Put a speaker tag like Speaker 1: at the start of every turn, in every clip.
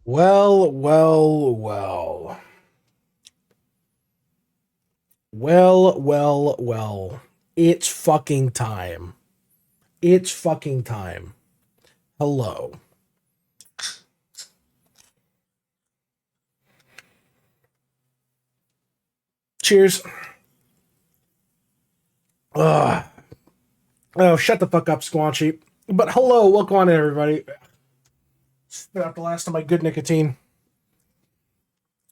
Speaker 1: Well, well, well. Well, well, well. It's fucking time. It's fucking time. Hello. Cheers. Ugh. Oh, shut the fuck up, Squanchy. But hello, welcome on in, everybody. Spit out the last of my good nicotine.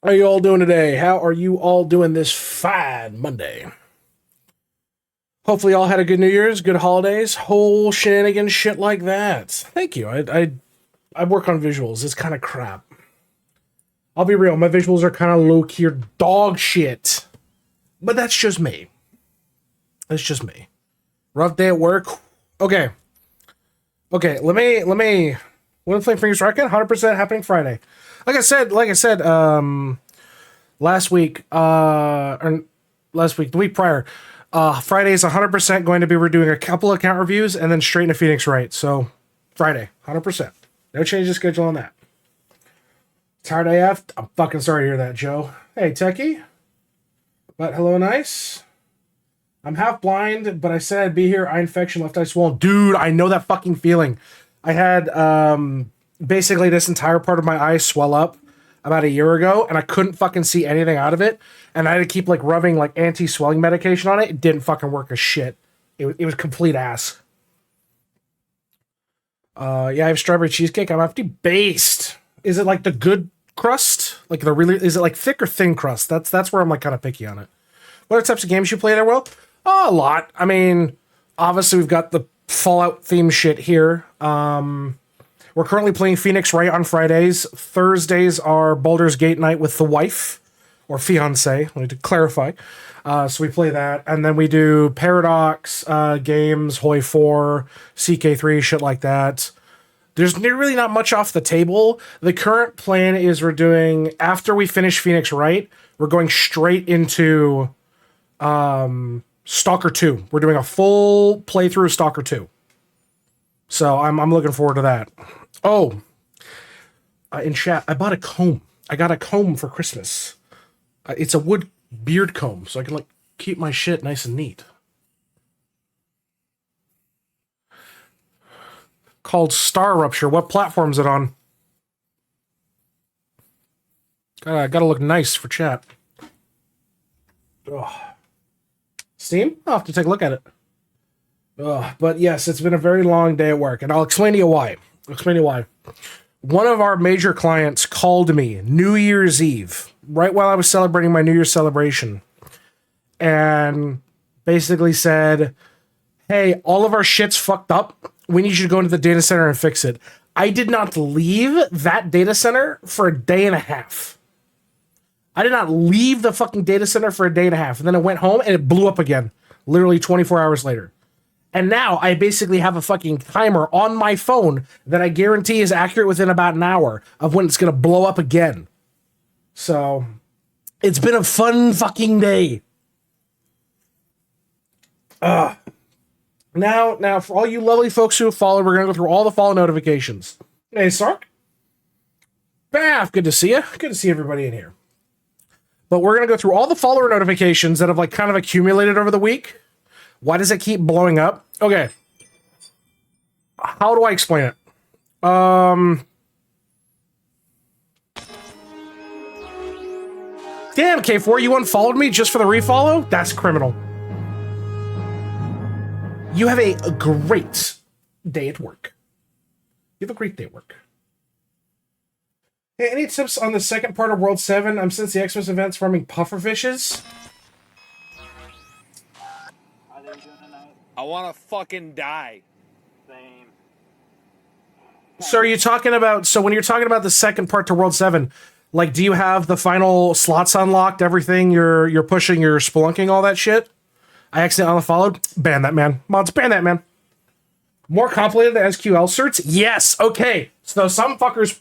Speaker 1: How are you all doing today? How are you all doing this fine Monday? Hopefully, all had a good New Year's, good holidays, whole shenanigans, shit like that. Thank you. I work on visuals. It's kind of crap. I'll be real. My visuals are kind of low key dog shit, but that's just me. That's just me. Rough day at work. Okay. Let me. When playing Fingers Rocket, 100% happening Friday. Like I said, last week, the week prior, Friday is 100% going to be, we're doing a couple of account reviews and then straight into Phoenix Wright. So Friday, 100%. No change of schedule on that. Tired AF? I'm fucking sorry to hear that, Joe. Hey, Techie. But hello, nice. I'm half blind, but I said I'd be here. Eye infection, left eye swollen. Dude, I know that fucking feeling. I had basically this entire part of my eye swell up about a year ago, and I couldn't fucking see anything out of it. And I had to keep like rubbing like anti-swelling medication on it. It didn't fucking work as shit. It was complete ass. Yeah, I have strawberry cheesecake. I'm after based. Is it like the good crust? Like the really? Is it like thick or thin crust? That's where I'm like kind of picky on it. What are types of games you play there, Will? Oh, a lot. I mean, obviously we've got the Fallout theme shit here. We're currently playing Phoenix Wright on Fridays. Thursdays are Baldur's Gate night with the wife. or fiance. I need to clarify. So we play that, and then we do Paradox games, Hoi 4, CK3, shit like that. There's really not much off the table. The current plan is we're doing, after we finish Phoenix Wright, we're going straight into Stalker 2. We're doing a full playthrough of Stalker 2. So I'm looking forward to that. Oh, in chat, I bought a comb. I got a comb for Christmas. It's a wood beard comb, so I can like keep my shit nice and neat. Called Star Rupture. What platform is it on? Gotta look nice for chat. Ugh. Steam? I'll have to take a look at it. But yes, it's been a very long day at work, and I'll explain to you why. One of our major clients called me New Year's Eve, right while I was celebrating my New Year's celebration, and basically said, hey, all of our shit's fucked up. We need you to go into the data center and fix it. I did not leave that data center for a day and a half. I did not leave the fucking data center for a day and a half. And then I went home and it blew up again, literally 24 hours later. And now I basically have a fucking timer on my phone that I guarantee is accurate within about an hour of when it's going to blow up again. So it's been a fun fucking day. Now, for all you lovely folks who have followed, we're going to go through all the follow notifications. Hey, Sark. Bath, good to see you. Good to see everybody in here. But we're going to go through all the follower notifications that have like kind of accumulated over the week. Why does it keep blowing up? Okay. How do I explain it? Damn, K4, you unfollowed me just for the refollow? That's criminal. You have a great day at work. You have a great day at work. Hey, any tips on the second part of World 7? I'm since the Xmas events farming pufferfishes.
Speaker 2: I want to fucking die.
Speaker 3: Same.
Speaker 1: So are you talking about, so when you're talking about the second part to World 7, like, do you have the final slots unlocked, everything, you're pushing, you're spelunking, all that shit? I accidentally unfollowed. Ban that man. Mods, ban that man. More complicated than SQL certs? Yes. Okay. So some fuckers,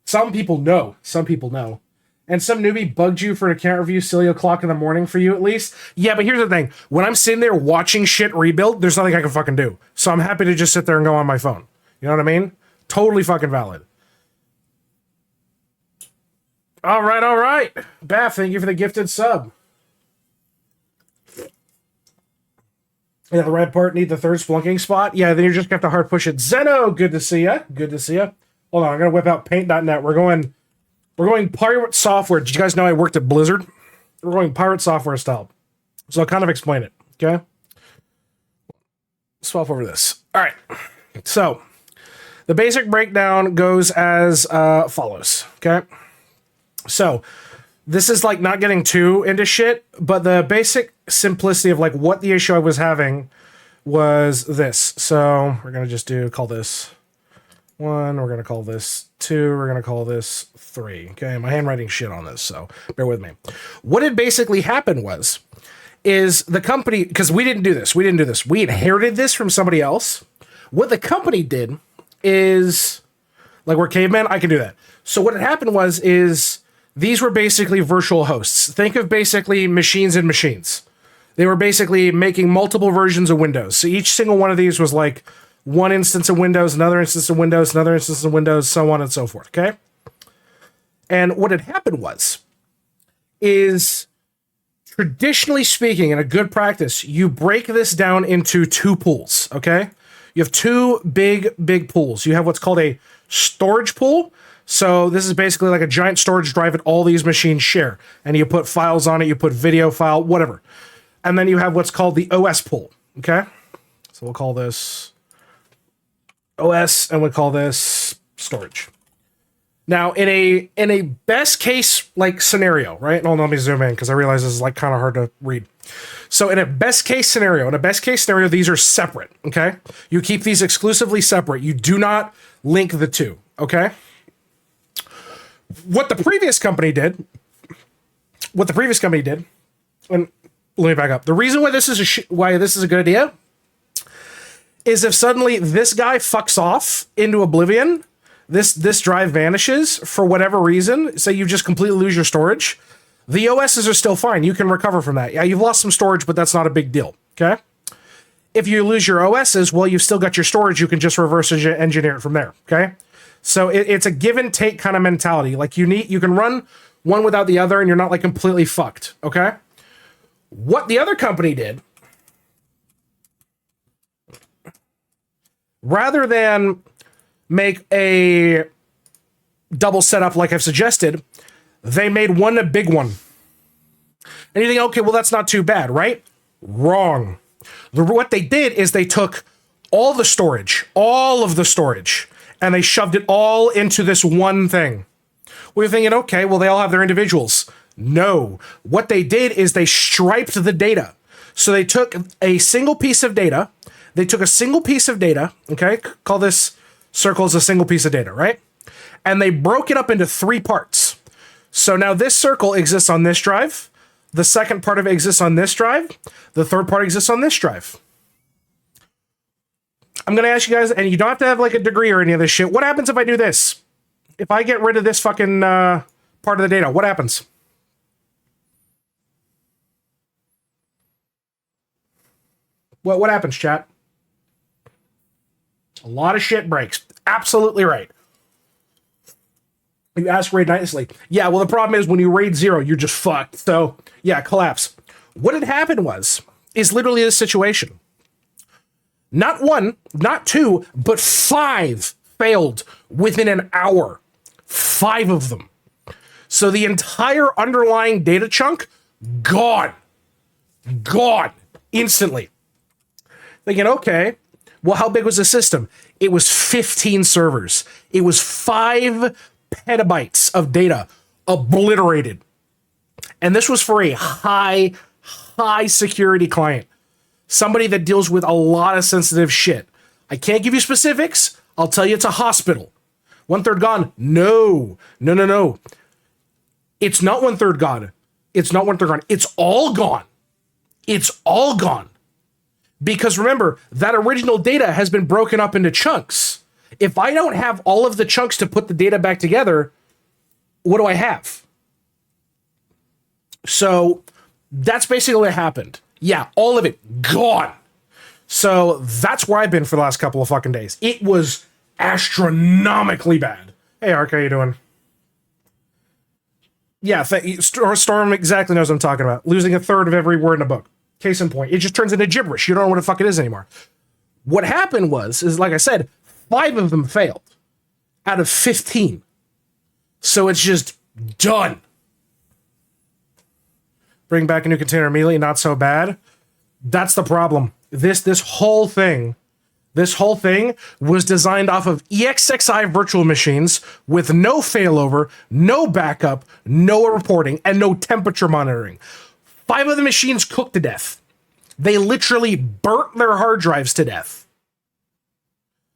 Speaker 1: some people know. Some people know. And some newbie bugged you for an account review silly o'clock in the morning for you at least. Yeah, but here's the thing. When I'm sitting there watching shit rebuild, there's nothing I can fucking do. So I'm happy to just sit there and go on my phone. You know what I mean? Totally fucking valid. All right. Bath, thank you for the gifted sub. Yeah, the red part need the third splunking spot. Yeah, then you're just going to have to hard push it. Zeno, good to see ya. Good to see ya. Hold on, I'm going to whip out paint.net. We're going pirate software. Did you guys know I worked at Blizzard? We're going pirate software style. So I'll kind of explain it, okay? Swap over this. All right. So the basic breakdown goes as follows, okay? So this is like not getting too into shit, but the basic simplicity of like what the issue I was having was this. So we're going to just call this 1, we're going to call this 2, we're going to call this 3. Okay, my handwriting shit on this, so bear with me. What had basically happened is the company, because we didn't do this, we inherited this from somebody else. What the company did is, like we're cavemen, I can do that. So what had happened is these were basically virtual hosts. Think of basically machines in machines. They were basically making multiple versions of Windows. So each single one of these was like one instance of Windows, another instance of Windows, another instance of Windows, so on and so forth, okay? And what had happened is traditionally speaking, in a good practice, you break this down into 2 pools, okay? You have 2 big pools. You have what's called a storage pool. So this is basically like a giant storage drive that all these machines share. And you put files on it, you put video file, whatever. And then you have what's called the OS pool, okay? So we'll call this OS and we'll call this storage. Now, in a best case like scenario, right? No, let me zoom in because I realize this is like kind of hard to read. So in a best case scenario, these are separate, okay? You keep these exclusively separate. You do not link the 2, okay? What the previous company did what the previous company did, and let me back up. The reason why this is a good idea is if suddenly this guy fucks off into oblivion, this drive vanishes for whatever reason, say you just completely lose your storage, the OSs are still fine. You can recover from that. Yeah, you've lost some storage, but that's not a big deal, okay? If you lose your OSs, well, you've still got your storage. You can just reverse engineer it from there, okay? So it's a give and take kind of mentality. Like you can run one without the other and you're not like completely fucked, okay? What the other company did, rather than make a double setup like I've suggested, they made one a big one. And you think, okay, well, that's not too bad, right? Wrong. What they did is they took all of the storage, and they shoved it all into this one thing. We're thinking, okay, well, they all have their individuals. No. What they did is they striped the data. So they took a single piece of data. Okay? Call this circle as a single piece of data, right? And they broke it up into 3 parts. So now this circle exists on this drive. The second part of it exists on this drive. The third part exists on this drive. I'm going to ask you guys, and you don't have to have like a degree or any of this shit. What happens if I do this? If I get rid of this fucking part of the data, what happens? What happens, chat? A lot of shit breaks. Absolutely right. You ask raid nicely. Yeah, well, the problem is when you raid 0, you're just fucked. So, yeah, collapse. What had happened is literally this situation. Not 1, not 2, but 5 failed within an hour. 5 of them. So the entire underlying data chunk, gone. Gone. Instantly. Thinking, okay, well, how big was the system? It was 15 servers. It was 5 petabytes of data obliterated. And this was for a high security client. Somebody that deals with a lot of sensitive shit. I can't give you specifics. I'll tell you it's a hospital. 1/3 gone. No. It's not 1/3 gone. It's not 1/3 gone. It's all gone. It's all gone. Because remember, that original data has been broken up into chunks. If I don't have all of the chunks to put the data back together, what do I have? So that's basically what happened. Yeah, all of it gone. So that's where I've been for the last couple of fucking days. It was astronomically bad. Hey, Ark, how you doing? Yeah, Storm exactly knows what I'm talking about. Losing 1/3 of every word in a book. Case in point. It just turns into gibberish. You don't know what the fuck it is anymore. What happened is like I said, 5 of them failed out of 15. So it's just done. Bring back a new container immediately, not so bad. That's the problem. This whole thing was designed off of EXXI virtual machines with no failover, no backup, no reporting, and no temperature monitoring. 5 of the machines cooked to death. They literally burnt their hard drives to death.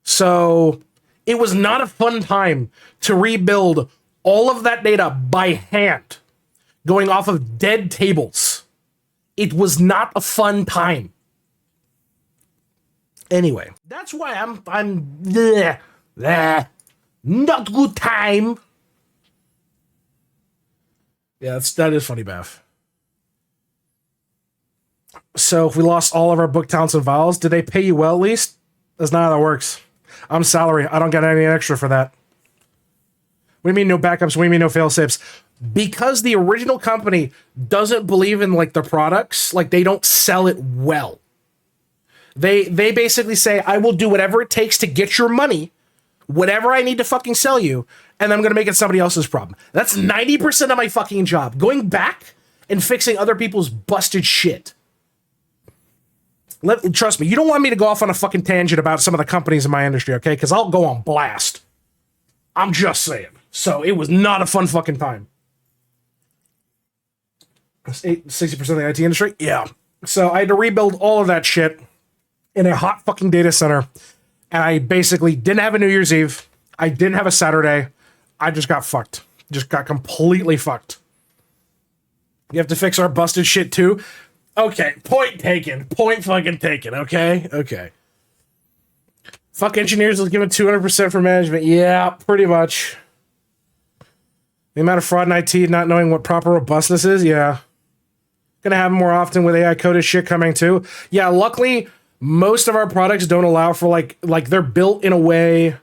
Speaker 1: So it was not a fun time to rebuild all of that data by hand, going off of dead tables. It was not a fun time. Anyway, that's why I'm not good time. Yeah, that is funny, Beth. So if we lost all of our book talents and files, did they pay you well at least? That's not how that works. I'm salary. I don't get any extra for that. What do you mean no backups? What do you mean no fail safes? Because the original company doesn't believe in like the products, like they don't sell it well. They basically say, I will do whatever it takes to get your money, whatever I need to fucking sell you, and I'm going to make it somebody else's problem. That's 90% of my fucking job. Going back and fixing other people's busted shit. Trust me, you don't want me to go off on a fucking tangent about some of the companies in my industry, okay? Because I'll go on blast. I'm just saying. So it was not a fun fucking time. 60% of the IT industry? Yeah. So I had to rebuild all of that shit in a hot fucking data center. And I basically didn't have a New Year's Eve. I didn't have a Saturday. I just got fucked. Just got completely fucked. You have to fix our busted shit too? Okay, point taken. Point fucking taken, okay? Okay. Fuck engineers, let's give it 200% for management. Yeah, pretty much. The amount of fraud in IT not knowing what proper robustness is, yeah. Gonna happen more often with AI coded shit coming too. Yeah, luckily, most of our products don't allow for like they're built in a way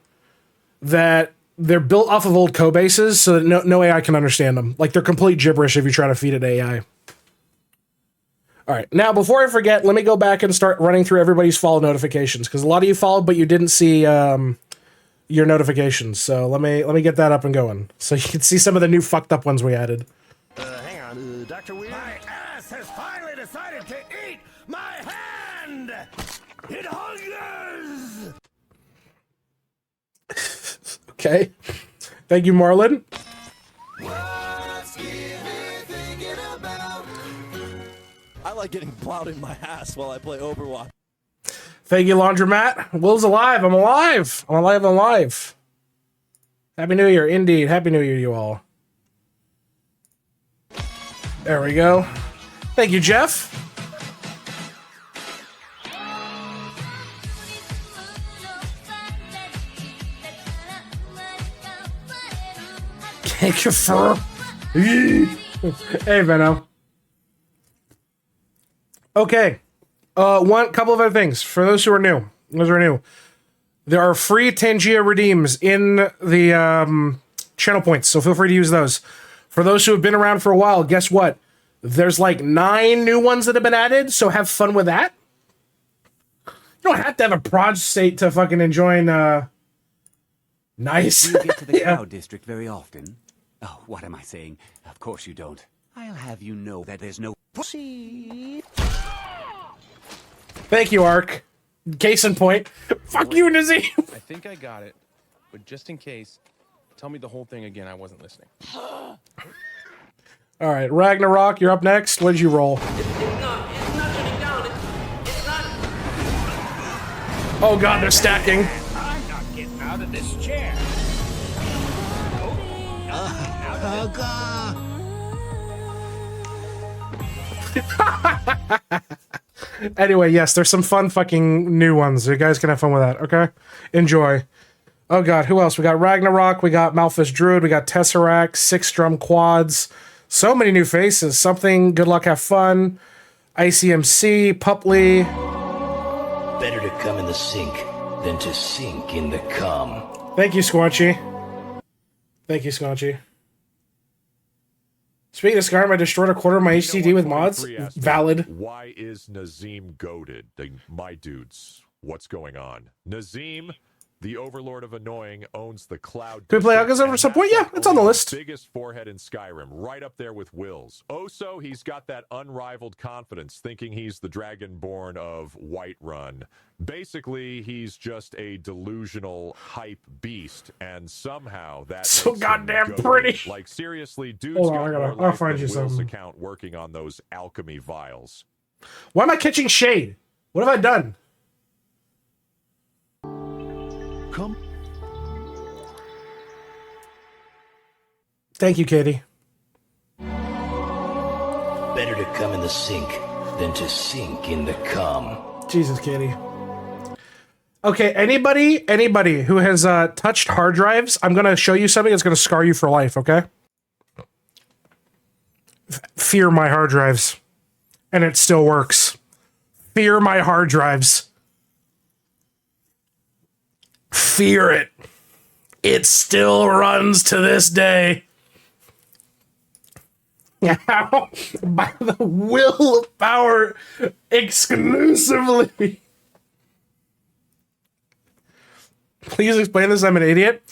Speaker 1: that they're built off of old code bases so that no AI can understand them. Like they're complete gibberish if you try to feed it AI. All right, now before I forget, let me go back and start running through everybody's follow notifications because a lot of you followed, but you didn't see your notifications. So let me get that up and going so you can see some of the new fucked up ones we added.
Speaker 3: Hang on, Dr. Weir.
Speaker 4: My ass has finally decided to eat my hand! It hungers!
Speaker 1: Okay. Thank you, Marlon.
Speaker 3: I like getting plowed in my ass while I play Overwatch.
Speaker 1: Thank you, Laundromat. Will's alive. I'm alive. I'm alive. I'm alive. Happy New Year. Indeed. Happy New Year to you all. There we go. Thank you, Jeff. Thank you for... Hey, Venno. Okay. One couple of other things. For those who are new. There are free Tangia redeems in the channel points, so feel free to use those. For those who have been around for a while, guess what? There's like 9 new ones that have been added, so have fun with that. You don't have to have a prod state to fucking enjoy nice.
Speaker 5: Do you get to the Cloud District very often? Oh, what am I saying? Of course you don't. I'll have you know that there's no pussy.
Speaker 1: Thank you, Ark. Case in point. Fuck you, Nazim.
Speaker 6: I think I got it, but just in case, tell me the whole thing again. I wasn't listening.
Speaker 1: All right, Ragnarok, you're up next. What did you roll?
Speaker 7: It's not getting down. It's not.
Speaker 1: Oh god, they're stacking.
Speaker 4: I'm not getting out of this chair.
Speaker 1: Anyway, yes, there's some fun fucking new ones. You guys can have fun with that, okay? Enjoy. Oh god, who else? We got Ragnarok, we got Malphus Druid, we got Tesseract, 6 drum quads. So many new faces. Something, good luck, have fun. ICMC, Pupley.
Speaker 8: Better to come in the sink than to sink in the cum.
Speaker 1: Thank you, Squanchy. Thank you, Squanchy. Speaking of Skyrim, I destroyed a quarter of my HDD with mods. Valid.
Speaker 9: Why is Nazim goated? My dudes, what's going on? Nazim, the overlord of annoying, owns the cloud.
Speaker 1: Could we play Algazar for some point? Yeah, it's on the list.
Speaker 9: Biggest forehead in Skyrim, right up there with Will's. Also, he's got that unrivaled confidence, thinking he's the Dragonborn of Whiterun. Basically, he's just a delusional hype beast, and somehow that's
Speaker 1: so goddamn pretty.
Speaker 9: Like seriously, dude's
Speaker 1: Hold
Speaker 9: got
Speaker 1: on,
Speaker 9: more
Speaker 1: I'll
Speaker 9: life
Speaker 1: find
Speaker 9: than
Speaker 1: you
Speaker 9: Will's
Speaker 1: something.
Speaker 9: account working on those alchemy vials.
Speaker 1: Why am I catching shade? What have I done?
Speaker 3: Come.
Speaker 1: Thank you, Katie.
Speaker 8: Better to come in the sink than to sink in the cum.
Speaker 1: Jesus, Katie. Okay, anybody who has touched hard drives, I'm gonna show you something that's gonna scar you for life, okay? Fear my hard drives. And it still works. Fear my hard drives. Fear it. It still runs to this day. Now, by the will of power, exclusively. Please explain this, I'm an idiot.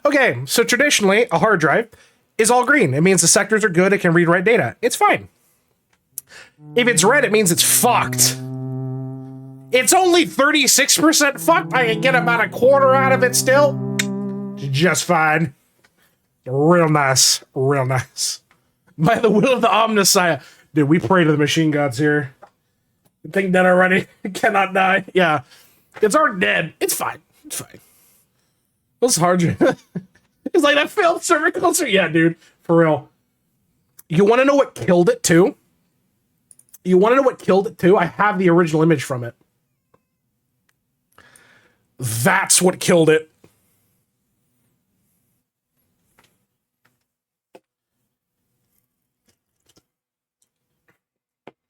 Speaker 1: Okay, so traditionally, a hard drive is all green. It means the sectors are good, it can read write data. It's fine. If it's red, it means it's fucked. It's only 36% fucked. I can get about a quarter out of it still. Just fine. Real nice. Real nice. By the will of the Omnissiah. Dude, we pray to the machine gods here. Think dead already. Cannot die. Yeah. It's already dead. It's fine. It's fine. What's hard? It's like that failed cervical. Yeah, dude. For real. You want to know what killed it too? You want to know what killed it too? I have the original image from it. That's what killed it.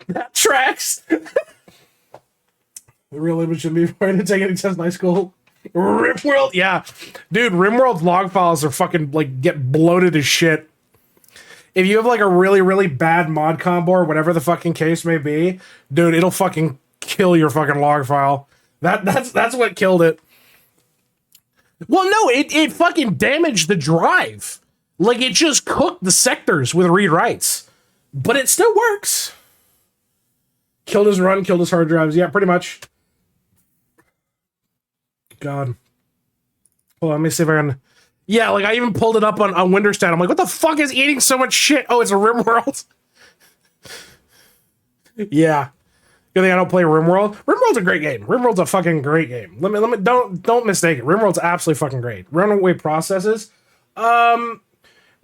Speaker 1: That tracks. The real image of me before I didn't take any test in high school. RimWorld, yeah. Dude, RimWorld's log files are fucking, like, get bloated as shit. If you have, like, a really, really bad mod combo or whatever the fucking case may be, dude, it'll fucking kill your fucking log file. That's what killed it. Well, no, it fucking damaged the drive. Like, it just cooked the sectors with read writes. But it still works. Killed his run, killed his hard drives. Yeah, pretty much. God. Hold on, let me see if I can... Yeah, like, I even pulled it up on Winterstat. I'm like, what the fuck is eating so much shit? Oh, it's a RimWorld. Yeah. Good thing I don't play RimWorld. RimWorld's a great game. RimWorld's a fucking great game. Let me don't mistake it. RimWorld's absolutely fucking great. Runaway processes.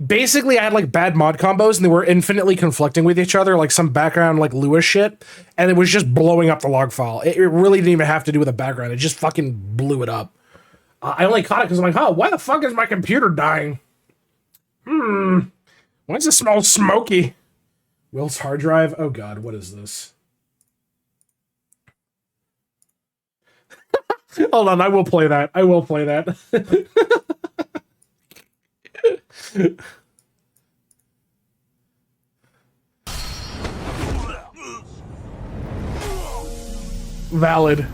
Speaker 1: Basically, I had like bad mod combos and they were infinitely conflicting with each other, like some background like Lewis shit, and it was just blowing up the log file. It really didn't even have to do with the background. It just fucking blew it up. I only caught it because I'm like, oh, why the fuck is my computer dying? Why does it smell smoky? Will's hard drive? Oh god, what is this? Hold on, I will play that. I will play that. Valid.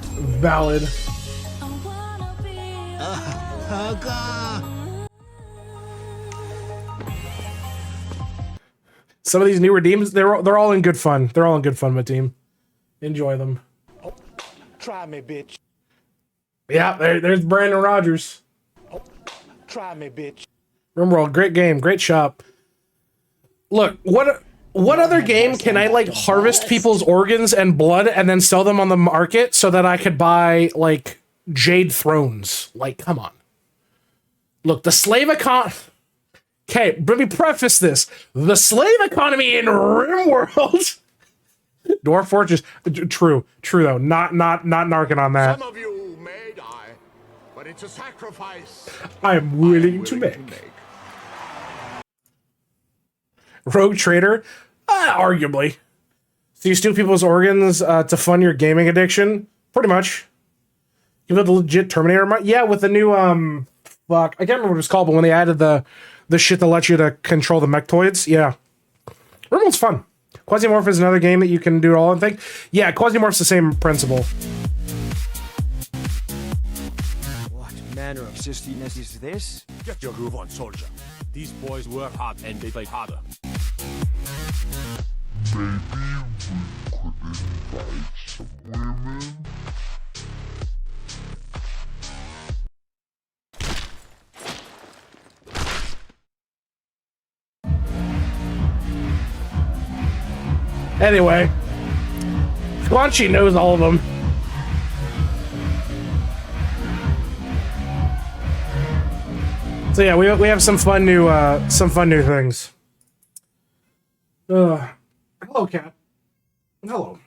Speaker 1: Some of these new redeems, they're all in good fun. They're all in good fun, my team. Enjoy them.
Speaker 4: Oh, try me, bitch.
Speaker 1: Yeah, there's Brandon Rogers.
Speaker 4: Oh, try me, bitch.
Speaker 1: RimWorld, great game, great shop. Look, what other game can I like harvest people's organs and blood and then sell them on the market so that I could buy like Jade Thrones? Like, come on. Look, the slave economy. Okay, let me preface this. The slave economy in RimWorld. Dwarf Fortress. True though. Not narking on that.
Speaker 4: Some of you may die, but it's a sacrifice
Speaker 1: I am willing to make. Rogue Trader? Arguably. So you steal people's organs to fund your gaming addiction? Pretty much. You built the legit Terminator? Yeah, with the new, fuck. I can't remember what it's called, but when they added the shit that lets you to control the mechtoids, yeah. RimWorld's fun. Quasimorph is another game that you can do it all and think. Yeah, Quasimorph's the same principle.
Speaker 10: What manner of sistiness is this?
Speaker 6: Get your groove on, soldier. These boys work hard and they play harder.
Speaker 11: Maybe we could invite some women.
Speaker 1: Anyway, Squanchy knows all of them. So yeah, we have some fun new things. Hello, cat. Hello.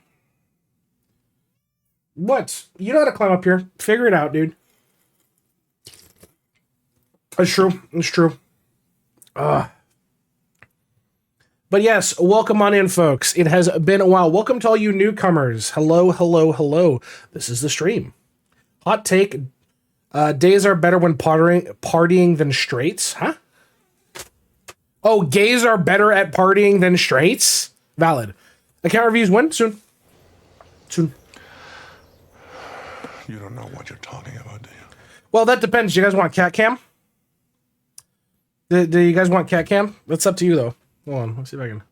Speaker 1: What? You know how to climb up here. Figure it out, dude. It's true. It's true. But yes, welcome on in, folks. It has been a while. Welcome to all you newcomers. Hello. This is the stream. Hot take. Days are better when partying than straights. Huh? Oh, gays are better at partying than straights? Valid. Account reviews when? Soon.
Speaker 11: You don't know what you're talking about, do you?
Speaker 1: Well, that depends. Do you guys want cat cam? Do you guys want cat cam? That's up to you, though. Hold on. Let's see if I can.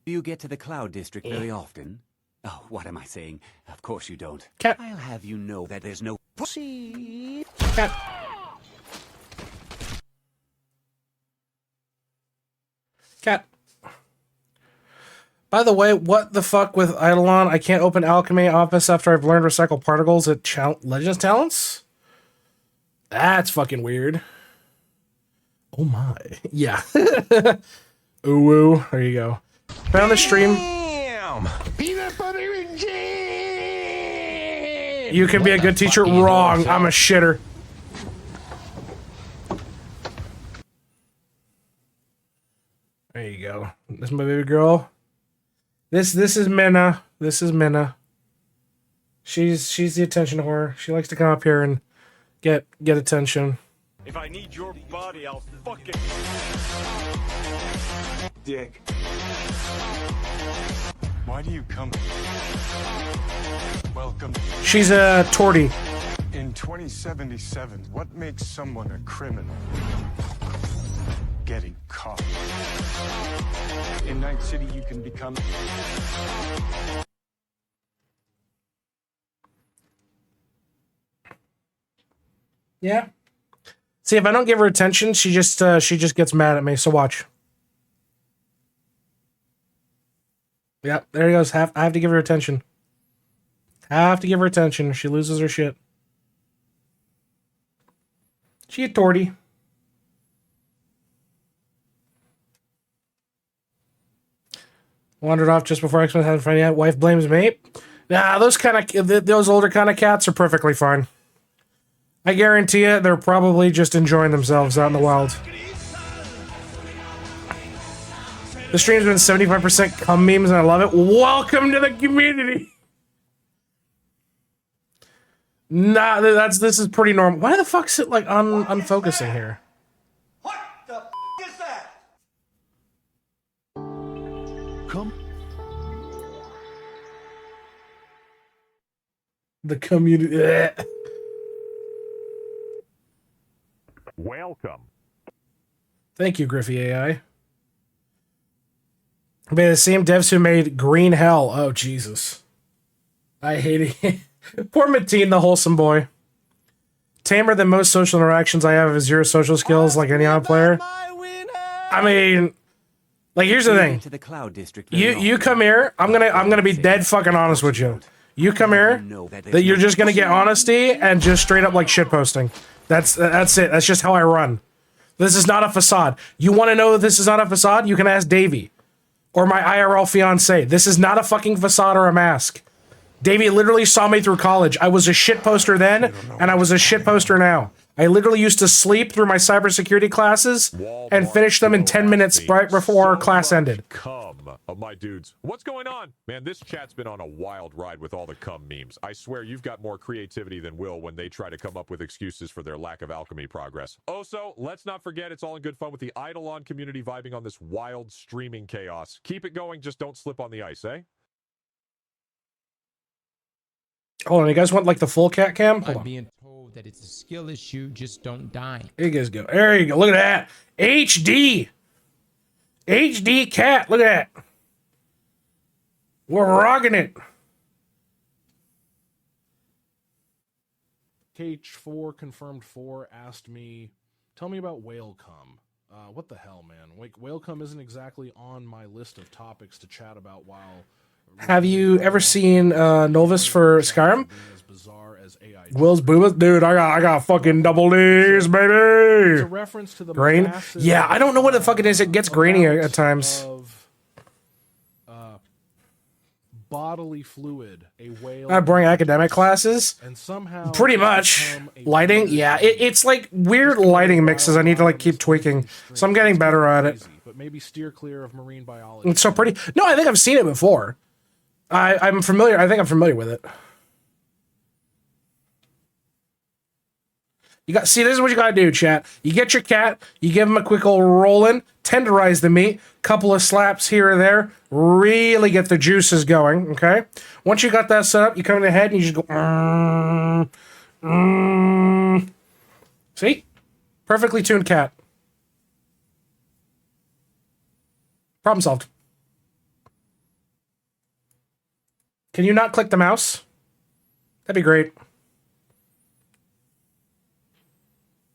Speaker 5: Do you get to the Cloud District very often? Oh, what am I saying? Of course you don't.
Speaker 1: Cat.
Speaker 5: I'll have you know that there's no pussy.
Speaker 1: Cat. Cat. By the way, what the fuck with IdleOn? I can't open Alchemy Office after I've learned recycle particles at Legends Talents? That's fucking weird. Oh my. Yeah. Ooh, ooh. There you go. Found the stream.
Speaker 4: Damn! Peanut butter and jam!
Speaker 1: You can be a good teacher. Wrong. I'm a shitter. There you go. This is my baby girl. This is Minna. This is Minna. She's the attention whore. She likes to come up here and get attention.
Speaker 4: If I need your body, I'll fucking... Dick.
Speaker 11: Why do you come? Welcome.
Speaker 1: She's a tortie.
Speaker 11: In 2077, what makes someone a criminal? Getting caught. In Night City, you can become...
Speaker 1: Yeah. See, if I don't give her attention, she just gets mad at me. So watch. Yep, there he goes. I have to give her attention. Have to give her attention. She loses her shit. She a tortie. Wandered off just before X-Men had a friend yet. Wife blames me. Nah, those older kind of cats are perfectly fine. I guarantee you, they're probably just enjoying themselves out in the wild. The stream's been 75% cum memes, and I love it. Welcome to the community. Nah, this is pretty normal. Why the fuck's it like unfocusing here?
Speaker 4: What the is that?
Speaker 3: Come.
Speaker 1: The community. Ugh.
Speaker 9: Welcome.
Speaker 1: Thank you, Griffey AI. By the same devs who made Green Hell. Oh, Jesus. I hate it. Poor Mateen, the wholesome boy. Tamer than most social interactions I have is zero social skills like any other player. I mean, like, here's the thing.
Speaker 5: To the Cloud District.
Speaker 1: You come here, I'm gonna be dead fucking honest with you. You come here, that you're just gonna get honesty and just straight up like shit posting. That's it. That's just how I run. This is not a facade. You want to know that this is not a facade? You can ask Davey or my IRL fiance. This is not a fucking facade or a mask. Davey literally saw me through college. I was a shit poster then, and I was a shit poster now. I literally used to sleep through my cybersecurity classes and finish them in 10 minutes right before class ended.
Speaker 9: Cum of my dudes. What's going on? Man, this chat's been on a wild ride with all the cum memes. I swear you've got more creativity than Will when they try to come up with excuses for their lack of alchemy progress. Also, let's not forget it's all in good fun with the IdleOn community vibing on this wild streaming chaos. Keep it going, just don't slip on the ice, eh?
Speaker 1: Hold on, you guys want like the full cat cam? Hold
Speaker 12: I'm
Speaker 1: on.
Speaker 12: being told that it's a skill issue, just don't die.
Speaker 1: There you guys go. There you go. Look at that. HD. HD cat. Look at that. We're rocking it.
Speaker 13: KH4 confirmed 4 asked me, tell me about whale cum. What the hell, man? Like, whale cum isn't exactly on my list of topics to chat about while...
Speaker 1: Have you ever seen Novus for Skyrim? Will's boobas? Dude, I got fucking double D's, baby!
Speaker 13: It's a reference to the
Speaker 1: grain? Yeah, I don't know what the fuck it is. It gets grainy at times.
Speaker 13: Of, bodily fluid, a whale...
Speaker 1: Boring academic classes?
Speaker 13: And somehow...
Speaker 1: Pretty much. Lighting? Yeah, it's like weird lighting mixes I need to like keep tweaking. So I'm getting better at it.
Speaker 13: But maybe steer clear of marine biology.
Speaker 1: It's so pretty. No, I think I've seen it before. I'm familiar. I think I'm familiar with it. See, this is what you gotta do, chat. You get your cat, you give him a quick old roll-in, tenderize the meat, couple of slaps here or there, really get the juices going, okay? Once you got that set up, you come in the head and you just go, See? Perfectly tuned cat. Problem solved. Can you not click the mouse? That'd be great.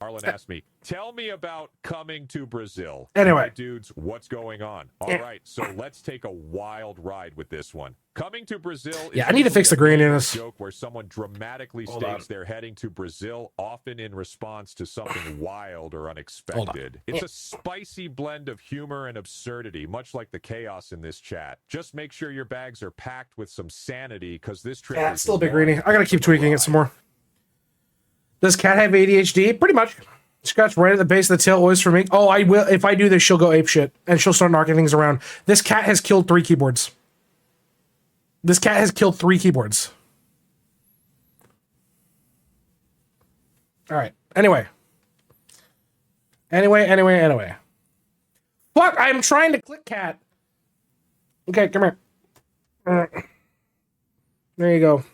Speaker 9: Arlen asked me, Tell me about coming to Brazil.
Speaker 1: Anyway.
Speaker 9: Hey, dudes, what's going on? All right, so let's take a wild ride with this one. Coming to Brazil is
Speaker 1: Yeah, I need to fix the
Speaker 9: usually a
Speaker 1: graininess.
Speaker 9: joke where someone dramatically
Speaker 1: Hold
Speaker 9: states
Speaker 1: on.
Speaker 9: they're heading to Brazil, often in response to something wild or unexpected. It's a spicy blend of humor and absurdity, much like the chaos in this chat. Just make sure your bags are packed with some sanity, because this trip
Speaker 1: Yeah,
Speaker 9: is
Speaker 1: it's still a bit
Speaker 9: one
Speaker 1: greeny. I gotta keep tweaking it some more. Does cat have ADHD? Pretty much. Scratch right at the base of the tail, always for me. Oh, I will. If I do this, she'll go apeshit and she'll start knocking things around. This cat has killed 3 keyboards. This cat has killed 3 keyboards. All right. Anyway. Fuck! I'm trying to click cat. Okay, come here. There you go.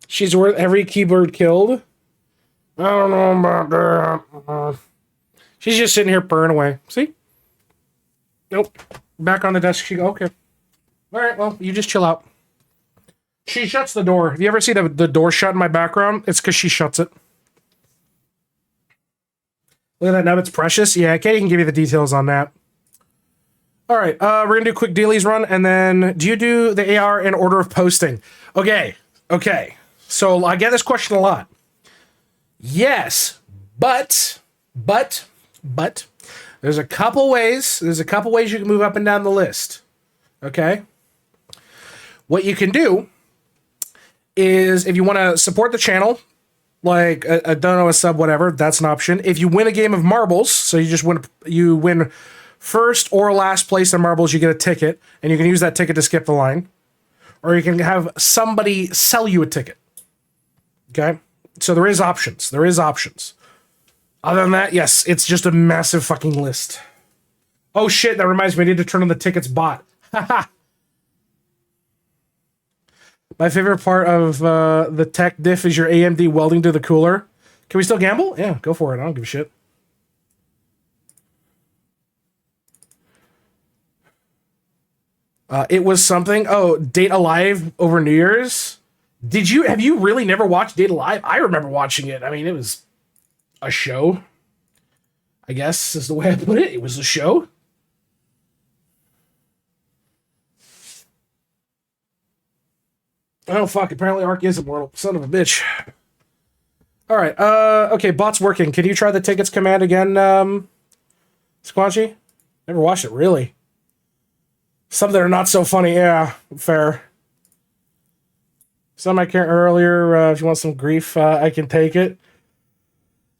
Speaker 1: She's worth every keyboard killed. I don't know about that. She's just sitting here purring away. See? Nope. Back on the desk. She go, okay. All right, well, you just chill out. She shuts the door. Have you ever seen the door shut in my background? It's because she shuts it. Look at that nub. It's precious. Yeah, Katie can give you the details on that. All right, we're going to do a quick dailies run, and then do you do the AR in order of posting? Okay. So I get this question a lot. Yes, but there's a couple ways. There's a couple ways you can move up and down the list. Okay? What you can do is if you want to support the channel, like I don't know, a sub, whatever, that's an option. If you win a game of marbles, so you win first or last place in marbles, you get a ticket, and you can use that ticket to skip the line. Or you can have somebody sell you a ticket. Okay? So there is options. Other than that, yes, it's just a massive fucking list. Oh shit, that reminds me, I need to turn on the tickets bot. Haha. My favorite part of the tech diff is your AMD welding to the cooler. Can we still gamble? Yeah, go for it. I don't give a shit. It was something. Oh, Date Alive over New Year's. Have you really never watched Date Alive? I remember watching it. I mean, it was a show. I guess is the way I put it. It was a show. Oh, fuck. Apparently Ark is immortal. Son of a bitch. All right. Okay, bot's working. Can you try the tickets command again, Squanchy? Never watched it, really. Some that are not so funny. Yeah, fair. Some I can't earlier. If you want some grief, I can take it.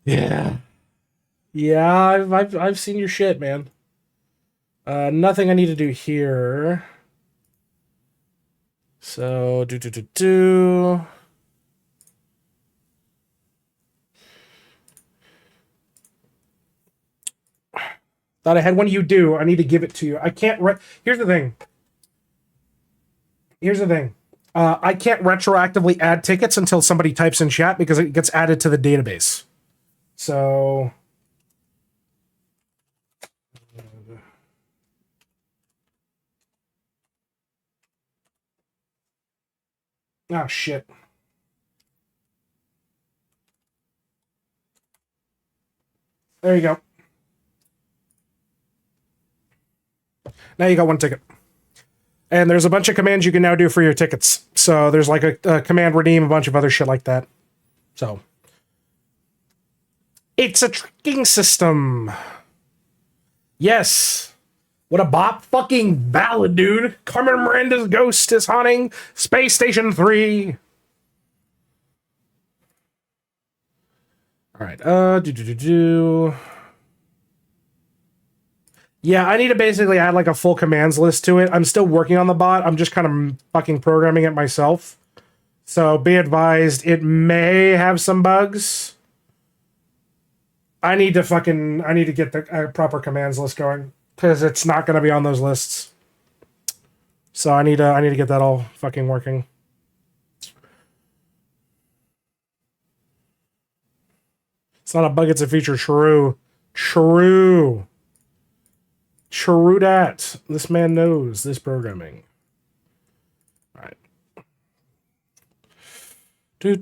Speaker 1: Yeah. Yeah, I've seen your shit, man. Nothing I need to do here. So, Thought I had one. You do. I need to give it to you. I can't. Here's the thing. I can't retroactively add tickets until somebody types in chat because it gets added to the database. So. Oh, shit. There you go. Now you got one ticket. And there's a bunch of commands you can now do for your tickets. So there's like a command redeem, a bunch of other shit like that. So. It's a tracking system. Yes. What a bop fucking ballad, dude. Carmen Miranda's ghost is haunting Space Station 3. All right. Yeah, I need to basically add like a full commands list to it. I'm still working on the bot. I'm just kind of fucking programming it myself. So be advised, it may have some bugs. I need to get the proper commands list going because it's not going to be on those lists. So I need to get that all fucking working. It's not a bug, it's a feature. True. True dat. This man knows this programming. Alright. Hey,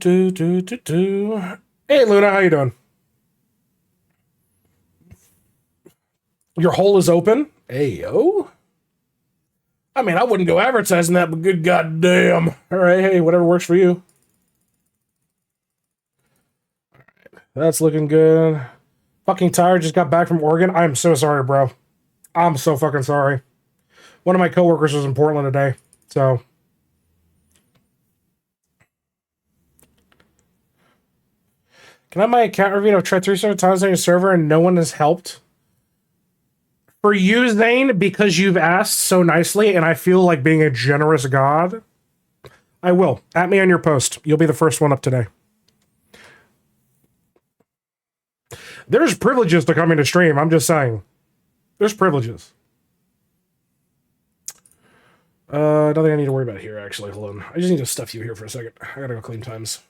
Speaker 1: Luna, how you doing? Your hole is open? Hey, yo. I mean, I wouldn't go advertising that, but good goddamn. Alright, hey, whatever works for you. Alright, that's looking good. Fucking tired, just got back from Oregon. I am so sorry, bro. I'm so fucking sorry. One of my coworkers was in Portland today, so... Can I have my account reviewed? I've tried 3 separate times on your server and no one has helped. For you, Zane, because you've asked so nicely and I feel like being a generous god, I will. At me on your post. You'll be the first one up today. There's privileges to coming to stream, I'm just saying. There's privileges. Nothing I need to worry about here, actually. Hold on. I just need to stuff you here for a second. I gotta go clean times.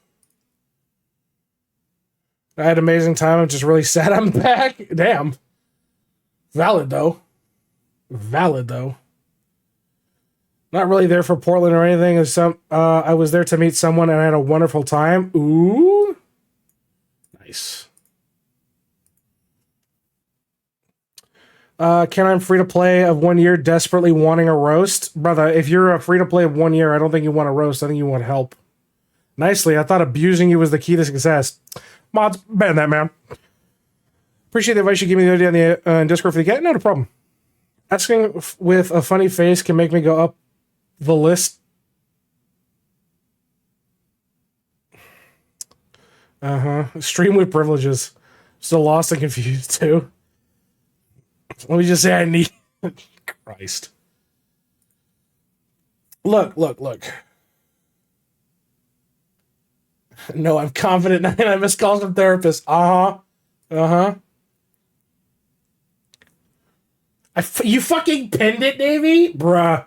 Speaker 1: I had an amazing time. I'm just really sad I'm back. Damn. Valid, though. Valid, though. Not really there for Portland or anything. I was there to meet someone and I had a wonderful time. Ooh. Nice. Ken, I'm free to play of 1 year, desperately wanting a roast. Brother, if you're a free to play of 1 year, I don't think you want a roast. I think you want help. Nicely. I thought abusing you was the key to success. Mods, ban that, man. Appreciate the advice you gave me the other day on the Discord for the cat. No problem. Asking with a funny face can make me go up the list. Stream with privileges. Still lost and confused, too. Let me just say I need... Christ. Look. No, I'm confident and I missed calls from therapists. You fucking pinned it, Davey? Bruh.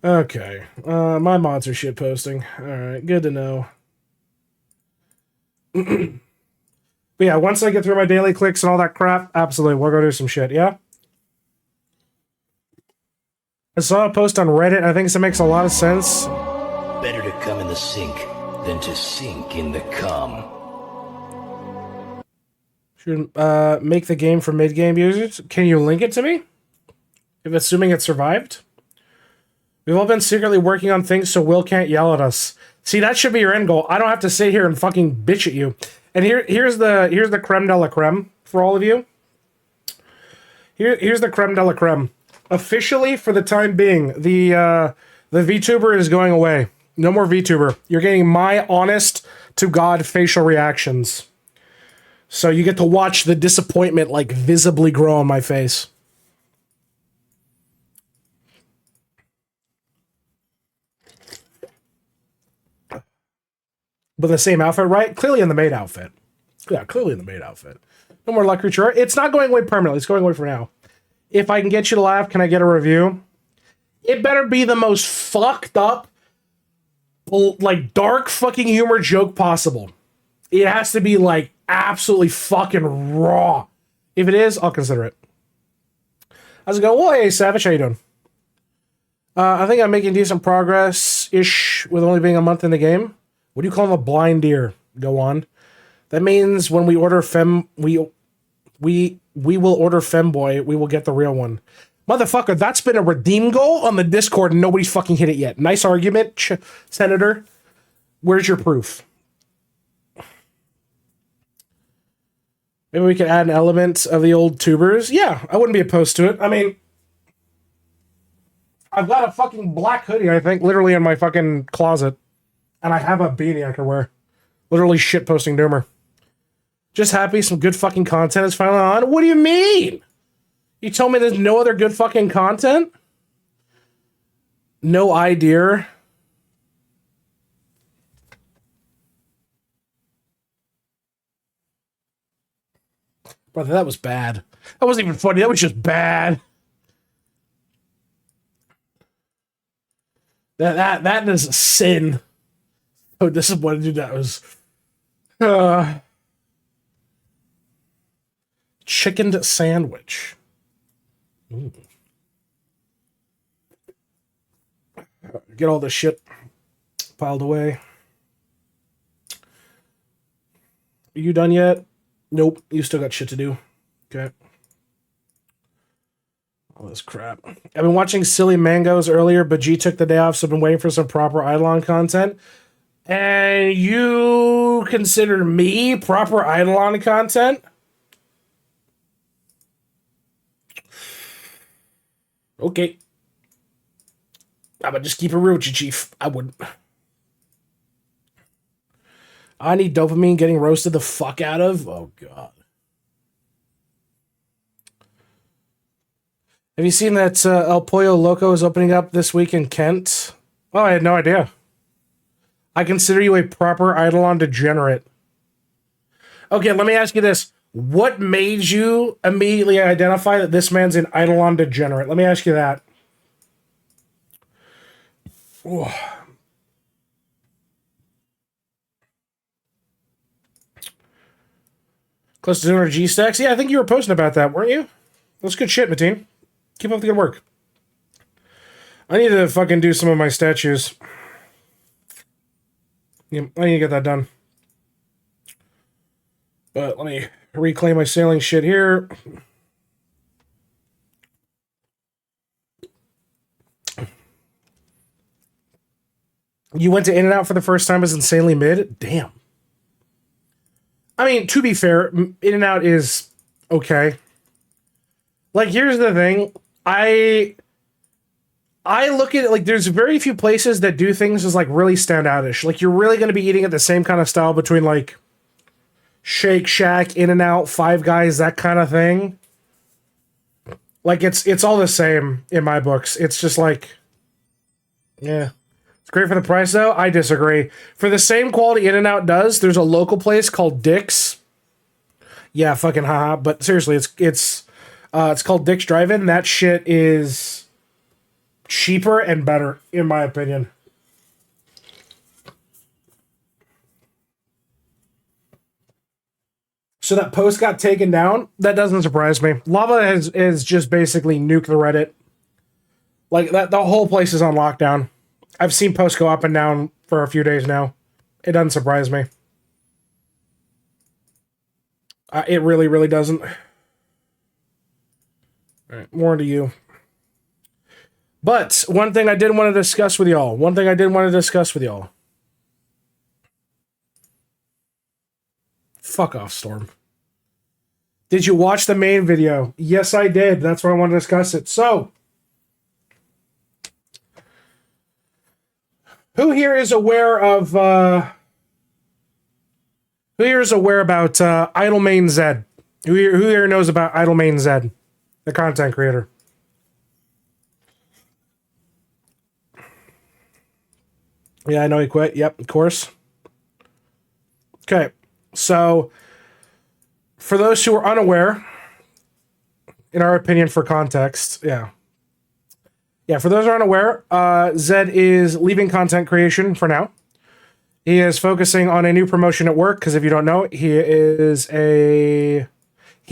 Speaker 1: Okay. My mods are shit posting. Alright, good to know. But yeah, once I get through my daily clicks and all that crap, absolutely, we'll go do some shit, yeah? I saw a post on Reddit, and I think this makes a lot of sense.
Speaker 8: Better to come in the sink than to sink in the cum.
Speaker 1: Should make the game for mid-game users. Can you link it to me? If assuming it survived? We've all been secretly working on things so Will can't yell at us. See, that should be your end goal. I don't have to sit here and fucking bitch at you. And here's the creme de la creme for all of you. Here's the creme de la creme. Officially, for the time being, the VTuber is going away. No more VTuber. You're getting my honest-to-God facial reactions. So you get to watch the disappointment, like, visibly grow on my face. But the same outfit, right? Clearly in the maid outfit. Yeah, clearly in the maid outfit. No more luck creature. It's not going away permanently. It's going away for now. If I can get you to laugh, can I get a review? It better be the most fucked up, like, dark fucking humor joke possible. It has to be, like, absolutely fucking raw. If it is, I'll consider it. How's it going? Well, hey, Savage, how you doing? I think I'm making decent progress-ish with only being a month in the game. What do you call them? A blind deer? Go on. That means when we order we will order femboy, we will get the real one. Motherfucker, that's been a redeem goal on the Discord and nobody's fucking hit it yet. Nice argument, Senator. Where's your proof? Maybe we could add an element of the old tubers. Yeah, I wouldn't be opposed to it. I mean, I've got a fucking black hoodie, I think, literally in my fucking closet. And I have a beanie I can wear. Literally shitposting Doomer. Just happy some good fucking content is finally on. What do you mean? You told me there's no other good fucking content? No idea. Brother, that was bad. That wasn't even funny. That was just bad. That is a sin. Oh, disappointed you. That was. Chickened sandwich. Ooh. Get all this shit piled away. Are you done yet? Nope. You still got shit to do. Okay. All this crap. I've been watching Silly Mangoes earlier, but G took the day off, so I've been waiting for some proper IdleOn content. And you consider me proper IdleOn content? Okay. I would just keep it real with you, Chief. I wouldn't. I need dopamine getting roasted the fuck out of. Oh, God. Have you seen that El Pollo Loco is opening up this week in Kent? Oh, I had no idea. I consider you a proper IdleOn degenerate. Okay, let me ask you this. What made you immediately identify that this man's an IdleOn degenerate? Let me ask you that. Ooh. Close to 200 G-stacks? Yeah, I think you were posting about that, weren't you? That's good shit, Mateen. Keep up the good work. I need to fucking do some of my statues. Yeah, I need to get that done. But let me reclaim my sailing shit here. You went to In-N-Out for the first time as insanely mid? Damn. I mean, to be fair, In-N-Out is okay. Like, here's the thing. I look at it like there's very few places that do things as like really standoutish. Like, you're really going to be eating at the same kind of style between like Shake Shack, In-N-Out, Five Guys, that kind of thing. Like, it's all the same in my books. It's just like, yeah. It's great for the price, though. I disagree. For the same quality In-N-Out does, there's a local place called Dick's. Yeah, fucking haha. But seriously, it's called Dick's Drive-In. That shit is cheaper and better, in my opinion. So that post got taken down. That doesn't surprise me. Lava has just basically nuked the Reddit. Like, that, the whole place is on lockdown. I've seen posts go up and down for a few days now. It doesn't surprise me. It really, really doesn't. All right, more into you. But one thing I did want to discuss with y'all. Fuck off, Storm. Did you watch the main video? Yes, I did. That's why I wanted to discuss it. So, who here is aware of about Idlemain Zed? Who here knows about Idlemain Zed, the content creator? Yeah, I know he quit. Yep, of course. Okay, so for those who are unaware, in our opinion, for context, for those who are unaware, Zed is leaving content creation for now. He is focusing on a new promotion at work, because if you don't know, he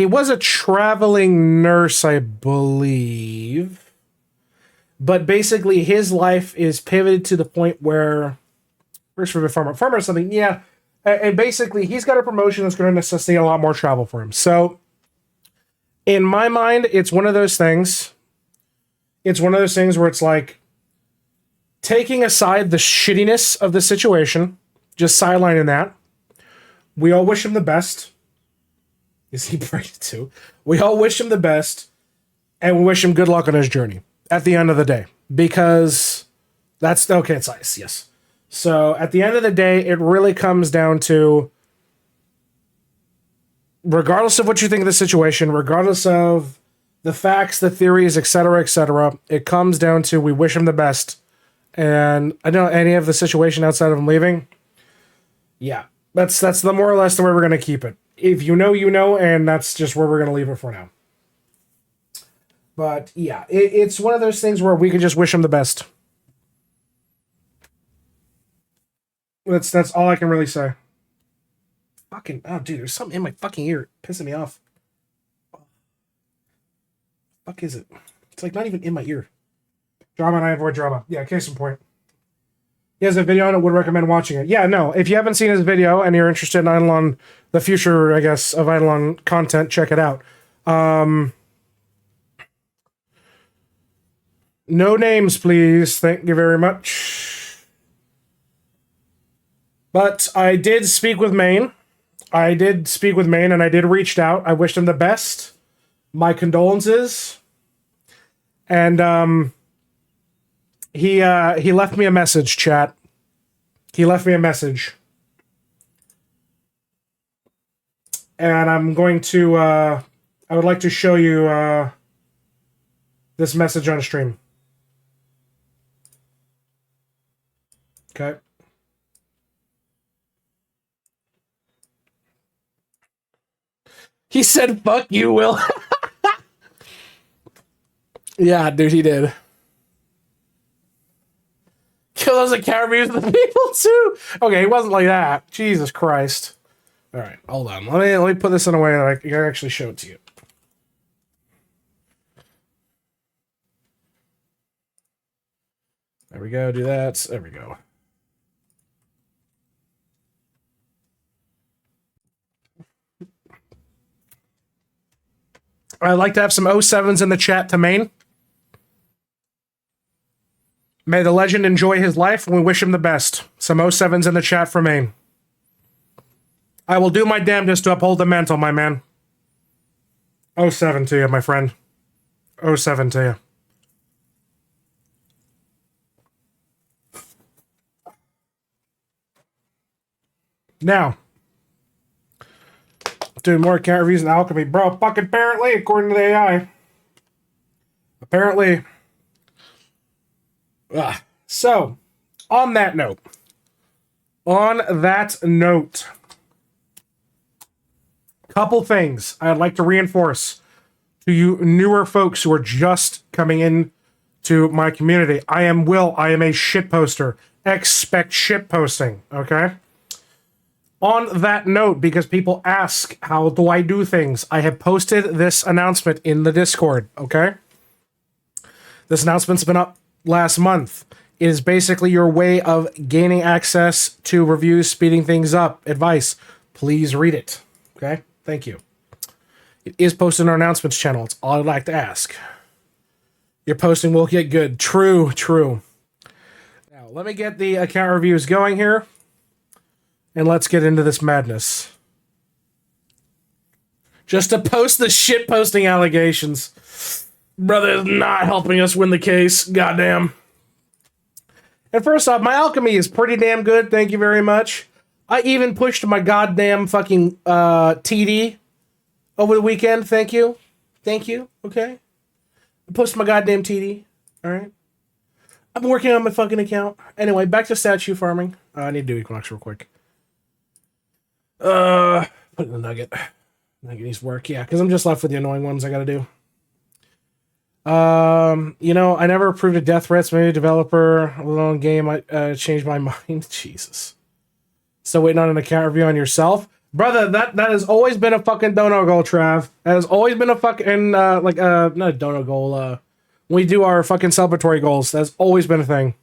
Speaker 1: was a traveling nurse, I believe. But basically, his life is pivoted to the point where, works for a farmer or something, yeah. And basically, he's got a promotion that's going to necessitate a lot more travel for him. So, in my mind, it's one of those things. It's one of those things where it's like, taking aside the shittiness of the situation, just sidelining that. We all wish him the best. Is he pregnant too? We all wish him the best, and we wish him good luck on his journey at the end of the day. Because that's, okay, it's ice, yes. So, at the end of the day, it really comes down to, regardless of what you think of the situation, regardless of the facts, the theories, etc., it comes down to we wish him the best. And I don't know any of the situation outside of him leaving. Yeah, that's the more or less the way we're going to keep it. If you know, you know, and that's just where we're going to leave it for now. But yeah, it's one of those things where we can just wish him the best. That's all I can really say. Fucking, oh dude, there's something in my fucking ear pissing me off. Fuck is it? It's like not even in my ear. Drama and I avoid drama. Yeah, case in point. He has a video on it, would recommend watching it. Yeah, no, if you haven't seen his video and you're interested in IdleOn, the future, I guess, of IdleOn content, check it out. No names, please. Thank you very much. But I did speak with Maine. And I did reach out. I wished him the best. My condolences. And he left me a message, chat. He left me a message. And I'm going to I would like to show you this message on stream. Okay. He said, fuck you, Will. Yeah, dude, he did. Kill those account reviews of the people, too. Okay, he wasn't like that. Jesus Christ. All right, hold on. Let me put this in a way that I can actually show it to you. There we go, do that. There we go. I'd like to have some 07s in the chat to Maine. May the legend enjoy his life, and we wish him the best. Some 07s in the chat for Maine. I will do my damnedest to uphold the mantle, my man. 07 to you, my friend. 07 to you. Now, doing more account reviews in alchemy. Bro, fucking apparently, according to the AI. Apparently. So, on that note. Couple things I'd like to reinforce to you newer folks who are just coming in to my community. I am Will. I am a shit poster. Expect shit posting, okay? On that note, because people ask, how do I do things? I have posted this announcement in the Discord, okay? This announcement's been up last month. It is basically your way of gaining access to reviews, speeding things up, advice. Please read it, okay? Thank you. It is posted in our announcements channel. It's all I'd like to ask. Your posting will get good. True. Now, let me get the account reviews going here. And let's get into this madness. Just to post the shit posting allegations. Brother is not helping us win the case. Goddamn. And first off, my alchemy is pretty damn good. Thank you very much. I even pushed my goddamn fucking TD over the weekend. Thank you. Okay. I pushed my goddamn TD. Alright. I'm working on my fucking account. Anyway, back to statue farming. I need to do Equinox real quick. Put in the nugget. Nugget needs work, yeah, because I'm just left with the annoying ones I gotta do. I never approved of death threats. Maybe a developer, a little on game, I changed my mind. Jesus. Still waiting on an account review on yourself? Brother, that has always been a fucking dono goal, Trav. That has always been a fucking, not a dono goal, when we do our fucking celebratory goals, that's always been a thing.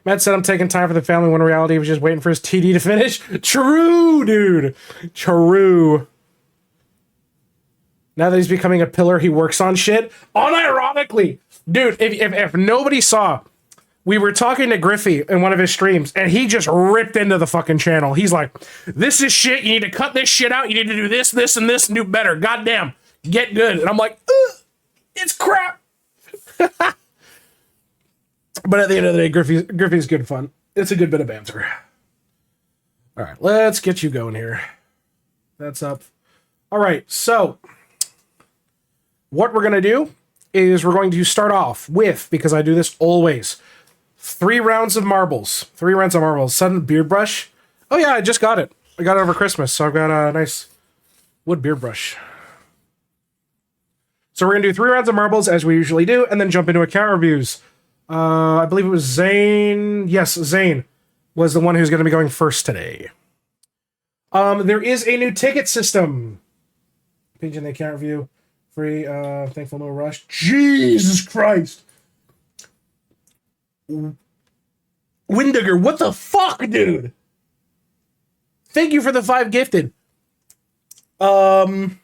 Speaker 1: Matt said I'm taking time for the family when in reality he was just waiting for his TD to finish. True, dude. True. Now that he's becoming a pillar, he works on shit. Unironically. Dude, if nobody saw, we were talking to Griffey in one of his streams, and he just ripped into the fucking channel. He's like, this is shit. You need to cut this shit out. You need to do this, this, and this, and do better. Goddamn. Get good. And I'm like, it's crap. But at the end of the day, Griffey's good fun. It's a good bit of banter. All right, let's get you going here. That's up. All right, so what we're going to do is we're going to start off with, because I do this always, 3 rounds of marbles. 3 rounds of marbles. Sudden beard brush. Oh yeah, I just got it. I got it over Christmas, so I've got a nice wood beard brush. So we're going to do 3 rounds of marbles as we usually do, and then jump into account reviews. I believe it was Zane. Yes, Zane was the one who's going to be going first today. There is a new ticket system. Page in the account review Free, thankful no rush. Jesus Christ. Windigger, what the fuck, dude? Thank you for the 5 gifted. I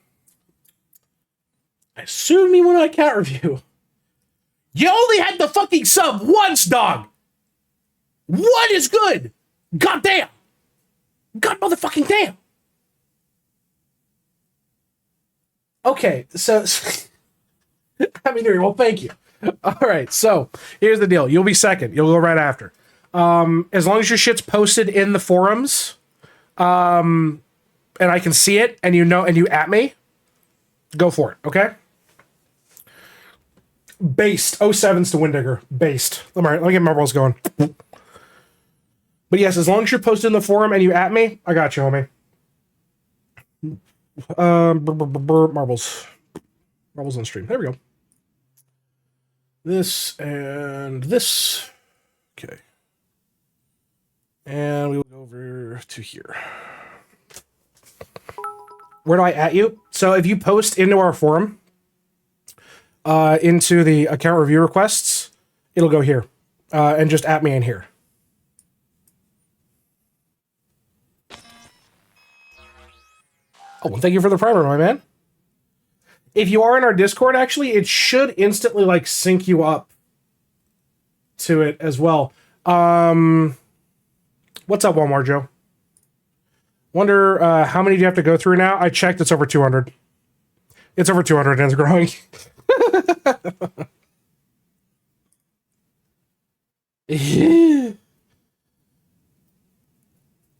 Speaker 1: assume you want a cat review. You only had the fucking sub once, dog. What is good? God damn. God motherfucking damn. Okay, so Happy New Year. Well, thank you. All right, so here's the deal. You'll be second. You'll go right after. As long as your shit's posted in the forums, and I can see it, and you know, and you at me, go for it. Okay. Based 07s to Windigger. Based. All right, let me get marbles going. But yes, as long as you're posted in the forum and you at me, I got you, homie. Marbles. Marbles on stream. There we go. This and this. Okay. And we will go over to here. Where do I at you? So if you post into our forum, into the account review requests, it'll go here. And just at me in here. Oh, well, thank you for the primer, my man. If you are in our Discord, actually, it should instantly, like, sync you up to it as well. What's up, Walmart Joe? Wonder how many do you have to go through now? I checked, it's over 200. It's over 200 and it's growing.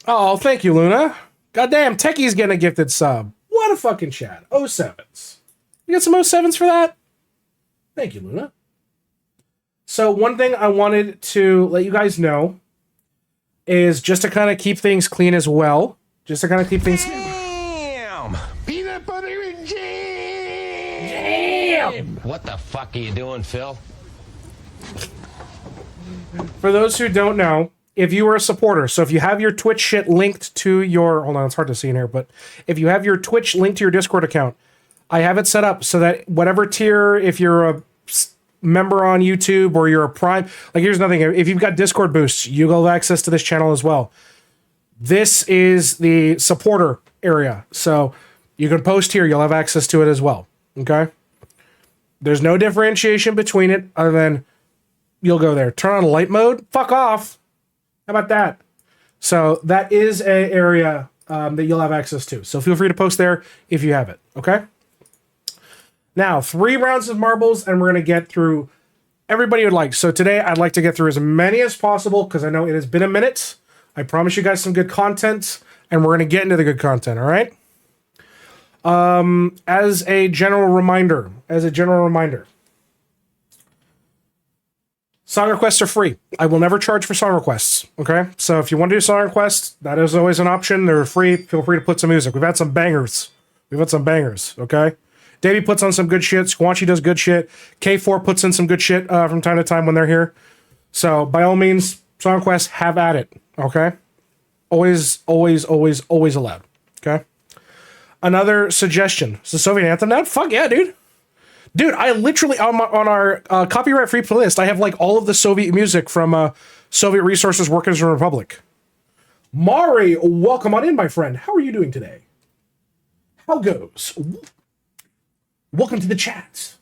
Speaker 1: Oh, thank you, Luna. Goddamn, Techie's getting a gifted sub. What a fucking chat. 07s. You got some 07s for that? Thank you, Luna. So one thing I wanted to let you guys know is just to kind of keep things clean as well. Just to kind of keep things...
Speaker 4: Damn! Peanut butter and jam! What the fuck are you doing, Phil?
Speaker 1: For those who don't know, if you are a supporter, so if you have your Twitch shit linked to your... Hold on, it's hard to see in here, but if you have your Twitch linked to your Discord account, I have it set up so that whatever tier, if you're a member on YouTube or you're a Prime... Like, here's nothing. If you've got Discord boosts, you'll have access to this channel as well. This is the supporter area. So you can post here. You'll have access to it as well. Okay? There's no differentiation between it other than you'll go there. Turn on light mode. Fuck off. How about that? So that is a area that you'll have access to. So feel free to post there if you have it. Okay? Now, 3 rounds of marbles, and we're going to get through everybody would like. So today, I'd like to get through as many as possible because I know it has been a minute. I promise you guys some good content, and we're going to get into the good content, all right? As a general reminder, song requests are free. I will never charge for song requests, okay? So if you want to do song requests, that is always an option. They're free. Feel free to put some music. We've had some bangers, okay? Davey puts on some good shit. Squanchy does good shit. K4 puts in some good shit from time to time when they're here. So by all means, song requests, have at it. Okay? Always allowed. Okay? Another suggestion. Is the Soviet anthem now? Fuck yeah, dude. Dude, I literally, on our copyright-free playlist, I have like all of the Soviet music from Soviet Resources Workers' Republic. Mari, welcome on in, my friend. How are you doing today? How goes? Welcome to the chat.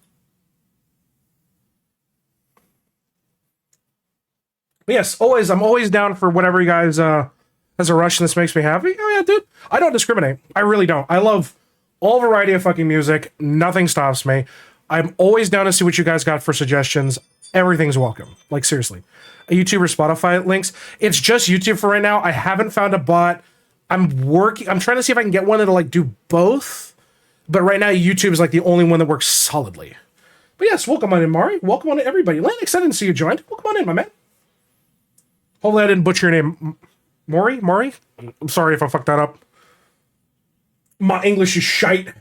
Speaker 1: But yes, I'm always down for whatever you guys has a rush and this makes me happy. Oh yeah, dude. I don't discriminate. I really don't. I love all variety of fucking music. Nothing stops me. I'm always down to see what you guys got for suggestions. Everything's welcome. Like seriously. A YouTube or Spotify links. It's just YouTube for right now. I haven't found a bot. I'm trying to see if I can get one that'll like do both. But right now, YouTube is like the only one that works solidly. But yes, welcome on in, Mari. Welcome on in, everybody. Lennox, I didn't see you joined. Welcome on in, my man. Hopefully I didn't butcher your name. Maury? I'm sorry if I fucked that up. My English is shite.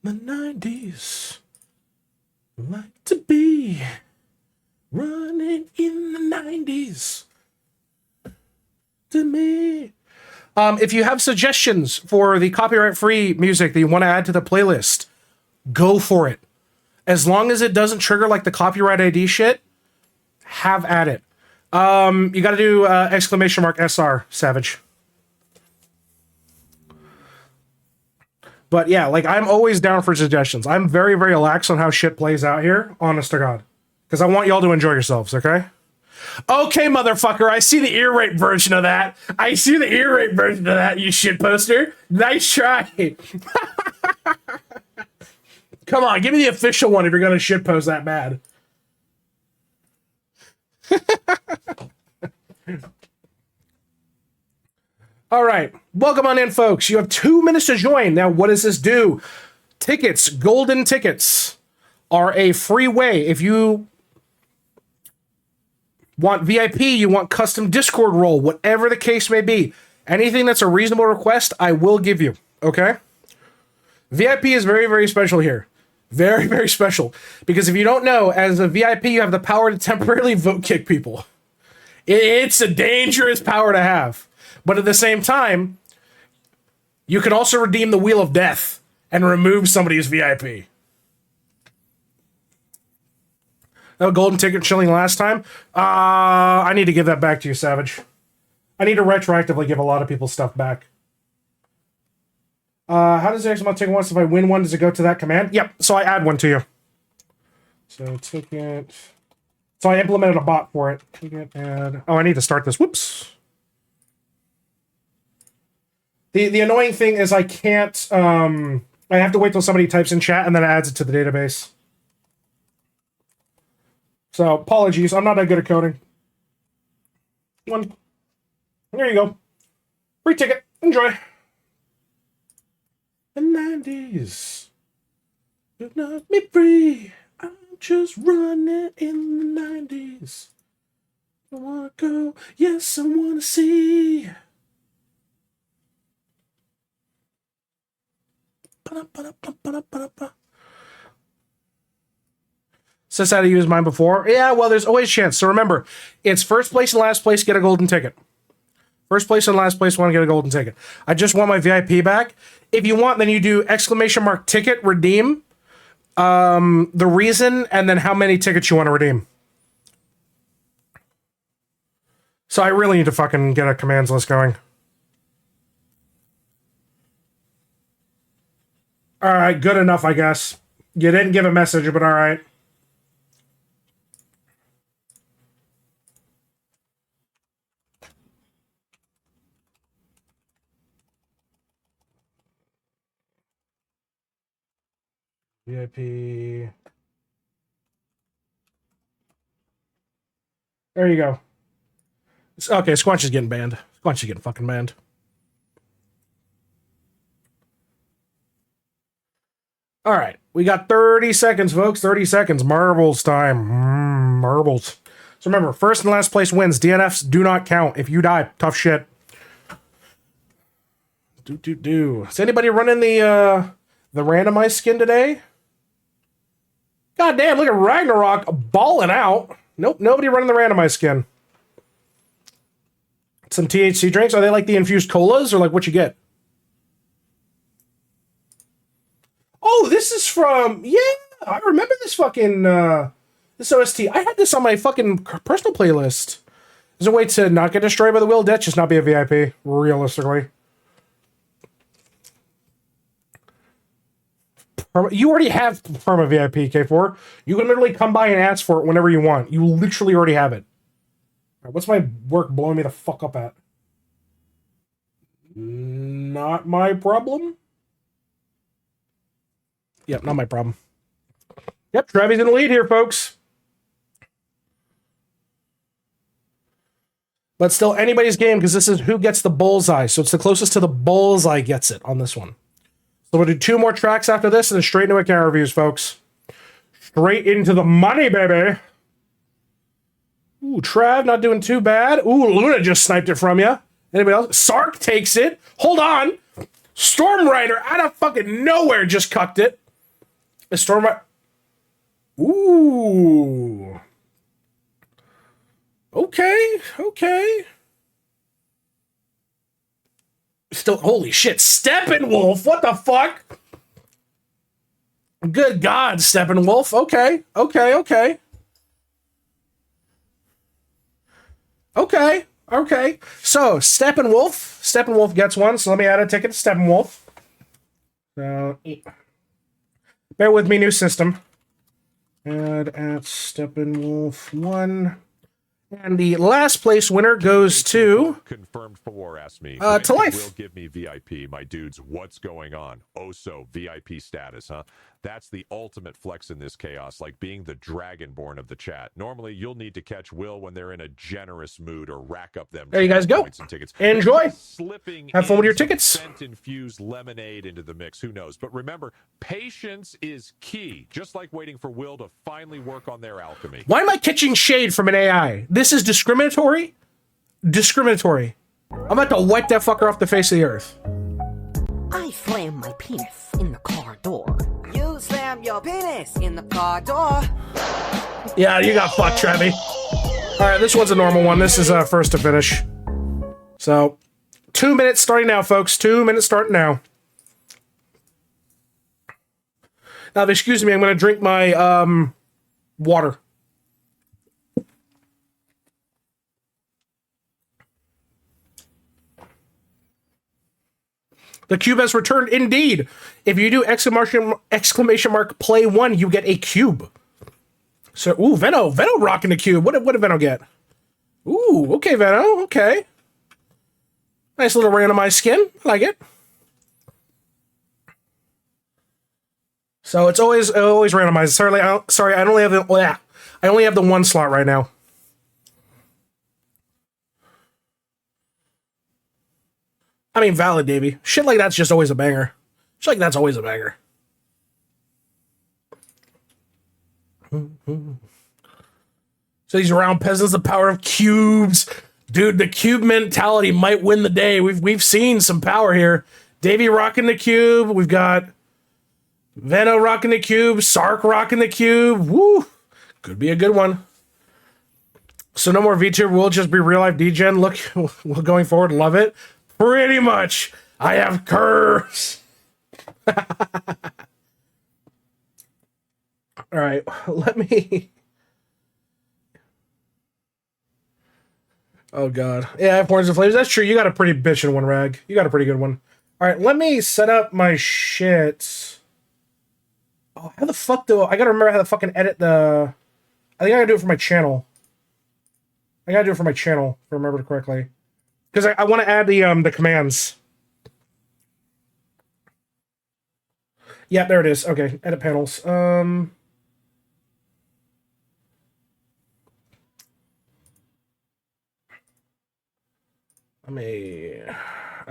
Speaker 1: The 90s. Like to be running in the 90s. To me. If you have suggestions for the copyright-free music that you want to add to the playlist, go for it. As long as it doesn't trigger like the copyright ID shit, have at it. You got to do exclamation mark SR, Savage. But yeah, like I'm always down for suggestions. I'm very, very lax on how shit plays out here, honest to God. Because I want y'all to enjoy yourselves, okay? Okay, motherfucker, I see the ear rape version of that. I see the ear rape version of that, you shit poster. Nice try. Come on, give me the official one if you're gonna shit post that bad. All right, welcome on in, folks. You have 2 minutes to join. Now, what does this do? Tickets, golden tickets, are a free way. If you want VIP, you want custom Discord role, whatever the case may be, anything that's a reasonable request, I will give you, okay? VIP is very, very special here. Very, very special. Because if you don't know, as a VIP, you have the power to temporarily vote kick people. It's a dangerous power to have. But at the same time, you can also redeem the Wheel of Death and remove somebody's VIP. That golden ticket chilling last time? I need to give that back to you, Savage. I need to retroactively give a lot of people stuff back. How does the XML ticket once if I win one, does it go to that command? Yep, so I add one to you. So ticket... So I implemented a bot for it. Ticket add... Oh, I need to start this. Whoops. The annoying thing is I can't... I have to wait till somebody types in chat and then it adds it to the database. So, apologies. I'm not that good at coding. One. There you go. Free ticket. Enjoy. The 90s. You'll not be free. I'm just running in the 90s. I wanna go. Yes, I wanna see. Says how to use mine before. Yeah, well, there's always a chance. So remember, it's first place and last place get a golden ticket. First place and last place want to get a golden ticket. I just want my VIP back. If you want, then you do exclamation mark ticket redeem, the reason, and then how many tickets you want to redeem. So I really need to fucking get a commands list going. All right, good enough, I guess. You didn't give a message, but all right. VIP. There you go. Okay, Squanch is getting banned. Squanch is getting fucking banned. All right, we got 30 seconds, folks. 30 seconds. Marbles time. Marbles. So remember, first and last place wins. DNFs do not count. If you die, tough shit. Is anybody running the randomized skin today? God damn, look at Ragnarok balling out. Nope, nobody running the randomized skin. Some THC drinks. Are they like the infused colas or like what you get? Oh, this is from... Yeah, I remember this fucking... this OST. I had this on my fucking personal playlist. There's a way to not get destroyed by the Wheel of Death, just not be a VIP, realistically. You already have Perma VIP, K4. You can literally come by and ask for it whenever you want. You literally already have it. Right, what's my work blowing me the fuck up at? Not my problem. Yep, not my problem. Yep, Travis in the lead here, folks. But still, anybody's game, because this is who gets the bullseye. So it's the closest to the bullseye gets it on this one. So we'll do 2 more tracks after this, and then straight into account reviews, folks. Straight into the money, baby. Ooh, Trav not doing too bad. Ooh, Luna just sniped it from you. Anybody else? Sark takes it. Hold on. Storm Rider out of fucking nowhere just cucked it. Is Storm Rider... Ooh. Okay, okay. Still, holy shit, Steppenwolf, what the fuck? Good God, Steppenwolf. Okay. So Steppenwolf gets one. So let me add a ticket to Steppenwolf. So bear with me, new system. Add at Steppenwolf 1. And the last place winner goes to...
Speaker 9: Confirmed 4 asked me.
Speaker 1: To Life.
Speaker 9: Will give me VIP. My dudes, what's going on? Oh, so VIP status, huh? That's the ultimate flex in this chaos, like being the Dragonborn of the chat. Normally, you'll need to catch Will when they're in a generous mood or rack up them.
Speaker 1: There you guys go.
Speaker 9: And tickets.
Speaker 1: Enjoy.
Speaker 9: Slipping
Speaker 1: Have fun with your
Speaker 9: some
Speaker 1: tickets.
Speaker 9: Scent-infused lemonade into the mix. Who knows? But remember, patience is key. Just like waiting for Will to finally work on their alchemy.
Speaker 1: Why am I catching shade from an AI? This is discriminatory? Discriminatory. I'm about to wipe that fucker off the face of the earth.
Speaker 14: I slam my penis in the car door. You slam your penis in the car door.
Speaker 1: Yeah, you got fucked, Trevi. Alright, this one's a normal one. This is first to finish. So, 2 minutes starting now, folks. 2 minutes starting now. Now, excuse me, I'm going to drink my water. The cube has returned indeed. If you do exclamation mark play 1, you get a cube. So, ooh, Veno rocking the cube. What did Veno get? Ooh, okay, Veno, okay. Nice little randomized skin. I like it. So it's always randomized. Sorry, I only have the one slot right now. I mean, valid, Davey. Shit like that's just always a banger. Shit like that's always a banger. So these round peasants, the power of cubes. Dude, the cube mentality might win the day. We've seen some power here. Davey rocking the cube. We've got Veno rocking the cube. Sark rocking the cube. Woo! Could be a good one. So no more VTuber. We'll just be real life DGen. Look, going forward, love it. Pretty much. I have curves. All right, let me... Oh, God. Yeah, I have Horns and Flames. That's true. You got a pretty bitchin' one, Rag. You got a pretty good one. All right, let me set up my shit. Oh, how the fuck do I gotta remember how to fucking edit the... I think I gotta do it for my channel. I gotta do it for my channel, if I remember correctly. Because I want to add the commands. Yeah, there it is. Okay, edit panels. I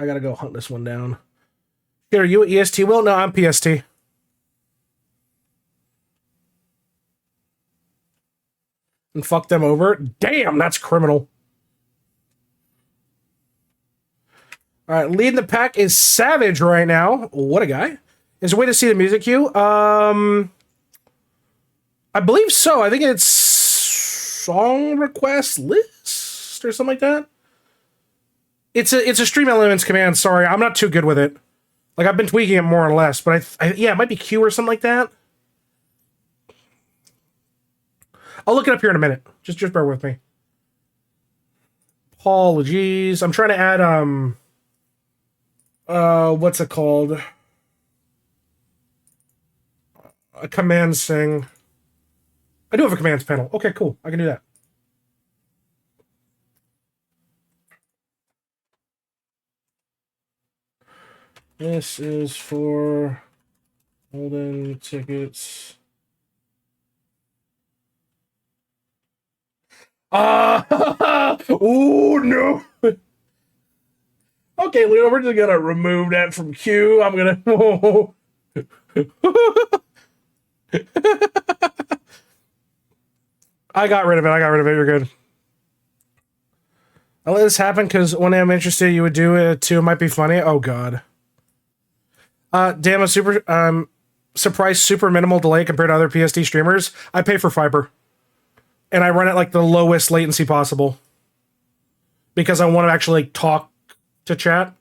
Speaker 1: gotta go hunt this one down. Here, are you at EST? Will? No, I'm PST. And fuck them over. Damn, that's criminal. All right, leading the pack is Savage right now. What a guy. Is there a way to see the music queue? I believe so. I think it's song request list or something like that. It's a stream elements command. Sorry, I'm not too good with it. Like, I've been tweaking it more or less, but yeah, it might be Q or something like that. I'll look it up here in a minute. Just bear with me. Apologies. I'm trying to add what's it called? A commands thing. I do have a commands panel. Okay, cool. I can do that. This is for holding tickets. Oh no. Okay, Leo, we're just gonna remove that from queue. I'm gonna. Whoa. I got rid of it. You're good. I let this happen because when I'm interested, you would do it too. It might be funny. Oh god. Damn, a surprise super minimal delay compared to other PST streamers. I pay for fiber. And I run at like the lowest latency possible. Because I want to actually talk to chat.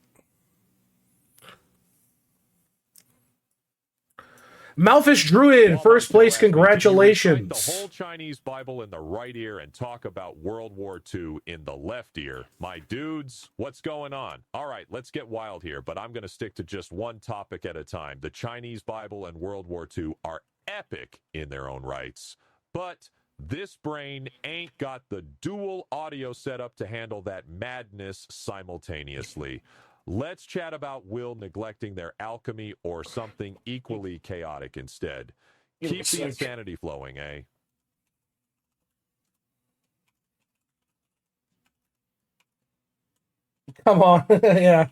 Speaker 1: Malfish Druid, first place. Congratulations.
Speaker 9: The whole Chinese Bible in the right ear and talk about World War II in the left ear. My dudes, what's going on? All right, let's get wild here, but I'm going to stick to just one topic at a time. The Chinese Bible and World War II are epic in their own rights, but this brain ain't got the dual audio setup to handle that madness simultaneously. Let's chat about Will neglecting their alchemy or something equally chaotic instead. Keep the insanity flowing, eh?
Speaker 1: Come on. Yeah.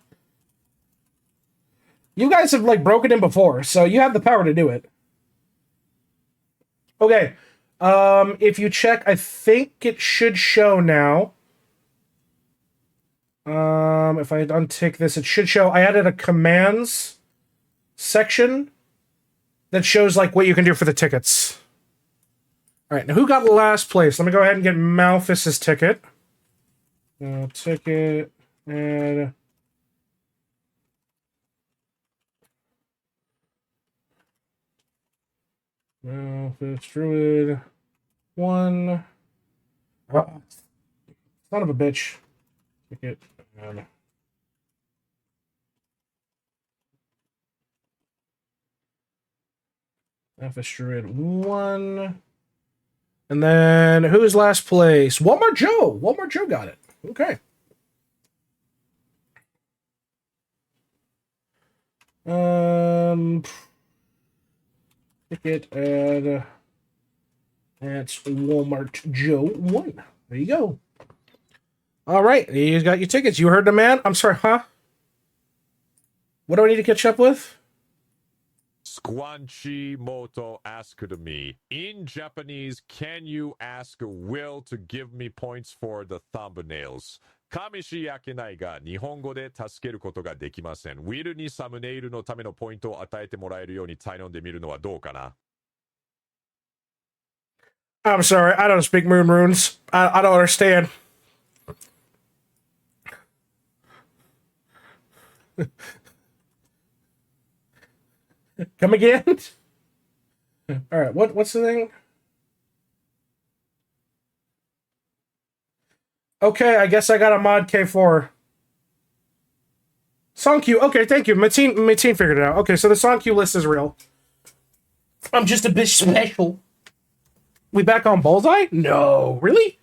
Speaker 1: You guys have, like, broken in before, so you have the power to do it. Okay. If you check, I think it should show now. If I untick this, it should show. I added a commands section that shows like what you can do for the tickets. All right, now who got last place? Let me go ahead and get Malphus's ticket. Ticket and Malphus Druid 1. Oh, son of a bitch. Ticket. Malphus Druid 1. And then who's last place? Walmart Joe. Walmart Joe got it. Okay. Ticket and that's Walmart Joe 1. There you go. All right, you got your tickets. You heard the man. I'm sorry, huh? What do I need to catch up with?
Speaker 9: Squanchy Moto asked me, in Japanese, can you ask Will to give me points for the thumbnails? 上し焼けないが日本語で助けることができません。Will にサムネイルのためのポイントを与えてもらえるように頼んでみるのはどうかな?
Speaker 1: I'm sorry, I don't speak moon runes. I don't understand. Come again? All right, what's the thing? Okay, I guess I got a mod K4. Song queue. Okay, thank you. Mateen figured it out. Okay, so the song queue list is real. I'm just a bit special. We back on Bullseye? No, really?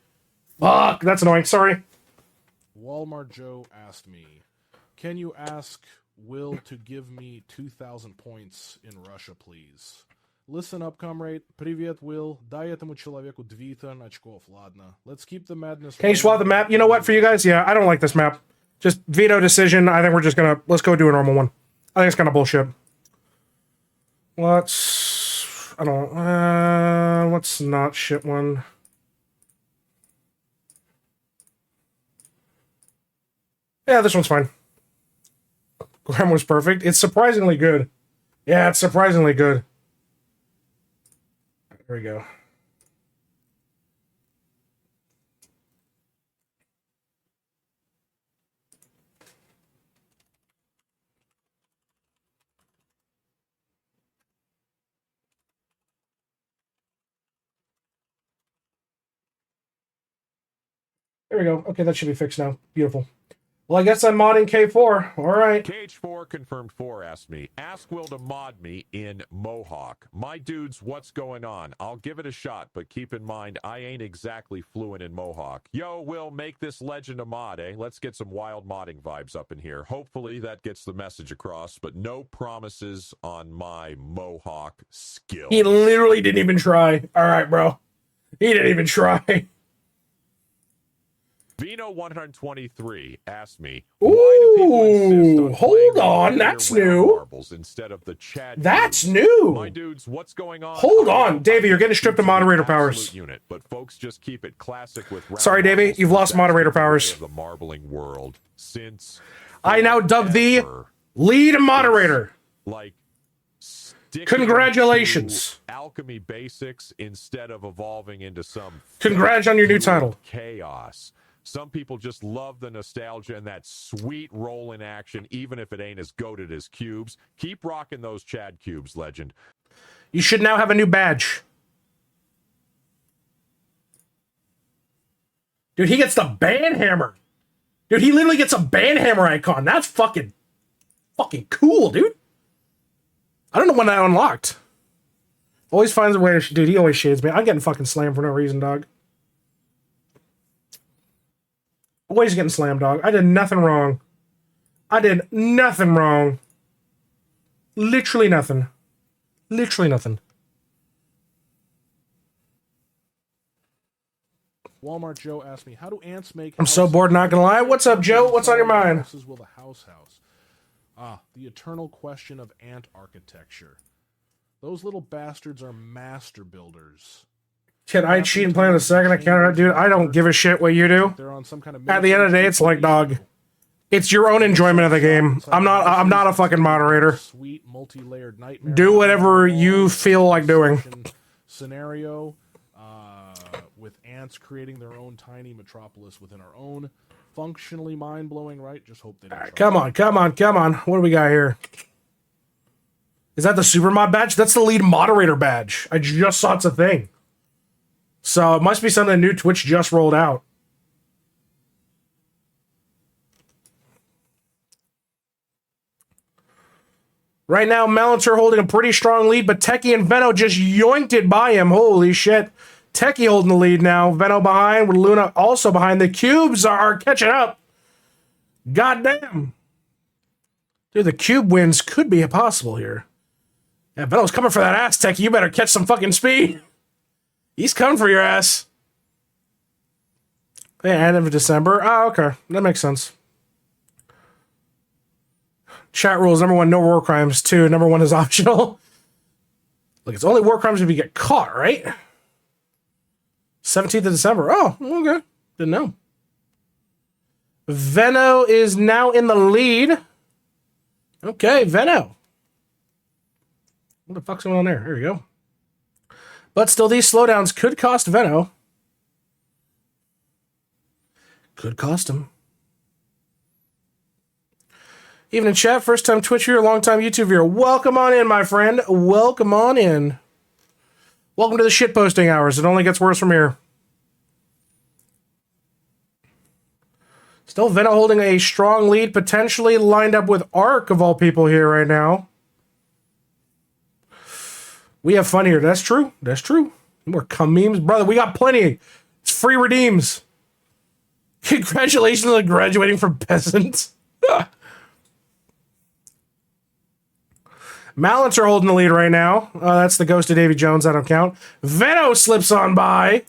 Speaker 1: Fuck, that's annoying. Sorry.
Speaker 13: Walmart Joe asked me, can you ask Will to give me 2,000 points in Russia, please? Listen up, comrade. Привет, Will. Дай этому человеку 2,000 очков, ладно. Let's keep the madness.
Speaker 1: Can you swap the map? You know what, for you guys? Yeah, I don't like this map. Just veto decision. I think we're just gonna... Let's go do a normal one. I think it's kind of bullshit. Let's... I don't... let's not shit one. Yeah, this one's fine. Glamor's perfect. It's surprisingly good. Yeah, it's surprisingly good. There we go. There we go. Okay, that should be fixed now. Beautiful. Well, I guess I'm modding K4. All right.
Speaker 9: Cage4 confirmed 4 asked me, ask Will to mod me in Mohawk. My dudes, what's going on? I'll give it a shot, but keep in mind, I ain't exactly fluent in Mohawk. Yo, Will, make this legend a mod, eh? Let's get some wild modding vibes up in here. Hopefully that gets the message across, but no promises on my Mohawk skills.
Speaker 1: He literally didn't even try. All right, bro. He didn't even try.
Speaker 9: Vino123 asked me,
Speaker 1: ooh, hold on, that's new.
Speaker 9: Instead of the Chad
Speaker 1: that's new.
Speaker 9: My dudes, what's going on?
Speaker 1: Hold on, Davey, you're getting stripped of moderator powers.
Speaker 9: Unit, but folks just keep it classic with
Speaker 1: sorry, Davey, you've lost moderator powers.
Speaker 9: The marbling world since
Speaker 1: I now dub thee lead moderator.
Speaker 9: Like
Speaker 1: congratulations.
Speaker 9: Alchemy basics instead of evolving into some
Speaker 1: congrats on your new title.
Speaker 9: Chaos. Some people just love the nostalgia and that sweet roll in action, even if it ain't as goated as cubes. Keep rocking those Chad cubes, legend.
Speaker 1: You should now have a new badge. Dude, he gets the band hammer. Dude, he literally gets a band hammer icon. That's fucking cool, dude. I don't know when that unlocked. Always finds a way to... Dude, he always shades me. I'm getting fucking slammed for no reason, dog. Always getting slammed, dog. I did nothing wrong. I did nothing wrong. Literally nothing. Literally nothing.
Speaker 13: Walmart Joe asked me, how do ants make...
Speaker 1: I'm so bored, not gonna lie. What's up, Joe? What's on your mind?
Speaker 13: Will the house? The eternal question of ant architecture. Those little bastards are master builders.
Speaker 1: Shit, I cheat and play on the second account, dude. I don't give a shit what you do.
Speaker 13: They're on some kind of
Speaker 1: At the end of the day, it's like, dog, it's your own enjoyment of the game. I'm not a fucking moderator.
Speaker 13: Sweet multi-layered nightmare.
Speaker 1: Do whatever you feel like doing.
Speaker 13: Scenario with ants creating their own tiny metropolis within our own. Functionally mind-blowing, right? Just hope they don't.
Speaker 1: Right, come on. What do we got here? Is that the Supermod badge? That's the lead moderator badge. I just saw it's a thing. So it must be something new Twitch just rolled out. Right now, Melons are holding a pretty strong lead, but Techie and Veno just yoinked it by him. Holy shit. Techie holding the lead now. Veno behind, with Luna also behind. The cubes are catching up. Goddamn. Dude, the cube wins could be possible here. Yeah, Veno's coming for that ass, Techie. You better catch some fucking speed. He's coming for your ass. Yeah, end of December. Oh, okay. That makes sense. Chat rules. Number 1, no war crimes. 2, number 1 is optional. Look, it's only war crimes if you get caught, right? 17th of December. Oh, okay. Didn't know. Veno is now in the lead. Okay, Veno. What the fuck's going on there? There we go. But still, these slowdowns could cost Veno. Could cost him. Even in chat, first time Twitch viewer, long time YouTube viewer. Welcome on in, my friend. Welcome on in. Welcome to the shitposting hours. It only gets worse from here. Still Veno holding a strong lead, potentially lined up with Ark of all people here right now. We have fun here. That's true. That's true. More cum memes. Brother, we got plenty. It's free redeems. Congratulations on graduating from peasant. Mallets are holding the lead right now. That's the ghost of Davy Jones. I don't count. Veno slips on by.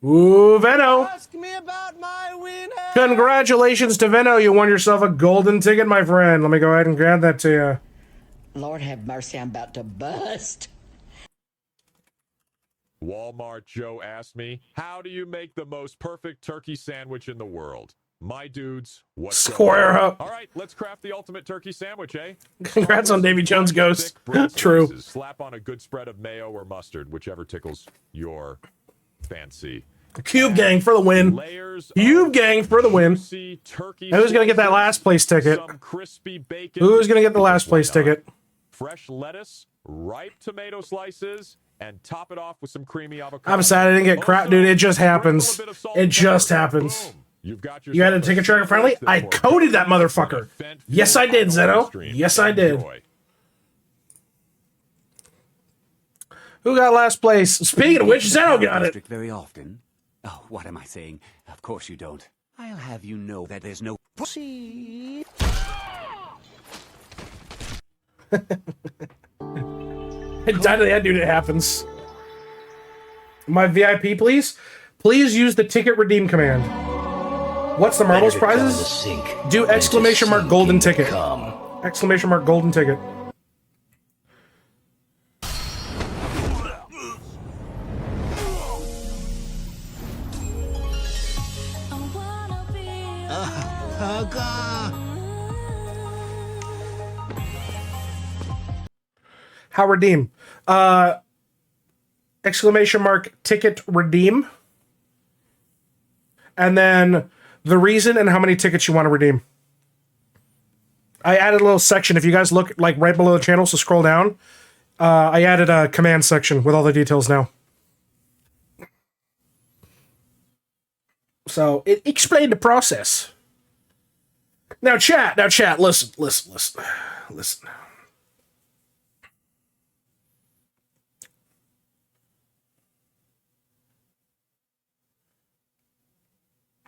Speaker 1: Ooh, Veno.
Speaker 10: Ask me about my winner.
Speaker 1: Congratulations to Veno. You won yourself a golden ticket, my friend. Let me go ahead and grab that to you.
Speaker 15: Lord have mercy, I'm about to bust.
Speaker 9: Walmart Joe asked me, how do you make the most perfect turkey sandwich in the world? My dudes, what's
Speaker 1: Square up.
Speaker 9: All right, let's craft the ultimate turkey sandwich, eh?
Speaker 1: Congrats on Davy Jones' ghost. True.
Speaker 9: Slices. Slap on a good spread of mayo or mustard, whichever tickles your fancy.
Speaker 1: Cube Gang for the win. Cube Gang for the win. Who's going to get that last place ticket? Who's going to get the last place ticket?
Speaker 9: Fresh lettuce, ripe tomato slices, and top it off with some creamy avocado.
Speaker 1: I'm sad I didn't get crap, dude. It just happens. It just happens. You had a ticket tracker friendly? I coded that motherfucker. Yes, I did, Zeno. Yes, I did. Who got last place? Speaking of which, Zeno got it.
Speaker 5: Very often. Oh, what am I saying? Of course you don't. I'll have you know that there's no pussy.
Speaker 1: Dude, it happens. My VIP, please? Please use the ticket redeem command. What's the marbles prizes? Do exclamation mark golden ticket. Exclamation mark golden ticket. How redeem? Exclamation mark ticket redeem. And then the reason and how many tickets you want to redeem. I added a little section. If you guys look like right below the channel, so scroll down. I added a command section with all the details now. So it explained the process. Now chat, listen.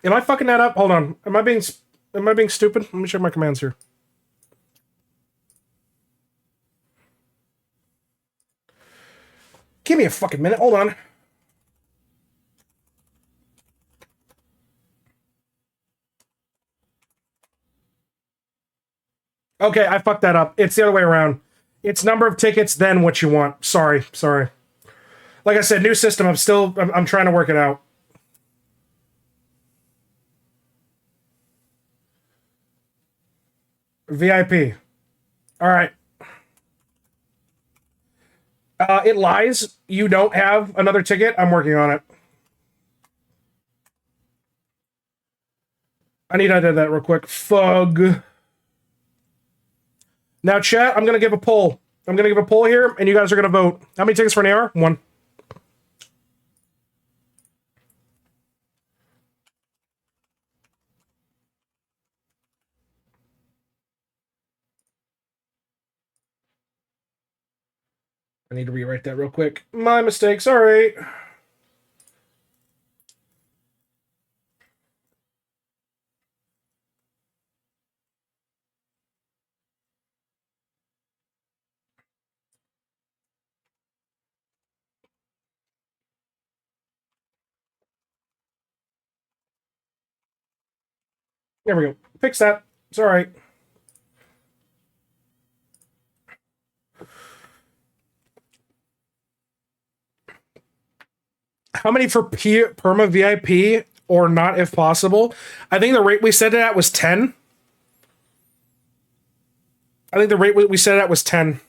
Speaker 1: Am I fucking that up? Hold on. Am I being stupid? Let me check my commands here. Give me a fucking minute. Hold on. Okay, I fucked that up. It's the other way around. It's number of tickets, then what you want. Sorry. Like I said, new system. I'm trying to work it out. VIP. All right. It lies. You don't have another ticket. I'm working on it. I need to edit that real quick. Fug. Now, chat, I'm going to give a poll. I'm going to give a poll here, and you guys are going to vote. How many tickets for an AR? 1. I need to rewrite that real quick. My mistake, sorry. There we go. Fix that. It's all right. How many for Perma VIP or not if possible? I think the rate we set it at was 10. I think the rate we set it at was 10.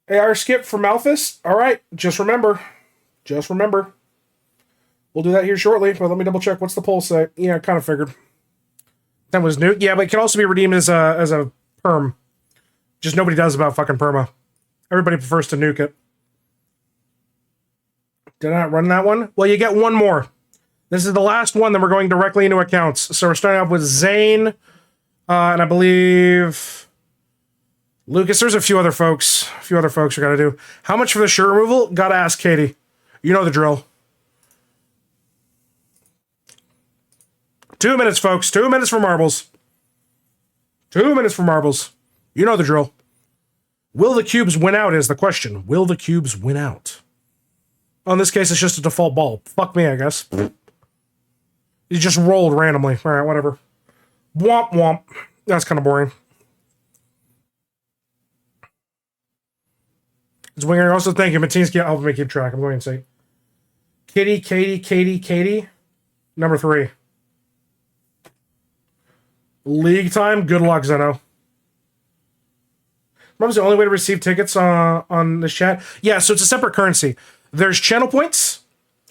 Speaker 1: AR skip for Malphus? All right. Just remember. We'll do that here shortly, but let me double check. What's the poll say? Yeah, I kind of figured. That was new. Yeah, but it can also be redeemed as a perm. Just nobody does about fucking perma. Everybody prefers to nuke it. Did I not run that one? Well, you get one more. This is the last one, then we're going directly into accounts. So we're starting off with Zane, and I believe Lucas. There's a few other folks we gotta do. How much for the shirt removal? Gotta ask Katie. You know the drill. 2 minutes, folks. 2 minutes for marbles. 2 minutes for marbles. You know the drill. Will the cubes win out is the question. Will the cubes win out? Oh, in this case, it's just a default ball. Fuck me, I guess. You just rolled randomly. All right, whatever. Womp womp. That's kind of boring. It's Winger. Also, thank you. Matinsky helping me keep track. I'm going to say Katie. Number 3. League time. Good luck, Zeno. Remember the only way to receive tickets on the chat? Yeah, so it's a separate currency. There's channel points,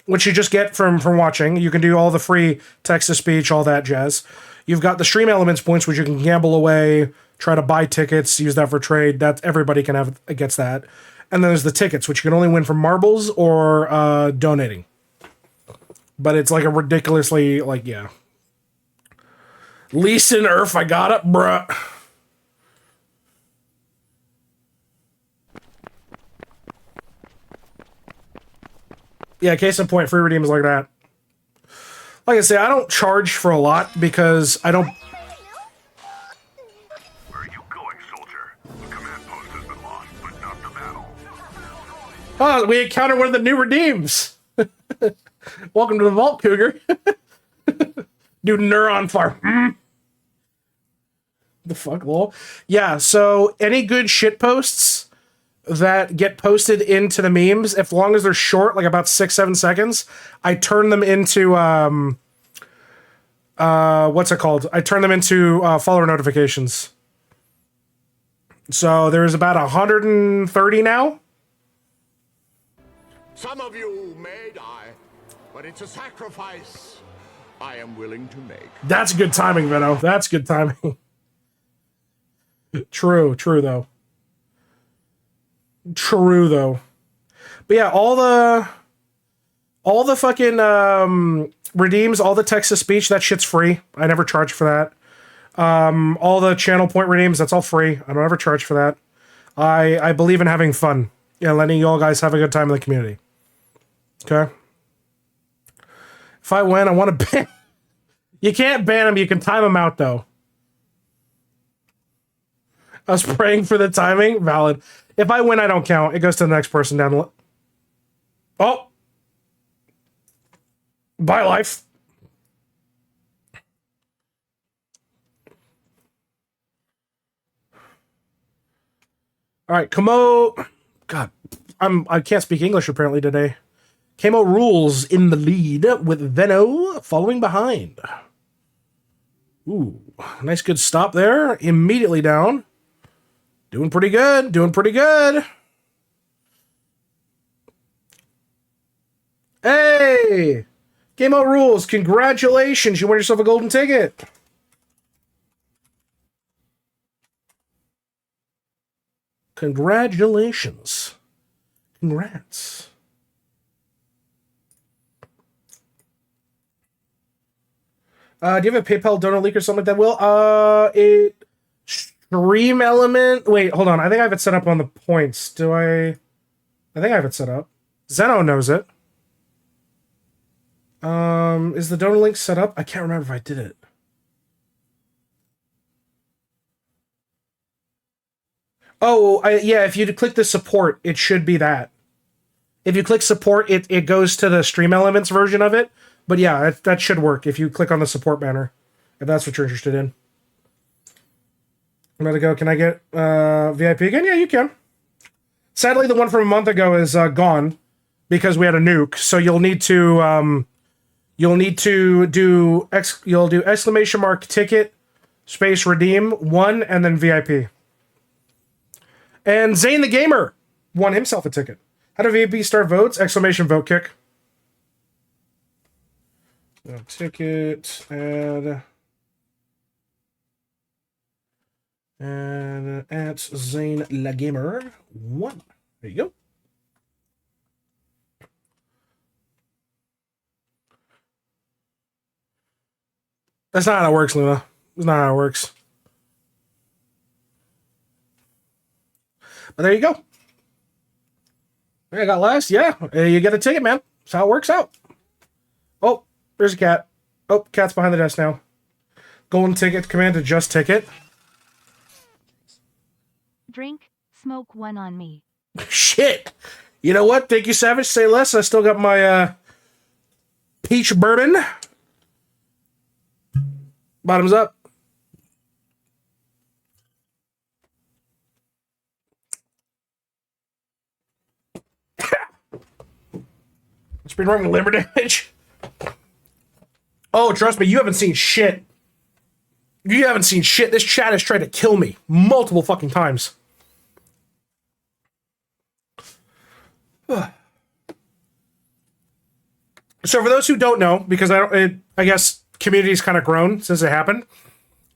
Speaker 1: which you just get from watching. You can do all the free text-to-speech, all that jazz. You've got the stream elements points, which you can gamble away, try to buy tickets, use that for trade. That everybody can have gets that. And then there's the tickets, which you can only win from marbles or donating. But it's like a ridiculously, yeah. Lease and Earth, I got it, bruh. Yeah, case in point, free redeems like that. Like I say, I don't charge for a lot because I don't...
Speaker 4: Where are you going, soldier? The command post has been lost, but not the battle.
Speaker 1: Oh, we encountered one of the new redeems. Welcome to the vault, Cougar. New neuron farm. The fuck, lol. Yeah, so any good shit posts that get posted into the memes, if long as they're short, like about 6-7 seconds, I turn them into what's it called? I turn them into follower notifications. So there's about 130 now.
Speaker 4: Some of you may die, but it's a sacrifice I am willing to make.
Speaker 1: That's good timing, Veno. That's good timing. True though. True though. But yeah, all the fucking redeems, all the text to speech, that shit's free. I never charge for that. All the channel point redeems, that's all free. I don't ever charge for that. I believe in having fun. Yeah, letting you all guys have a good time in the community. Okay? If I win, I want to ban. You can't ban them, you can time them out though. I was praying for the timing. Valid. If I win, I don't count. It goes to the next person down the Oh! Bye, life. All right, Kamo. God, I can't speak English apparently today. Kamo rules in the lead with Venno following behind. Ooh, nice good stop there. Immediately down. Doing pretty good. Doing pretty good. Hey! Game Out Rules, congratulations. You won yourself a golden ticket. Congratulations. Congrats. Do you have a PayPal donor link or something like that, Will? Stream element. Wait, hold on. I think I have it set up on the points. Do I? I think I have it set up. Zeno knows it. Is the donor link set up? I can't remember if I did it. Oh, yeah, if you click the support, it should be that. If you click support, it goes to the Stream Elements version of it. But yeah, that should work if you click on the support banner, if that's what you're interested in. I'm gonna go, can I get VIP again? Yeah, you can. Sadly, the one from a month ago is gone because we had a nuke, so you'll need to do exclamation mark ticket space redeem 1 and then VIP. And Zane the Gamer won himself a ticket. How do VIP start votes? Exclamation vote kick. Ticket and at Zane the Gamer 1. There you go. That's not how it works, Luna. That's not how it works. But there you go. I got last. Yeah, you get a ticket, man. That's how it works out. Oh, there's a cat. Oh, cat's behind the desk now. Golden ticket, command to just ticket.
Speaker 16: Drink, smoke one on me.
Speaker 1: Shit. You know what? Thank you, Savage. Say less. I still got my peach bourbon. Bottoms up. It's been running limber damage. Oh, trust me, you haven't seen shit. You haven't seen shit. This chat has tried to kill me multiple fucking times. So for those who don't know, because I guess community's kind of grown since it happened.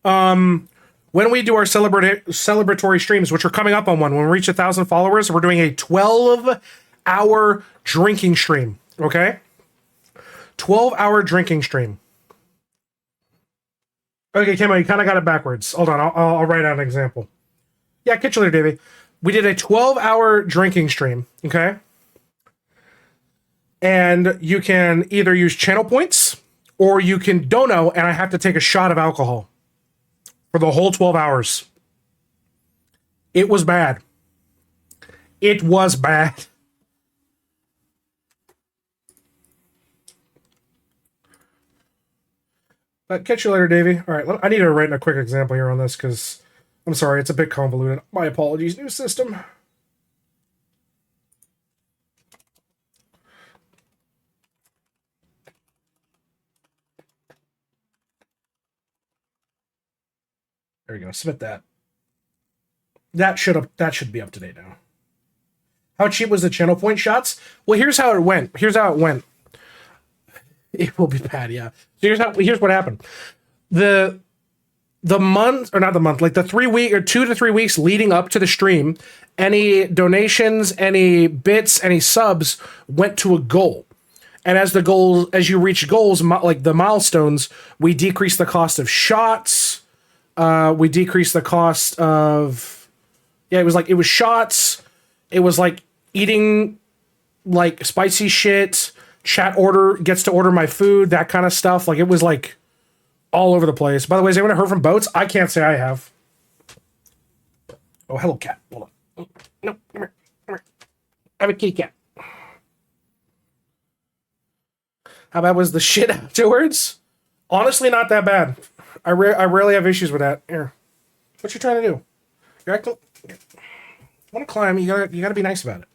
Speaker 1: When we do our celebratory streams, which are coming up on one, when we reach 1,000 followers, we're doing a 12-hour drinking stream. Okay, 12-hour drinking stream. Okay, Kimo, you kind of got it backwards. Hold on, I'll write out an example. Yeah, catch you later, Davey. We did a 12-hour drinking stream. Okay, and you can either use channel points or you can dono, and I have to take a shot of alcohol for the whole 12 hours. It was bad. It was bad. But catch you later, Davey. All right, I need to write a quick example here on this because I'm sorry, it's a bit convoluted. My apologies, new system. There we go. Submit that. That should be up to date now. How cheap was the channel point shots? Well, here's how it went. It will be bad, yeah. So here's what happened. The the month, or not the month, like the 3 week or 2 to 3 weeks leading up to the stream, any donations, any bits, any subs went to a goal. And as you reach goals, like the milestones, we decrease the cost of shots. We decrease the cost of, it was shots. It was like eating like spicy shit. Chat gets to order my food, that kind of stuff. Like it was like all over the place. By the way, has anyone heard from boats? I can't say I have. Oh, hello, cat. Hold on. No, come here. Come here. I have a kitty cat. How bad was the shit afterwards? Honestly, not that bad. I rarely have issues with that. Here. What you trying to do? You're acting... Want to climb, you gotta be nice about it.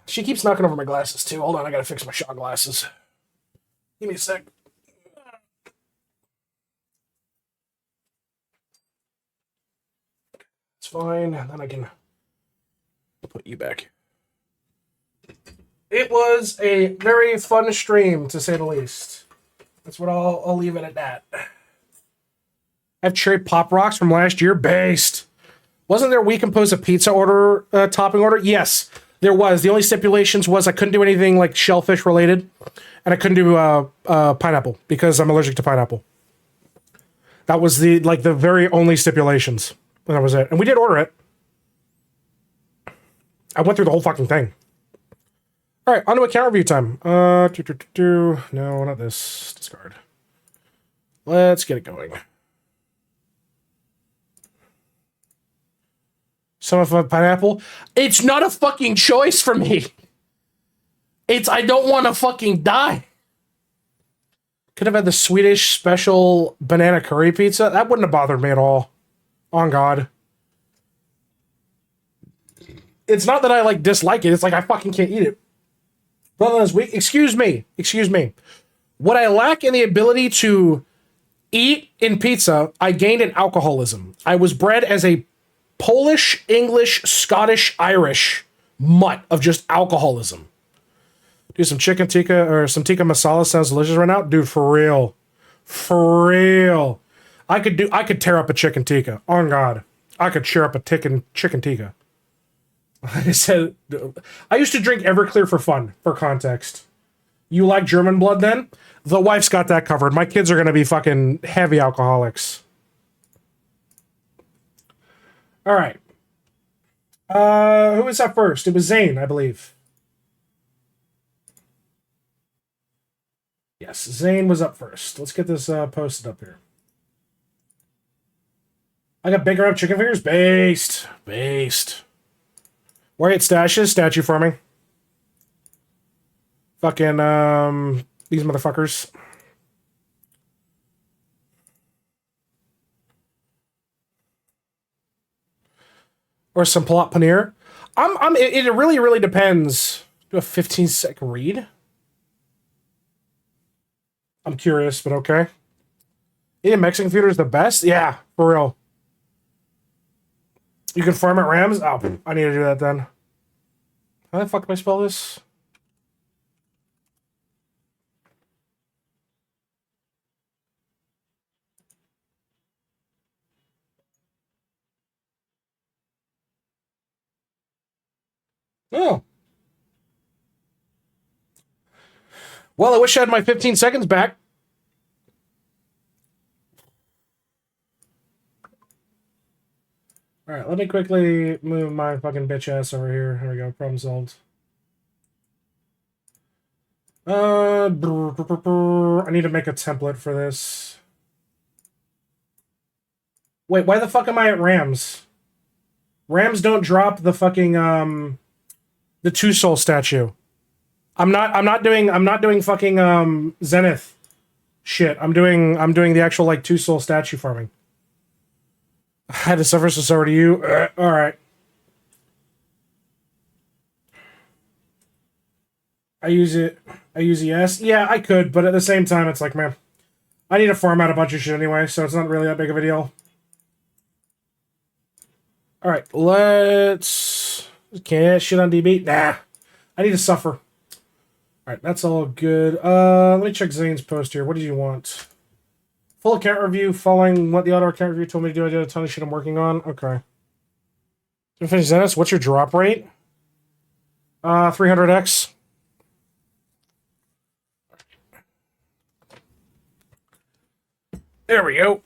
Speaker 1: She keeps knocking over my glasses, too. Hold on, I gotta fix my shot glasses. Give me a sec. It's fine, and then I can put you back. It was a very fun stream, to say the least. That's what I'll leave it at that. I have cherry pop rocks from last year. Based. Wasn't there we composed a pizza order, topping order? Yes, there was. The only stipulations was I couldn't do anything like shellfish related, and I couldn't do pineapple because I'm allergic to pineapple. That was the very only stipulations. And that was it. And we did order it. I went through the whole fucking thing. All right, on to account review time. No, not this. Discard. Let's get it going. Some of a pineapple. It's not a fucking choice for me. I don't want to fucking die. Could have had the Swedish special banana curry pizza. That wouldn't have bothered me at all. On God. It's not that I dislike it. It's like I fucking can't eat it. Brother is weak. Excuse me. What I lack in the ability to eat in pizza, I gained in alcoholism. I was bred as a Polish, English, Scottish, Irish mutt of just alcoholism. Dude, some chicken tikka or some tikka masala sounds delicious right now. Dude, for real. For real. I could tear up a chicken tikka. On God. I could cheer up a chicken tikka. I said, I used to drink Everclear for fun, for context. You like German blood then? The wife's got that covered. My kids are going to be fucking heavy alcoholics. All right. Who was up first? It was Zane, I believe. Yes, Zane was up first. Let's get this posted up here. I got bigger up chicken fingers. Based. Where it stashes? Statue farming. Fucking, these motherfuckers. Or some plot paneer. It really depends. Do a 15-second read? I'm curious, but okay. Eating Mexican food is the best? Yeah, for real. You can farm at Rams? Oh, I need to do that then. How the fuck do I spell this? Oh. Well, I wish I had my 15 seconds back. All right, let me quickly move my fucking bitch ass over here. Here we go. Problem solved. I need to make a template for this. Wait, why the fuck am I at Rams? Rams don't drop the fucking the two soul statue. I'm not doing fucking Zenith shit. I'm doing the actual like two soul statue farming. I had to suffer, so sorry to you. All right. I use ES. Yeah, I could, but at the same time, it's like, man, I need to farm out a bunch of shit anyway, so it's not really that big of a deal. All right, let's... Can't shit on DB? Nah. I need to suffer. All right, that's all good. Let me check Zane's post here. What did you want? Full account review following what the auto account review told me to do. I did a ton of shit I'm working on. Okay. So finish Zenith. What's your drop rate? 300x. There we go.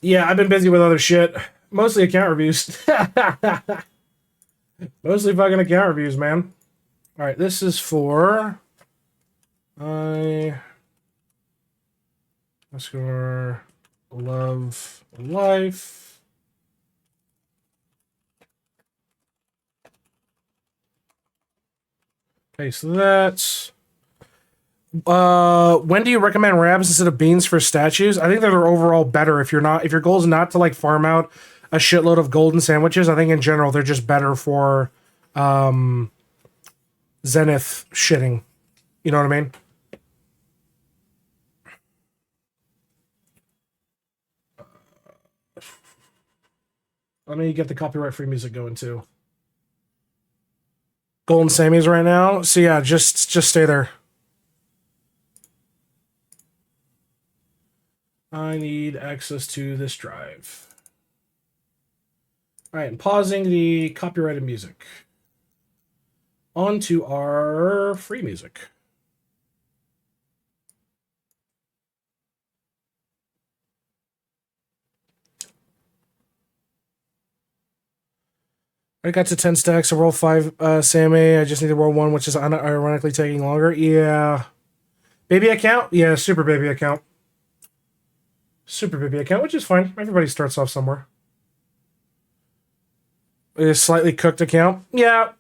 Speaker 1: Yeah, I've been busy with other shit. Mostly account reviews. Mostly fucking account reviews, man. Alright, this is for... Score Love Life. Okay, so that's... when do you recommend rabs instead of beans for statues? I think that they're overall better if your goal is not to like farm out a shitload of golden sandwiches. I think in general they're just better for Zenith shitting. You know what I mean? Let me get the copyright free music going too. Golden Sammys right now. So yeah, just stay there. I need access to this drive. All right, I'm pausing the copyrighted music. On to our free music. I got to 10 stacks, so roll 5 Sammy. I just need to roll 1, which is ironically taking longer. Yeah. Baby account? Yeah, super baby account. Super baby account, which is fine. Everybody starts off somewhere. A slightly cooked account? Yeah,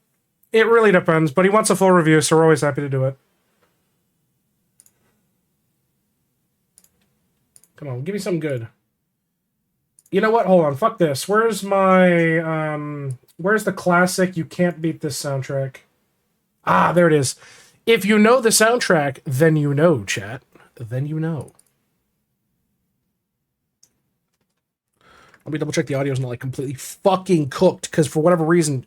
Speaker 1: it really depends, but he wants a full review, so we're always happy to do it. Come on, give me something good. You know what? Hold on, fuck this. Where's my, where's the classic You Can't Beat This soundtrack? Ah, there it is. If you know the soundtrack, then you know, chat. Then you know. Let me double check the audio's not like completely fucking cooked, because for whatever reason,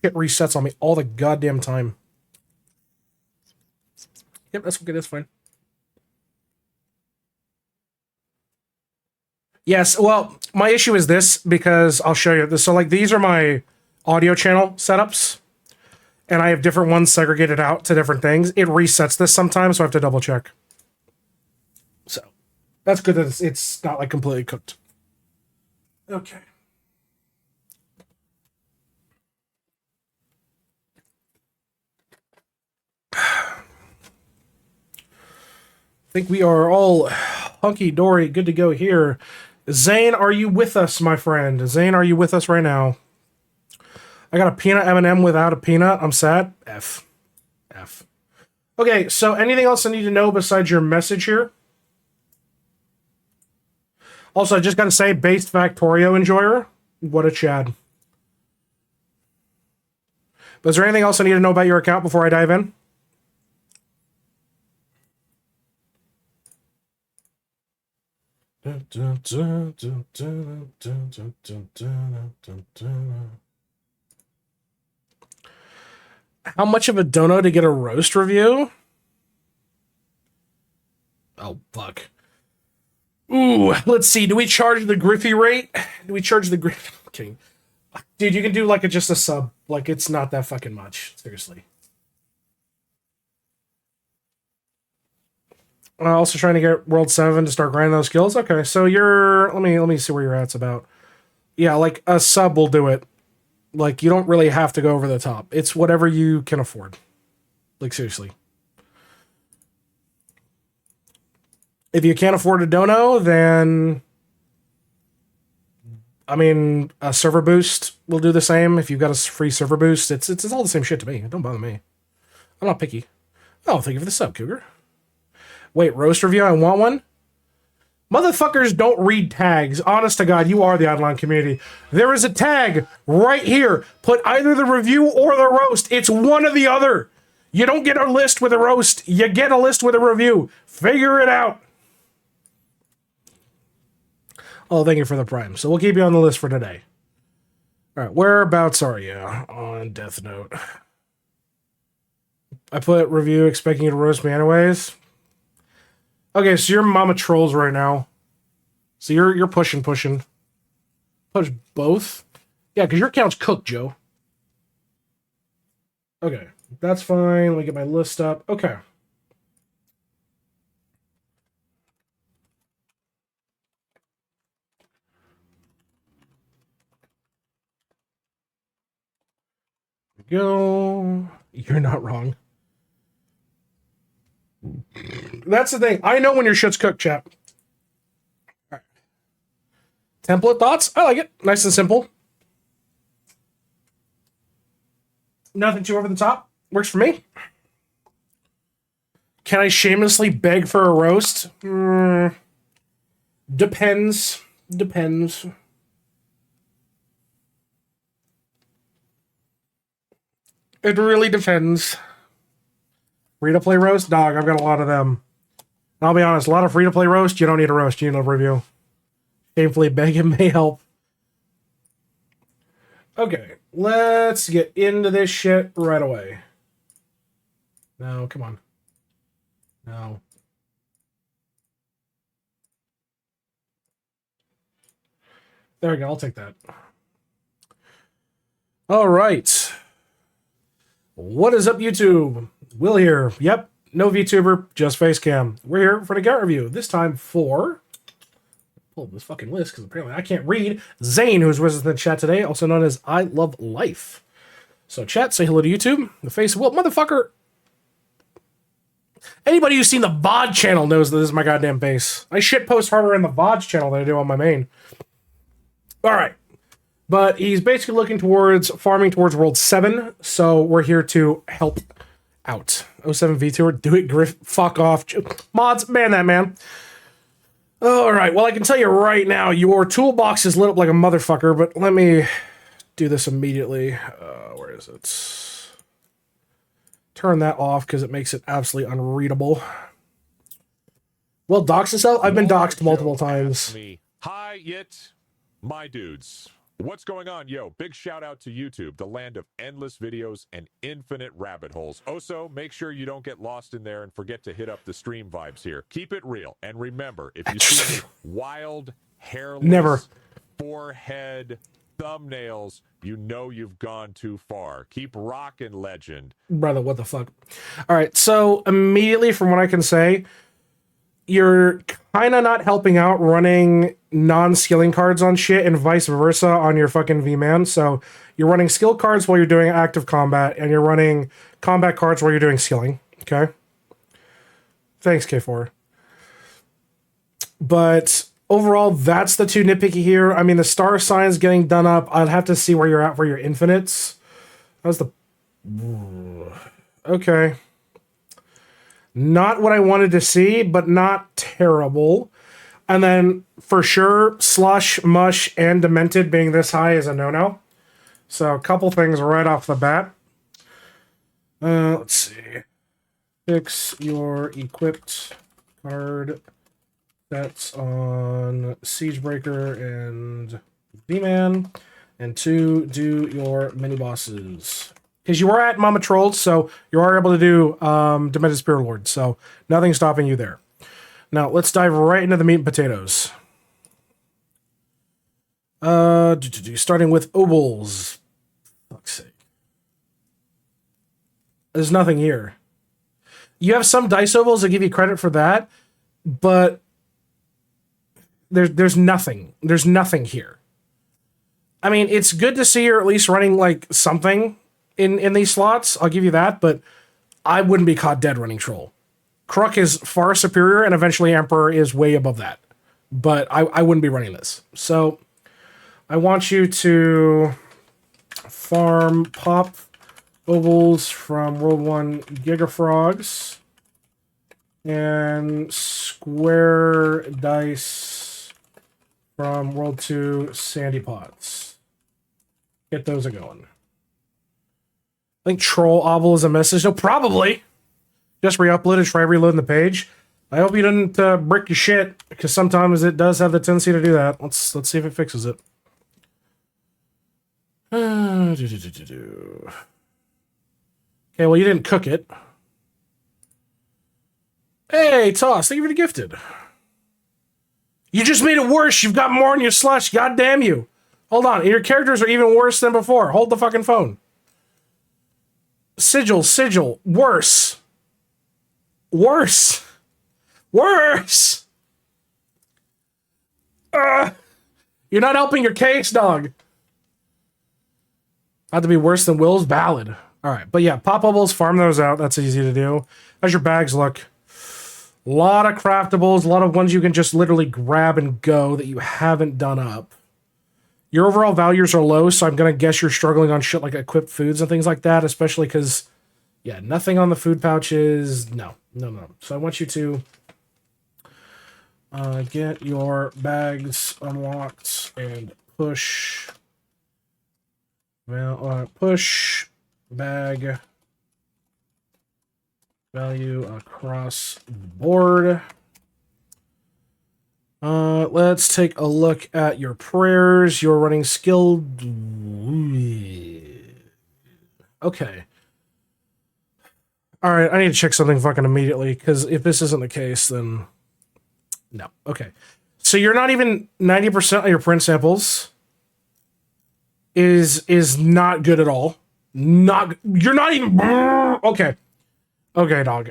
Speaker 1: shit resets on me all the goddamn time. Yep, that's okay, that's fine. Yes, well, my issue is this, because I'll show you this. So, like, these are my audio channel setups, and I have different ones segregated out to different things. It resets this sometimes, so I have to double check. So, that's good that it's not, like, completely cooked. Okay. I think we are all hunky-dory, good to go here. Zane, are you with us, my friend? Zane, are you with us right now? I got a peanut M&M without a peanut. I'm sad. F. F. Okay, so anything else I need to know besides your message here? Also, I just got to say, Based Factorio enjoyer, what a chad. But is there anything else I need to know about your account before I dive in? How much of a dono to get a roast review? Oh, fuck. Ooh, let's see. Do we charge the Griffey rate? Do we charge the Griffey? I'm kidding. Dude, you can do like just a sub. Like, it's not that fucking much. Seriously. Also trying to get World 7 to start grinding those skills. Okay, so you're... Let me see where you're at's about. Yeah, like, a sub will do it. Like, you don't really have to go over the top. It's whatever you can afford. Like, seriously. If you can't afford a dono, then... I mean, a server boost will do the same. If you've got a free server boost, it's all the same shit to me. Don't bother me. I'm not picky. Oh, thank you for the sub, Cougar. Wait, roast review? I want one? Motherfuckers don't read tags. Honest to God, you are the IdleOn community. There is a tag right here. Put either the review or the roast. It's one or the other. You don't get a list with a roast. You get a list with a review. Figure it out. Oh, thank you for the prime. So we'll keep you on the list for today. All right, whereabouts are you on Death Note? I put review expecting you to roast me anyways. Okay, so you're Mama Trolls right now. So you're pushing. Push both? Yeah, because your account's cooked, Joe. Okay, that's fine. Let me get my list up. Okay. Go. You're not wrong. That's the thing. I know when your shit's cooked, chap. All right. Template thoughts? I like it. Nice and simple. Nothing too over the top. Works for me. Can I shamelessly beg for a roast? Depends. Depends. It really depends. Free-to-play roast? Dog, I've got a lot of them. And I'll be honest, a lot of free-to-play roast, you don't need a roast, you need a review. Shamefully begging may help. Okay, let's get into this shit right away. No, come on. No. There we go, I'll take that. All right. What is up, YouTube? Will here. Yep, no VTuber, just Facecam. We're here for the Garrett review. This time for... pull this fucking list, because apparently I can't read. Zane, who's with us in the chat today, also known as I Love Life. So chat, say hello to YouTube. The face of Will. Motherfucker! Anybody who's seen the VOD channel knows that this is my goddamn face. I shitpost harder in the VOD channel than I do on my main. Alright. But he's basically looking towards farming towards World 7, so we're here to help out. 07 VTuber, do it, Griff. Fuck off. Mods, ban that, man. Alright, well, I can tell you right now, your toolbox is lit up like a motherfucker, but let me do this immediately. Where is it? Turn that off, because it makes it absolutely unreadable. Well, dox yourself? I've been doxed multiple times.
Speaker 9: Hi, my dudes. What's going on? Yo, big shout out to YouTube, the land of endless videos and infinite rabbit holes. Also, make sure you don't get lost in there and forget to hit up the stream vibes here. Keep it real. And remember, if you see wild, hairless, forehead thumbnails, you know you've gone too far. Keep rockin', legend.
Speaker 1: Brother, what the fuck? All right, so immediately from what I can say, you're kind of not helping out running non-skilling cards on shit and vice versa on your fucking V-Man. So you're running skill cards while you're doing active combat, and you're running combat cards while you're doing skilling. Okay? Thanks, K4. But overall, that's the two nitpicky here. I mean, the star sign's getting done up. I'd have to see where you're at for your infinites. That was the... Okay. Not what I wanted to see, but not terrible. And then, for sure, Slush, Mush, and Demented being this high is a no-no. So, a couple things right off the bat. Let's see. Fix your equipped card sets on Siegebreaker and V-Man. And 2, do your mini-bosses. Because you are at Mama Trolls, so you are able to do Demented Spirit Lord, so nothing's stopping you there. Now, let's dive right into the meat and potatoes. Starting with ovals. Fuck's sake. There's nothing here. You have some dice ovals that give you credit for that, but there's nothing. There's nothing here. I mean, it's good to see you're at least running, like, something in these slots, I'll give you that, but I wouldn't be caught dead running Troll. Kruk is far superior, and eventually Emperor is way above that. But I wouldn't be running this. So, I want you to farm pop ovals from World 1 Gigafrogs, and square dice from World 2 Sandy Pots. Get those a-going. I think troll oval is a message. No, probably. Just re-upload and try reloading the page. I hope you didn't brick your shit, because sometimes it does have the tendency to do that. Let's see if it fixes it. Okay, well, you didn't cook it. Hey, Toss, thank you for the gifted. You just made it worse. You've got more in your slush. God damn you. Hold on. Your characters are even worse than before. Hold the fucking phone. Sigil. Worse. Worse. You're not helping your case, dog. Not to be worse than Will's ballad. All right. But yeah, pop bubbles, farm those out. That's easy to do. How's your bags look? A lot of craftables, a lot of ones you can just literally grab and go that you haven't done up. Your overall values are low, so I'm going to guess you're struggling on shit like equipped foods and things like that, especially because, yeah, nothing on the food pouches. No. So I want you to get your bags unlocked and push bag value across the board. Let's take a look at your prayers. You're running skilled. Okay. All right, I need to check something fucking immediately, because if this isn't the case, then no. Okay. So you're not even 90% of your print samples is not good at all. You're not even okay. Okay, dog.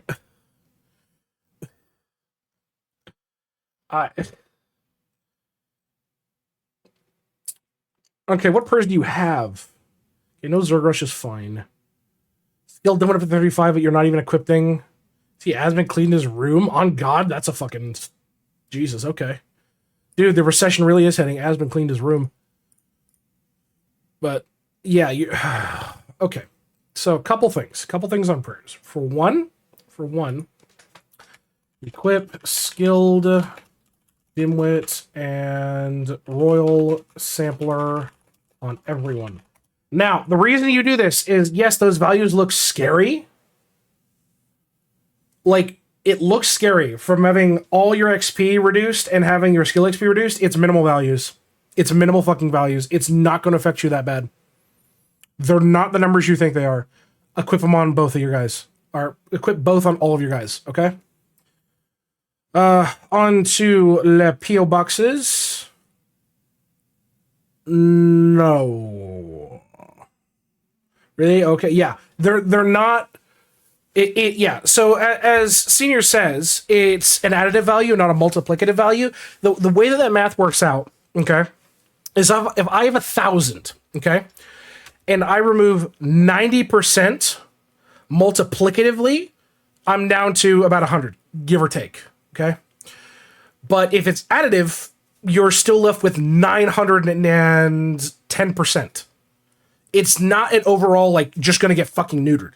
Speaker 1: Okay, what prayers do you have? Okay, no Zerg Rush is fine. Skill done up to 35, but you're not even equipping. See, Asmund cleaned his room? On God, that's a fucking... Jesus, okay. Dude, the recession really is heading. Asmund cleaned his room. But, yeah, you... Okay. So, a couple things. On prayers. For one, equip skilled dimwit and royal sampler on everyone. Now, the reason you do this is, yes, those values look scary. Like, it looks scary from having all your XP reduced and having your skill XP reduced. It's minimal values. It's minimal fucking values. It's not going to affect you that bad. They're not the numbers you think they are. Equip them on both of your guys. Or equip both on all of your guys, okay? On to the PO boxes. No. Really? Okay, yeah. They're not... Yeah, so as Senior says, it's an additive value, not a multiplicative value. The way that math works out, okay, is if I have 1,000, okay, and I remove 90% multiplicatively, I'm down to about 100, give or take, okay? But if it's additive, you're still left with 910%. It's not an overall, like, just gonna get fucking neutered.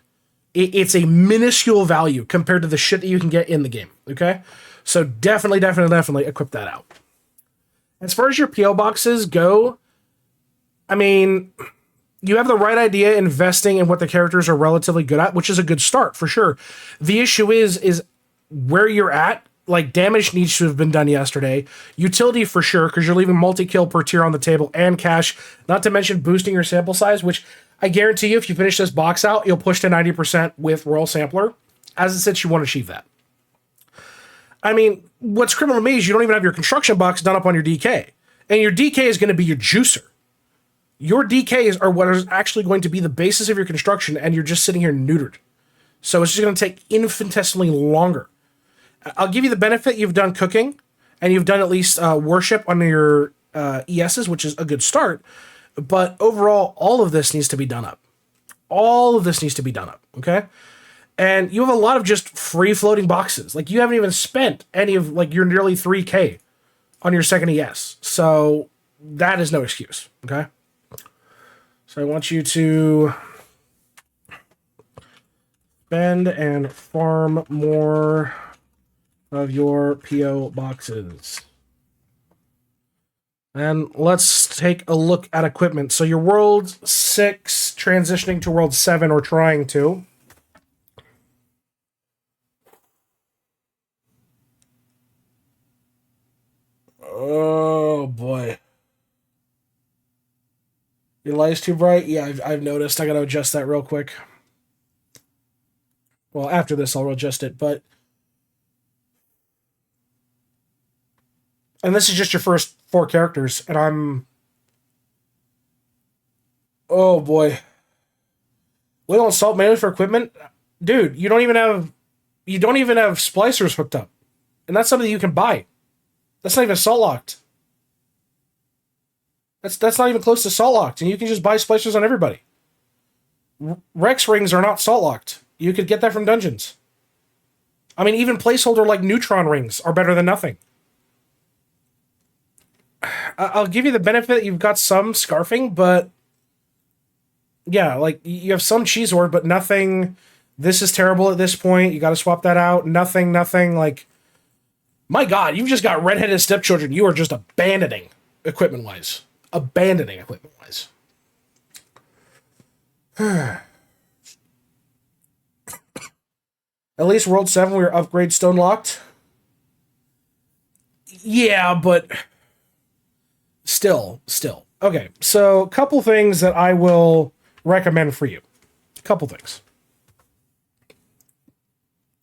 Speaker 1: It's a minuscule value compared to the shit that you can get in the game, okay? So definitely equip that out. As far as your PO boxes go, I mean, you have the right idea investing in what the characters are relatively good at, which is a good start, for sure. The issue is where you're at. Like, damage needs to have been done yesterday. Utility, for sure, because you're leaving multi-kill per tier on the table, and cash, not to mention boosting your sample size, which I guarantee you, if you finish this box out, you'll push to 90% with Royal Sampler. As it sits, you want to achieve that. I mean, what's criminal to me is you don't even have your construction box done up on your DK. And your DK is going to be your juicer. Your DKs are what is actually going to be the basis of your construction, and you're just sitting here neutered. So it's just going to take infinitesimally longer. I'll give you the benefit. You've done cooking, and you've done at least worship on your ESs, which is a good start. But overall, all of this needs to be done up. Okay? And you have a lot of just free-floating boxes. Like, you haven't even spent any of, like, your nearly 3K on your second ES. So that is no excuse, okay? So I want you to spend and farm more of your PO boxes. And let's take a look at equipment. So you're World 6 transitioning to World 7, or trying to. Oh boy. Your light's too bright? Yeah, I've noticed. I gotta adjust that real quick. Well, after this I'll adjust it, but And this is just your first 4 characters, and I'm... Oh, boy. Whale and salt mainly for equipment? Dude, you don't even have splicers hooked up. And that's something you can buy. That's not even salt locked. That's not even close to salt locked, and you can just buy splicers on everybody. Rex rings are not salt locked. You could get that from dungeons. I mean, even placeholder like neutron rings are better than nothing. I'll give you the benefit you've got some scarfing, but yeah, like you have some cheese ore, but nothing. This is terrible at this point. You got to swap that out. Nothing. Like, my God, you've just got redheaded stepchildren. You are just abandoning equipment-wise. Abandoning equipment-wise. At least World 7, we were upgrade stone locked. Yeah, but still. Okay, so a couple things that I will recommend for you. A couple things.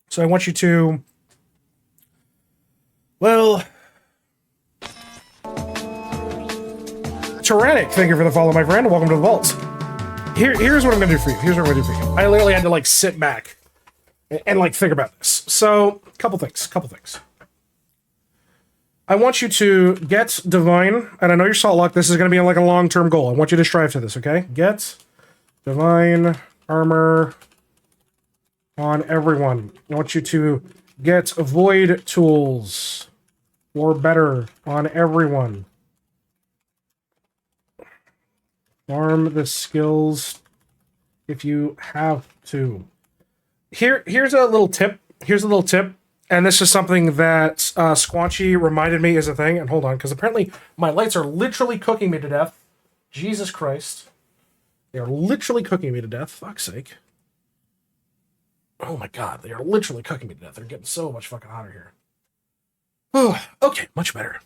Speaker 1: So I want you to, well, Tyrannic, thank you for the follow, my friend. Welcome to the vault. Here's what I'm going to do for you. I literally had to, like, sit back and like, think about this. So, couple things. I want you to get Divine, and I know you're salt locked. This is going to be like a long-term goal. I want you to strive to this, okay? Get Divine Armor on everyone. I want you to get Void Tools or better on everyone. Farm the skills if you have to. Here's a little tip. And this is something that Squanchy reminded me is a thing. And hold on, because apparently my lights are literally cooking me to death. Jesus Christ. They are literally cooking me to death. Fuck's sake. Oh my God, they are literally cooking me to death. They're getting so much fucking hotter here. Oh, okay, much better.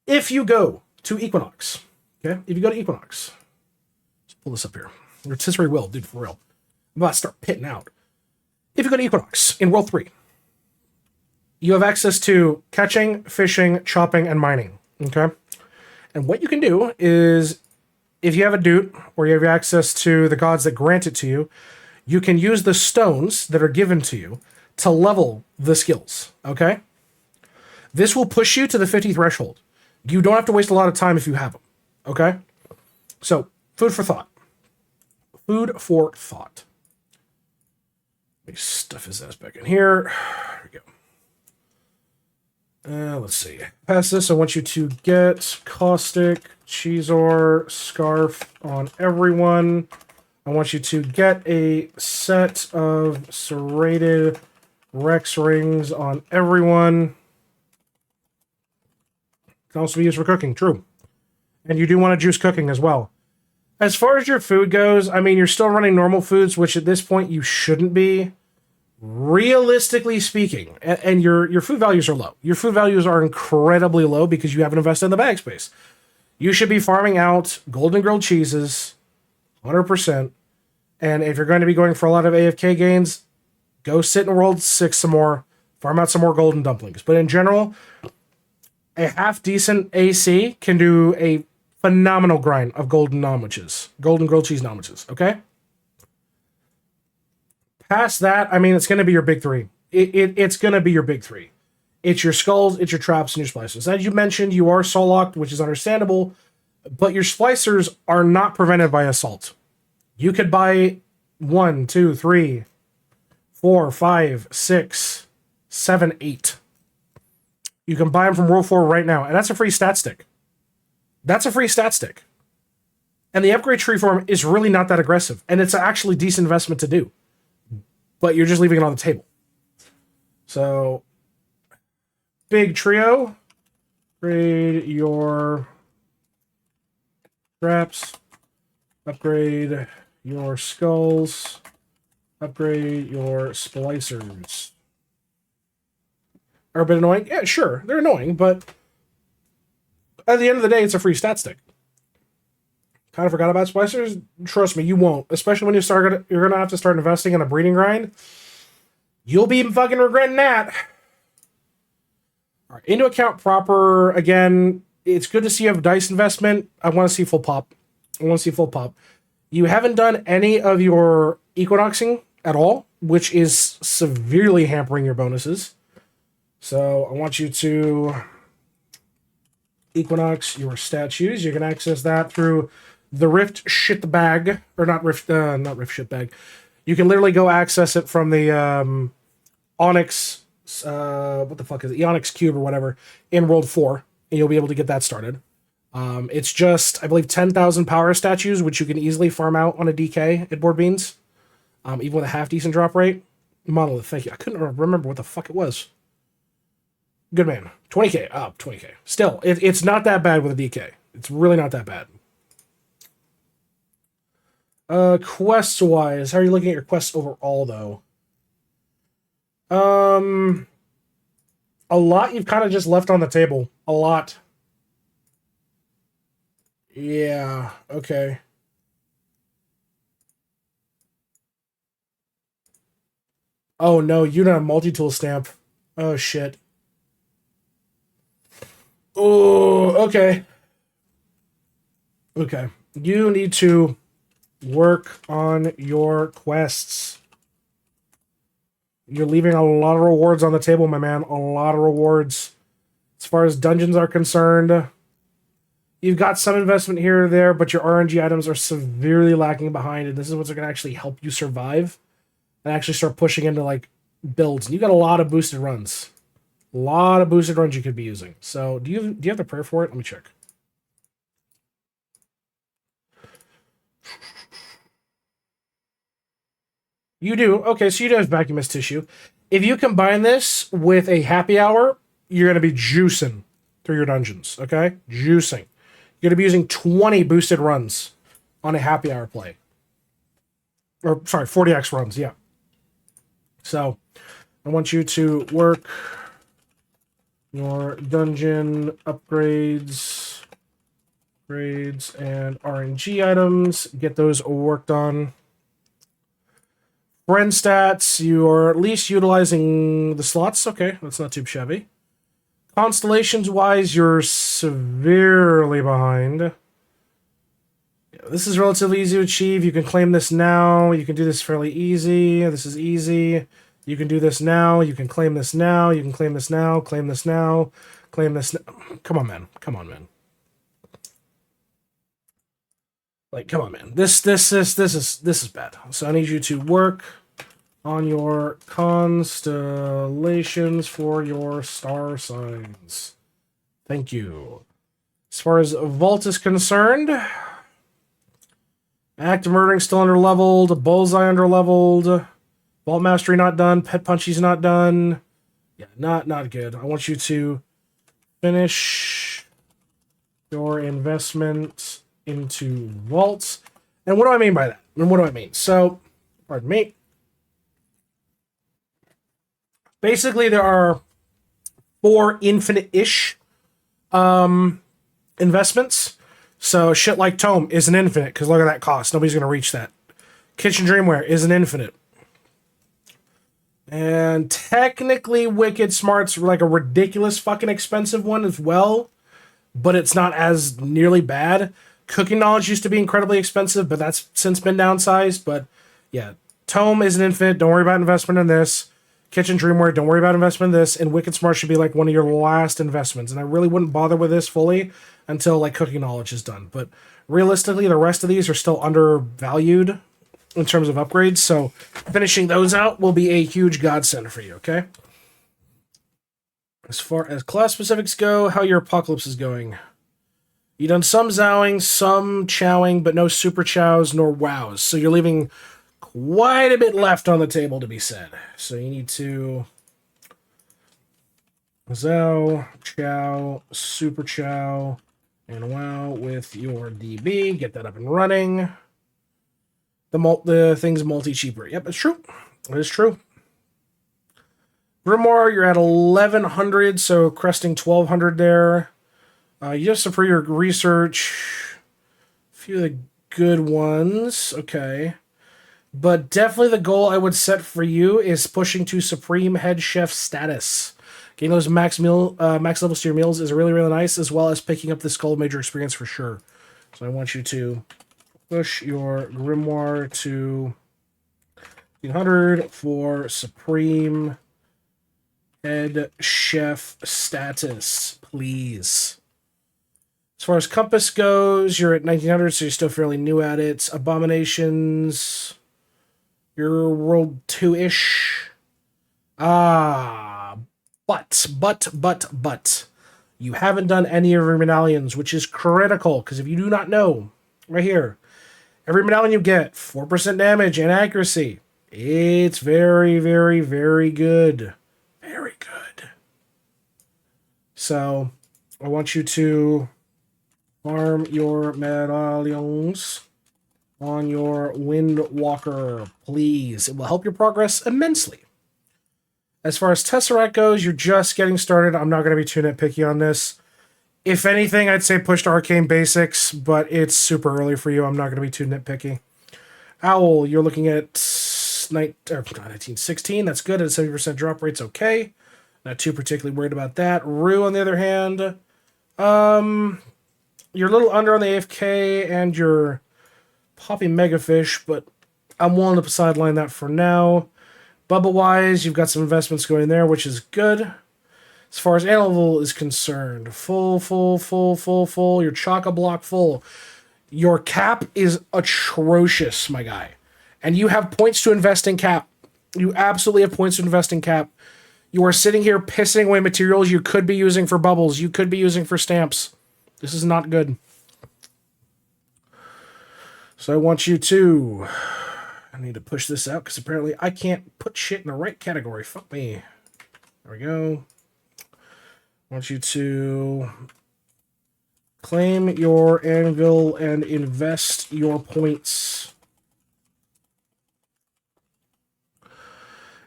Speaker 1: If you go to Equinox, okay? If you go to Equinox, let's pull this up here. Rotisserie will, dude, for real. I'm about to start pitting out. If you go to Equinox in World 3, you have access to catching, fishing, chopping, and mining, okay? And what you can do is, if you have a Doot, or you have access to the gods that grant it to you, you can use the stones that are given to you to level the skills, okay? This will push you to the 50 threshold. You don't have to waste a lot of time if you have them, okay? So, food for thought. Let me stuff his ass back in here. There we go. Let's see. Past this, I want you to get Caustic, Cheese Ore, Scarf on everyone. I want you to get a set of serrated Rex rings on everyone. Can also be used for cooking, true. And you do want to juice cooking as well. As far as your food goes, I mean, you're still running normal foods, which at this point you shouldn't be, realistically speaking. And your food values are low. Your food values are incredibly low because you haven't invested in the bag space. You should be farming out golden grilled cheeses, 100%. And if you're going to be going for a lot of AFK gains, go sit in World 6 some more, farm out some more golden dumplings. But in general, a half-decent AC can do a phenomenal grind of golden nomwiches. Golden grilled cheese nomwiches, okay? Past that, I mean, it's going to be your big three. It's going to be your big three. It's your skulls, it's your traps, and your splicers. As you mentioned, you are soul locked, which is understandable, but your splicers are not prevented by assault. You could buy 1, 2, 3, 4, 5, 6, 7, 8. You can buy them from World 4 right now, and that's a free stat stick. And the upgrade tree form is really not that aggressive, and it's actually decent investment to do. But you're just leaving it on the table. So, big trio. Upgrade your traps. Upgrade your skulls. Upgrade your splicers. Are a bit annoying? Yeah, sure. They're annoying, but at the end of the day, it's a free stat stick. Kind of forgot about splicers? Trust me, you won't. Especially when you're going to have to start investing in a breeding grind. You'll be fucking regretting that. All right, into account proper. Again, it's good to see you have dice investment. I want to see full pop. You haven't done any of your equinoxing at all, which is severely hampering your bonuses. So I want you to equinox your statues. You can access that through the Rift shit bag, or not Rift shit bag. You can literally go access it from the Onyx, what the fuck is it? The Onyx Cube or whatever in World 4, and you'll be able to get that started. It's just, I believe, 10,000 power statues, which you can easily farm out on a DK at Board Beans, even with a half-decent drop rate. Monolith, thank you. I couldn't remember what the fuck it was. Good man. 20k. Oh, 20k. Still, it's not that bad with a DK. It's really not that bad. Quests-wise, how are you looking at your quests overall, though? A lot you've kind of just left on the table. A lot. Yeah, okay. Oh no, you don't have multi-tool stamp. Oh shit. Oh, okay. Okay. You need to work on your quests. You're leaving a lot of rewards on the table, my man. A lot of rewards. As far as dungeons are concerned, you've got some investment here or there, but your RNG items are severely lacking behind, and this is what's going to actually help you survive and actually start pushing into, like, builds. And you got a lot of boosted runs. A lot of boosted runs you could be using. So, do you have the prayer for it? Let me check. You do. Okay, so you do have vacuumous tissue. If you combine this with a happy hour, you're going to be juicing through your dungeons, okay? Juicing. You're going to be using 20 boosted runs on a happy hour play. Or, sorry, 40x runs, yeah. So, I want you to work your dungeon upgrades, and RNG items. Get those worked on. Friend stats, you're at least utilizing the slots. Okay, that's not too shabby. Constellations-wise, you're severely behind. Yeah, this is relatively easy to achieve. You can claim this now. You can do this fairly easy. This is easy. You can do this now. You can claim this now. You can claim this now. Claim this now. Claim this now. Come on, man. Come on, man. Like, come on, man. This is bad. So I need you to work on your constellations for your star signs. Thank you. As far as Vault is concerned, Active Murdering still under-leveled, Bullseye under-leveled, Vault Mastery not done, Pet Punchy's not done. Yeah, not good. I want you to finish your investment into vaults. And what do I mean by that? And what do I mean? So, pardon me. Basically, there are 4 infinite-ish investments. So, shit like Tome is an infinite, because look at that cost. Nobody's going to reach that. Kitchen Dreamwear is an infinite. And technically, Wicked Smart's like a ridiculous fucking expensive one as well, but it's not as nearly bad. Cooking Knowledge used to be incredibly expensive, but that's since been downsized. But yeah, Tome is an infinite. Don't worry about investment in this. Kitchen Dreamwear, don't worry about investment in this. And Wicked Smart should be like one of your last investments. And I really wouldn't bother with this fully until like Cooking Knowledge is done. But realistically, the rest of these are still undervalued in terms of upgrades. So finishing those out will be a huge godsend for you, okay? As far as class specifics go, how your Apocalypse is going. You've done some Zowing, some Chowing, but no Super Chows nor Wows. So you're leaving quite a bit left on the table to be said. So you need to Zow, Chow, Super Chow, and Wow with your DB. Get that up and running. The thing's multi-cheaper. Yep, it's true. It is true. Grimoire, you're at 1,100, so cresting 1,200 there. You have some for your research. A few of the good ones. Okay. But definitely the goal I would set for you is pushing to Supreme Head Chef status. Getting those max levels to your meals is really, really nice, as well as picking up this Gold Major experience for sure. So I want you to push your Grimoire to 100 for Supreme Head Chef status, please. As far as Compass goes, you're at 1900, so you're still fairly new at it. Abominations, you're World 2-ish. But you haven't done any of your medallions, which is critical, because if you do not know, right here, every medallion you get, 4% damage and accuracy. It's very, very, very good. Very good. So, I want you to farm your medallions on your Windwalker, please. It will help your progress immensely. As far as Tesseract goes, you're just getting started. I'm not going to be too nitpicky on this. If anything, I'd say push to Arcane Basics, but it's super early for you. I'm not going to be too nitpicky. Owl, you're looking at 1916. That's good. At a 70% drop rate's okay. Not too particularly worried about that. Rue, on the other hand, you're a little under on the AFK and your Poppy Megafish, but I'm willing to sideline that for now. Bubble-wise, you've got some investments going there, which is good. As far as animal is concerned, full. Your chock-a-block full. Your cap is atrocious, my guy. And you have points to invest in cap. You absolutely have points to invest in cap. You are sitting here pissing away materials you could be using for bubbles. You could be using for stamps. This is not good. So I want you to... I need to push this out because apparently I can't put shit in the right category. Fuck me. There we go. I want you to claim your anvil and invest your points.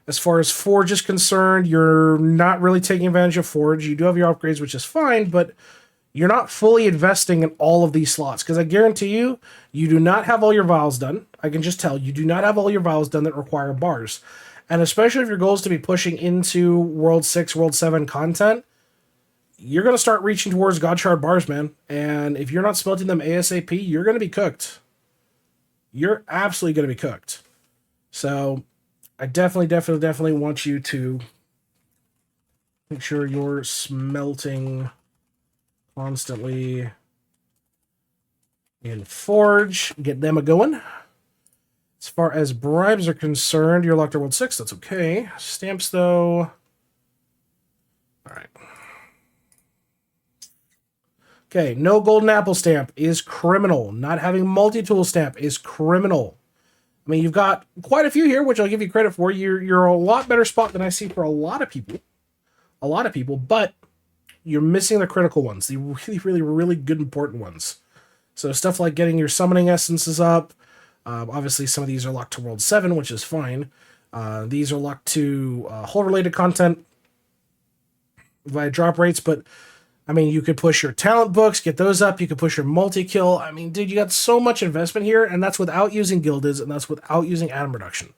Speaker 1: As far as Forge is concerned, you're not really taking advantage of Forge. You do have your upgrades, which is fine, but you're not fully investing in all of these slots, because I guarantee you, you do not have all your vials done. I can just tell, you do not have all your vials done that require bars. And especially if your goal is to be pushing into World 6, World 7 content, you're going to start reaching towards God Shard bars, man. And if you're not smelting them ASAP, you're going to be cooked. You're absolutely going to be cooked. So I definitely want you to make sure you're smelting constantly in Forge. Get them a-going. As far as bribes are concerned, you're locked at World 6. That's okay. Stamps, though. Alright. Okay, no golden apple stamp is criminal. Not having multi-tool stamp is criminal. I mean, you've got quite a few here, which I'll give you credit for. You're a lot better spot than I see for a lot of people. But you're missing the critical ones. The really good important ones. So stuff like getting your summoning essences up. Obviously, some of these are locked to World 7, which is fine. These are locked to hull-related content via drop rates, but I mean, you could push your talent books, get those up. You could push your multi-kill. I mean, dude, you got so much investment here, and that's without using gildeds, and that's without using atom reduction.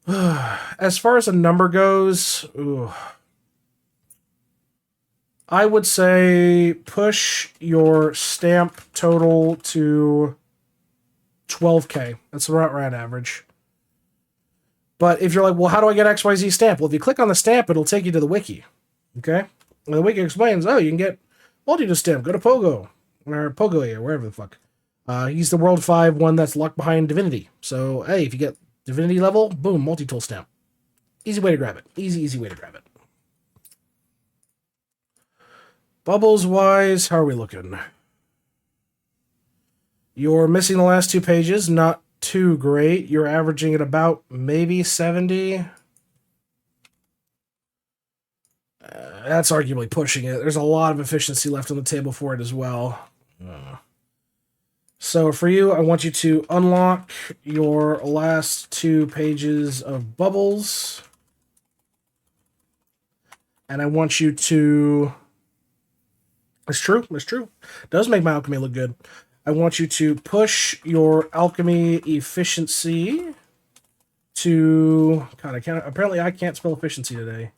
Speaker 1: As far as the number goes, I would say push your stamp total to 12K. That's about right average. But if you're like, well, how do I get XYZ stamp? Well, if you click on the stamp, it'll take you to the wiki. Okay? And the wiki explains, oh, you can get multi-tool stamp. Go to Pogo. Or Pogo, or wherever the fuck. He's the World 5 one that's locked behind Divinity. So, hey, if you get Divinity level, boom, multi-tool stamp. Easy way to grab it. Easy way to grab it. Bubbles-wise, how are we looking? You're missing the last 2 pages. Not too great. You're averaging at about maybe 70. That's arguably pushing it. There's a lot of efficiency left on the table for it as well. So for you, I want you to unlock your last 2 pages of bubbles. And I want you to... It's true. It does make my alchemy look good. I want you to push your alchemy efficiency to... God, apparently I can't spell efficiency today.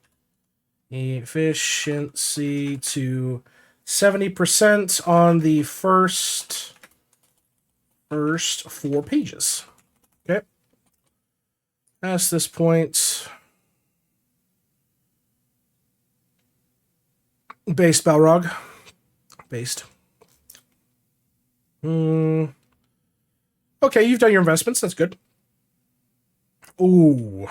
Speaker 1: Efficiency to 70% on the first 4 pages. Okay. Past this point, based Balrog. Based. Okay, you've done your investments. That's good. Ooh.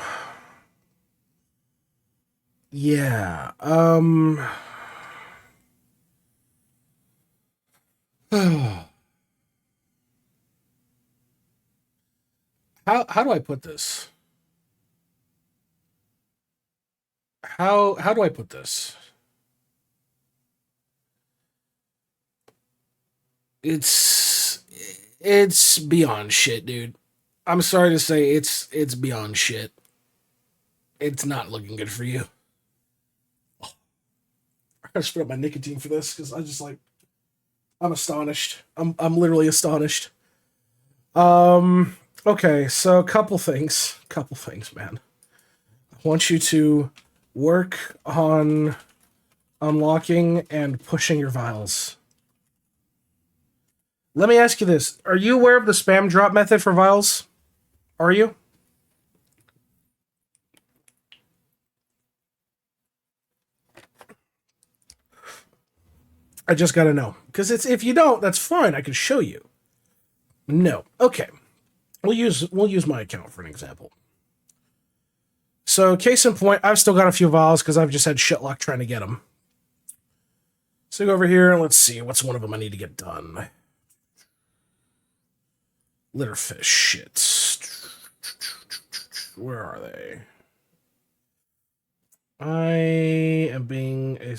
Speaker 1: Yeah. How do I put this? How do I put this? It's beyond shit, dude. I'm sorry to say it's beyond shit. It's not looking good for you. I gotta spit up my nicotine for this because I'm astonished. I'm literally astonished. Okay, so a couple things, man. I want you to work on unlocking and pushing your vials. Let me ask you this. Are you aware of the spam drop method for vials? Are you? I just gotta know. Because if you don't, that's fine. I can show you. No. Okay. We'll use my account for an example. So, case in point, I've still got a few vials because I've just had shit luck trying to get them. So go over here and let's see what's one of them I need to get done. Litterfish shit. Where are they? I am being a...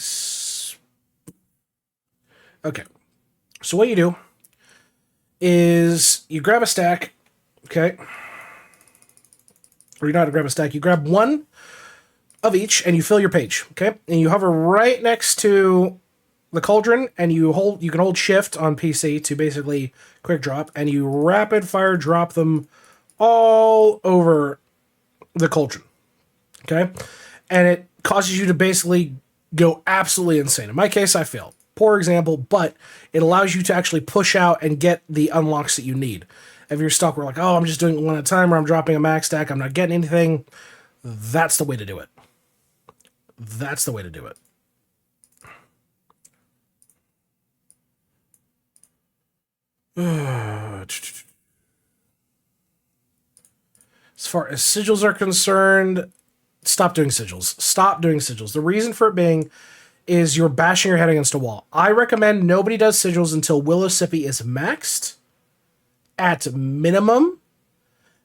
Speaker 1: Okay. So what you do is you grab a stack, okay? Or you don't have to grab a stack. You grab one of each and you fill your page, okay? And you hover right next to the cauldron and you can hold shift on PC to basically quick drop and you rapid fire drop them all over the cauldron, okay? And it causes you to basically go absolutely insane. In my case, I failed. Poor example, but it allows you to actually push out and get the unlocks that you need. If you're stuck, we're like, oh, I'm just doing it one at a time, or I'm dropping a max stack, I'm not getting anything. That's the way to do it. That's the way to do it. As far as sigils are concerned, stop doing sigils. Stop doing sigils. The reason for it being is you're bashing your head against a wall. I recommend nobody does sigils until Willowsippy is maxed at minimum.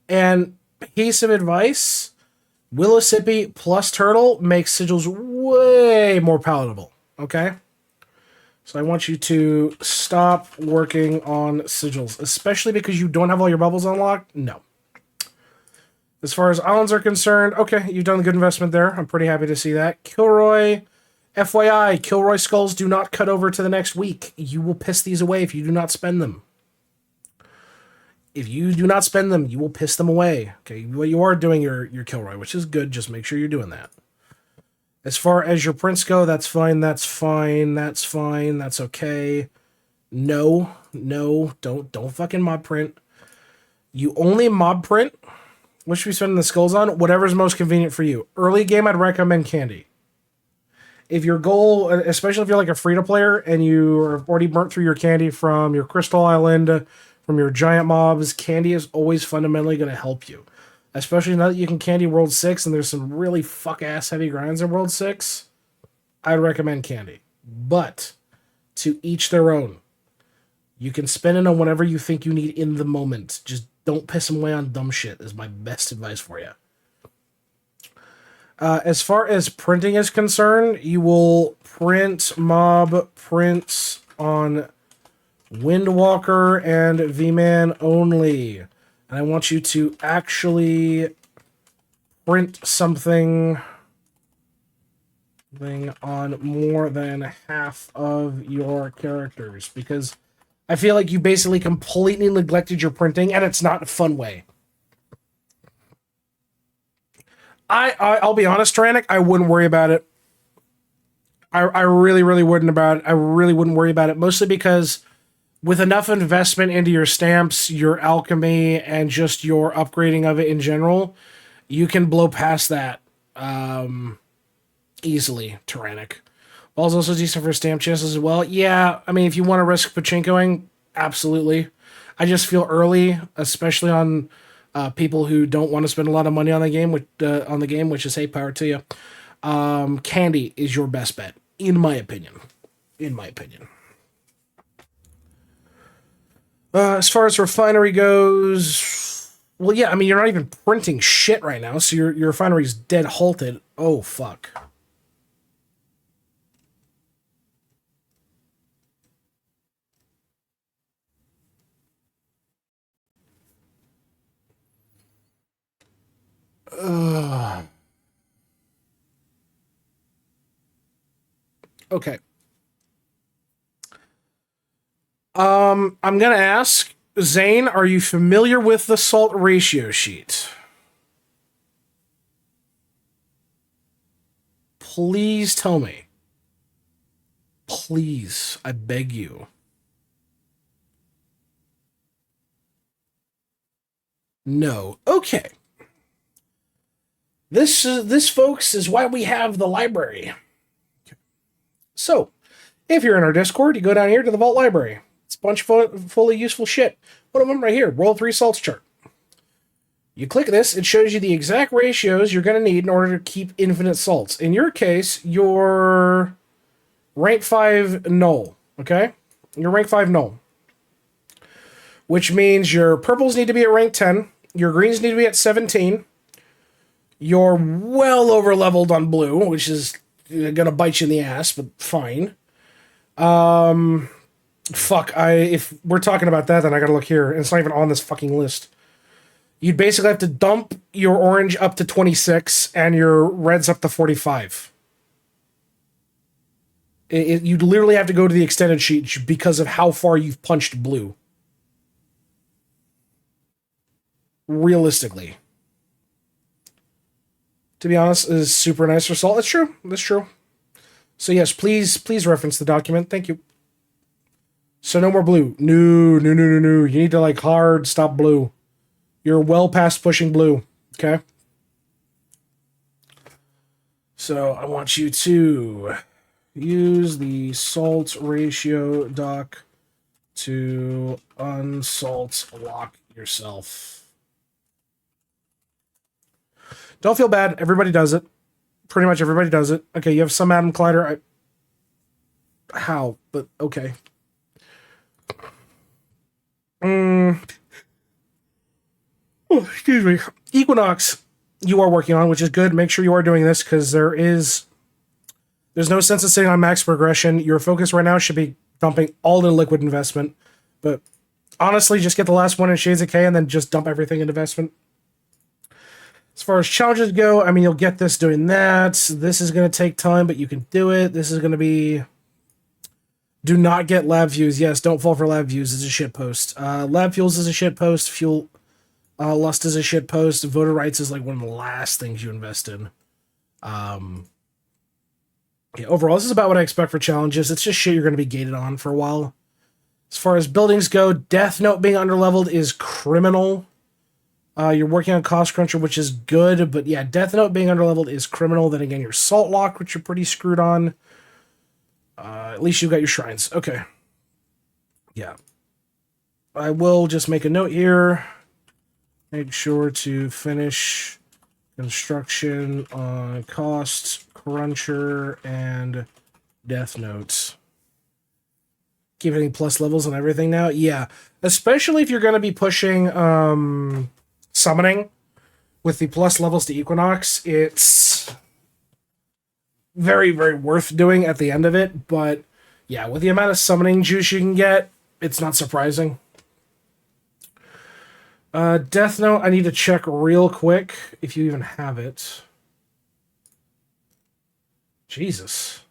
Speaker 1: And piece of advice, Willowsippy plus Turtle makes sigils way more palatable, okay? So I want you to stop working on sigils, especially because you don't have all your bubbles unlocked. No. As far as islands are concerned, okay, you've done a good investment there. I'm pretty happy to see that. Kilroy, FYI, Kilroy skulls do not cut over to the next week. You will piss these away if you do not spend them. If you do not spend them, you will piss them away. Okay, well, you are doing your Kilroy, which is good. Just make sure you're doing that. As far as your prints go, that's fine, that's fine, that's fine, that's okay. No, don't fucking mob print. You only mob print, what should we spend the skulls on? Whatever's most convenient for you. Early game, I'd recommend candy. If your goal, especially if you're like a free-to-player and you are already burnt through your candy from your Crystal Island, from your giant mobs, candy is always fundamentally going to help you. Especially now that you can candy World 6 and there's some really fuck-ass heavy grinds in World 6, I'd recommend candy. But, to each their own. You can spend it on whatever you think you need in the moment. Just don't piss them away on dumb shit is my best advice for you. As far as printing is concerned, you will print mob prints on Windwalker and V-Man only. And I want you to actually print something on more than half of your characters. Because I feel like you basically completely neglected your printing, and it's not a fun way. I'll be honest, Tyrannic, I wouldn't worry about it. I really, really wouldn't about it. I really wouldn't worry about it, mostly because with enough investment into your stamps, your alchemy, and just your upgrading of it in general, you can blow past that easily. Tyrannic. Ball's also decent for stamp chances as well. Yeah, I mean, if you want to risk pachinkoing, absolutely. I just feel early, especially on people who don't want to spend a lot of money on the game, which is hey, power to you. Candy is your best bet, in my opinion. In my opinion. As far as refinery goes, well, yeah, I mean, you're not even printing shit right now, so your refinery's dead halted. Oh, fuck. Okay. I'm gonna ask Zane, are you familiar with the salt ratio sheet? Please tell me. Please, I beg you. No. Okay. This, folks, is why we have the library. So, if you're in our Discord, you go down here to the Vault Library. It's a bunch of fully useful shit. One of them right here, World 3 Salts chart. You click this, it shows you the exact ratios you're going to need in order to keep infinite salts. In your case, you're rank 5 null, okay? You're rank 5 null. Which means your purples need to be at rank 10, your greens need to be at 17, you're well over leveled on blue, which is gonna bite you in the ass, but fine. If we're talking about that, then I gotta look here, and it's not even on this fucking list. You'd basically have to dump your orange up to 26 and your reds up to 45. You'd literally have to go to the extended sheet because of how far you've punched blue. Realistically. To be honest, is super nice for salt. That's true. That's true. So yes, please reference the document. Thank you. So no more blue. No. You need to hard stop blue. You're well past pushing blue. Okay? So I want you to use the salt ratio doc to unsalt lock yourself. Don't feel bad. Everybody does it. Pretty much everybody does it. Okay, you have some Adam Collider. How? But okay. Oh, excuse me. Equinox, you are working on, which is good. Make sure you are doing this because there's no sense of sitting on max progression. Your focus right now should be dumping all the liquid investment. But honestly, just get the last one in Shades of K and then just dump everything in investment. As far as challenges go, I mean, you'll get this doing that. This is going to take time, but you can do it. This is going to be... Do not get lab views. Yes, don't fall for lab views. It's a shit post. Lab fuels is a shit post. Fuel lust is a shit post. Voter rights is one of the last things you invest in. Overall, this is about what I expect for challenges. It's just shit you're going to be gated on for a while. As far as buildings go, Death Note being underleveled is criminal. You're working on Cost Cruncher, which is good, but yeah, Death Note being underleveled is criminal. Then again, your Salt Lock, which you're pretty screwed on. At least you've got your shrines. Okay. Yeah. I will just make a note here. Make sure to finish construction on Cost Cruncher and Death Notes. Keep hitting plus levels on everything now? Yeah. Especially if you're going to be pushing summoning with the plus levels to Equinox. It's very, very worth doing at the end of it. But yeah, with the amount of summoning juice you can get, it's not surprising. Death Note, I need to check real quick if you even have it. Jesus.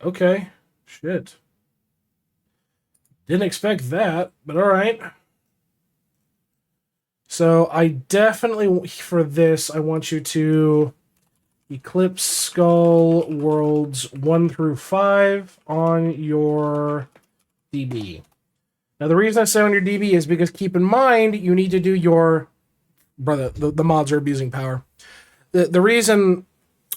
Speaker 1: Okay. Shit. Didn't expect that, but alright. So I definitely, for this, I want you to Eclipse Skull Worlds 1 through 5 on your DB. Now, the reason I say on your DB is because keep in mind, you need to do your... Brother, the mods are abusing power. The reason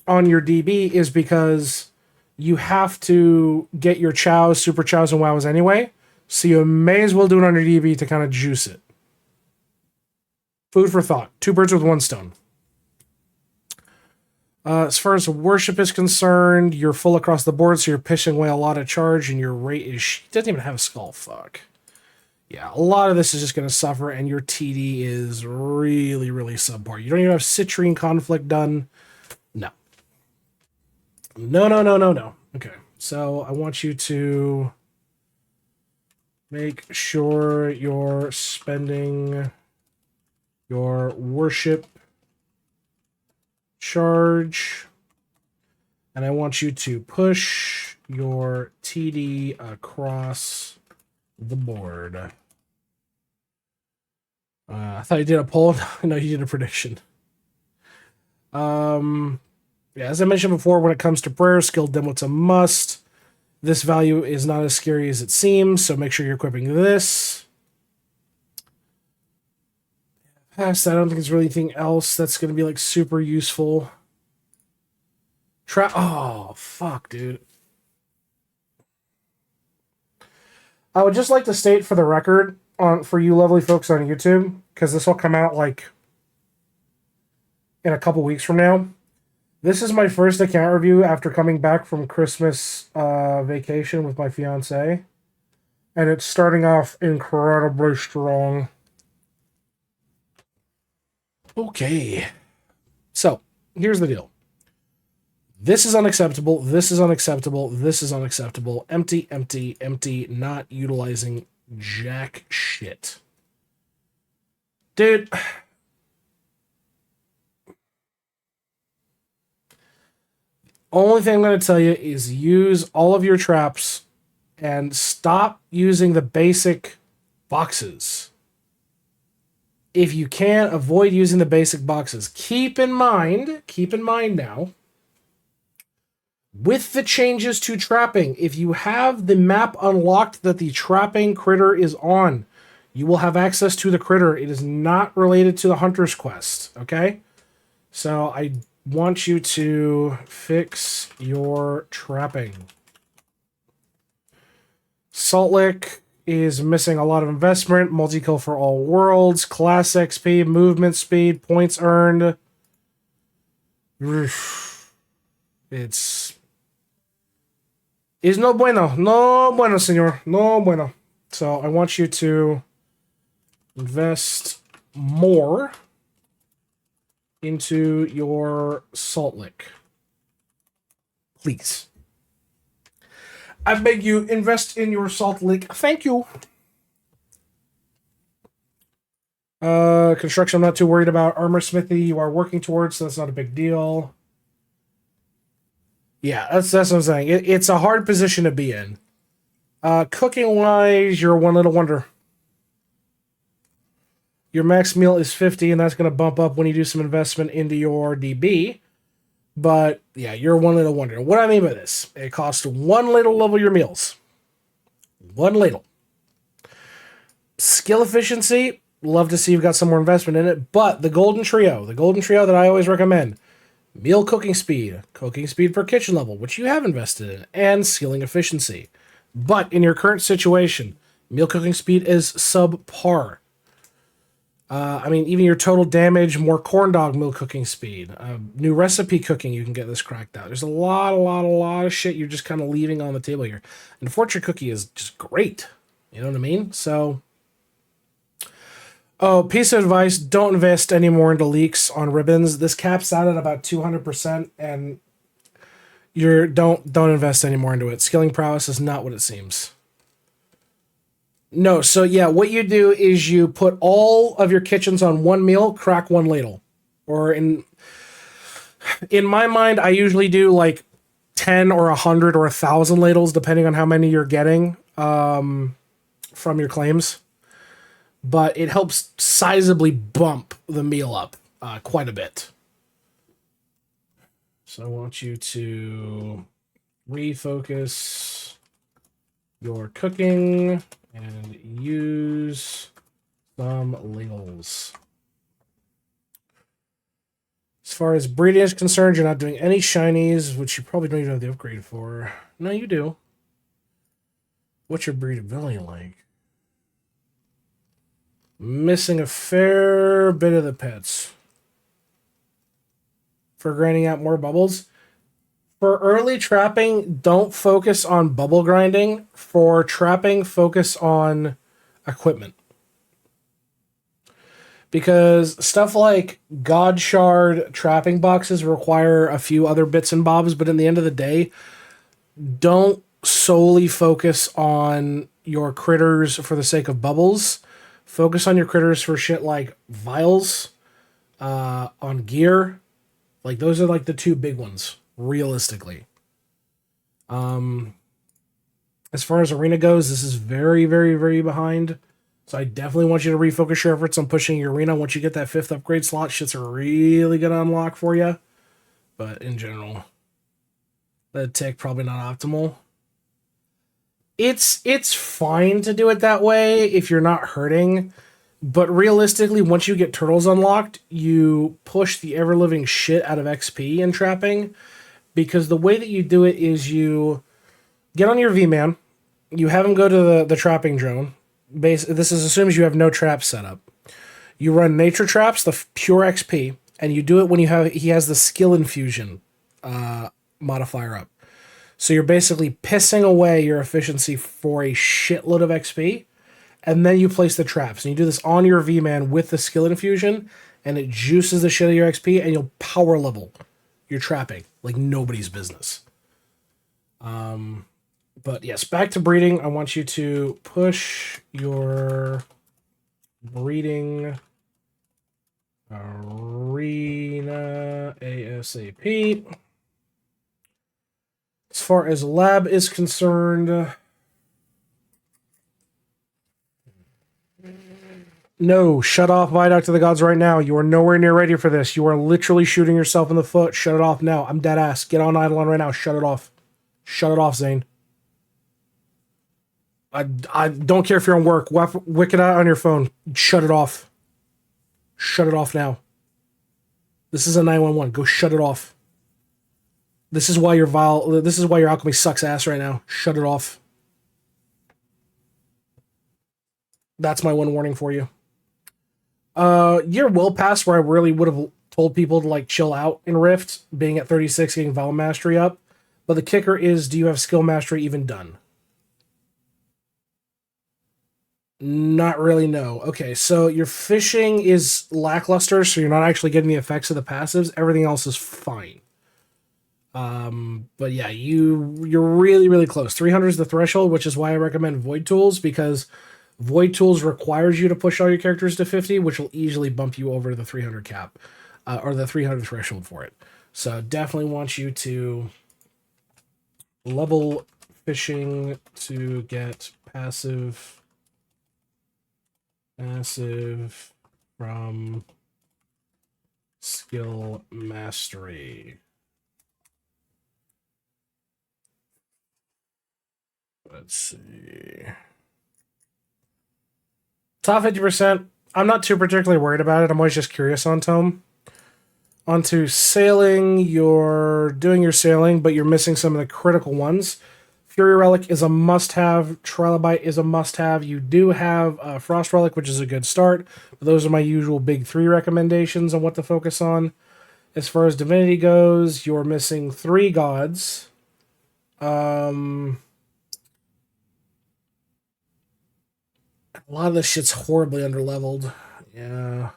Speaker 1: on your DB is because you have to get your chows, super chows, and wows anyway. So you may as well do it on your DB to kind of juice it. Food for thought. 2 birds with 1 stone. As far as worship is concerned, you're full across the board, so you're pissing away a lot of charge, and your rate is... She doesn't even have a skull. Fuck. Yeah, a lot of this is just going to suffer, and your TD is really, really subpar. You don't even have Citrine Conflict done. No. No. Okay, so I want you to make sure you're spending your worship charge, and I want you to push your TD across the board. I thought you did a poll. No, you did a prediction. Yeah, as I mentioned before, when it comes to prayer, skilled Dimwit's a must. This value is not as scary as it seems, so make sure you're equipping this. Past that, I don't think there's really anything else that's going to be like super useful. Oh, fuck, dude. I would just like to state for the record, for you lovely folks on YouTube, because this will come out like in a couple weeks from now. This is my first account review after coming back from Christmas vacation with my fiance, and it's starting off incredibly strong. Okay, so here's the deal. This is unacceptable. This is unacceptable. This is unacceptable. Empty, empty, empty. Not utilizing jack shit. Dude. Only thing I'm going to tell you is use all of your traps and stop using the basic boxes. If you can, avoid using the basic boxes. Keep in mind now, with the changes to trapping, if you have the map unlocked that the trapping critter is on, you will have access to the critter. It is not related to the Hunter's Quest, okay? So I want you to fix your trapping. Salt Lick is missing a lot of investment. Multi-kill for all worlds. Class XP, movement speed, points earned. It's no bueno. No bueno, senor. No bueno. So I want you to invest more into your Salt Lick. Please. I beg you, invest in your Salt Lick. Thank you. Construction, I'm not too worried about. Armor smithy, you are working towards, so that's not a big deal. Yeah, that's what I'm saying. It's a hard position to be in. Cooking-wise, you're one little wonder. Your max meal is 50, and that's going to bump up when you do some investment into your DB. But, yeah, you're one little wonder. What I mean by this, it costs 1 ladle level your meals. 1 ladle. Skill efficiency, love to see you've got some more investment in it. But the golden trio that I always recommend, meal cooking speed per kitchen level, which you have invested in, and skilling efficiency. But in your current situation, meal cooking speed is subpar. I mean, even your total damage, more corn dog meal cooking speed, new recipe cooking, you can get this cracked out. There's a lot of shit you're just kind of leaving on the table here. And Fortune Cookie is just great. You know what I mean? So, piece of advice, don't invest any more into leaks on ribbons. This caps out at about 200%, and don't invest any more into it. Skilling prowess is not what it seems. No, so yeah, what you do is you put all of your kitchens on 1 meal, crack 1 ladle. Or in my mind, I usually do like 10 or 100 or 1,000 ladles, depending on how many you're getting from your claims. But it helps sizably bump the meal up quite a bit. So I want you to refocus your cooking and use some ladles. As far as breeding is concerned, you're not doing any shinies, which you probably don't even have the upgrade for. No, you do. What's your breedability like? Missing a fair bit of the pets. For grinding out more bubbles. For early trapping, don't focus on bubble grinding. For trapping, focus on equipment. Because stuff like God Shard trapping boxes require a few other bits and bobs, but in the end of the day, don't solely focus on your critters for the sake of bubbles. Focus on your critters for shit like vials, on gear. Like, those are like the two big ones, realistically. As far as arena goes, this is very, very, very behind. So I definitely want you to refocus your efforts on pushing your arena. Once you get that 5th upgrade slot, shit's really going to unlock for you. But in general, that tick probably not optimal. It's fine to do it that way if you're not hurting. But realistically, once you get turtles unlocked, you push the ever-living shit out of XP in trapping. Because the way that you do it is you get on your V-Man, you have him go to the trapping drone. This is assumes you have no traps set up. You run nature traps, the pure XP, and you do it when he has the skill infusion modifier up. So you're basically pissing away your efficiency for a shitload of XP, and then you place the traps. And you do this on your V-Man with the skill infusion, and it juices the shit out of your XP, and you'll power level your trapping like nobody's business. But yes, back to breeding. I want you to push your breeding arena ASAP. As far as lab is concerned, no, shut off Viaduct of the Gods right now. You are nowhere near ready for this. You are literally shooting yourself in the foot. Shut it off now. I'm dead ass. Get on IdleOn right now. Shut it off. Shut it off, Zane. I don't care if you're on work. Wicked Eye on your phone. Shut it off. Shut it off now. This is a 911. Go shut it off. This is why your alchemy sucks ass right now. Shut it off. That's my one warning for you. You're well past where I really would have told people to like chill out in Rift, being at 36, getting Vowel Mastery up. But the kicker is, do you have Skill Mastery even done? Not really, no. Okay, so your fishing is lackluster, so you're not actually getting the effects of the passives. Everything else is fine. But yeah, you're really, really close. 300 is the threshold, which is why I recommend Void Tools, because Void Tools requires you to push all your characters to 50, which will easily bump you over the 300 cap, or the 300 threshold for it. So definitely want you to level fishing to get passive from skill mastery. Let's see. Top 50%. I'm not too particularly worried about it. I'm always just curious on Tome. Onto sailing. You're doing your sailing, but you're missing some of the critical ones. Fury Relic is a must-have. Trilobite is a must-have. You do have Frost Relic, which is a good start. But those are my usual big 3 recommendations on what to focus on. As far as Divinity goes, you're missing 3 gods. A lot of this shit's horribly underleveled. Yeah.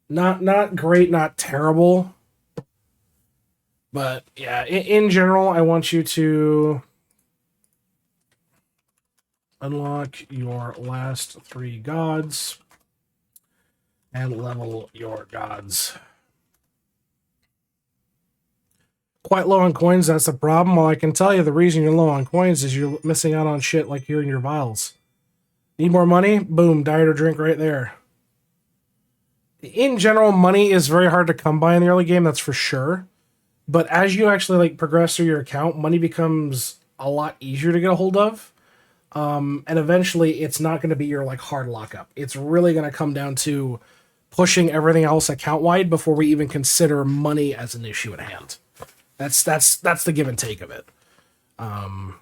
Speaker 1: Not great, not terrible. But yeah, in general, I want you to unlock your last 3 gods and level your gods. Quite low on coins, that's the problem. Well, I can tell you the reason you're low on coins is you're missing out on shit like here in your vials. Need more money? Boom, diet or drink right there. In general, money is very hard to come by in the early game, that's for sure. But as you actually like progress through your account, money becomes a lot easier to get a hold of. And eventually it's not going to be your like hard lockup. It's really going to come down to pushing everything else account wide before we even consider money as an issue at hand. That's the give and take of it. On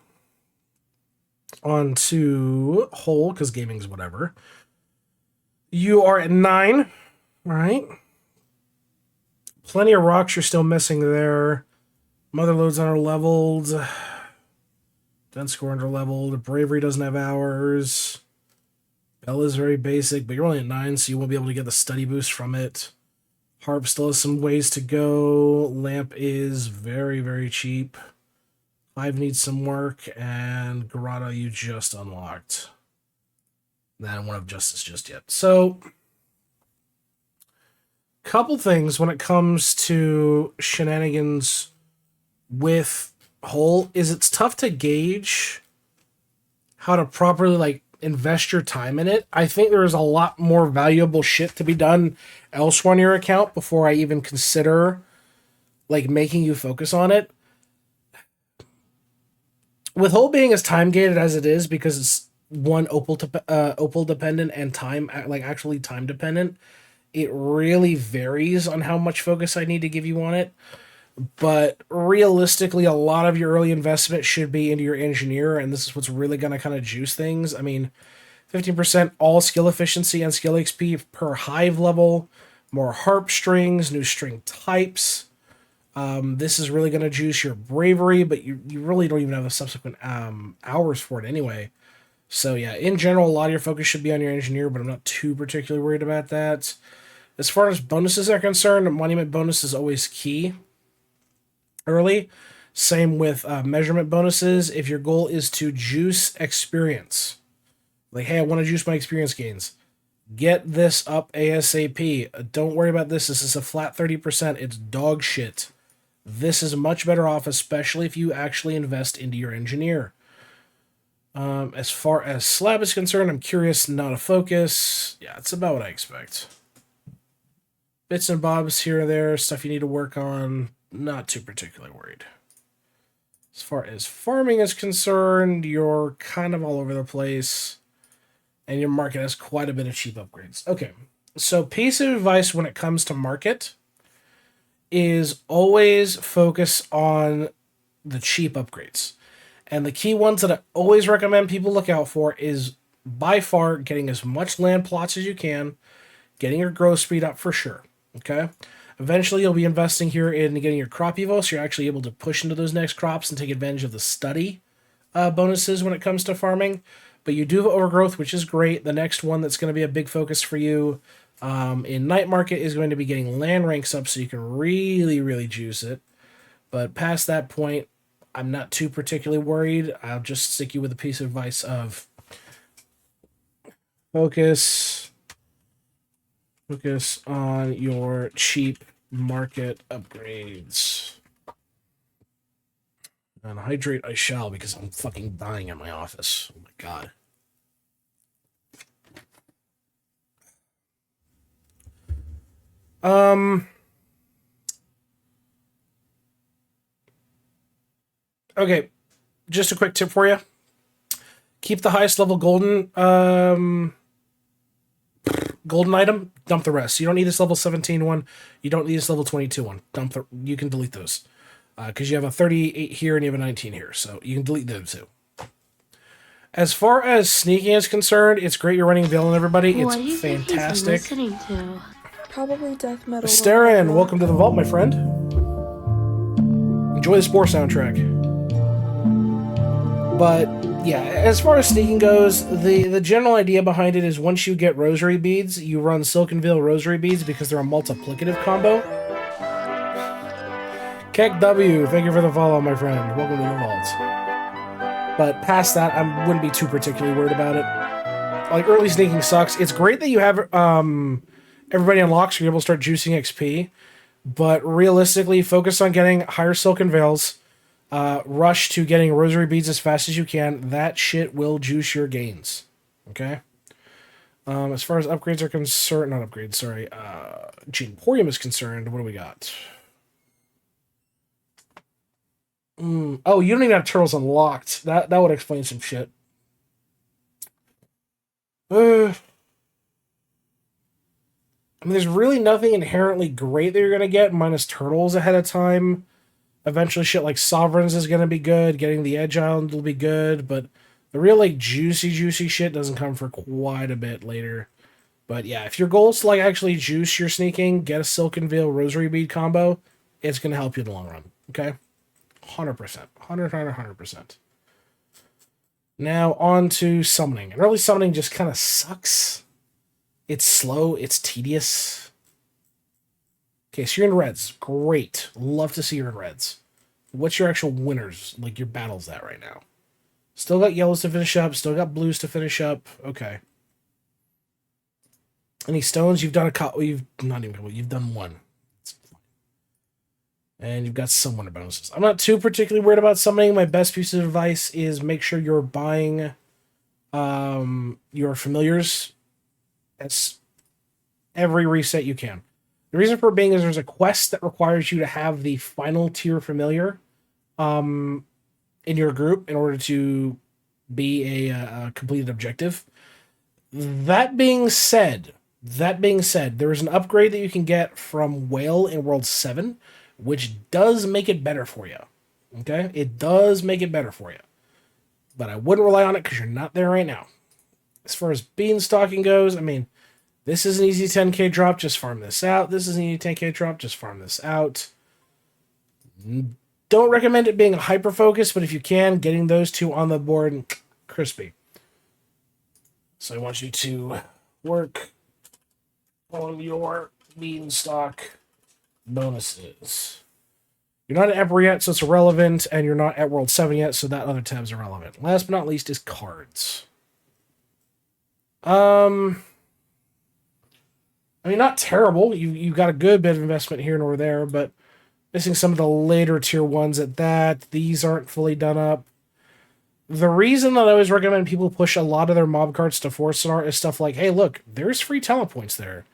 Speaker 1: to whole, because gaming's whatever. You are at 9. All right. Plenty of rocks you're still missing there. Mother loads under leveled. Dense score under leveled. Bravery doesn't have hours. Bell is very basic, but you're only at 9, so you won't be able to get the study boost from it. Harp still has some ways to go. Lamp is very, very cheap. Hive needs some work, and Grotto you just unlocked. Not one of Justice just yet. So, couple things when it comes to shenanigans with whole is it's tough to gauge how to properly like invest your time in it. I think there is a lot more valuable shit to be done elsewhere on your account before I even consider like making you focus on it. With whole being as time gated as it is, because it's one opal dependent and time like actually time dependent, it really varies on how much focus I need to give you on it. But realistically, a lot of your early investment should be into your engineer, and this is what's really going to kind of juice things. I mean, 15% all skill efficiency and skill XP per hive level, more harp strings, new string types. This is really going to juice your bravery, but you really don't even have the subsequent hours for it anyway. So yeah, in general, a lot of your focus should be on your engineer, but I'm not too particularly worried about that. As far as bonuses are concerned, monument bonus is always key early. Same with measurement bonuses. If your goal is to juice experience, like, hey, I want to juice my experience gains, get this up ASAP. Don't worry about this. This is a flat 30%. It's dog shit. This is much better off, especially if you actually invest into your engineer. As far as slab is concerned, I'm curious, not a focus. Yeah, it's about what I expect. Bits and bobs here or there, stuff you need to work on. Not too particularly worried. As far as farming is concerned, you're kind of all over the place. And your market has quite a bit of cheap upgrades. Okay, so piece of advice when it comes to market is always focus on the cheap upgrades. And the key ones that I always recommend people look out for is by far getting as much land plots as you can, getting your growth speed up for sure. Okay? Eventually, you'll be investing here in getting your crop evo, so you're actually able to push into those next crops and take advantage of the study bonuses when it comes to farming. But you do have overgrowth, which is great. The next one that's going to be a big focus for you in night market is going to be getting land ranks up so you can really, really juice it. But past that point, I'm not too particularly worried. I'll just stick you with a piece of advice of focus on your cheap market upgrades. And hydrate I shall, because I'm fucking dying at my office. Oh my god. Okay, just a quick tip for you. Keep the highest level golden item, dump the rest. You don't need this level 17 one. You don't need this level 22 one. You can delete those. Because you have a 38 here and you have a 19 here. So you can delete them too. As far as sneaking is concerned, it's great you're running Veil on everybody. It's fantastic.
Speaker 17: Listening to? Probably death metal.
Speaker 1: Starin, welcome to the vault, my friend. Enjoy the Spore soundtrack. But yeah, as far as sneaking goes, the general idea behind it is once you get rosary beads, you run Silken Veil rosary beads because they're a multiplicative combo. Keck W, thank you for the follow, my friend. Welcome to the vault. But past that, I wouldn't be too particularly worried about it. Like, early sneaking sucks. It's great that you have everybody unlocked so you're able to start juicing XP. But realistically, focus on getting higher Silken Veils. Rush to getting rosary beads as fast as you can. That shit will juice your gains. Okay? As far as upgrades are concerned, not upgrades, sorry. Geneporium is concerned, what do we got? Oh, you don't even have turtles unlocked. That would explain some shit. I mean, there's really nothing inherently great that you're gonna get minus turtles ahead of time. Eventually, shit like sovereigns is gonna be good. Getting the Edge Island will be good, but the real like juicy shit doesn't come for quite a bit later. But yeah, if your goal is to like actually juice your sneaking, get a Silken Veil Rosary Bead combo, it's gonna help you in the long run. Okay, 100%, 100%. Now on to summoning. And early summoning just kind of sucks. It's slow. It's tedious. Okay, so you're in reds. Great. Love to see you're in reds. What's your actual winners? Like your battles at right now? Still got yellows to finish up. Still got blues to finish up. Okay. Any stones? You've done a couple. You've not even. You've done one. And you've got some winter bonuses. I'm not too particularly worried about summoning. My best piece of advice is make sure you're buying your familiars as every reset you can. The reason for it being is there's a quest that requires you to have the final tier familiar in your group in order to be a completed objective. That being said, there is an upgrade that you can get from Whale in World 7, which does make it better for you. Okay? It does make it better for you. But I wouldn't rely on it because you're not there right now. As far as beanstalking goes, I mean, this is an easy 10k drop, just farm this out. This is an easy 10k drop, just farm this out. Don't recommend it being a hyper focus, but if you can, getting those two on the board, crispy. So I want you to work on your beanstalk bonuses. You're not at Emperor yet, so it's irrelevant, and you're not at World 7 yet, so that other tab's irrelevant. Last but not least is cards. I mean, not terrible. You got a good bit of investment here and over there, but missing some of the later tier ones at that. These aren't fully done up. The reason that I always recommend people push a lot of their mob cards to 4-star is stuff like, hey, look, there's free talent points there.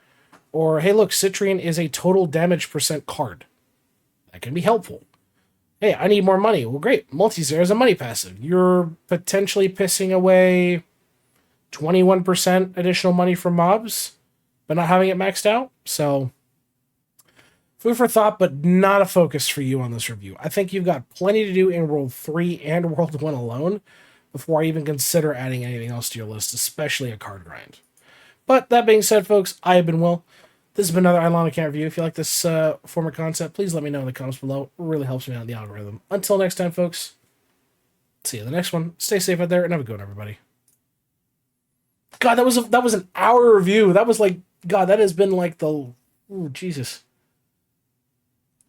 Speaker 1: Or, hey, look, Citrian is a total damage % card. That can be helpful. Hey, I need more money. Well, great. Multi-Zare is a money passive. You're potentially pissing away 21% additional money from mobs, but not having it maxed out. So, food for thought, but not a focus for you on this review. I think you've got plenty to do in World 3 and World 1 alone before I even consider adding anything else to your list, especially a card grind. But that being said, folks, I have been Will. This has been another IdleOn account review. If you like this form of concept, please let me know in the comments below. It really helps me out in the algorithm. Until next time, folks, see you in the next one. Stay safe out there, and have a good one, everybody. God, that was an hour review. That was like, God, that has been like the... Ooh, Jesus.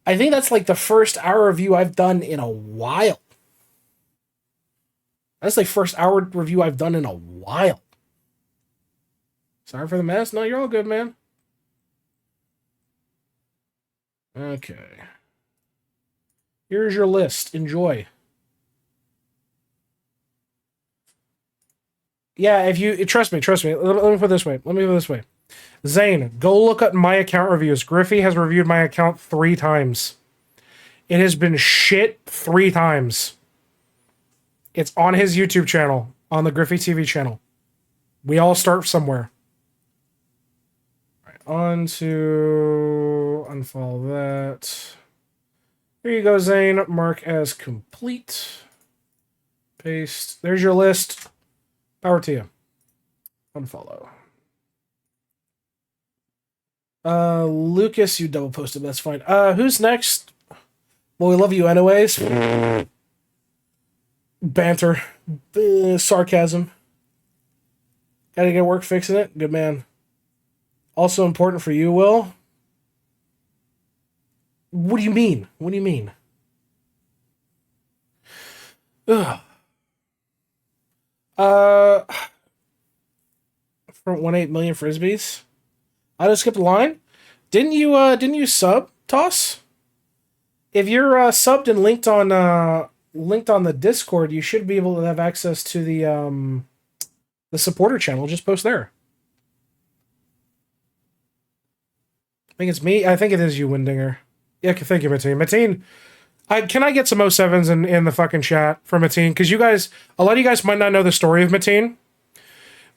Speaker 1: I think that's like the first hour review I've done in a while. That's like first hour review I've done in a while. Sorry for the mess. No, you're all good, man. Okay. Here's your list. Enjoy. Yeah, if you... Trust me. Let me put it this way. Zane, go look at my account reviews. Griffey has reviewed my account 3 times. It has been shit 3 times. It's on his YouTube channel, on the Griffey TV channel. We all start somewhere. All right, on to unfollow that. Here you go, Zane. Mark as complete. Paste. There's your list. Power to you. Unfollow. Lucas, you double posted. That's fine. Who's next? Well, we love you anyways. Banter. Sarcasm. Gotta get work fixing it. Good man. Also important for you, Will. What do you mean? Ugh. From 1.8 million frisbees. I just skipped a line. Didn't you sub, Toss? If you're subbed and linked on the Discord, you should be able to have access to the supporter channel. Just post there. I think it's me. I think it is you, Windinger. Yeah, thank you, Mateen. Mateen, Can I get some 07s in the fucking chat for Mateen? Because you guys, a lot of you guys might not know the story of Mateen.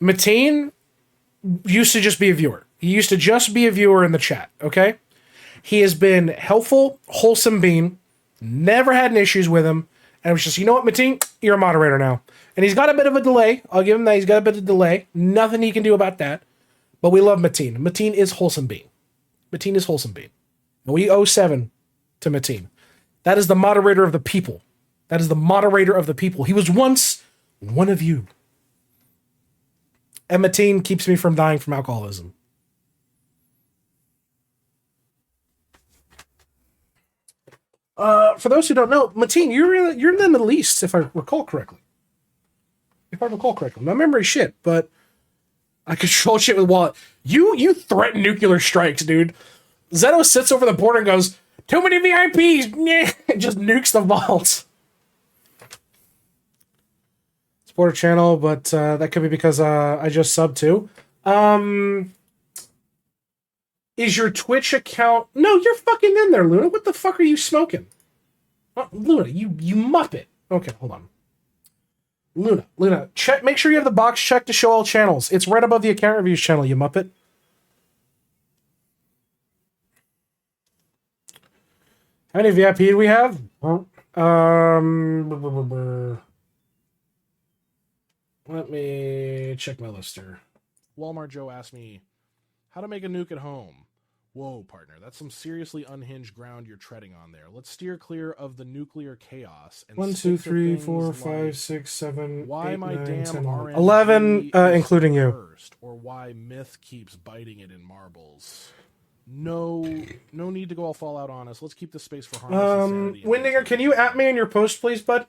Speaker 1: Mateen used to just be a viewer. He used to just be a viewer in the chat, okay? He has been helpful, wholesome being, never had any issues with him, and it was just, you know what, Mateen, you're a moderator now. And he's got a bit of a delay. I'll give him that. He's got a bit of delay. Nothing he can do about that. But we love Mateen. Mateen is wholesome being. Mateen is wholesome being. And we owe 7 to Mateen. That is the moderator of the people. That is the moderator of the people. He was once one of you. And Mateen keeps me from dying from alcoholism. For those who don't know, Mateen, you're in the Middle East, if I recall correctly. My memory's shit, but I control shit with wallet. You threaten nuclear strikes, dude. Zeto sits over the border and goes, too many VIPs! It just nukes the vault. Support a channel, but that could be because I just subbed too. Is your Twitch account... No, you're fucking in there, Luna. What the fuck are you smoking? Luna, you muppet. Okay, hold on. Luna, check. Make sure you have the box checked to show all channels. It's right above the account reviews channel, you muppet. How many VIP do we have? Let me check my list here.
Speaker 13: Walmart Joe asked me how to make a nuke at home. Whoa, partner, that's some seriously unhinged ground you're treading on there. Let's steer clear of the nuclear chaos. And
Speaker 1: 1, 2, 3, 4, 5, 6, 7,
Speaker 13: why
Speaker 1: 8,
Speaker 13: my
Speaker 1: 9,
Speaker 13: damn
Speaker 1: 10,
Speaker 13: RNG
Speaker 1: 11, including you.
Speaker 13: First, or why myth keeps biting it in marbles. No need to go all Fallout on us. Let's keep the space for harmless insanity.
Speaker 1: Windinger, can you at me in your post, please, bud?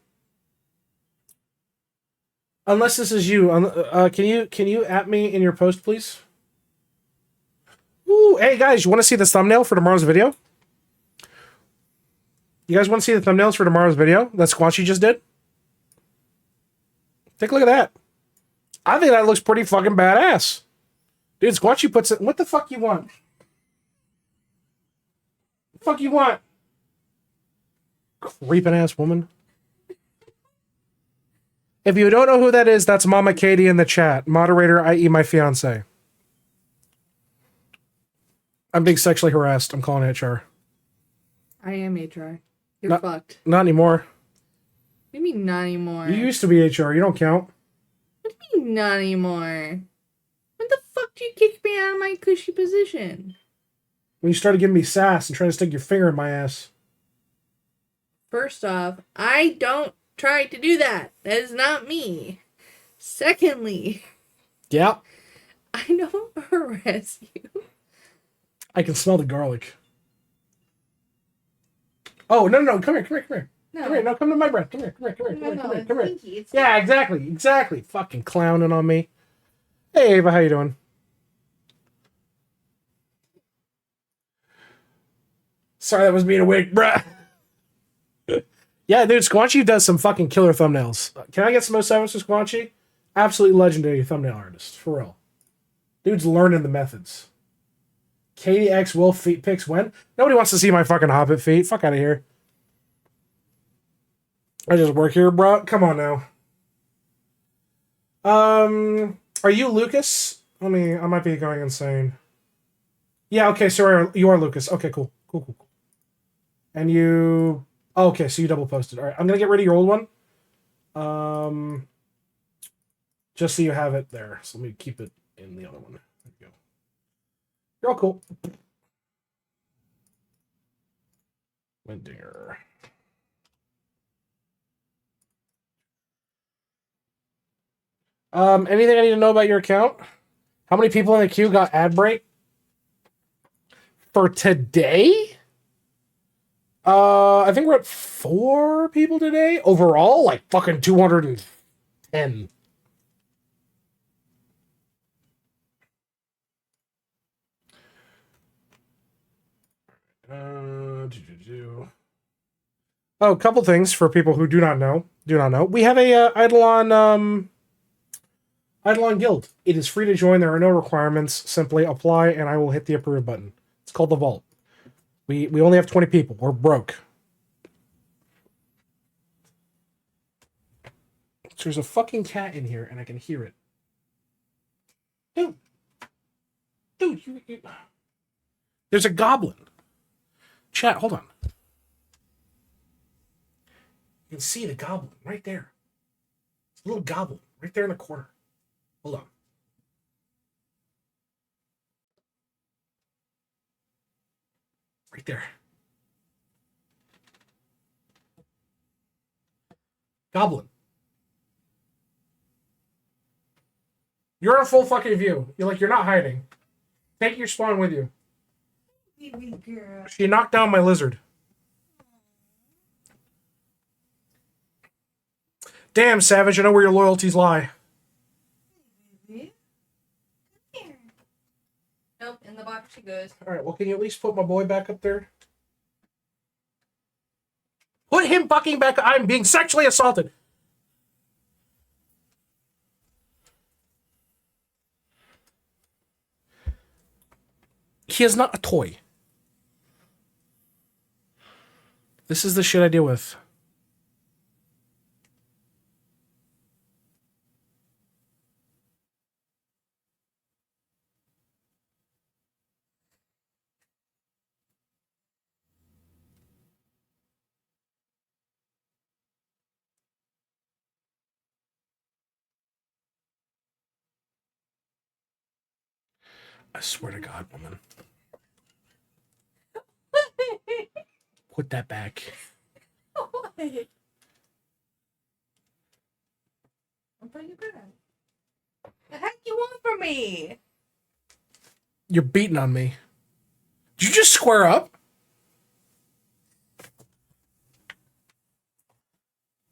Speaker 1: Unless this is you, can you at me in your post, please? Ooh, hey guys, you want to see the thumbnail for tomorrow's video? You guys want to see the thumbnails for tomorrow's video that Squanchy just did? Take a look at that. I think that looks pretty fucking badass. Dude, Squanchy puts it... What the fuck you want? What the fuck you want? Creeping ass woman. If you don't know who that is, that's Mama Katie in the chat. Moderator, i.e. my fiance. I'm being sexually harassed. I'm calling HR.
Speaker 18: I am HR. You're fucked.
Speaker 1: Not anymore.
Speaker 18: What do you mean not anymore?
Speaker 1: You used to be HR. You don't count.
Speaker 18: What do you mean not anymore? When the fuck did you kick me out of my cushy position?
Speaker 1: When you started giving me sass and trying to stick your finger in my ass.
Speaker 18: First off, I don't try to do that. That is not me. Secondly...
Speaker 1: Yeah.
Speaker 18: I don't harass you.
Speaker 1: I can smell the garlic. Oh, no, come here.
Speaker 18: No.
Speaker 1: Come here, no, come to my breath. Come here. Yeah, exactly. Fucking clowning on me. Hey, Ava, how you doing? Sorry, that was being a wig, bruh. Yeah, dude, Squanchy does some fucking killer thumbnails. Can I get some 07s for Squanchy? Absolutely legendary thumbnail artist, for real. Dude's learning the methods. Katie X Will feet pics when? Nobody wants to see my fucking Hobbit feet. Fuck out of here. I just work here, bro. Come on now. Are you Lucas? I might be going insane. Yeah, okay, so you are Lucas. Okay, cool. And you... Oh, okay, so you double posted. All right, I'm going to get rid of your old one. Just so you have it there. So let me keep it in the other one. There you go. You're all cool. Windinger. Anything I need to know about your account? How many people in the queue got ad break? For today? I think we're at 4 people today. Overall, like fucking 210. Oh, a couple things for people who do not know. We have a IdleOn guild. It is free to join. There are no requirements. Simply apply, and I will hit the approve button. It's called the Vault. We only have 20 people. We're broke. There's a fucking cat in here, and I can hear it. Dude, you... There's a goblin. Chat, hold on. You can see the goblin right there. It's a little goblin right there in the corner. Hold on. Right there. Goblin. You're in full fucking view. You're not hiding. Take your spawn with you.
Speaker 18: Baby girl.
Speaker 1: She knocked down my lizard. Damn, Savage, I know where your loyalties lie.
Speaker 18: Nope, in the box she goes.
Speaker 1: Alright, well, can you at least put my boy back up there? Put him fucking back. I'm being sexually assaulted. He is not a toy. This is the shit I deal with. I swear to God, woman. Put that back.
Speaker 18: What? I'm putting it back. The heck you want from me?
Speaker 1: You're beating on me. Did you just square up?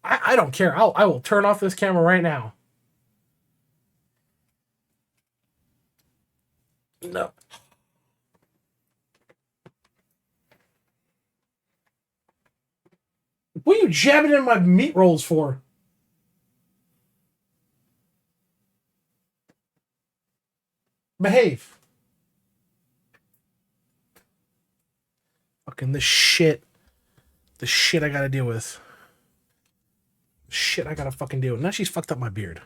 Speaker 1: I don't care. I will turn off this camera right now. No. What are you jabbing in my meat rolls for? Behave. Fucking this shit. The shit I gotta deal with. Shit I gotta fucking deal with. Now she's fucked up my beard.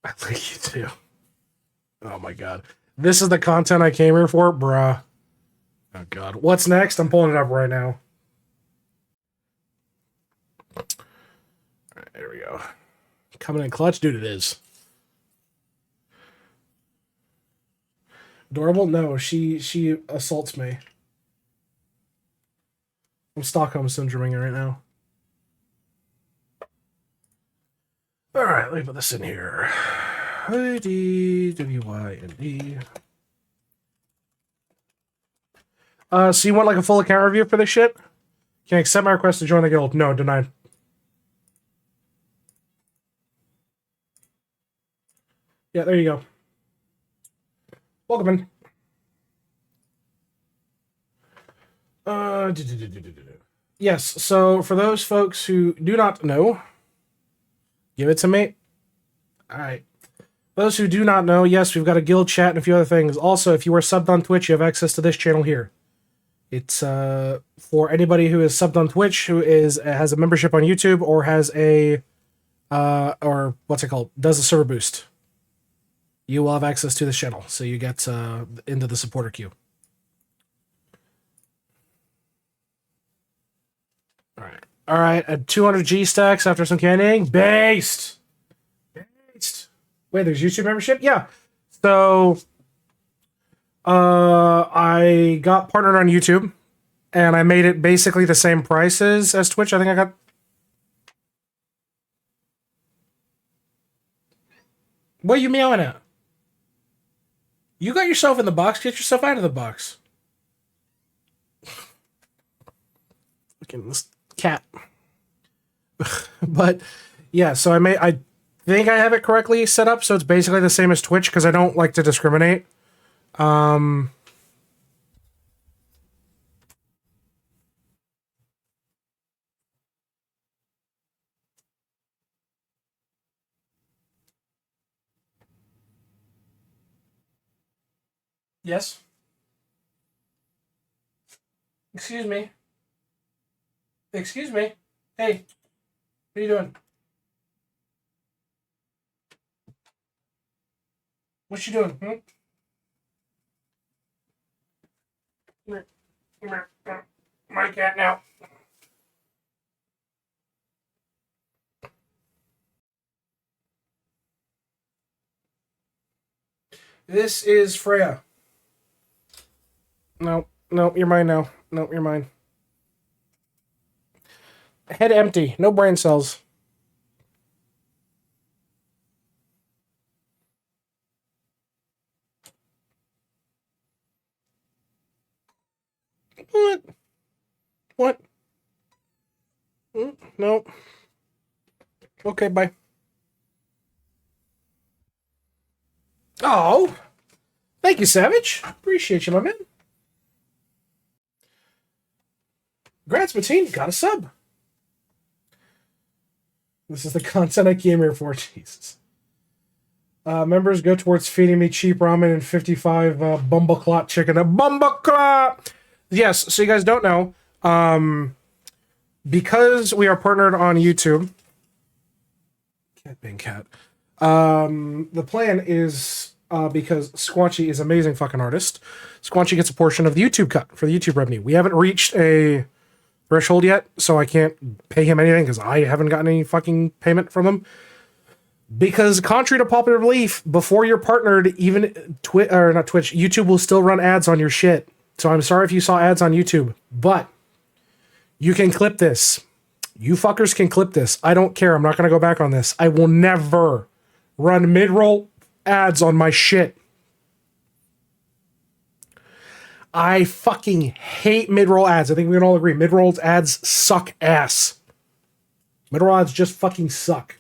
Speaker 1: I like you too. Oh my God. This is the content I came here for? Bruh. Oh God. What's next? I'm pulling it up right now. Alright, there we go. Coming in clutch? Dude, it is. Adorable? No, she assaults me. I'm Stockholm syndroming right now. Alright, let me put this in here. IdWYND. So you want like a full account review for this shit? Can I accept my request to join the guild? No, denied. Yeah, there you go. Welcome in. Yes, so for those folks who do not know, give it to me. Alright. Those who do not know, yes, we've got a guild chat and a few other things. Also, if you are subbed on Twitch, you have access to this channel here. It's for anybody who is subbed on Twitch, who has a membership on YouTube, or has a or what's it called? Does a server boost. You will have access to this channel, so you get into the supporter queue. All right, at 200 G stacks after some candying. Based. Wait, there's YouTube membership? Yeah. So, I got partnered on YouTube, and I made it basically the same prices as Twitch. I think I got... What are you meowing at? You got yourself in the box. Get yourself out of the box. Fucking this cat. But, yeah, so I think I have it correctly set up, so it's basically the same as Twitch, because I don't like to discriminate. Yes? Excuse me. Excuse me. Hey, what are you doing? What you doing? Hmm? Come here. My cat now. This is Freya. No, you're mine now. No, you're mine. Head empty. No brain cells. What? What? No. Okay, bye. Oh, thank you, Savage. Appreciate you, my man. Grants Mateen got a sub. This is the content I came here for. Jesus. Members go towards feeding me cheap ramen and 55 bumbleclot chicken. A bumbleclot! Yes, so you guys don't know, because we are partnered on YouTube. Cat being cat. The plan is, because Squanchy is an amazing fucking artist, Squanchy gets a portion of the YouTube cut for the YouTube revenue. We haven't reached a threshold yet, so I can't pay him anything because I haven't gotten any fucking payment from him. Because contrary to popular belief, before you're partnered, even not Twitch, YouTube will still run ads on your shit. So I'm sorry if you saw ads on YouTube, but you can clip this. You fuckers can clip this. I don't care. I'm not going to go back on this. I will never run mid-roll ads on my shit. I fucking hate mid-roll ads. I think we can all agree. Mid-roll ads suck ass. Mid-roll ads just fucking suck.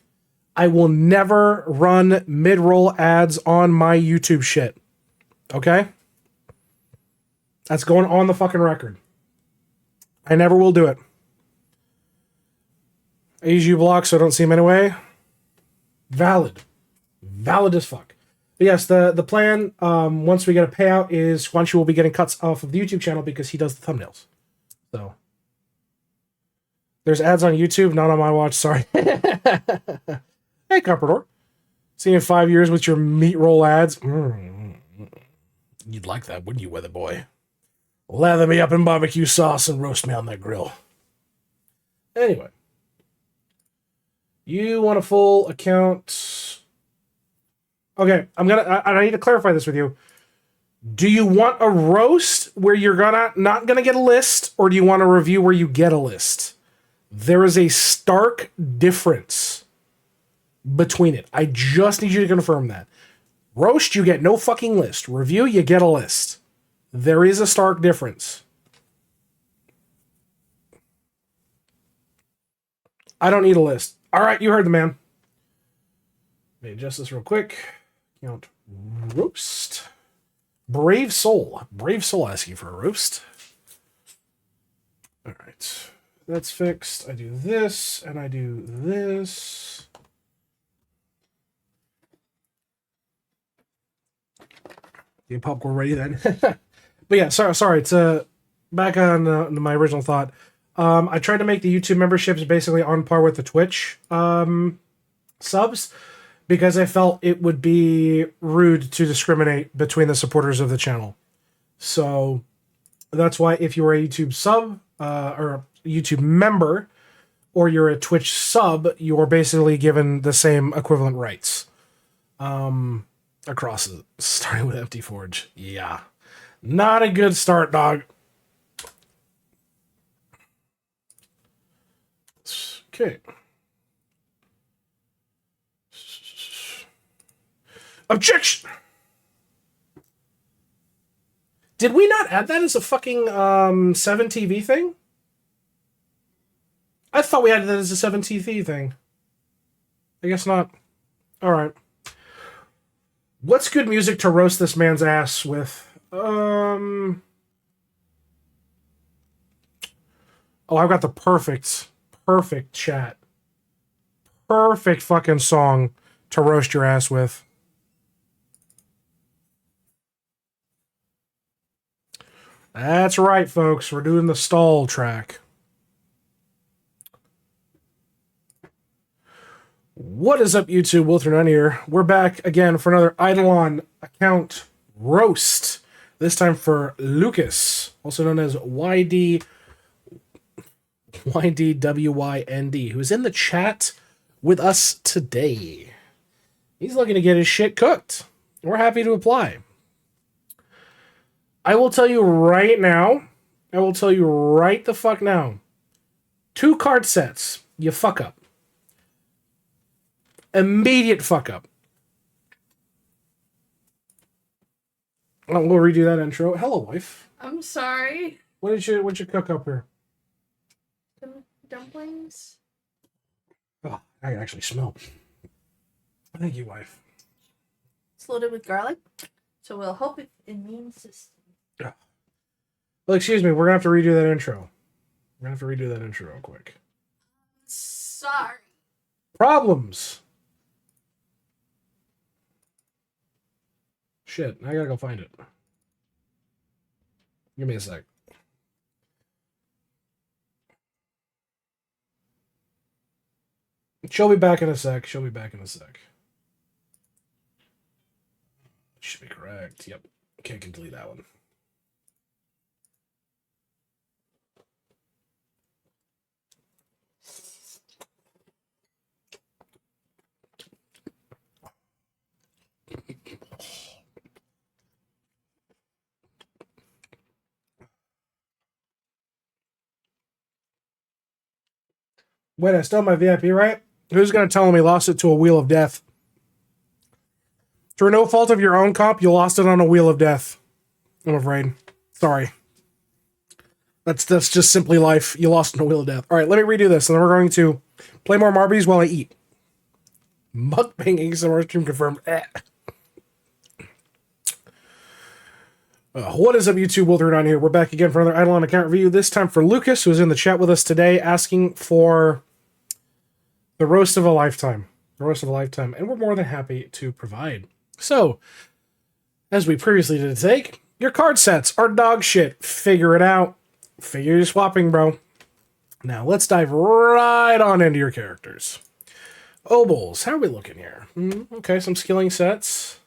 Speaker 1: I will never run mid-roll ads on my YouTube shit. Okay? That's going on the fucking record. I never will do it. I use uBlock so I don't see them anyway. Valid. Valid as fuck. But yes, the plan, once we get a payout, is Squanchy will be getting cuts off of the YouTube channel because he does the thumbnails. So. There's ads on YouTube, not on my watch, sorry. Hey, Carpador. See you in 5 years with your meat roll ads. You'd like that, wouldn't you, weather boy? Lather me up in barbecue sauce and roast me on that grill. Anyway. You want a full account. Okay, I need to clarify this with you. Do you want a roast where you're not gonna get a list, or do you want a review where you get a list? There is a stark difference between it. I just need you to confirm that. Roast, you get no fucking list. Review, you get a list. There is a stark difference. I don't need a list. All right, you heard the man. Let me adjust this real quick. Count roast. Brave Soul. Brave Soul asking for a roast. All right. That's fixed. I do this, and I do this. Get popcorn ready then. But yeah, sorry. It's back on my original thought. I tried to make the YouTube memberships basically on par with the Twitch subs because I felt it would be rude to discriminate between the supporters of the channel. So that's why if you're a YouTube sub or a YouTube member or you're a Twitch sub, you're basically given the same equivalent rights. Across it, starting with Empty Forge. Yeah. Not a good start, dog. Okay. Objection! Did we not add that as a fucking 7 TV thing? I thought we added that as a 7 TV thing. I guess not. Alright. What's good music to roast this man's ass with? Oh, I've got the perfect chat. Perfect fucking song to roast your ass with. That's right, folks. We're doing the stall track. What is up, YouTube? Will39 here. We're back again for another IdleOn account roast. This time for Lucas, also known as YDWYND, who's in the chat with us today. He's looking to get his shit cooked. We're happy to apply. I will tell you right now, right the fuck now, 2 card sets, you fuck up. Immediate fuck up. We'll redo that intro. Hello, wife.
Speaker 18: I'm sorry.
Speaker 1: What'd you cook up here?
Speaker 18: Dumplings?
Speaker 1: Oh, I can actually smell. Thank you, wife.
Speaker 18: It's loaded with garlic, so we'll help it immune system.
Speaker 1: Well, excuse me, we're gonna have to redo that intro. Real quick.
Speaker 18: Sorry.
Speaker 1: Problems. Shit, I gotta go find it. Give me a sec. She'll be back in a sec. Should be correct. Yep. Okay, can delete that one. Wait, I still have my VIP, right? Who's going to tell him he lost it to a wheel of death? Through no fault of your own, comp, you lost it on a wheel of death. I'm afraid. Sorry. That's just simply life. You lost on a wheel of death. All right, let me redo this, and then we're going to play more Marbies while I eat. Mukbang ASMR stream confirmed. What is up, YouTube? Will39 here. We're back again for another IdleOn account review. This time for Lucas, who's in the chat with us today, asking for the roast of a lifetime. And we're more than happy to provide. So, as we previously did take, your card sets are dog shit. Figure it out. Figure your swapping, bro. Now, let's dive right on into your characters. Obols, how are we looking here? Okay, some skilling sets.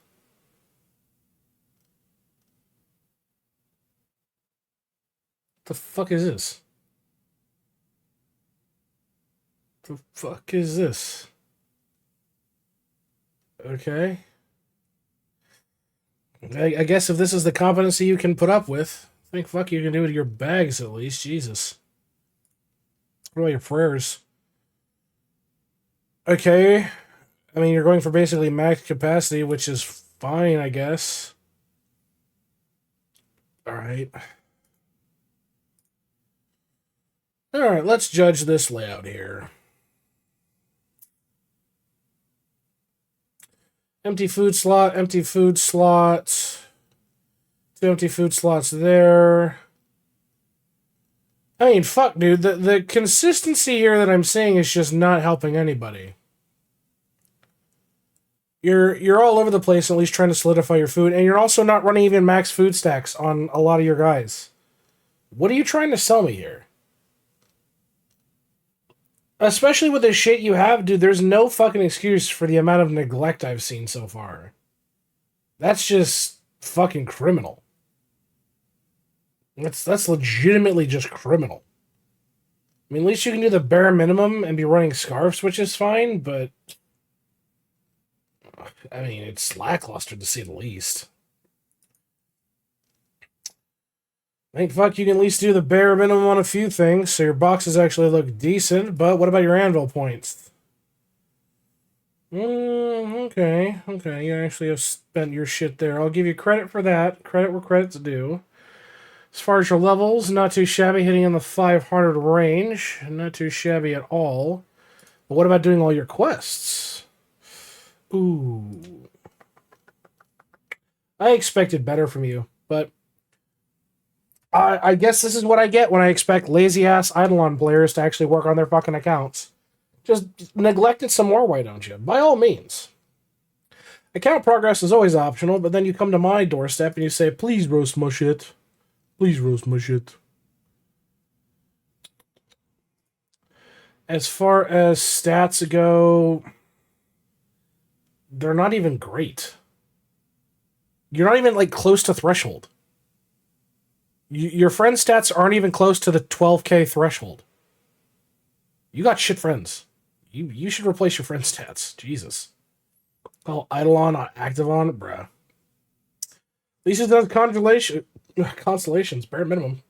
Speaker 1: The fuck is this? Okay. I guess if this is the competency you can put up with, I think fuck you can do with your bags at least. Jesus. What about your prayers? Okay. I mean, you're going for basically max capacity, which is fine, I guess. Alright. Alright, let's judge this layout here. Empty food slot. 2 empty food slots there. I mean, fuck, dude. The consistency here that I'm seeing is just not helping anybody. You're all over the place, at least trying to solidify your food, and you're also not running even max food stacks on a lot of your guys. What are you trying to sell me here? Especially with the shit you have, dude, there's no fucking excuse for the amount of neglect I've seen so far. That's just fucking criminal. That's legitimately just criminal. I mean, at least you can do the bare minimum and be running scarves, which is fine, but I mean, it's lackluster to say the least. I think, fuck, you can at least do the bare minimum on a few things, so your boxes actually look decent, but what about your anvil points? Okay, you actually have spent your shit there. I'll give you credit for that. Credit where credit's due. As far as your levels, not too shabby, hitting in the 500 range. Not too shabby at all. But what about doing all your quests? Ooh. I expected better from you, but I guess this is what I get when I expect lazy-ass IdleOn players to actually work on their fucking accounts. Just neglect it some more, why don't you? By all means. Account progress is always optional, but then you come to my doorstep and you say, please roast my shit. Please roast my shit. As far as stats go, they're not even great. You're not even like close to threshold. Your friend stats aren't even close to the 12k threshold. You got shit friends. You should replace your friend stats. Jesus. Oh, IdleOn, ActiveOn, bruh. At least it does constellations, bare minimum.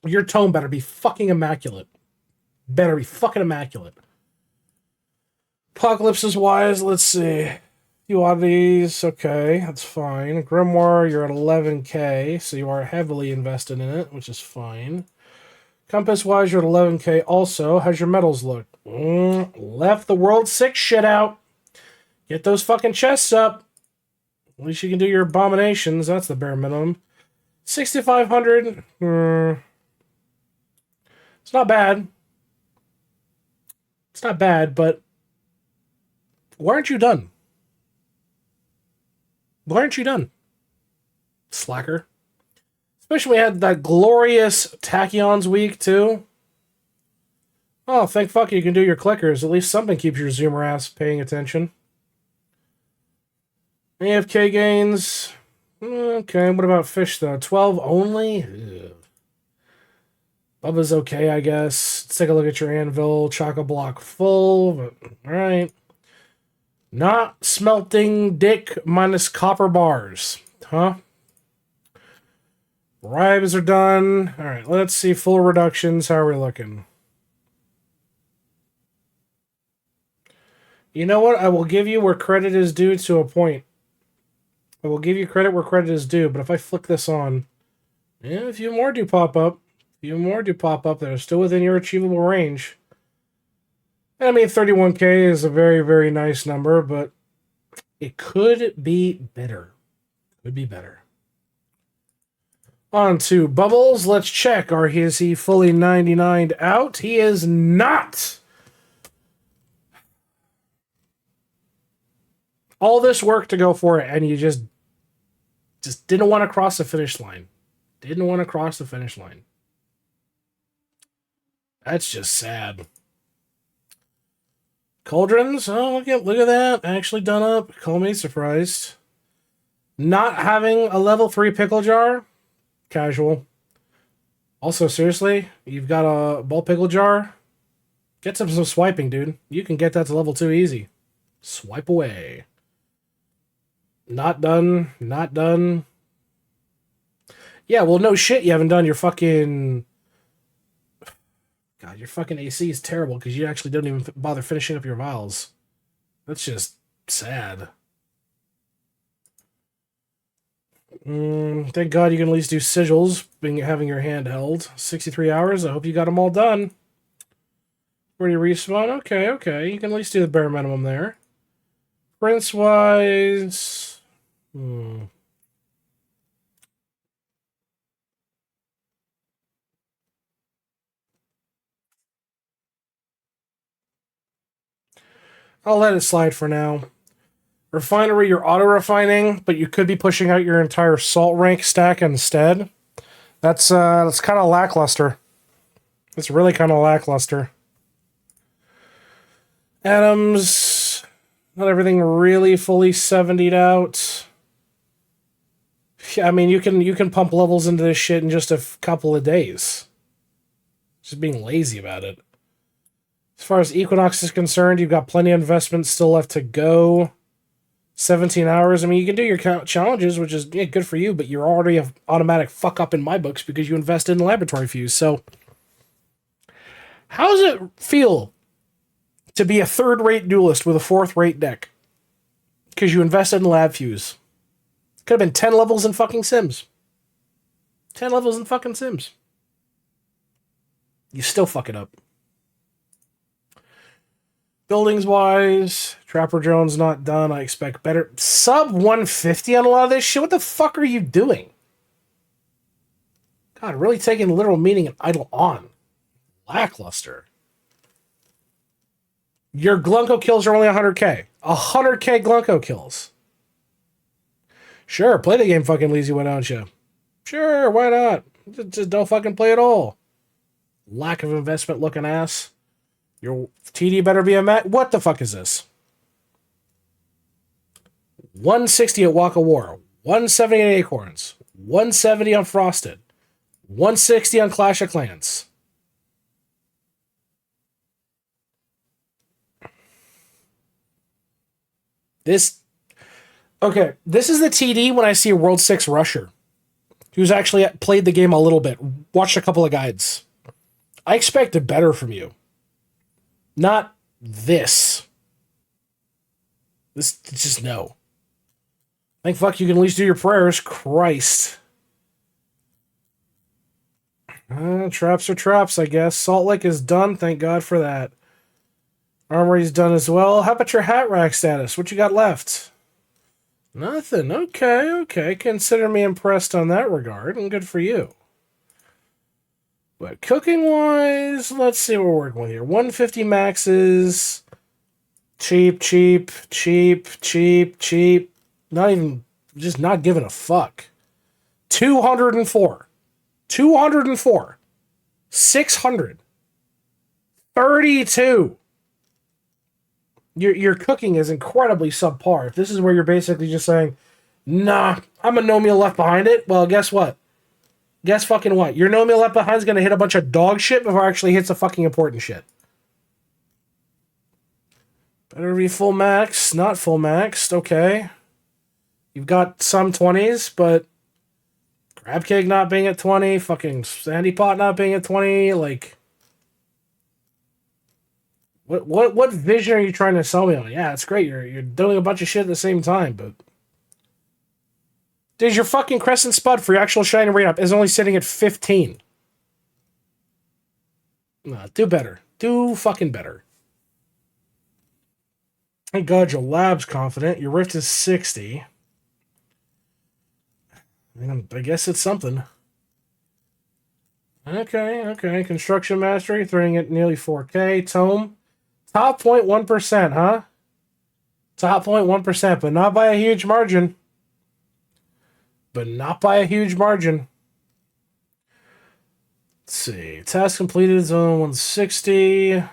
Speaker 1: Your tone better be fucking immaculate. Better be fucking immaculate. Apocalypse's wise, let's see. Few oddities, okay, that's fine. Grimoire, you're at 11k, so you are heavily invested in it, which is fine. Compass-wise, you're at 11k also. How's your medals look? Left the World 6 shit out. Get those fucking chests up. At least you can do your abominations. That's the bare minimum. 6,500. It's not bad. It's not bad, but why aren't you done? Why aren't you done? Slacker. Especially we had that glorious Tachyons week, too. Oh, thank fuck you can do your clickers. At least something keeps your zoomer ass paying attention. AFK gains. Okay, what about fish, though? 12 only? Ugh. Bubba's okay, I guess. Let's take a look at your anvil. Choco-block full, but alright. Not smelting dick minus copper bars. Huh? Bribes are done. Alright, let's see full reductions. How are we looking? You know what? I will give you where credit is due to a point. I will give you credit where credit is due, but if I flick this on, yeah, a few more do pop up. A few more do pop up that are still within your achievable range. I mean, 31k is a very, very nice number, but it could be better. Could be better. On to Bubbles. Let's check. Is he fully 99'd out? He is not. All this work to go for it, and you just didn't want to cross the finish line. Didn't want to cross the finish line. That's just sad. Cauldrons, oh, look at that. Actually done up. Call me surprised. Not having a level 3 pickle jar? Casual. Also, seriously, you've got a ball pickle jar? Get some swiping, dude. You can get that to level 2 easy. Swipe away. Not done. Not done. Yeah, well, no shit, you haven't done your fucking... God, your fucking AC is terrible because you actually don't even bother finishing up your vials. That's just sad. Thank God you can at least do sigils, having your hand held. 63 hours, I hope you got them all done. Where do you respawn? Okay. You can at least do the bare minimum there. Prince-wise... I'll let it slide for now. Refinery, you're auto-refining, but you could be pushing out your entire salt rank stack instead. That's kind of lackluster. It's really kind of lackluster. Atoms, not everything really fully 70'd out. I mean, you can pump levels into this shit in just a couple of days. Just being lazy about it. As far as Equinox is concerned, you've got plenty of investments still left to go. 17 hours. I mean, you can do your challenges, which is good for you, but you're already an automatic fuck up in my books because you invested in laboratory fuse. So, how does it feel to be a third-rate duelist with a fourth-rate deck? Because you invested in lab fuse. Could have been 10 levels in fucking Sims. 10 levels in fucking Sims. You still fuck it up. Buildings-wise, Trapper Jones not done. I expect better. Sub 150 on a lot of this shit? What the fuck are you doing? God, really taking the literal meaning of IdleOn. Lackluster. Your Glunko kills are only 100k. 100k Glunko kills. Sure, play the game fucking lazy, why don't you? Sure, why not? Just don't fucking play at all. Lack of investment looking ass. Your TD better be a mat. What the fuck is this? 160 at Walk of War, 170 at Acorns, 170 on Frosted, 160 on Clash of Clans. This is the TD when I see a World 6 rusher who's actually played the game a little bit, watched a couple of guides. I expected better from you. Not this. This just no. Thank fuck you can at least do your prayers. Christ. Traps are traps, I guess. Salt Lick is done. Thank God for that. Armory's done as well. How about your hat rack status? What you got left? Nothing. Okay. Consider me impressed on that regard, and good for you. But cooking-wise, let's see what we're working with here. 150 maxes. Cheap. Not even, just not giving a fuck. 204. 600. 32. Your cooking is incredibly subpar. If this is where you're basically just saying, nah, I'm a no meal left behind it, well, guess what? Guess fucking what? Your no meal left behind is going to hit a bunch of dog shit before it actually hits the fucking important shit. Better be full max, not full maxed, okay. You've got some 20s, but Crab Cake not being at 20, fucking Sandy Pot not being at 20, like... What vision are you trying to sell me on? Yeah, it's great. You're doing a bunch of shit at the same time, but... Dude, your fucking Crescent Spud for your actual shiny rate up is only sitting at 15. Nah, do better. Do fucking better. Thank God your lab's confident. Your Rift is 60. I guess it's something. Okay. Construction Mastery, throwing at nearly 4K. Tome. Top 0.1%, huh? Top 0.1%, but not by a huge margin. Let's see. Task completed is on 160.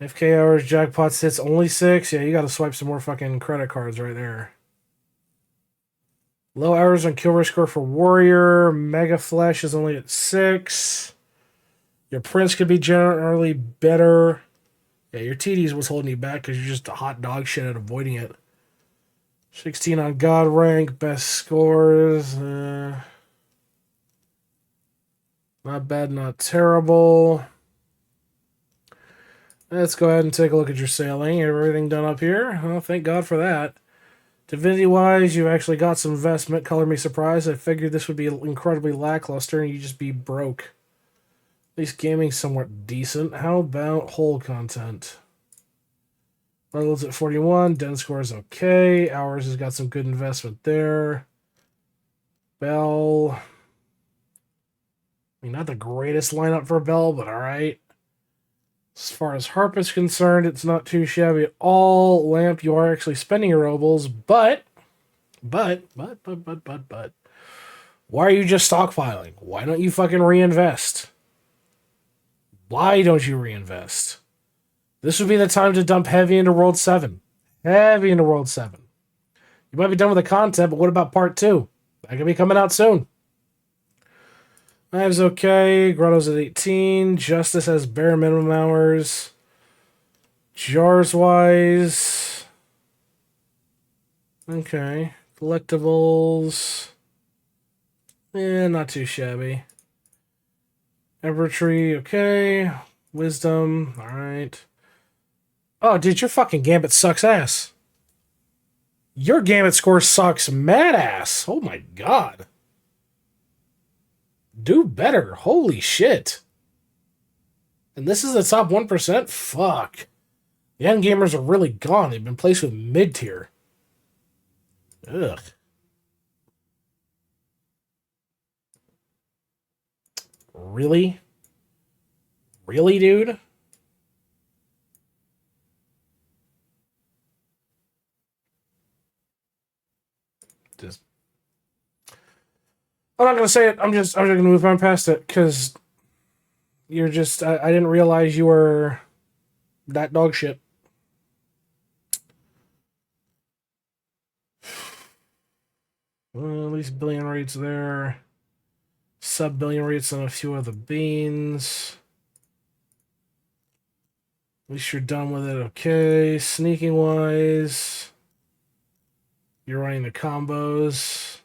Speaker 1: FK hours, jackpot sits only 6. Yeah, you gotta swipe some more fucking credit cards right there. Low hours on kill score for Warrior. Mega Flesh is only at 6. Your Prince could be generally better. Yeah, your TDs was holding you back because you're just a hot dog shit at avoiding it. 16 on God rank. Best scores. Not bad, not terrible. Let's go ahead and take a look at your sailing. Everything done up here? Well, thank God for that. Divinity-wise, you actually got some investment. Color me surprised. I figured this would be incredibly lackluster and you'd just be broke. At least gaming's somewhat decent. How about whole content? Levels at 41. Den score is okay. Hours has got some good investment there. Bell. I mean, not the greatest lineup for Bell, but alright. As far as Harp is concerned, it's not too shabby at all. Lamp, you are actually spending your obols, but. Why are you just stockpiling? Why don't you fucking reinvest? Why don't you reinvest? This would be the time to dump heavy into World 7. You might be done with the content, but what about part 2? That could be coming out soon. Knives okay. Grotto's at 18. Justice has bare minimum hours. Jars wise. Okay. Collectibles. Not too shabby. Ember Tree, okay. Wisdom, alright. Oh, dude, your fucking Gambit sucks ass. Your Gambit score sucks mad ass. Oh my God. Do better. Holy shit. And this is the top 1%? Fuck. The end gamers are really gone. They've been placed with mid-tier. Ugh. Really? Really, dude? Just... I'm not gonna say it. I'm just gonna move on past it because You're just, I didn't realize you were that dog shit. Well, at least billion rates there. Sub-billion rates on a few of the beans. At least you're done with it. Okay. Sneaking wise, you're running the combos.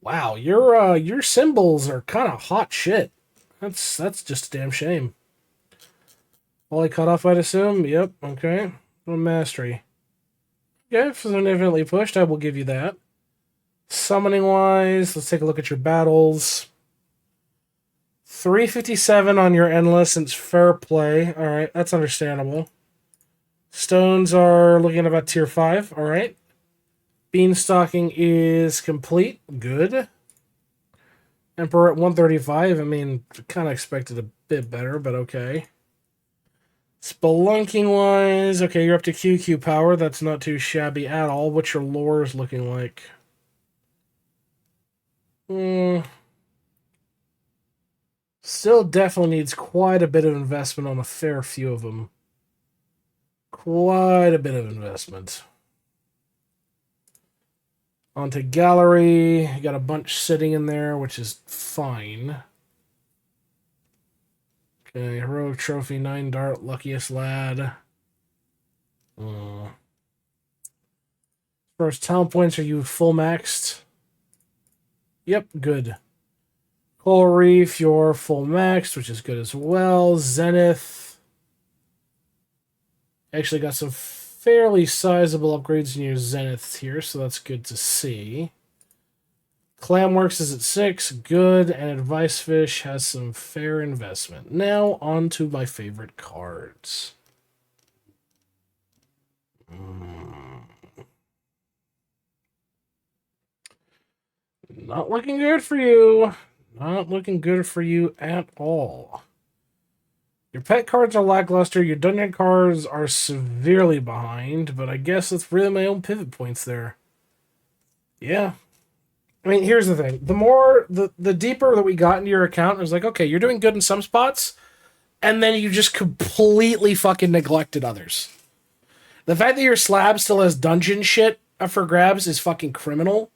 Speaker 1: Wow, your symbols are kind of hot shit. That's just a damn shame. Fully cut off, I'd assume. Yep. Okay. Mastery. Okay, significantly pushed. I will give you that. Summoning wise, let's take a look at your battles. 357 on your endless, and it's fair play. All right, that's understandable. Stones are looking at about tier 5. All right. Beanstalking is complete. Good. Emperor at 135. I mean, kind of expected a bit better, but okay. Spelunking wise, okay, you're up to QQ power. That's not too shabby at all. What's your lore is looking like? Still definitely needs quite a bit of investment on a fair few of them. Quite a bit of investment. Onto gallery. You got a bunch sitting in there, which is fine. Okay, heroic trophy, 9 dart, luckiest lad. First talent points, are you full maxed? Yep, good. Coral Reef, you're full maxed, which is good as well. Zenith. Actually got some fairly sizable upgrades in your Zenith here, so that's good to see. Clamworks is at 6, good, and Advice Fish has some fair investment. Now, on to my favorite cards. Not looking good for you. Not looking good for you at all. Your pet cards are lackluster. Your dungeon cards are severely behind, but I guess that's really my own pivot points there. Yeah. I mean, here's the thing. The deeper that we got into your account, it was like, okay, you're doing good in some spots, and then you just completely fucking neglected others. The fact that your slab still has dungeon shit up for grabs is fucking criminal.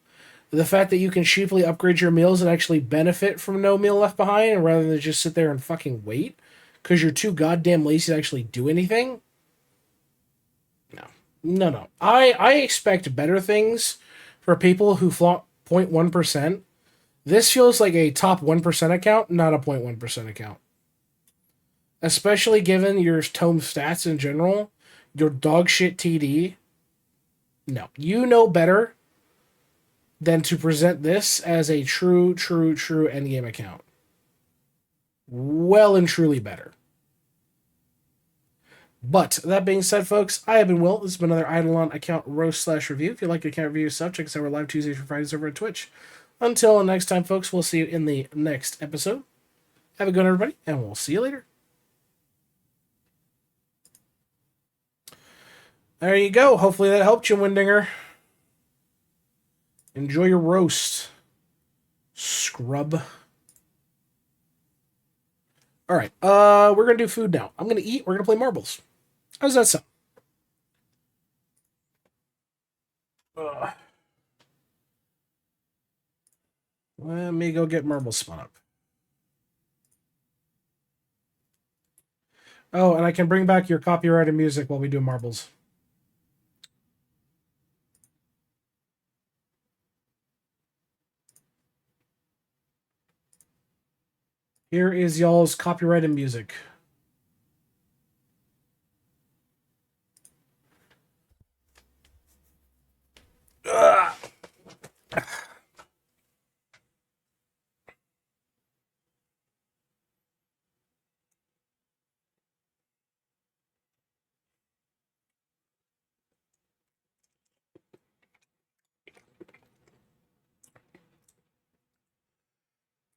Speaker 1: The fact that you can cheaply upgrade your meals and actually benefit from no meal left behind, rather than just sit there and fucking wait because you're too goddamn lazy to actually do anything. No. I expect better things for people who flaunt 0.1%. This feels like a top 1% account, not a 0.1% account. Especially given your tome stats in general, your dog shit TD. No, you know better than to present this as a true endgame account. Well and truly better. But that being said, folks, I have been Will. This has been another IdleOn account roast/review. If you'd like to account review yourself, check us out. We're live Tuesdays and Fridays over at Twitch. Until next time, folks, we'll see you in the next episode. Have a good one, everybody, and we'll see you later. There you go. Hopefully that helped you, Windinger. Enjoy your roast, scrub. All right, we're gonna do food now. I'm gonna eat. We're gonna play marbles. How's that sound? Let me go get marbles spun up. Oh, and I can bring back your copyrighted music while we do marbles. Here is y'all's copyrighted music. Ugh.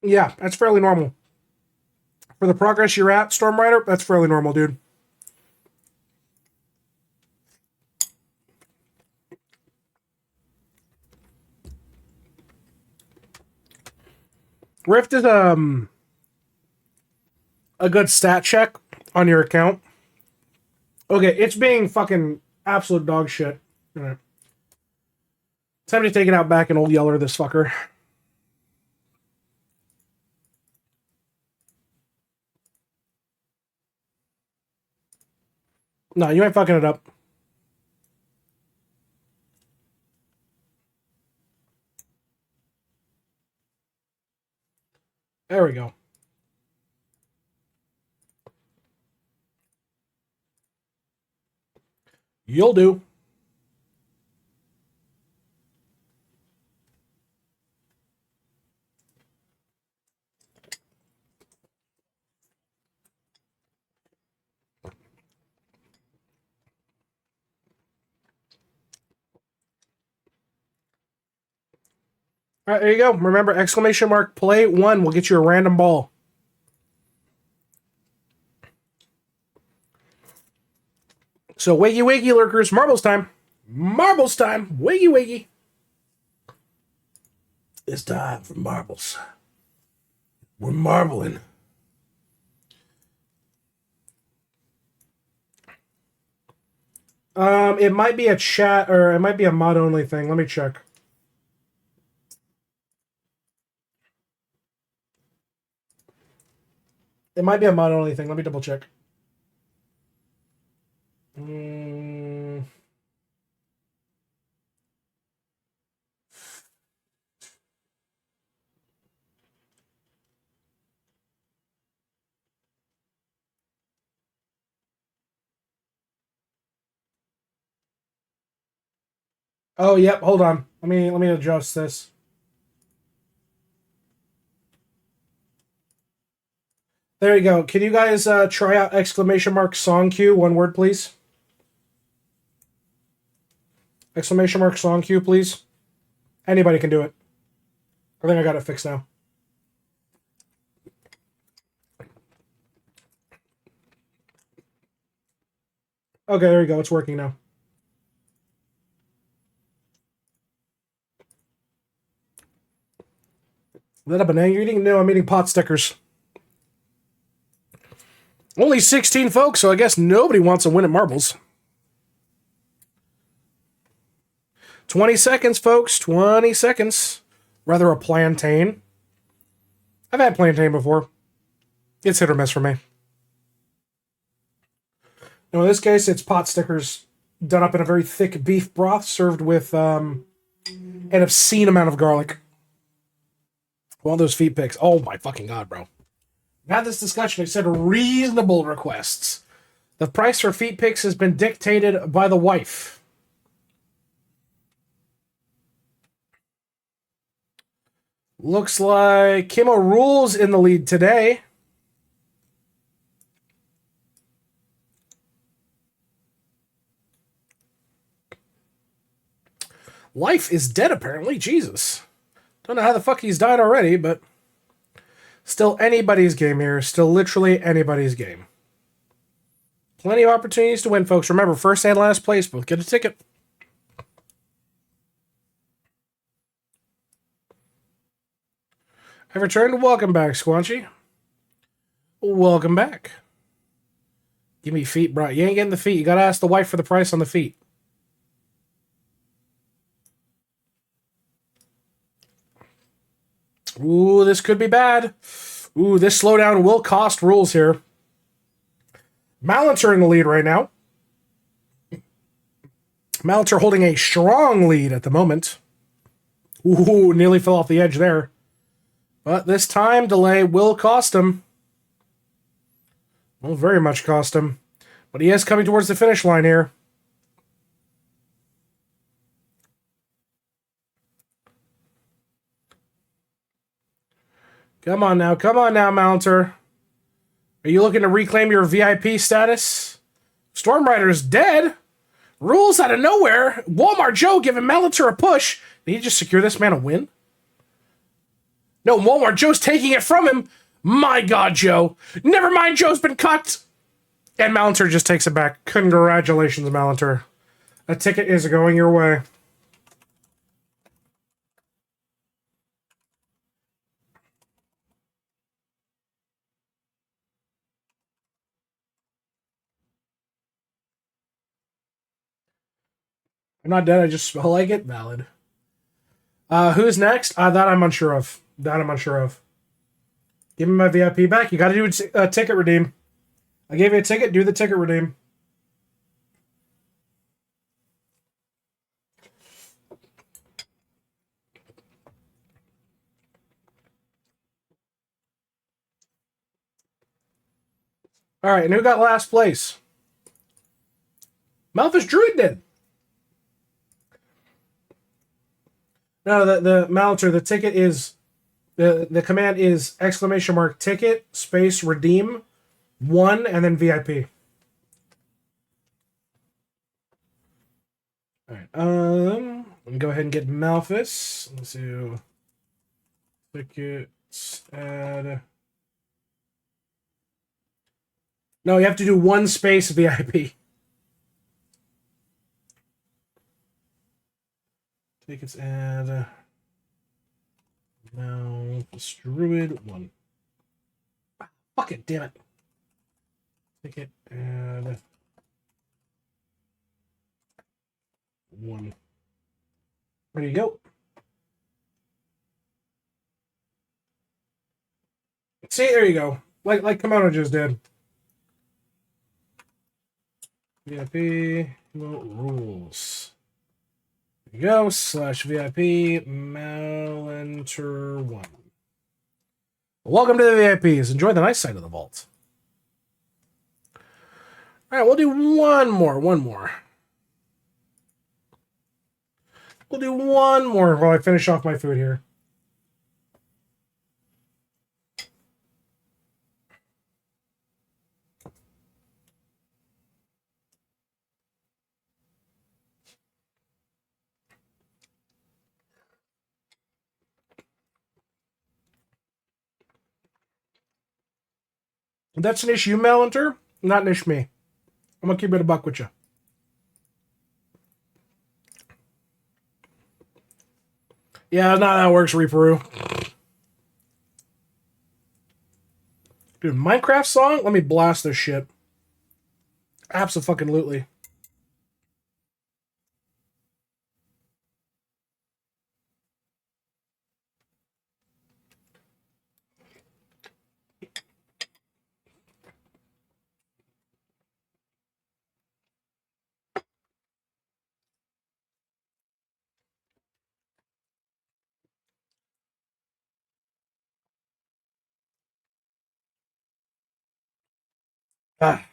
Speaker 1: Yeah, that's fairly normal. For the progress you're at, Storm Rider, that's fairly normal, dude. Rift is a good stat check on your account. Okay, it's being fucking absolute dog shit. All right. Time to take it out back and old yeller this fucker. No, you ain't fucking it up. There we go. You'll do. All right, there you go. Remember, exclamation mark play 1 will get you a random ball. So, wiggy wiggy lurkers, marbles time. Marbles time. Wiggy wiggy. It's time for marbles. We're marbling. It might be a chat or it might be a mod only thing. Let me check. It might be a mod only thing. Let me double check. Oh, yep. Hold on. Let me adjust this. There you go. Can you guys try out exclamation mark song cue? One word, please. Exclamation mark song cue, please. Anybody can do it. I think I got it fixed now. Okay, there you go. It's working now. That a banana you're eating? No, I'm eating pot stickers. Only 16 folks, so I guess nobody wants to win at marbles. 20 seconds, folks. 20 seconds. Rather a plantain. I've had plantain before. It's hit or miss for me. Now, in this case, it's pot stickers done up in a very thick beef broth served with an obscene amount of garlic. One of those feet pics. Oh my fucking god, bro. I've had this discussion. I said reasonable requests. The price for feet pics has been dictated by the wife. Looks like Kimmo Rules in the lead today. Life is dead, apparently. Jesus. Don't know how the fuck he's died already, but still anybody's game here. Still literally anybody's game. Plenty of opportunities to win, folks. Remember, first and last place, both get a ticket. I've returned. Welcome back, Squanchy. Welcome back. Give me feet, bro. You ain't getting the feet. You gotta ask the wife for the price on the feet. Ooh, this could be bad. Ooh, this slowdown will cost rules here. Malinter in the lead right now. Malinter holding a strong lead at the moment. Ooh, nearly fell off the edge there. But this time delay will cost him. Will very much cost him. But he is coming towards the finish line here. Come on now, Malinter. Are you looking to reclaim your VIP status? Storm Rider's dead. Rules out of nowhere. Walmart Joe giving Malinter a push. Did he just secure this man a win? No, Walmart Joe's taking it from him. My God, Joe. Never mind, Joe's been cut. And Malinter just takes it back. Congratulations, Malinter. A ticket is going your way. I'm not dead, I just smell like it. Valid. Who's next? That I'm unsure of. Give me my VIP back. You gotta do a ticket redeem. I gave you a ticket, do the ticket redeem. Alright, and who got last place? Malthus Druid did. No, the Malter, the ticket is the command is ! ticket space redeem 1 and then VIP. Alright, let me go ahead and get Malthus. Let's do tickets add. No, you have to do 1 space VIP. Tickets add. Malthus Druid 1. Fuck it, damn it. Ticket add 1. There you go. See, there you go. Like Kimono just did. VIP rules. There you go. /VIP Malenter 1. Welcome to the VIPs. Enjoy the nice side of the vault. All right, we'll do one more. We'll do one more while I finish off my food here. That's an issue, Melinter. Not an issue me. I'm gonna keep it a buck with you. Yeah, not how it works, Reaperu. Dude, Minecraft song? Let me blast this shit. Abso-fucking-lutely. Ah.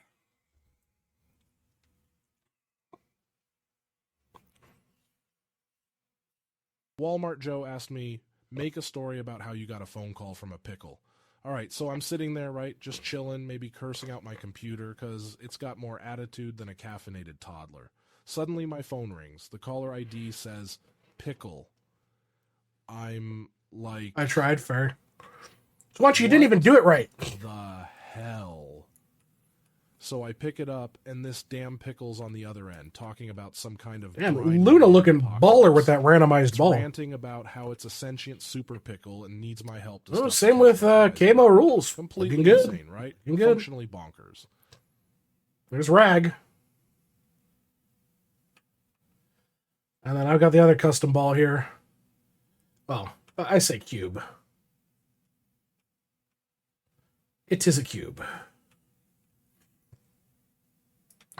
Speaker 13: Walmart Joe asked me, make a story about how you got a phone call from a pickle. All right, so I'm sitting there, right, just chilling, maybe cursing out my computer because it's got more attitude than a caffeinated toddler. Suddenly my phone rings. The caller ID says, pickle. I'm like...
Speaker 1: I tried, fair. So watch, you didn't even do it right.
Speaker 13: The hell? So I pick it up, and this damn pickle's on the other end, talking about some kind of...
Speaker 1: Damn, Luna looking baller with that randomized ball.
Speaker 13: Ranting about how it's a sentient super pickle and needs my help to stop
Speaker 1: same with Kamo Rules.
Speaker 13: Completely
Speaker 1: Looking good.
Speaker 13: insane, right?
Speaker 1: Looking good.
Speaker 13: Functionally bonkers.
Speaker 1: There's Rag. And then I've got the other custom ball here. Well, I say cube. It is a cube.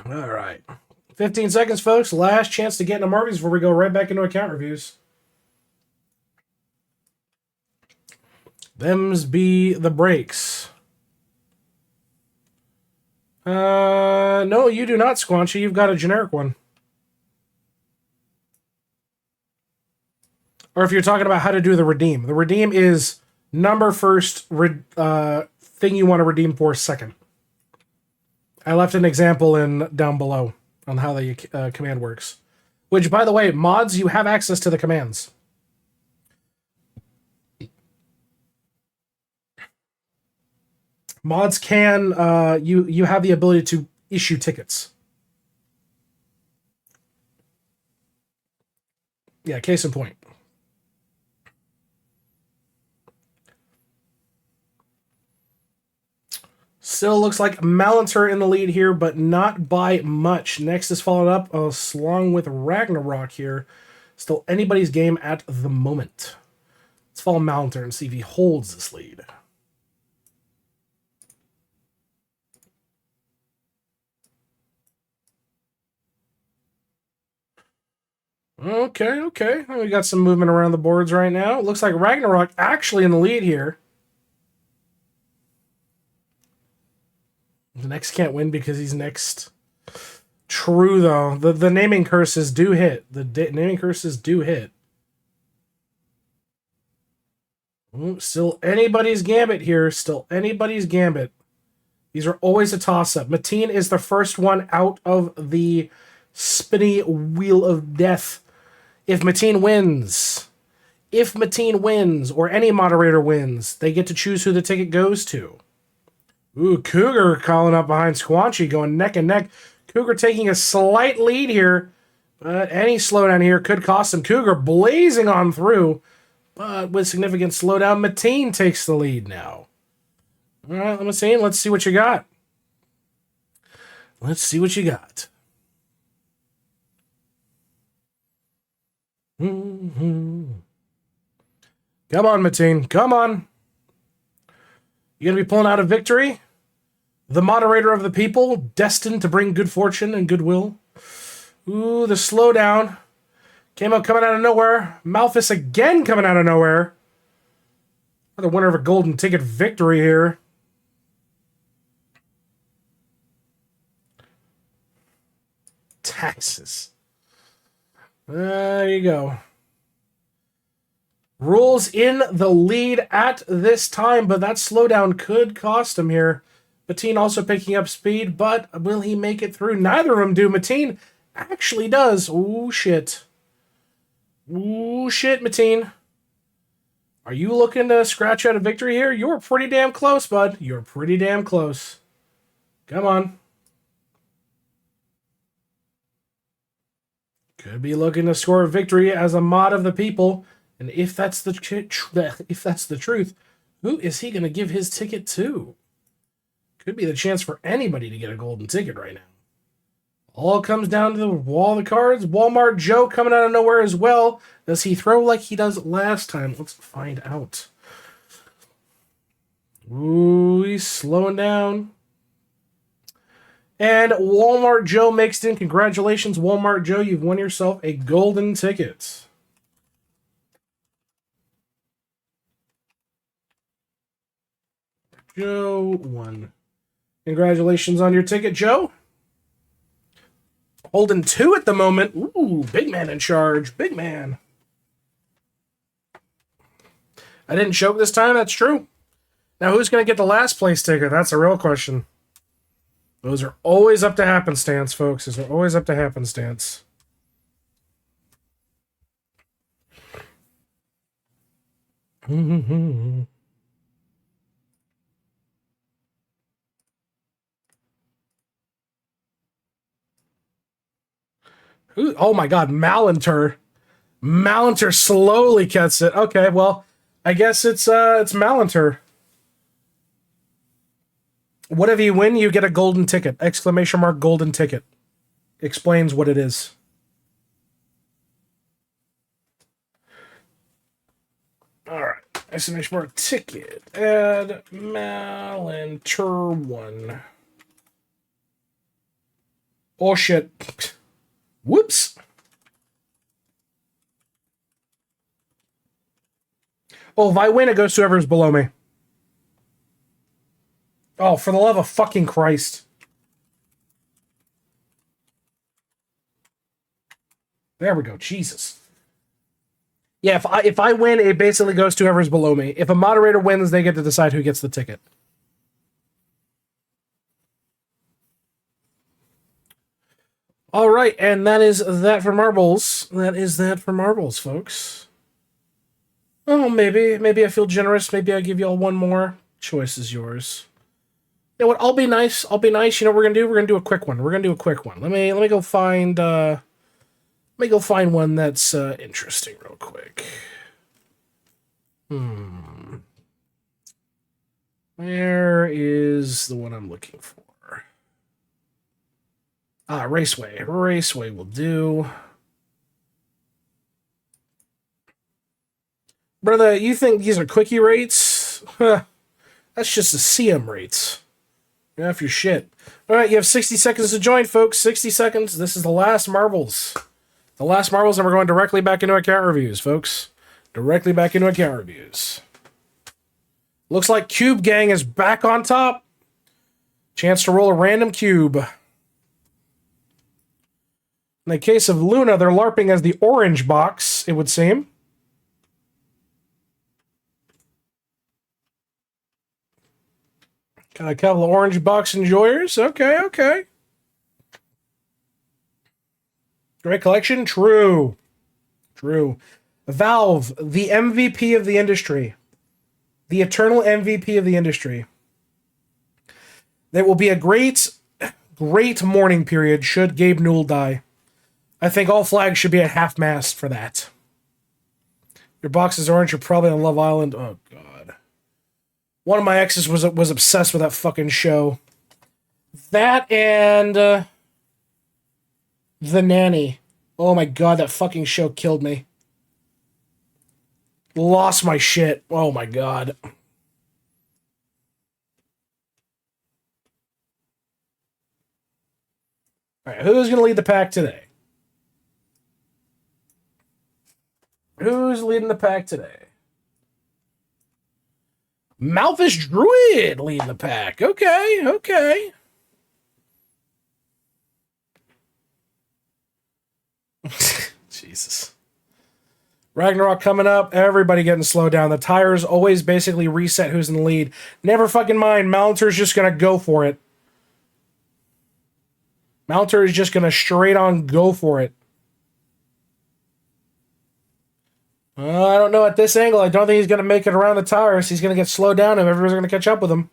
Speaker 1: All right. 15 seconds, folks. Last chance to get into Marvies before we go right back into account reviews. Them's be the breaks. No, you do not, Squanchy. You've got a generic one. Or if you're talking about how to do the redeem. The redeem is number first, thing you want to redeem for second. I left an example in down below on how the command works. Which, by the way, mods, you have access to the commands. Mods can, you have the ability to issue tickets. Yeah, case in point. Still looks like Malinter in the lead here, but not by much. Next is followed up along with Ragnarok here. Still anybody's game at the moment. Let's follow Malinter and see if he holds this lead. Okay. We got some movement around the boards right now. It looks like Ragnarok actually in the lead here. The next can't win because he's next. True, though. The naming curses do hit. Naming curses do hit. Ooh, still anybody's gambit here. Still anybody's gambit. These are always a toss-up. Mateen is the first one out of the spinny wheel of death. If Mateen wins, or any moderator wins, they get to choose who the ticket goes to. Ooh, Cougar calling up behind Squanchy, going neck and neck. Cougar taking a slight lead here, but any slowdown here could cost him. Cougar blazing on through, but with significant slowdown, Mateen takes the lead now. All right, Mateen, let's see what you got. Let's see what you got. Come on, Mateen. Come on. You going to be pulling out a victory? The moderator of the people, destined to bring good fortune and goodwill. Ooh, the slowdown. Coming out of nowhere. Malphus again coming out of nowhere. Another winner of a golden ticket victory here. Taxes. There you go. Rules in the lead at this time, but that slowdown could cost him here. Mateen also picking up speed, but will he make it through? Neither of them do. Mateen actually does. Ooh, shit. Ooh, shit, Mateen. Are you looking to scratch out a victory here? You're pretty damn close, bud. You're pretty damn close. Come on. Could be looking to score a victory as a mod of the people. And if that's the truth, who is he going to give his ticket to? Could be the chance for anybody to get a golden ticket right now. All comes down to the wall of the cards. Walmart Joe coming out of nowhere as well. Does he throw like he does last time? Let's find out. Ooh, he's slowing down. And Walmart Joe mixed in. Congratulations, Walmart Joe. You've won yourself a golden ticket. Joe won. Congratulations on your ticket, Joe. Holding 2 at the moment. Ooh, big man in charge. Big man. I didn't choke this time. That's true. Now, who's going to get the last place ticket? That's a real question. Those are always up to happenstance, folks. Those are always up to happenstance. Oh my god, Malinter. Malinter slowly gets it. Okay, well, I guess it's Malinter. Whatever you win, you get a golden ticket. Exclamation mark golden ticket. Explains what it is. Alright. Exclamation mark ticket. Add Malinter 1. Oh shit. Whoops. Oh, if I win, it goes to whoever's below me. Oh, for the love of fucking Christ. There we go. Jesus. Yeah, if I win, it basically goes to whoever's below me. If a moderator wins, they get to decide who gets the ticket. All right, and that is that for marbles. That is that for marbles, folks. Oh, maybe I feel generous. Maybe I give y'all one more. Choice is yours. You know what? I'll be nice. You know what we're gonna do? We're gonna do a quick one. Let me go find. Let me go find one that's interesting real quick. Where is the one I'm looking for? Ah, Raceway. Raceway will do. Brother, you think these are quickie rates? Huh. That's just the CM rates. You're off your shit. Alright, you have 60 seconds to join, folks. 60 seconds. This is the last Marbles. The last Marbles, and we're going directly back into account reviews, folks. Directly back into account reviews. Looks like Cube Gang is back on top. Chance to roll a random cube. In the case of Luna, they're LARPing as the orange box, it would seem. Got a couple of orange box enjoyers. Okay, okay. Great collection? True. True. Valve, the MVP of the industry. The eternal MVP of the industry. There will be a great mourning period should Gabe Newell die. I think all flags should be at half-mast for that. Your box is orange, you're probably on Love Island. Oh, God. One of my exes was obsessed with that fucking show. That and The Nanny. Oh my God, that fucking show killed me. Lost my shit. Oh my God. Alright, who's going to lead the pack today? Who's leading the pack today? Malfish Druid leading the pack. Okay, okay. Jesus. Ragnarok coming up. Everybody getting slowed down. The tires always basically reset who's in the lead. Never fucking mind. Mounter's just going to go for it. Mounter is just going to straight on go for it. I don't know at this angle. I don't think he's going to make it around the tires. He's going to get slowed down and everyone's going to catch up with him.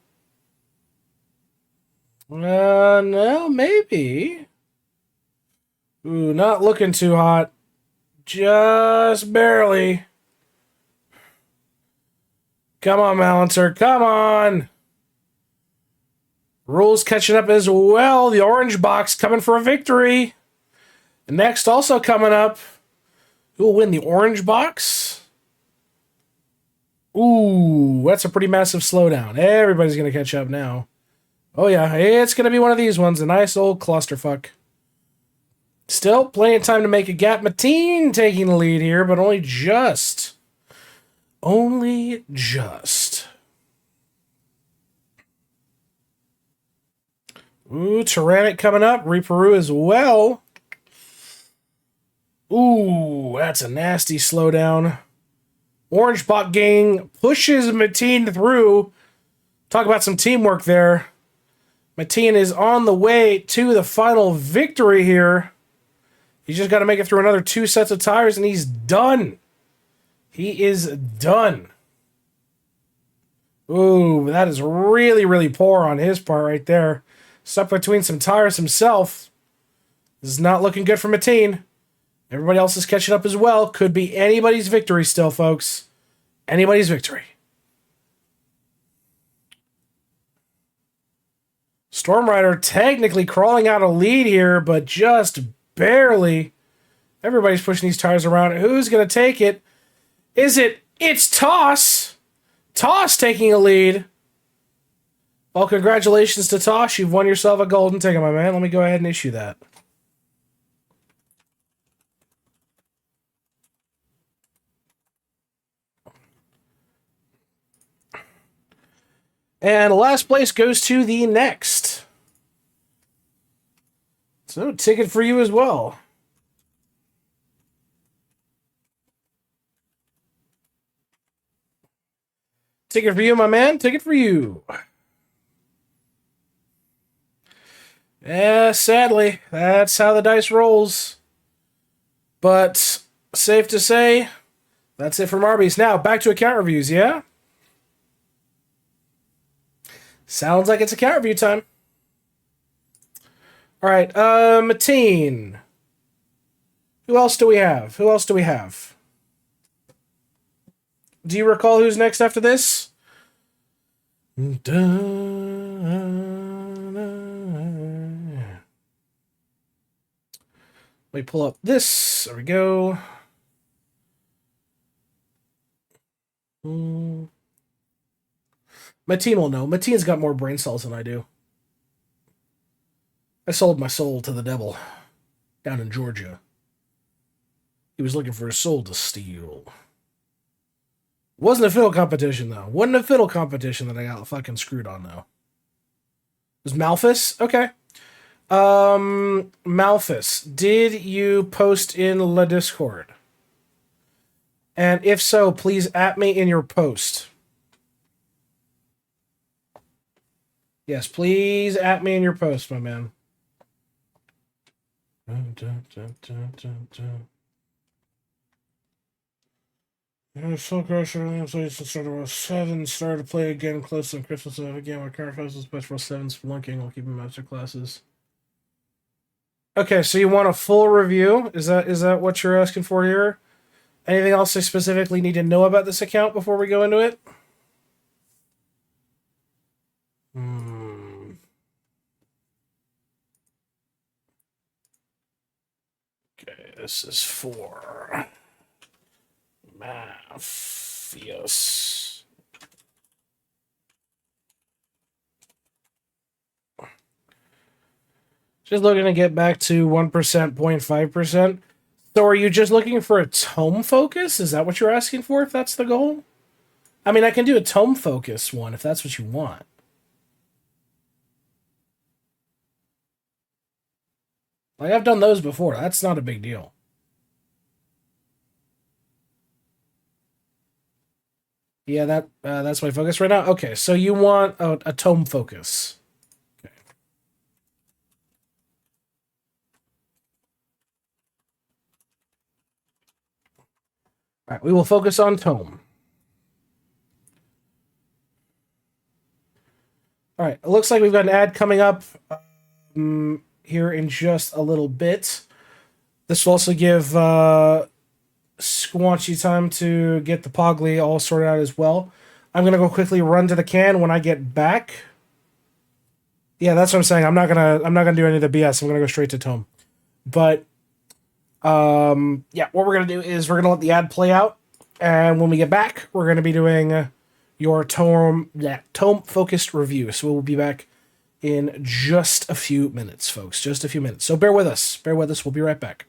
Speaker 1: No, maybe. Ooh, not looking too hot. Just barely. Come on, Balancer. Come on. Rules catching up as well. The orange box coming for a victory. The next also coming up. Who will win the orange box? Ooh, that's a pretty massive slowdown. Everybody's going to catch up now. Oh, yeah. It's going to be one of these ones. A nice old clusterfuck. Still plenty of time to make a gap. Mateen taking the lead here, but only just. Only just. Ooh, Tyrannic coming up. Reaperu as well. Ooh, that's a nasty slowdown. Orange Bot Gang pushes Mateen through. Talk about some teamwork there. Mateen is on the way to the final victory here. He's just got to make it through another 2 sets of tires, and he's done. He is done. Ooh, that is really, really poor on his part right there. Stuck between some tires himself. This is not looking good for Mateen. Everybody else is catching up as well. Could be anybody's victory still, folks. Anybody's victory. Stormrider technically crawling out a lead here, but just barely. Everybody's pushing these tires around. Who's going to take it? It's Toss. Toss taking a lead. Well, congratulations to Toss. You've won yourself a golden ticket, my man. Let me go ahead and issue that. And last place goes to the next. So, ticket for you as well. Ticket for you, my man. Ticket for you. Yeah, sadly, that's how the dice rolls. But, safe to say, that's it from Arby's. Now, back to account reviews, yeah? Sounds like it's account review time. All right, Mateen. Who else do we have? Do you recall who's next after this? Let me pull up this. There we go. Mateen will know. Mateen's got more brain cells than I do. I sold my soul to the devil down in Georgia. He was looking for a soul to steal. Wasn't a fiddle competition, though. Wasn't a fiddle competition that I got fucking screwed on, though. It was Malphus? Okay. Malphus, did you post in the Discord? And if so, please at me in your post. Yes, please at me in your post, my man. Soul Crusher early inflation started with 7. Started to play again close on Christmas again. My current focus is best for 7 spelunking while keeping master classes. Okay, so you want a full review? Is that what you're asking for here? Anything else I specifically need to know about this account before we go into it? Okay, this is for Maphius. Just looking to get back to 1%, 0.5%. So are you just looking for a tome focus? Is that what you're asking for, if that's the goal? I mean, I can do a tome focus one if that's what you want. Like, I've done those before. That's not a big deal. Yeah, that's my focus right now. Okay, so you want a tome focus. Okay. All right, we will focus on tome. All right, it looks like we've got an ad coming up here in just a little bit. This will also give Squanchy time to get the Pogly all sorted out as well. I'm gonna go quickly run to the can when I get back. Yeah, that's what I'm saying. I'm not gonna do any of the BS. I'm gonna go straight to tome. But yeah, what we're gonna do is we're gonna let the ad play out, and when we get back, we're gonna be doing your tome focused review. So we'll be back in just a few minutes, folks. Just a few minutes. So bear with us. Bear with us. We'll be right back.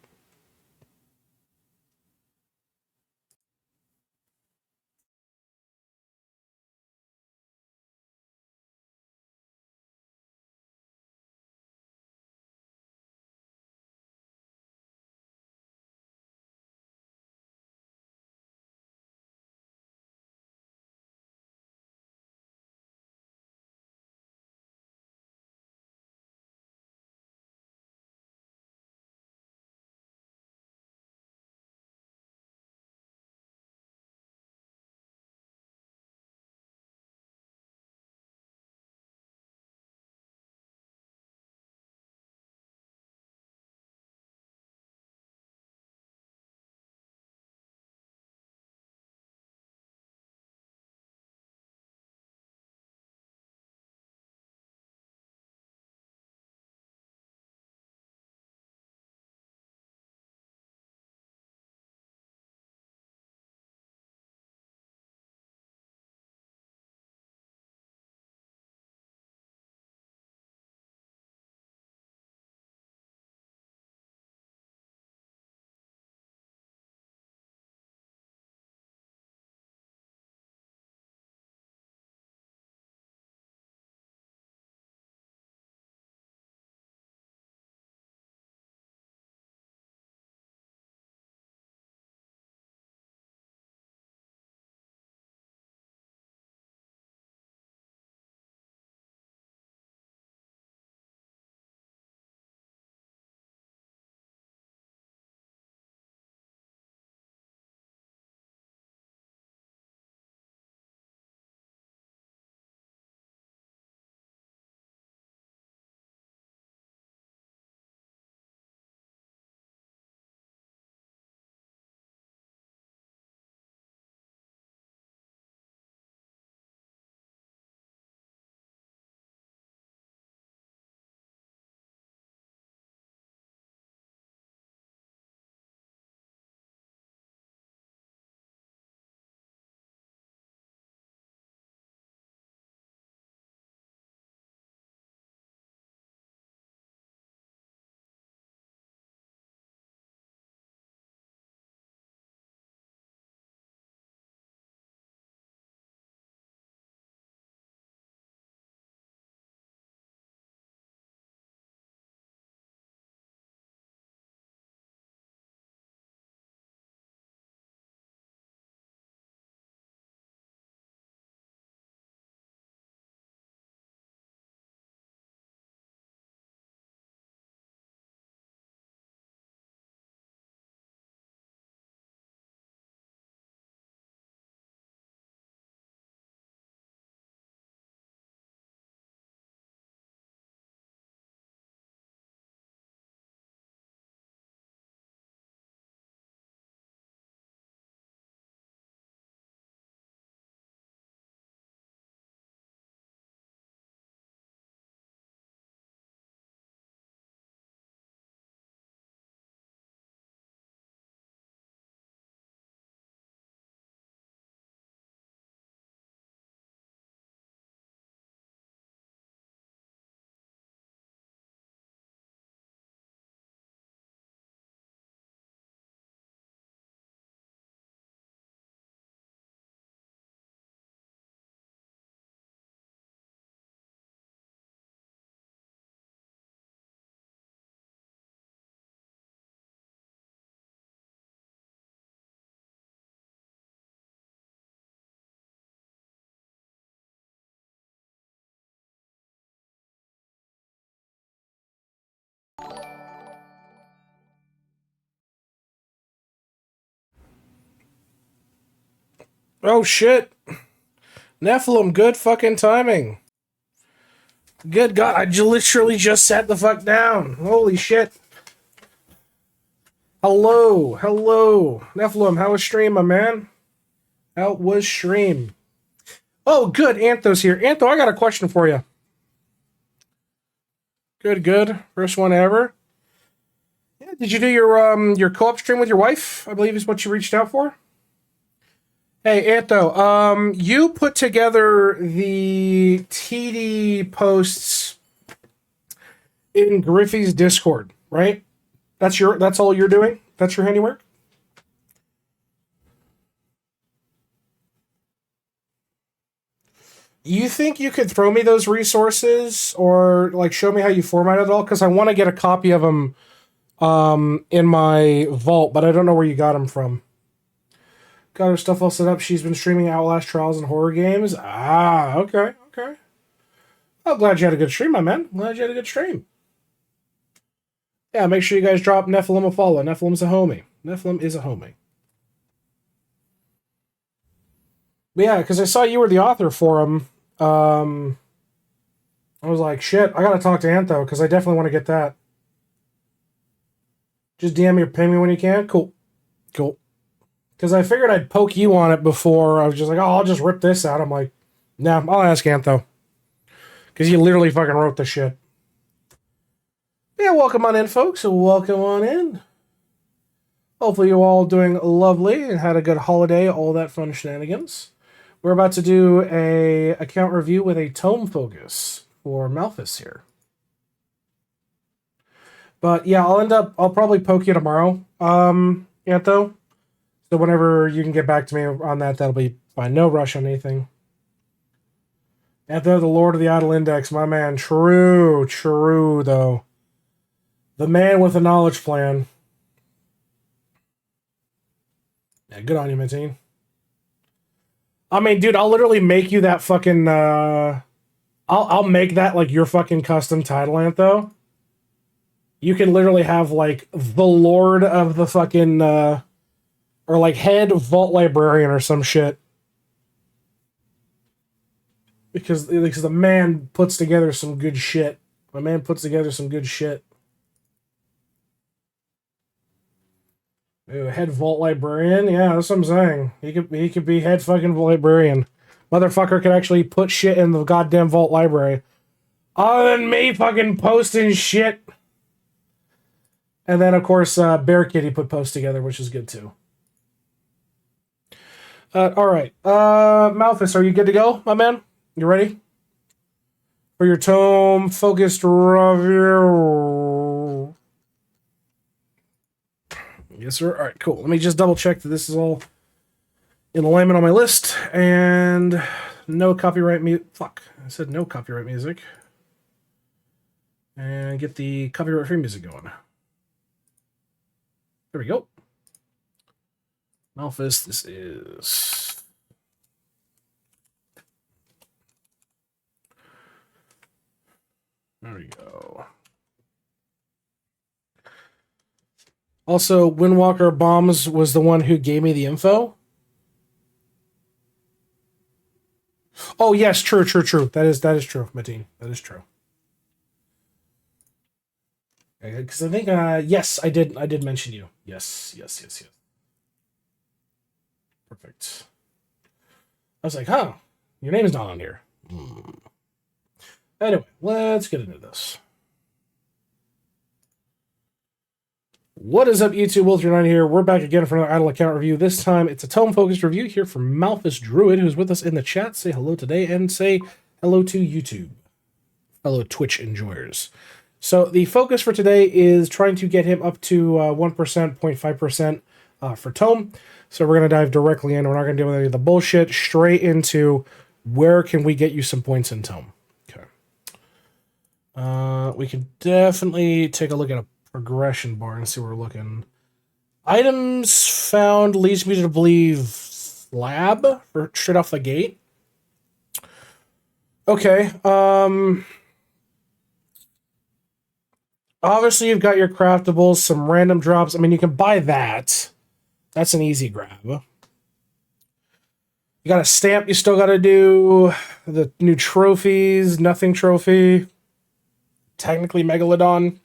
Speaker 1: Oh shit. Nephilim, good fucking timing. Good God, I literally just sat the fuck down. Holy shit. Hello, hello. Nephilim, how was stream, my man? How was stream? Oh, good, Antho's here. Antho, I got a question for you. Good, good. First one ever. Yeah, did you do your co-op stream with your wife? I believe is what you reached out for. Hey, Antho, you put together the TD posts in Griffey's Discord, right? That's all you're doing? That's your handiwork? You think you could throw me those resources or like show me how you formatted it all? Because I want to get a copy of them in my vault, but I don't know where you got them from. Got her stuff all set up. She's been streaming Outlast Trials and horror games. Ah, okay, okay. I'm glad you had a good stream, my man. Glad you had a good stream. Yeah, make sure you guys drop Nephilim a follow. Nephilim's a homie. Nephilim is a homie. But yeah, because I saw you were the author for him. I was like, shit, I gotta talk to Antho, because I definitely want to get that. Just DM me or ping me when you can. Cool. Cool. Because I figured I'd poke you on it before. I was just like, oh, I'll just rip this out. I'm like, nah, I'll ask Antho. Because you literally fucking wrote the shit. Yeah, welcome on in, folks. Welcome on in. Hopefully you're all doing lovely and had a good holiday, all that fun shenanigans. We're about to do a account review with a tome focus for Malphus here. But yeah, I'll probably poke you tomorrow, Antho. So whenever you can get back to me on that, that'll be fine. No rush on anything. Antho, the Lord of the Idle Index, my man. True, true, though. The man with a knowledge plan. Yeah, good on you, Mateen. I mean, dude, I'll literally make you that fucking, I'll make that, like, your fucking custom title, Antho. You can literally have, like, the Lord of the fucking, or, like, head vault librarian or some shit. Because the man puts together some good shit. My man puts together some good shit. Ooh, head vault librarian? Yeah, that's what I'm saying. He could be head fucking librarian. Motherfucker could actually put shit in the goddamn vault library. Other than me fucking posting shit. And then, of course, Bear Kitty put posts together, which is good, too. Alright. Malphus, are you good to go, my man? You ready? For your tome-focused review. Yes, sir. Alright, cool. Let me just double-check that this is all in alignment on my list. And no copyright music. Fuck. I said no copyright music. And get the copyright-free music going. There we go. Malphus, this is... There we go. Also, Windwalker Bombs was the one who gave me the info. Oh, yes, true. That is true, Mateen. That is true. Because I think, yes, I did mention you. Yes. Perfect. I was like, huh, your name's not on here. Anyway, let's get into this. What is up, YouTube? Will39 here. We're back again for another Idle account review. This time, it's a tome-focused review here from Malphus Druid, who's with us in the chat. Say hello today, and say hello to YouTube, fellow Twitch enjoyers. So the focus for today is trying to get him up to 1%, 0.5% for tome. So we're going to dive directly in. We're not going to deal with any of the bullshit. Straight into where can we get you some points in tome. Okay. We can definitely take a look at a progression bar and see where we're looking. Items found leads me to believe lab for straight off the gate. Okay. Obviously, you've got your craftables, some random drops. I mean, you can buy that. That's an easy grab. You got a stamp you still got to do. The new trophies, nothing trophy. Technically Megalodon.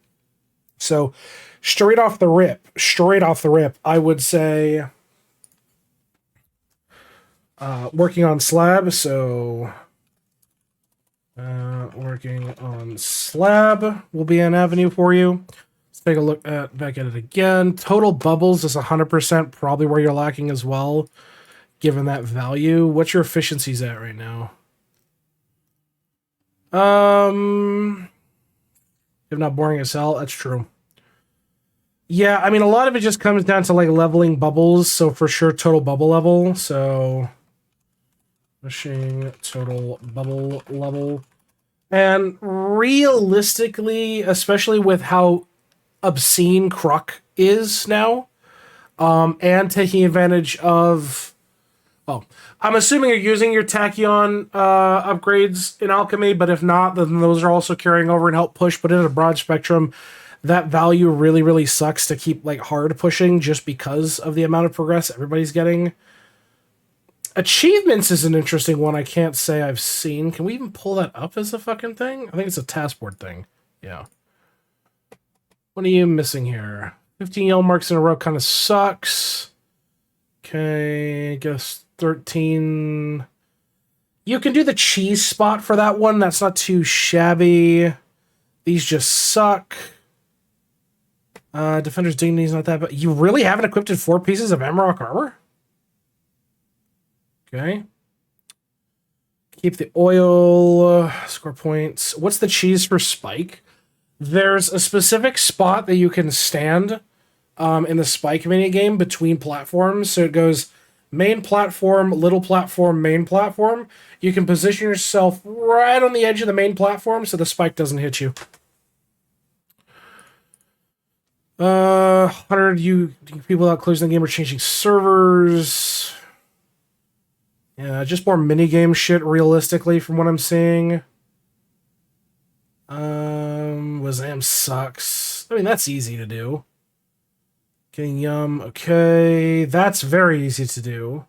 Speaker 1: So, straight off the rip, I would say working on slab. So, working on slab will be an avenue for you. Let's take a look back at it again. Total bubbles is 100%, probably where you're lacking as well, given that value. What's your efficiencies at right now? If not boring as hell, that's true. Yeah, I mean, a lot of it just comes down to like leveling bubbles. So for sure, total bubble level. So pushing total bubble level. And realistically, especially with how obscene Kruk is now, and taking advantage of... Oh, I'm assuming you're using your Tachyon upgrades in Alchemy, but if not, then those are also carrying over and help push. But in a broad spectrum, that value really, really sucks to keep like hard pushing just because of the amount of progress everybody's getting. Achievements is an interesting one I can't say I've seen. Can we even pull that up as a fucking thing? I think it's a taskboard thing. Yeah. What are you missing here? 15 yellow marks in a row kind of sucks. Okay, I guess 13. You can do the cheese spot for that one. That's not too shabby. These just suck. Defender's Dignity is not that bad. You really haven't equipped 4 pieces of Amarok armor? Okay. Keep the oil. Score points. What's the cheese for Spike? There's a specific spot that you can stand in the Spike minigame between platforms. So it goes main platform, little platform, main platform. You can position yourself right on the edge of the main platform so the Spike doesn't hit you. 100 people out closing the game are changing servers. Yeah, just more minigame shit realistically from what I'm seeing. Wazam sucks. I mean, that's easy to do. Getting yum, okay. That's very easy to do.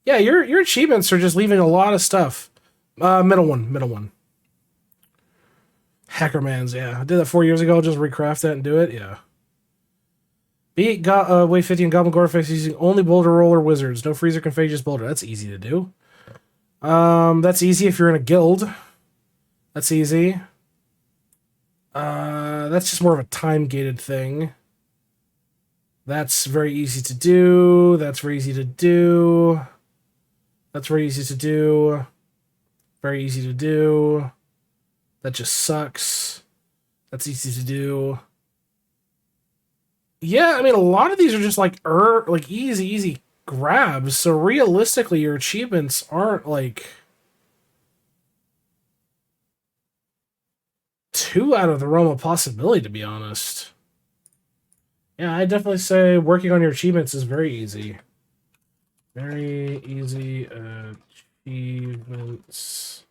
Speaker 1: Yeah, your achievements are just leaving a lot of stuff. Middle one. Hackermans, yeah. I did that 4 years ago, just recraft that and do it, yeah. Beat Wave 50 and Goblin Goreface using only Boulder Roller Wizards. No Freezer Contagious Boulder. That's easy to do. That's easy if you're in a guild. That's easy. That's just more of a time-gated thing. That's very easy to do. That's very easy to do. That's very easy to do. Very easy to do. That just sucks. That's easy to do. Yeah, I mean, a lot of these are just like easy grabs. So realistically, your achievements aren't like too out of the realm of possibility, to be honest. Yeah, I definitely say working on your achievements is very easy. Very easy achievements.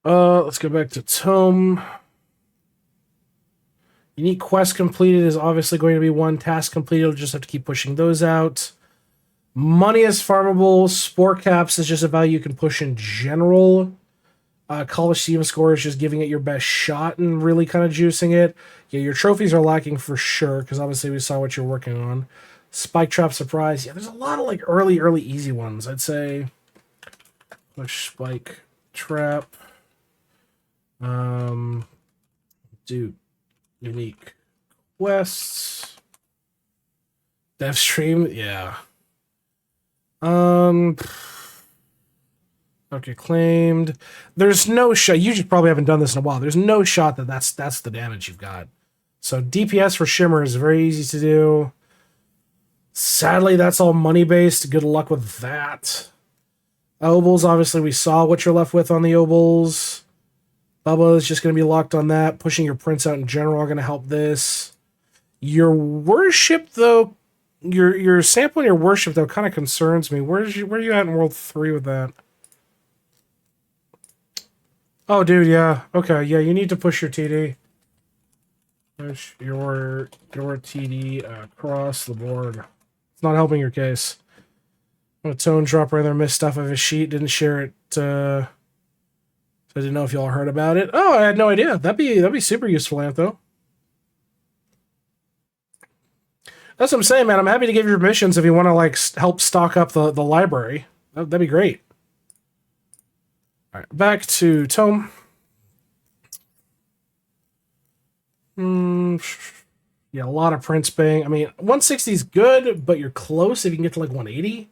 Speaker 1: Let's go back to Tome. Unique quest completed is obviously going to be one. Task completed, you'll just have to keep pushing those out. Money is farmable. Spore caps is just a value you can push in general. Coliseum score is just giving it your best shot and really kind of juicing it. Yeah, your trophies are lacking for sure, because obviously we saw what you're working on. Spike Trap Surprise. Yeah, there's a lot of like early easy ones. I'd say push Spike Trap. Do unique quests. Dev stream, yeah. Okay, claimed. There's no shot. You just probably haven't done this in a while. There's no shot that that's the damage you've got. So DPS for Shimmer is very easy to do. Sadly, that's all money based. Good luck with that. Obols, obviously, we saw what you're left with on the Obols. Bubba is just going to be locked on that. Pushing your prints out in general are going to help this. Your worship, though, your sample and your worship, though, kind of concerns me. Where are you at in World 3 with that? Oh, dude, yeah. Okay, yeah, you need to push your TD. Push your TD across the board. It's not helping your case. A tone drop right there, missed stuff of his sheet, didn't share it. So I didn't know if y'all heard about it. Oh, I had no idea. That'd be super useful, Antho. That's what I'm saying, man. I'm happy to give you permissions if you want to like help stock up the library. That'd be great. All right, back to Tome. Yeah, a lot of prints bang. I mean, 160 is good, but you're close if you can get to like 180.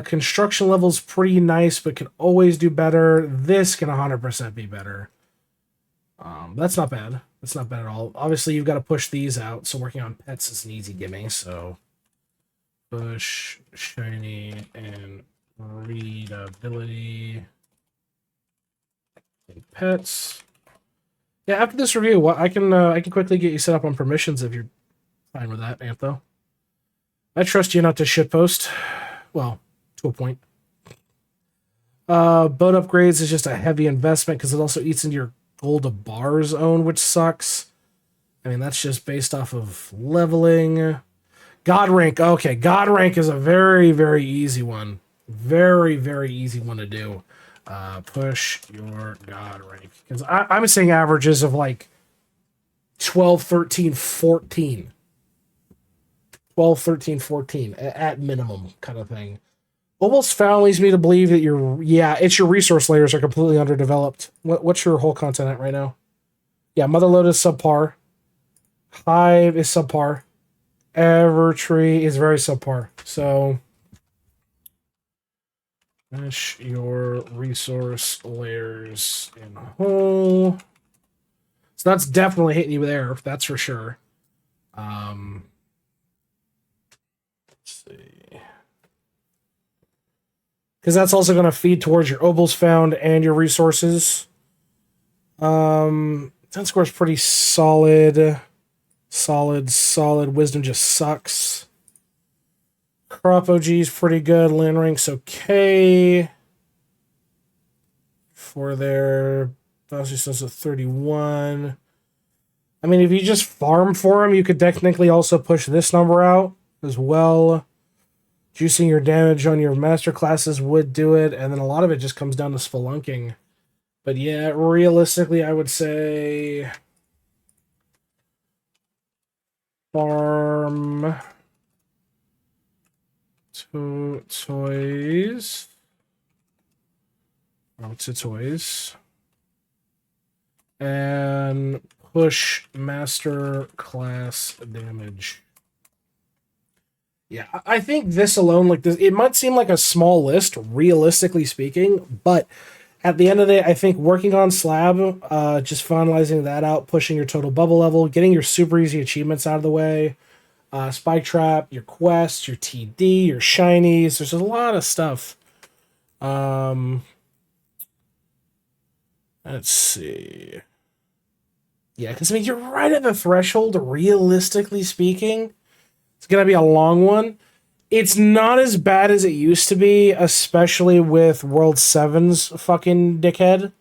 Speaker 1: Construction level's pretty nice, but can always do better. This can 100% be better. That's not bad. That's not bad at all. Obviously, you've got to push these out, so working on pets is an easy gimme. So, push, shiny, and readability. And pets. Yeah, after this review, I can quickly get you set up on permissions if you're fine with that, Antho. I trust you not to shitpost. Well, to a point. Boat upgrades is just a heavy investment because it also eats into your gold to bar zone, which sucks. I mean, that's just based off of leveling. God rank. Okay, God rank is a very, very easy one. Very, very easy one to do. Push your God rank. Because I'm seeing averages of like 12, 13, 14. 12, 13, 14 at minimum kind of thing. Almost foul leads me to believe that it's your resource layers are completely underdeveloped. What's your whole content at right now? Yeah, Motherload is subpar. Hive is subpar. Evertree is very subpar. So, finish your resource layers in whole. So that's definitely hitting you there. That's for sure. Let's see. Because that's also going to feed towards your obols found and your resources. 10 score is pretty solid. Solid. Wisdom just sucks. Crop OG is pretty good. Land rank's okay. For their bouncy says a 31. I mean, if you just farm for them, you could technically also push this number out as well. Juicing your damage on your master classes would do it, and then a lot of it just comes down to spelunking. But yeah, realistically, I would say farm to toys. To toys. And push master class damage. Yeah, I think this alone, like this, it might seem like a small list, realistically speaking, but at the end of the day, I think working on Slab, just finalizing that out, pushing your total bubble level, getting your super easy achievements out of the way, Spike Trap, your quests, your TD, your shinies, there's a lot of stuff. Let's see. Yeah, because I mean, you're right at the threshold, realistically speaking. It's going to be a long one. It's not as bad as it used to be, especially with World 7's fucking dickhead.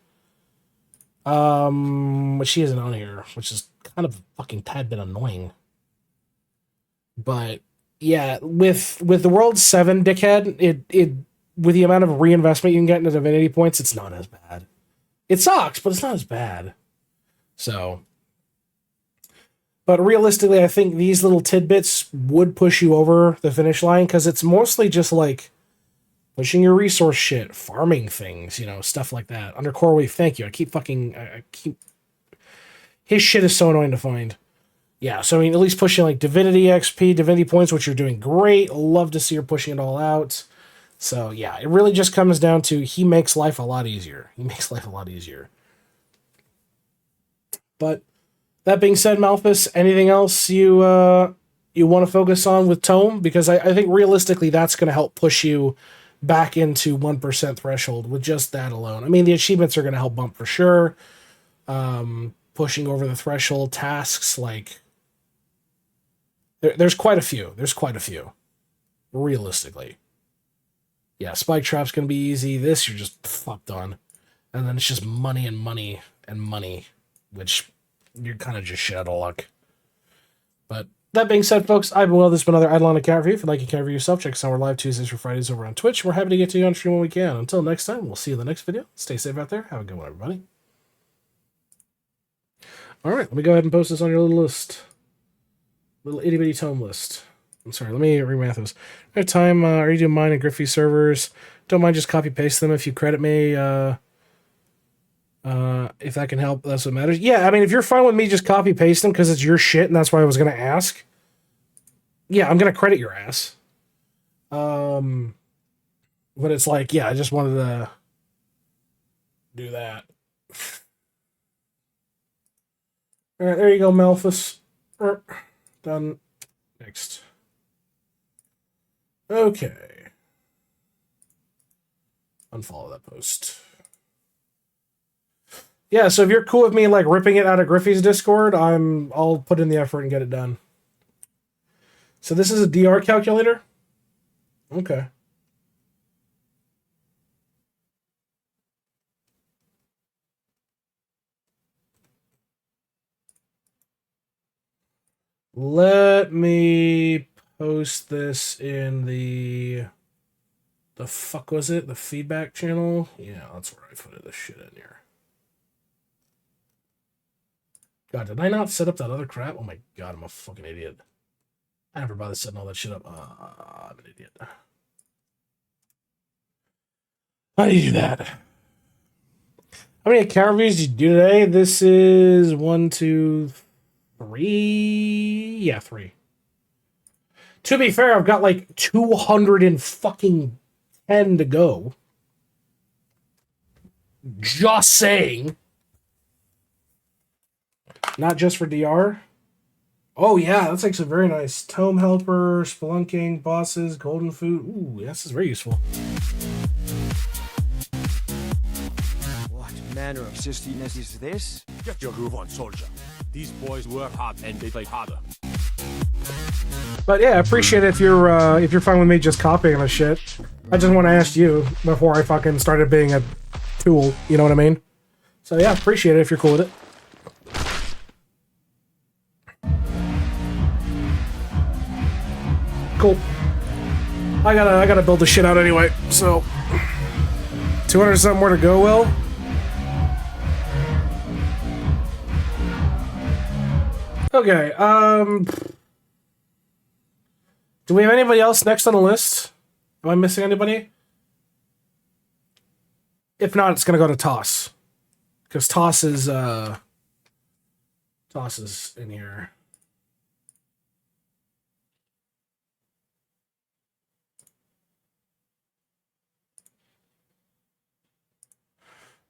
Speaker 1: Which she isn't on here, which is kind of fucking tad bit annoying. But yeah, with the World 7 dickhead, it with the amount of reinvestment you can get into Divinity points, it's not as bad. It sucks, but it's not as bad. So, but realistically, I think these little tidbits would push you over the finish line because it's mostly just like pushing your resource shit, farming things, stuff like that. Under Core Wave, thank you. I keep his shit is so annoying to find. Yeah, so I mean, at least pushing like Divinity XP, Divinity points, which you're doing great. Love to see her pushing it all out. So yeah, it really just comes down to he makes life a lot easier. But that being said, Malphus, anything else you want to focus on with Tome? Because I think realistically that's going to help push you back into 1% threshold with just that alone. I mean, the achievements are going to help bump for sure. Pushing over the threshold tasks, like there's quite a few. Realistically. Yeah, Spike Trap's going to be easy. This you're just fucked on. And then it's just money and money and money, which you're kind of just shit out of luck. But that being said, folks, I've been Will. This has been another IdleOn account review. If you'd like a account review yourself, check us out. We're live Tuesdays or Fridays over on Twitch. We're happy to get to you on stream when we can. Until next time, we'll see you in the next video. Stay safe out there. Have a good one, everybody. All right, let me go ahead and post this on your little list. Little itty-bitty tome list. I'm sorry, let me remap those. At time, are you doing mine and Griffey servers? Don't mind, just copy-paste them if you credit me. If that can help, that's what matters. Yeah, I mean, if you're fine with me just copy-paste them because it's your shit and that's why I was going to ask. Yeah, I'm going to credit your ass. But it's like, yeah, I just wanted to do that. All right, there you go, Malphus. Done. Next. Okay. Unfollow that post. Yeah, so if you're cool with me like ripping it out of Griffey's Discord, I'll put in the effort and get it done. So this is a DR calculator? Okay. Let me post this in the fuck was it? The feedback channel? Yeah, that's where I put this shit in here. God, did I not set up that other crap? Oh my god, I'm a fucking idiot. I never bothered setting all that shit up. I'm an idiot. How do you do that? How many account reviews did you do today? This is 1, 2, 3. Yeah, 3. To be fair, I've got like 210 to go. Just saying. Not just for DR. Oh yeah, that's actually very nice. Tome helper, spelunking, bosses, golden food. Ooh, this is very useful.
Speaker 10: What manner of sistiness is this?
Speaker 6: Get your groove on, soldier. These boys work hard and they play harder.
Speaker 1: But yeah, I appreciate it if you're fine with me just copying the shit. I just want to ask you before I fucking started being a tool. You know what I mean? So yeah, appreciate it if you're cool with it. Cool. I gotta build the shit out anyway. So 200 something more to go, Will. Okay. Do we have anybody else next on the list? Am I missing anybody? If not, it's gonna go to Toss. Because Toss is in here.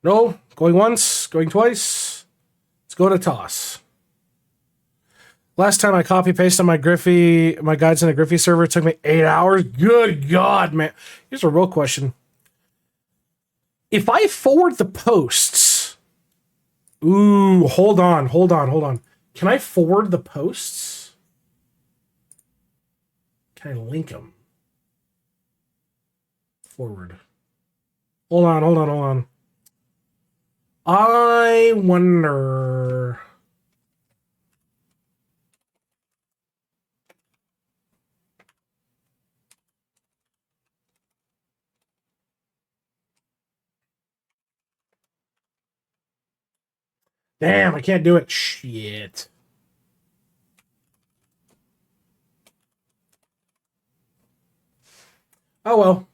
Speaker 1: No, going once, going twice. Let's go to Toss. Last time I copy pasted my guides in a Griffey server, it took me 8 hours. Good God, man. Here's a real question. If I forward the posts, ooh, hold on. Can I forward the posts? Can I link them? Forward. Hold on. I wonder. Damn, I can't do it. Shit. Oh well.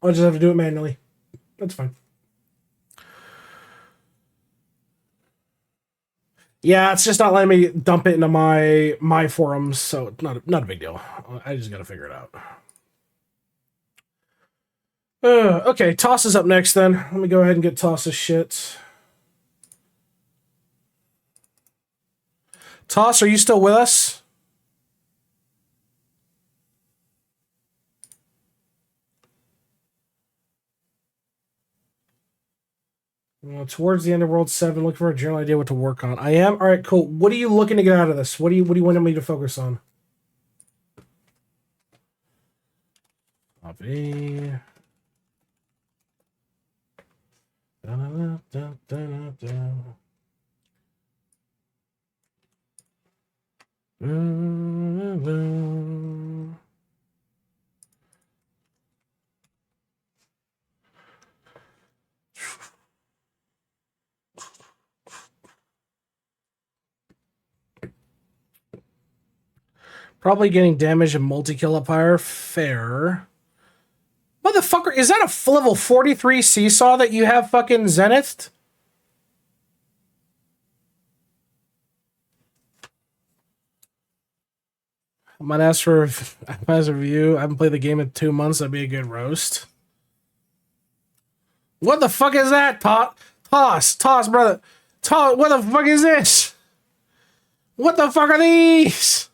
Speaker 1: I'll just have to do it manually. That's fine. Yeah, it's just not letting me dump it into my forums, so it's not a big deal. I just gotta figure it out. Okay, Toss is up next then. Let me go ahead and get Toss's shit. Toss, are you still with us? Well, towards the end of World 7, looking for a general idea what to work on. I am? Alright, cool. What are you looking to get out of this? What do you want me to focus on? Copy. Probably getting damage and multi-kill up higher. Fair. Motherfucker, is that a level 43 seesaw that you have fucking Zenith? I might ask for a review. I haven't played the game in 2 months. That'd be a good roast. What the fuck is that? Toss, brother. Toss, what the fuck is this? What the fuck are these?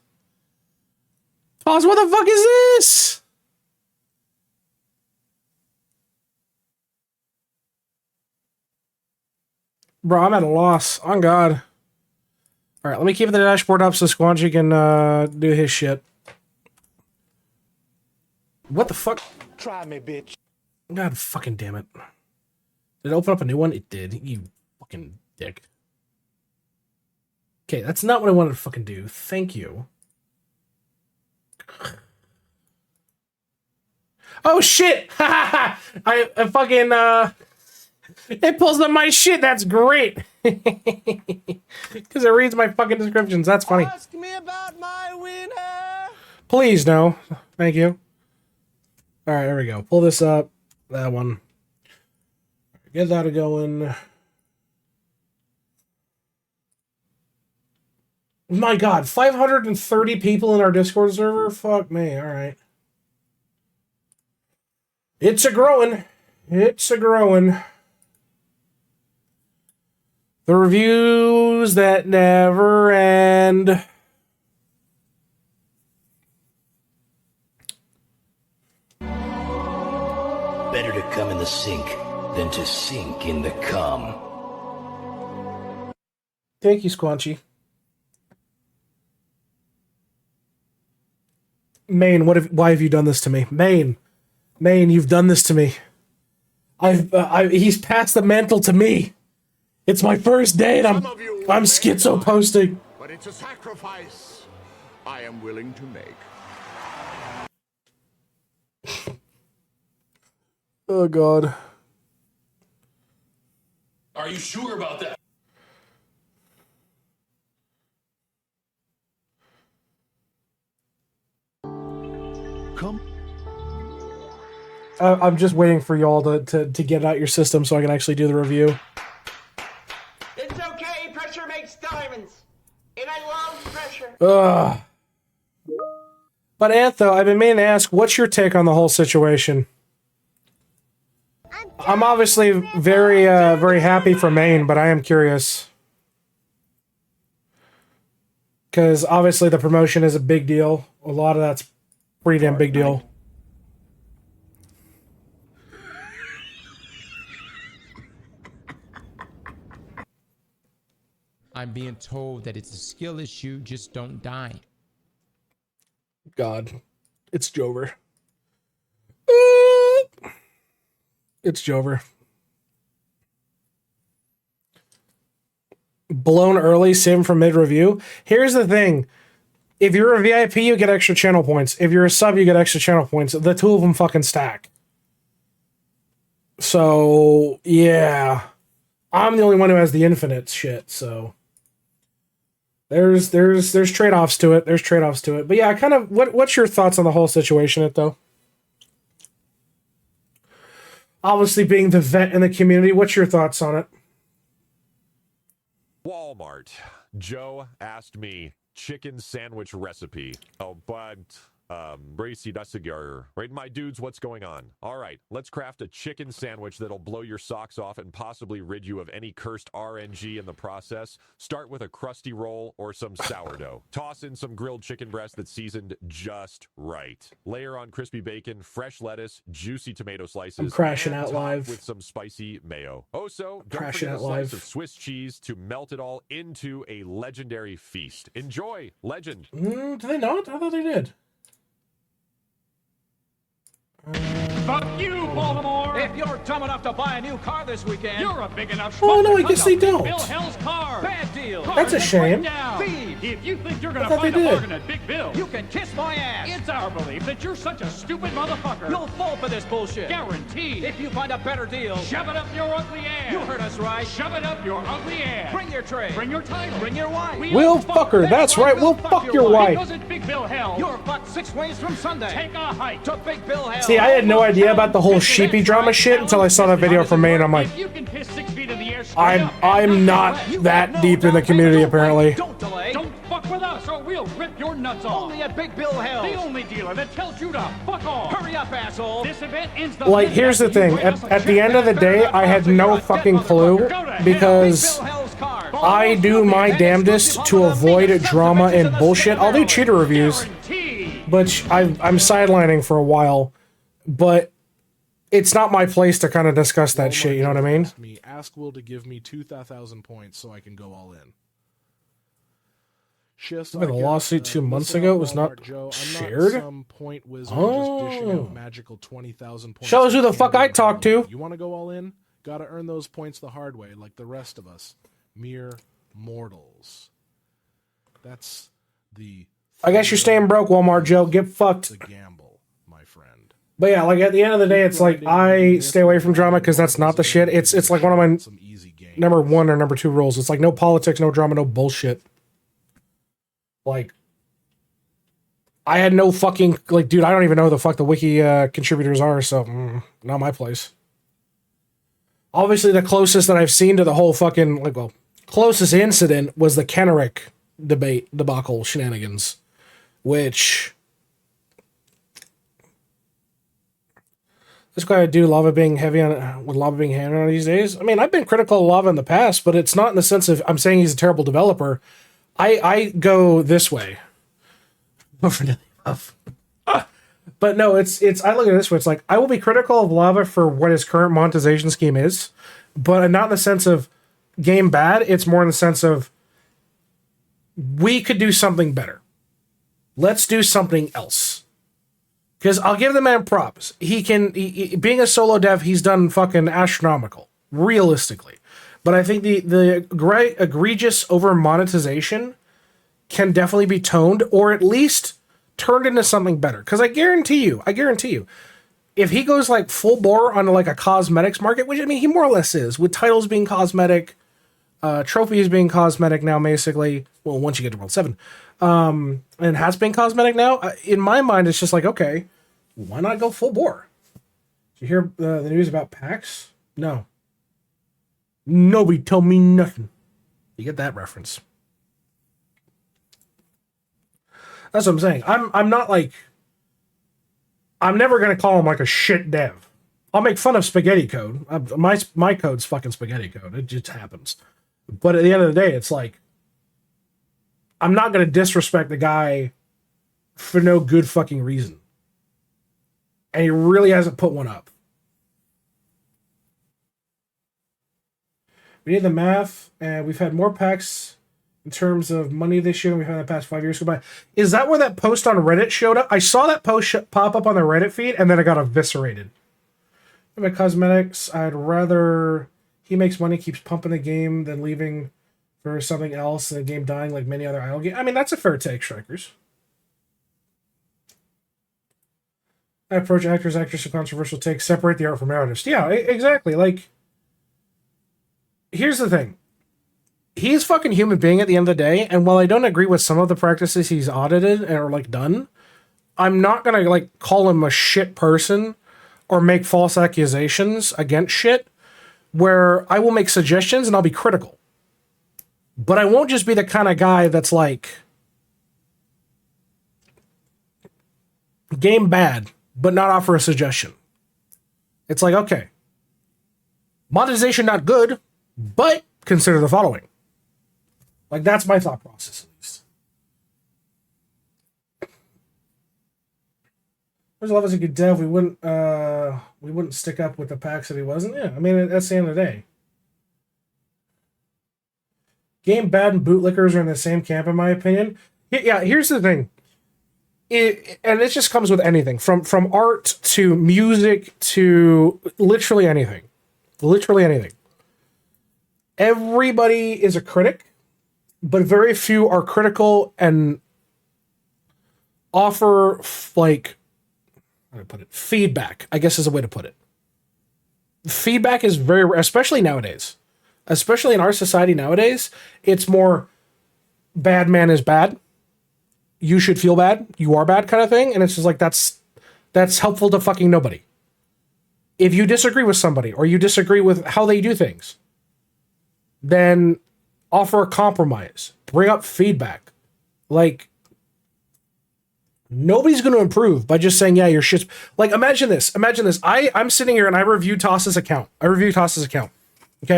Speaker 1: Toss, what the fuck is this? Bro, I'm at a loss. On God. Alright, let me keep the dashboard up so Squanchy can do his shit. What the fuck?
Speaker 4: Try me, bitch.
Speaker 1: God fucking damn it. Did it open up a new one? It did. You fucking dick. Okay, that's not what I wanted to fucking do. Thank you. Oh shit! I fucking it pulls up my shit. That's great. Because it reads my fucking descriptions. That's funny.
Speaker 4: Ask me about my winner.
Speaker 1: Please no. Thank you. Alright, there we go. Pull this up. That one. Get that going. My God, 530 people in our Discord server? Fuck me, alright. It's a growing. It's a growing. The reviews that never end.
Speaker 8: Better to come in the sink than to sink in the cum.
Speaker 1: Thank you, Squanchy. Maine, why have you done this to me? Maine, you've done this to me. He's passed the mantle to me. It's my first day and I'm schizo posting.
Speaker 4: But it's a sacrifice I am willing to make.
Speaker 1: Oh God.
Speaker 4: Are you sure about that?
Speaker 11: Come.
Speaker 1: I'm just waiting for y'all to get out your system so I can actually do the review.
Speaker 7: It's okay. Pressure makes diamonds. And I love pressure.
Speaker 1: Ugh. But Antho, I've been meaning to ask, what's your take on the whole situation? I'm obviously very, very happy for Maine, but I am curious. Because obviously the promotion is a big deal. A lot of that's pretty damn big deal.
Speaker 12: I'm being told that it's a skill issue, just don't die.
Speaker 1: God. It's Jover. It's Jover. Blown early, sim from mid-review. Here's the thing. If you're a VIP, you get extra channel points. If you're a sub, you get extra channel points. The two of them fucking stack. So, yeah. I'm the only one who has the infinite shit, so... There's trade-offs to it. There's trade-offs to it. But yeah, kind of, what's your thoughts on the whole situation, though? Obviously, being the vet in the community, what's your thoughts on it?
Speaker 9: Walmart. Joe asked me chicken sandwich recipe. Oh, but Bracy Dussiger. Right, my dudes, what's going on? All right, let's craft a chicken sandwich that'll blow your socks off and possibly rid you of any cursed RNG in the process. Start with a crusty roll or some sourdough. Toss in some grilled chicken breast that's seasoned just right. Layer on crispy bacon, fresh lettuce, juicy tomato slices.
Speaker 1: I'm crashing
Speaker 9: and
Speaker 1: out
Speaker 9: top
Speaker 1: live.
Speaker 9: with some spicy mayo. Also, don't
Speaker 1: Crashing
Speaker 9: forget a
Speaker 1: out
Speaker 9: slice
Speaker 1: live.
Speaker 9: of Swiss cheese to melt it all into a legendary feast. Enjoy, legend.
Speaker 1: Do they not? I thought they did.
Speaker 19: Fuck you, Baltimore! If you're dumb enough to buy a new car this weekend, you're a big enough
Speaker 1: Oh,
Speaker 19: schmuck
Speaker 1: no, I
Speaker 19: to
Speaker 1: guess
Speaker 19: find
Speaker 1: they
Speaker 19: a Big
Speaker 1: don't.
Speaker 19: Bill Hell's car. Bad deal.
Speaker 1: That's a shame.
Speaker 19: Thieves. If you think you're gonna
Speaker 1: I thought
Speaker 19: find
Speaker 1: they
Speaker 19: a
Speaker 1: did.
Speaker 19: bargain at Big Bill, you can kiss my ass. It's our belief that you're such a stupid motherfucker. You'll fall for this bullshit. Guaranteed. If you find a better deal, shove it up your ugly ass. You heard us right. Shove it up your ugly ass. Bring your tray. Bring your title. Bring your wife.
Speaker 1: Will Fucker, that's right, Will fuck your wife.
Speaker 19: Because at Big Bill Hell, you're fucked 6 ways from Sunday. Take a hike to Big Bill Hell.
Speaker 1: See, I had no idea about the whole sheepy drama shit until I saw that video from me, and I'm like,
Speaker 19: You can piss 6 feet in the air straight up.
Speaker 1: I'm not that deep in the community, apparently.
Speaker 19: Don't delay. Don't fuck with us or we'll rip your nuts off. Only at Big Bill Hell. The only dealer that tells you to fuck off. Hurry up, asshole. This event ends the
Speaker 1: Like, here's the thing. At the end of the day, I had no fucking clue because I do my damnedest to avoid drama and bullshit. I'll do cheater reviews, but I'm sidelining for a while, but it's not my place to kind of discuss that shit, you know what I mean?
Speaker 13: Ask Will to give me 2,000 points so I can go all in. Just
Speaker 1: The lawsuit 2 months ago was not shared?
Speaker 13: Some point wizard just dishing out magical 20,000 points.
Speaker 1: Shows who the fuck I talk to.
Speaker 13: You want to go all in? Gotta earn those points the hard way, like the rest of us. Mere mortals. That's the...
Speaker 1: I guess you're staying broke, Walmart Joe. Get fucked.
Speaker 13: The gamble, my friend.
Speaker 1: But yeah, like at the end of the day, it's like I stay away from drama because that's not the shit. It's like one of my number 1 or number 2 rules. It's like no politics, no drama, no bullshit. Like, I had no fucking, like, dude, I don't even know who the fuck the wiki contributors are, so not my place. Obviously, the closest that I've seen to the whole fucking, like, well, closest incident was the Kenrick debacle shenanigans, which this guy do lava being heavy on with lava being heavy on these days. I mean, I've been critical of lava in the past, but it's not in the sense of I'm saying he's a terrible developer. I go this way. But no, it's I look at it this way. It's like I will be critical of lava for what his current monetization scheme is, but not in the sense of game bad. It's more in the sense of we could do something better. Let's do something else. Because I'll give the man props. Being a solo dev, he's done fucking astronomical, realistically. But I think the egregious over monetization can definitely be toned or at least turned into something better. Because I guarantee you, if he goes like full bore on like a cosmetics market, which I mean he more or less is, with titles being cosmetic, trophies being cosmetic now, basically. Well, once you get to World 7, and has been cosmetic now. In my mind, it's just like, okay, why not go full bore? Did you hear the news about PAX? No. Nobody told me nothing. You get that reference. That's what I'm saying. I'm not like... I'm never going to call him like a shit dev. I'll make fun of spaghetti code. My code's fucking spaghetti code. It just happens. But at the end of the day, it's like... I'm not going to disrespect the guy for no good fucking reason. And he really hasn't put one up. We need the math, and we've had more packs in terms of money this year than we've had in the past 5 years go by. Is that where that post on Reddit showed up? I saw that post pop up on the Reddit feed, and then it got eviscerated. My cosmetics, I'd rather he makes money, keeps pumping the game, than leaving for something else and the game dying like many other idle games. I mean, that's a fair take, Strikers. I approach actors a controversial take, separate the art from artist. Yeah, exactly. Like, here's the thing. He's fucking human being at the end of the day, and while I don't agree with some of the practices he's audited or like done, I'm not gonna like call him a shit person or make false accusations against shit, where I will make suggestions and I'll be critical. But I won't just be the kind of guy that's like game bad, but not offer a suggestion. It's like, okay, monetization not good, but consider the following. Like, that's my thought process, at least. There's a lot of us a good dev. We wouldn't stick up with the packs if he wasn't. Yeah, I mean, that's the end of the day. Game bad and bootlickers are in the same camp, in my opinion. Yeah, here's the thing. And it just comes with anything from art to music to literally anything. Literally anything. Everybody is a critic, but very few are critical and offer, like, how do I put it? Feedback, I guess is a way to put it. Feedback is very, especially nowadays, especially in our society nowadays, it's more bad man is bad. You should feel bad. You are bad kind of thing. And it's just like, that's helpful to fucking nobody. If you disagree with somebody or you disagree with how they do things, then offer a compromise, bring up feedback. Like, nobody's going to improve by just saying, yeah, your shit's like, imagine this. I'm sitting here and I review Toss's account. Okay.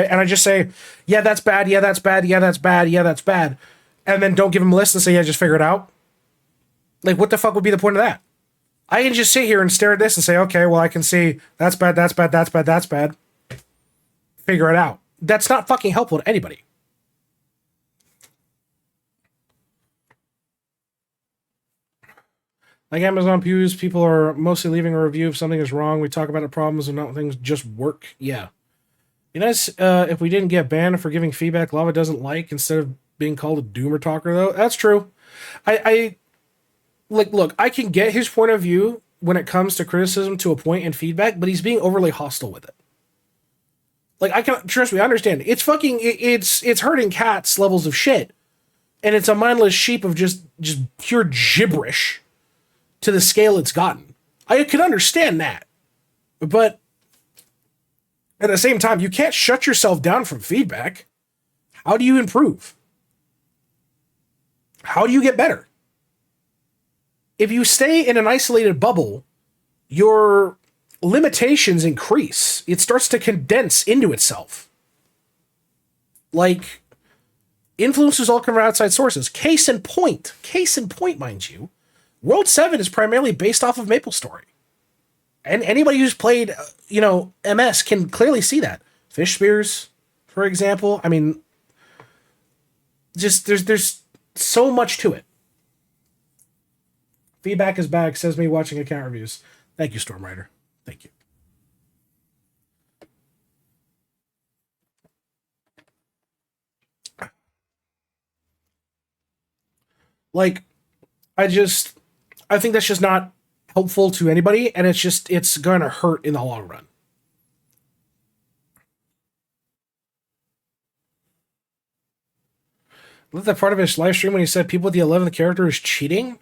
Speaker 1: And I just say, yeah, that's bad. Yeah, that's bad. Yeah, that's bad. Yeah, that's bad. And then don't give him a list and say, yeah, just figure it out. Like, what the fuck would be the point of that? I can just sit here and stare at this and say, okay, well, I can see that's bad, that's bad, that's bad, that's bad. Figure it out. That's not fucking helpful to anybody. Like Amazon Pews, people are mostly leaving a review if something is wrong. We talk about the problems and not things just work. Yeah. You know, if we didn't get banned for giving feedback Lava doesn't like instead of being called a doomer talker, though, that's true. Look, I can get his point of view when it comes to criticism to a point and feedback, but he's being overly hostile with it. Like, I can, trust me, I understand. It's fucking, it's hurting cats levels of shit. And it's a mindless sheep of just pure gibberish to the scale it's gotten. I can understand that. But at the same time, you can't shut yourself down from feedback. How do you improve? How do you get better? If you stay in an isolated bubble, your limitations increase. It starts to condense into itself. Like, influences all come from outside sources. Case in point, mind you, World 7 is primarily based off of MapleStory. And anybody who's played, MS can clearly see that. Fish Spears, for example. I mean, just there's so much to it. Feedback is back, says me watching account reviews. Thank you, Storm Rider. Thank you. Like, I think that's just not helpful to anybody, and it's going to hurt in the long run. Was that part of his live stream when he said people with the 11th character is cheating?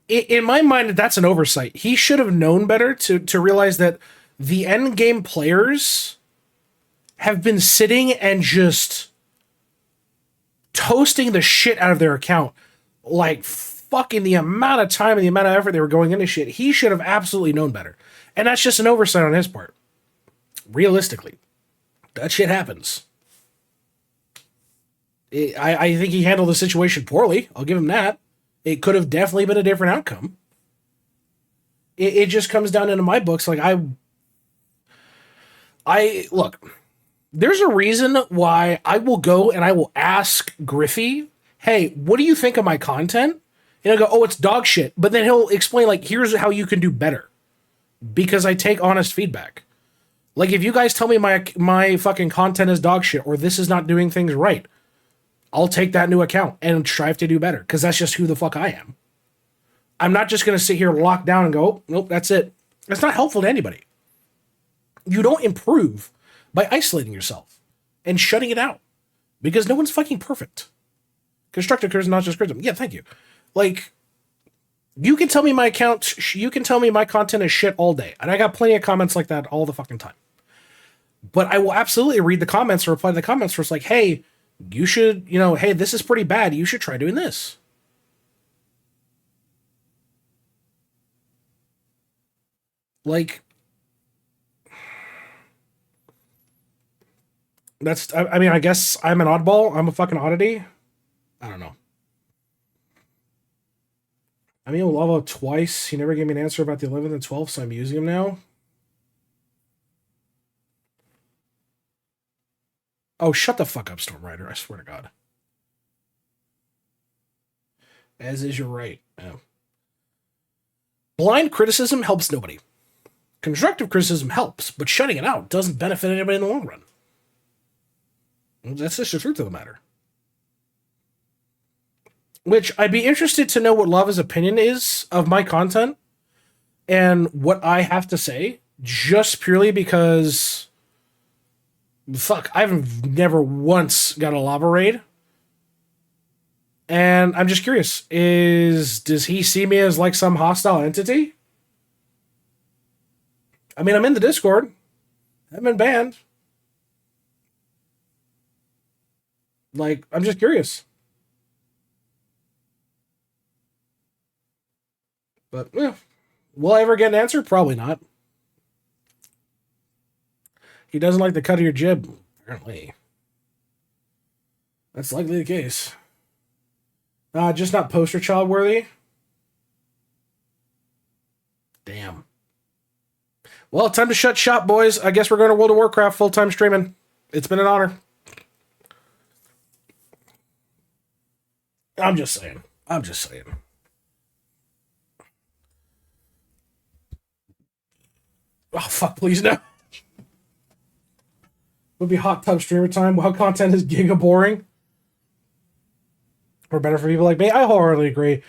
Speaker 1: In my mind, that's an oversight. He should have known better to realize that the end game players have been sitting and just toasting the shit out of their account. Like, fucking the amount of time and the amount of effort they were going into shit. He should have absolutely known better. And that's just an oversight on his part. Realistically. That shit happens. I think he handled the situation poorly. I'll give him that. It could have definitely been a different outcome. It just comes down into my books. Like, I look, there's a reason why I will go and I will ask Griffey, hey, what do you think of my content? And I'll go, oh, it's dog shit. But then he'll explain, like, here's how you can do better. Because I take honest feedback. Like, if you guys tell me my fucking content is dog shit or this is not doing things right, I'll take that new account and strive to do better. Because that's just who the fuck I am. I'm not just going to sit here locked down and go, oh, nope, that's it. It's not helpful to anybody. You don't improve by isolating yourself and shutting it out. Because no one's fucking perfect. Constructive criticism, not just criticism. Yeah, thank you. Like, you can tell me my content is shit all day. And I got plenty of comments like that all the fucking time. But I will absolutely read the comments or reply to the comments where it's like, hey, you should, hey, this is pretty bad. You should try doing this. Like, I guess I'm an oddball. I'm a fucking oddity. I don't know. I mean, Lava twice. He never gave me an answer about the 11th and 12th, so I'm using him now. Oh, shut the fuck up, Storm Rider. I swear to God. As is your right. Yeah. Blind criticism helps nobody. Constructive criticism helps, but shutting it out doesn't benefit anybody in the long run. That's just the truth of the matter. Which I'd be interested to know what Lava's opinion is of my content and what I have to say, just purely because, fuck, I've never once got a Lava raid. And I'm just curious, does he see me as like some hostile entity? I mean, I'm in the Discord. I've been banned. Like, I'm just curious. But, yeah. Will I ever get an answer? Probably not. He doesn't like the cut of your jib, apparently. That's likely the case. Just not poster child worthy. Damn. Well, time to shut shop, boys. I guess we're going to World of Warcraft full-time streaming. It's been an honor. I'm just saying. Oh, fuck, please no. Would be hot tub streamer time while content is giga boring. Or better for people like me. I wholeheartedly agree.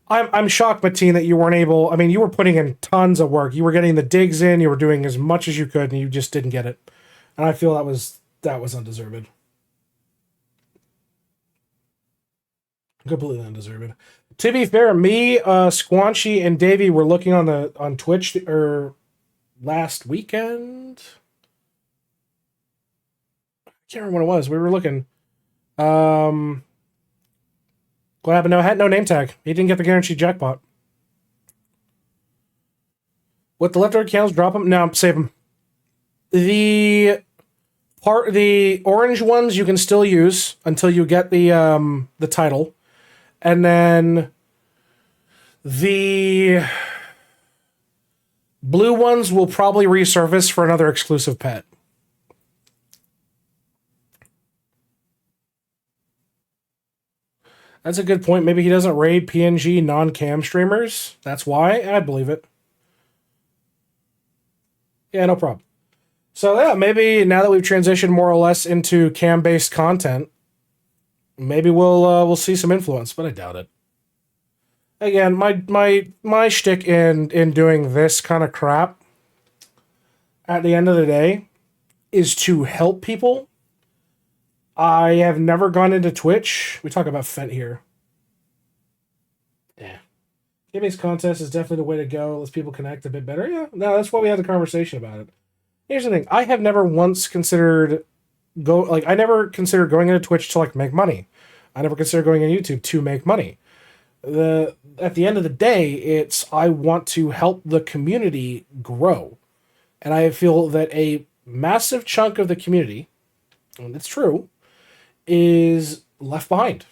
Speaker 1: I'm shocked, Mateen, that you weren't able... I mean, you were putting in tons of work. You were getting the digs in. You were doing as much as you could, and you just didn't get it. And I feel that was undeserved. Completely undeserved. To be fair, me, Squanchy, and Davey were looking on Twitch last weekend. I can't remember what it was. We were looking. What happened? No, I had no name tag. He didn't get the guaranteed jackpot. What, the leftover candles, drop them? No, save them. The orange ones you can still use until you get the title. And then the blue ones will probably resurface for another exclusive pet. That's a good point. Maybe he doesn't raid PNG non-cam streamers. That's why. I'd believe it. Yeah, no problem. So yeah, maybe now that we've transitioned more or less into cam-based content, maybe we'll see some influence, but I doubt it. Again, my shtick in doing this kind of crap at the end of the day is to help people. I have never gone into Twitch. We talk about Fent here. Yeah. Game-based contest is definitely the way to go. Lets people connect a bit better. Yeah, no, that's why we had the conversation about it. Here's the thing. I have never once considered I never considered going into Twitch to like make money. I never considered going on YouTube to make money. At the end of the day, I want to help the community grow. And I feel that a massive chunk of the community, and it's true, is left behind.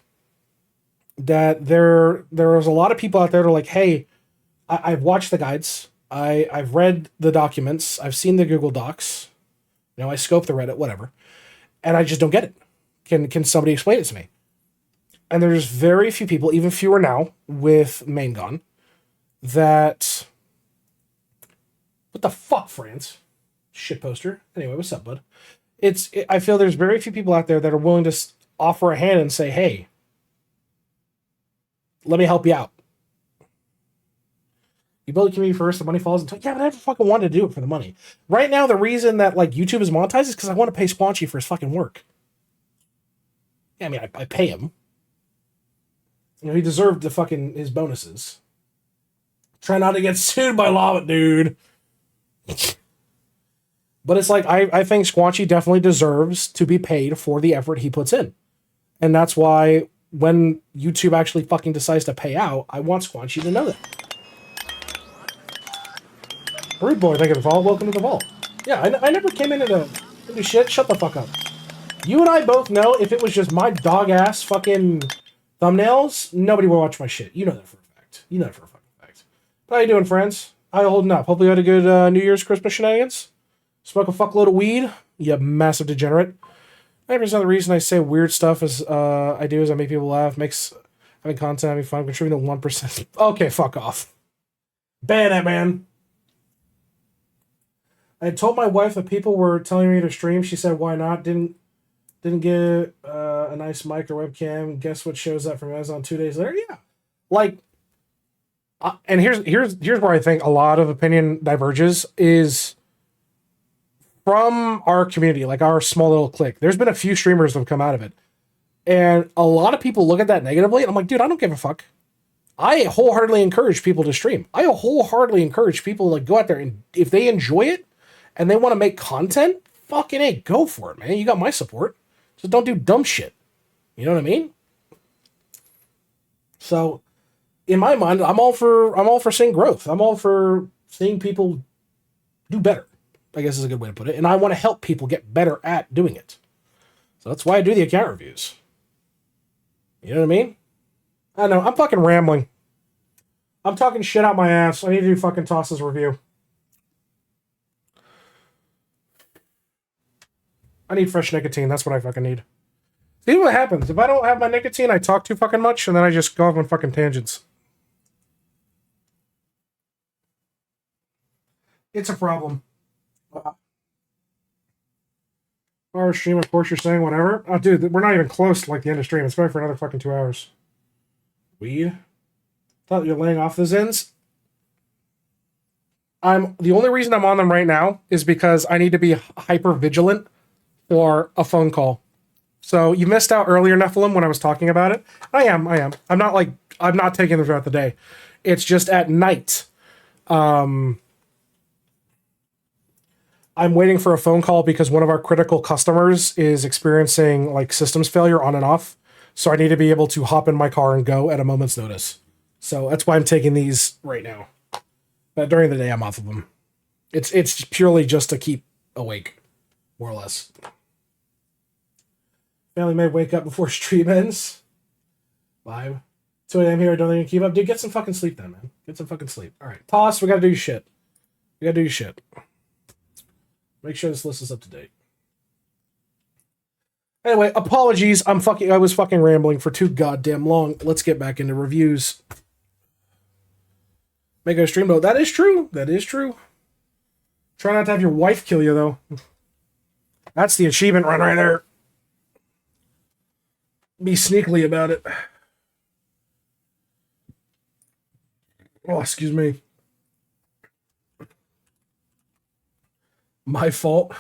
Speaker 1: That there is a lot of people out there that are like, hey, I've watched the guides, I've read the documents, I've seen the Google Docs, I scoped the Reddit, whatever, and I just don't get it. Can somebody explain it to me? And there's very few people, even fewer now, with Main Gun, that... What the fuck, France? Shit poster. Anyway, what's up, bud? I feel there's very few people out there that are willing to offer a hand and say, hey, let me help you out. You build a community first, the money falls into... Yeah, but I never fucking wanted to do it for the money. Right now, the reason that like YouTube is monetized is because I want to pay Squanchy for his fucking work. Yeah, I mean, I pay him. He deserved his bonuses. Try not to get sued by Lava, dude. But it's like, I think Squanchy definitely deserves to be paid for the effort he puts in. And that's why when YouTube actually fucking decides to pay out, I want Squanchy to know that. Rude boy, thank you for the vault. Welcome to the vault. Yeah, I never came into shit. Shut the fuck up. You and I both know if it was just my dog-ass fucking thumbnails, nobody would watch my shit. You know that for a fact. You know that for a fucking fact. But how you doing, friends? How you holding up? Hopefully you had a good New Year's, Christmas shenanigans. Smoke a fuckload of weed, you massive degenerate. 90% of the reason I say weird stuff as I do is I make people laugh. Having content, having fun, contributing to 1%. Okay, fuck off. Ban it, man. I told my wife that people were telling me to stream. She said, "Why not?" Didn't get a nice mic or webcam. Guess what shows up from Amazon 2 days later? Yeah, like, and here's where I think a lot of opinion diverges is from our community, like our small little clique. There's been a few streamers that have come out of it, and a lot of people look at that negatively. And I'm like, dude, I don't give a fuck. I wholeheartedly encourage people to stream. I wholeheartedly encourage people to like go out there and if they enjoy it and they want to make content, fucking A, go for it, man. You got my support. Just don't do dumb shit. You know what I mean? So, in my mind, I'm all for seeing growth. I'm all for seeing people do better, I guess is a good way to put it. And I want to help people get better at doing it. So that's why I do the account reviews. You know what I mean? I know, I'm fucking rambling. I'm talking shit out my ass. I need to do fucking Toss's review. I need fresh nicotine. That's what I fucking need. See what happens. If I don't have my nicotine, I talk too fucking much, and then I just go off on fucking tangents. It's a problem. Our stream, of course, you're saying whatever. Oh, dude, we're not even close to like the end of stream. It's going for another fucking 2 hours. Weed? Thought you're laying off those ends. The only reason I'm on them right now is because I need to be hyper vigilant for a phone call. So you missed out earlier, Nephilim, when I was talking about it. I am. I'm not taking them throughout the day. It's just at night. I'm waiting for a phone call because one of our critical customers is experiencing like systems failure on and off. So I need to be able to hop in my car and go at a moment's notice. So that's why I'm taking these right now. But during the day, I'm off of them. It's purely just to keep awake, more or less. Family may wake up before stream ends. Live. 2 a.m. here, I don't think you can keep up. Dude, get some fucking sleep then, man. Get some fucking sleep. All right. Toss, we gotta do your shit. Make sure this list is up to date. Anyway, apologies. I was fucking rambling for too goddamn long. Let's get back into reviews. Make a stream mode. That is true. Try not to have your wife kill you, though. That's the achievement run right there. Be sneakily about it. Oh, excuse me. My fault.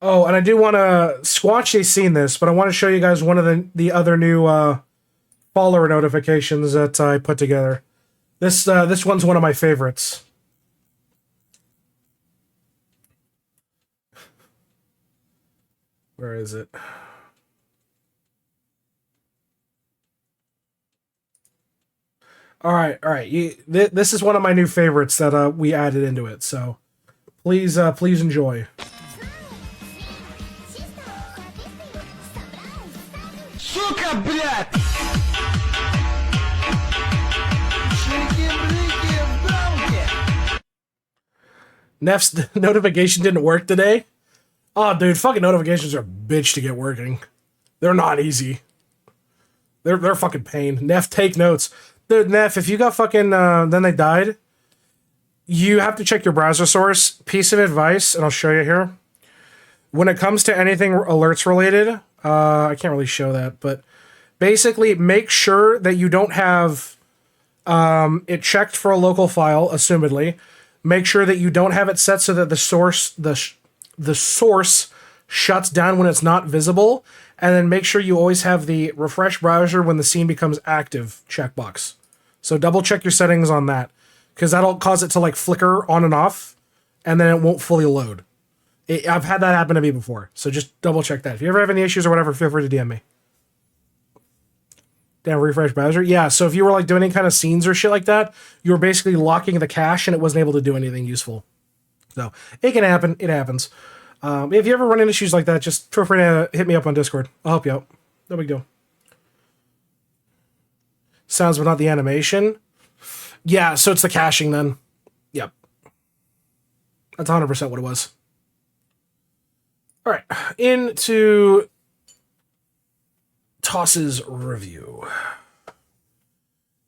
Speaker 1: Oh, and I do want to... Squatch has seen this, but I want to show you guys one of the other new follower notifications that I put together. This one's one of my favorites. Where is it? All right. This is one of my new favorites that we added into it. So please enjoy.
Speaker 4: Сука, блядь!
Speaker 1: Neff's notification didn't work today. Oh, dude, fucking notifications are a bitch to get working. They're not easy. They're fucking pain. Neff, take notes. Dude, Neff, if you got fucking, then they died, you have to check your browser source. Piece of advice, and I'll show you here. When it comes to anything alerts related, I can't really show that, but basically make sure that you don't have it checked for a local file, assumedly. Make sure that you don't have it set so that the source shuts down when it's not visible, and then make sure you always have the refresh browser when the scene becomes active checkbox. So double check your settings on that, because that'll cause it to like flicker on and off, and then it won't fully load. I've had that happen to me before, so just double check that. If you ever have any issues or whatever, feel free to DM me. Damn, refresh browser? Yeah, so if you were like doing any kind of scenes or shit like that, you were basically locking the cache and it wasn't able to do anything useful. So it can happen. It happens. If you ever run into issues like that, just feel free to hit me up on Discord. I'll help you out. No big deal. Sounds but not the animation. Yeah, so it's the caching then. Yep. That's 100% what it was. All right, into Toss's review.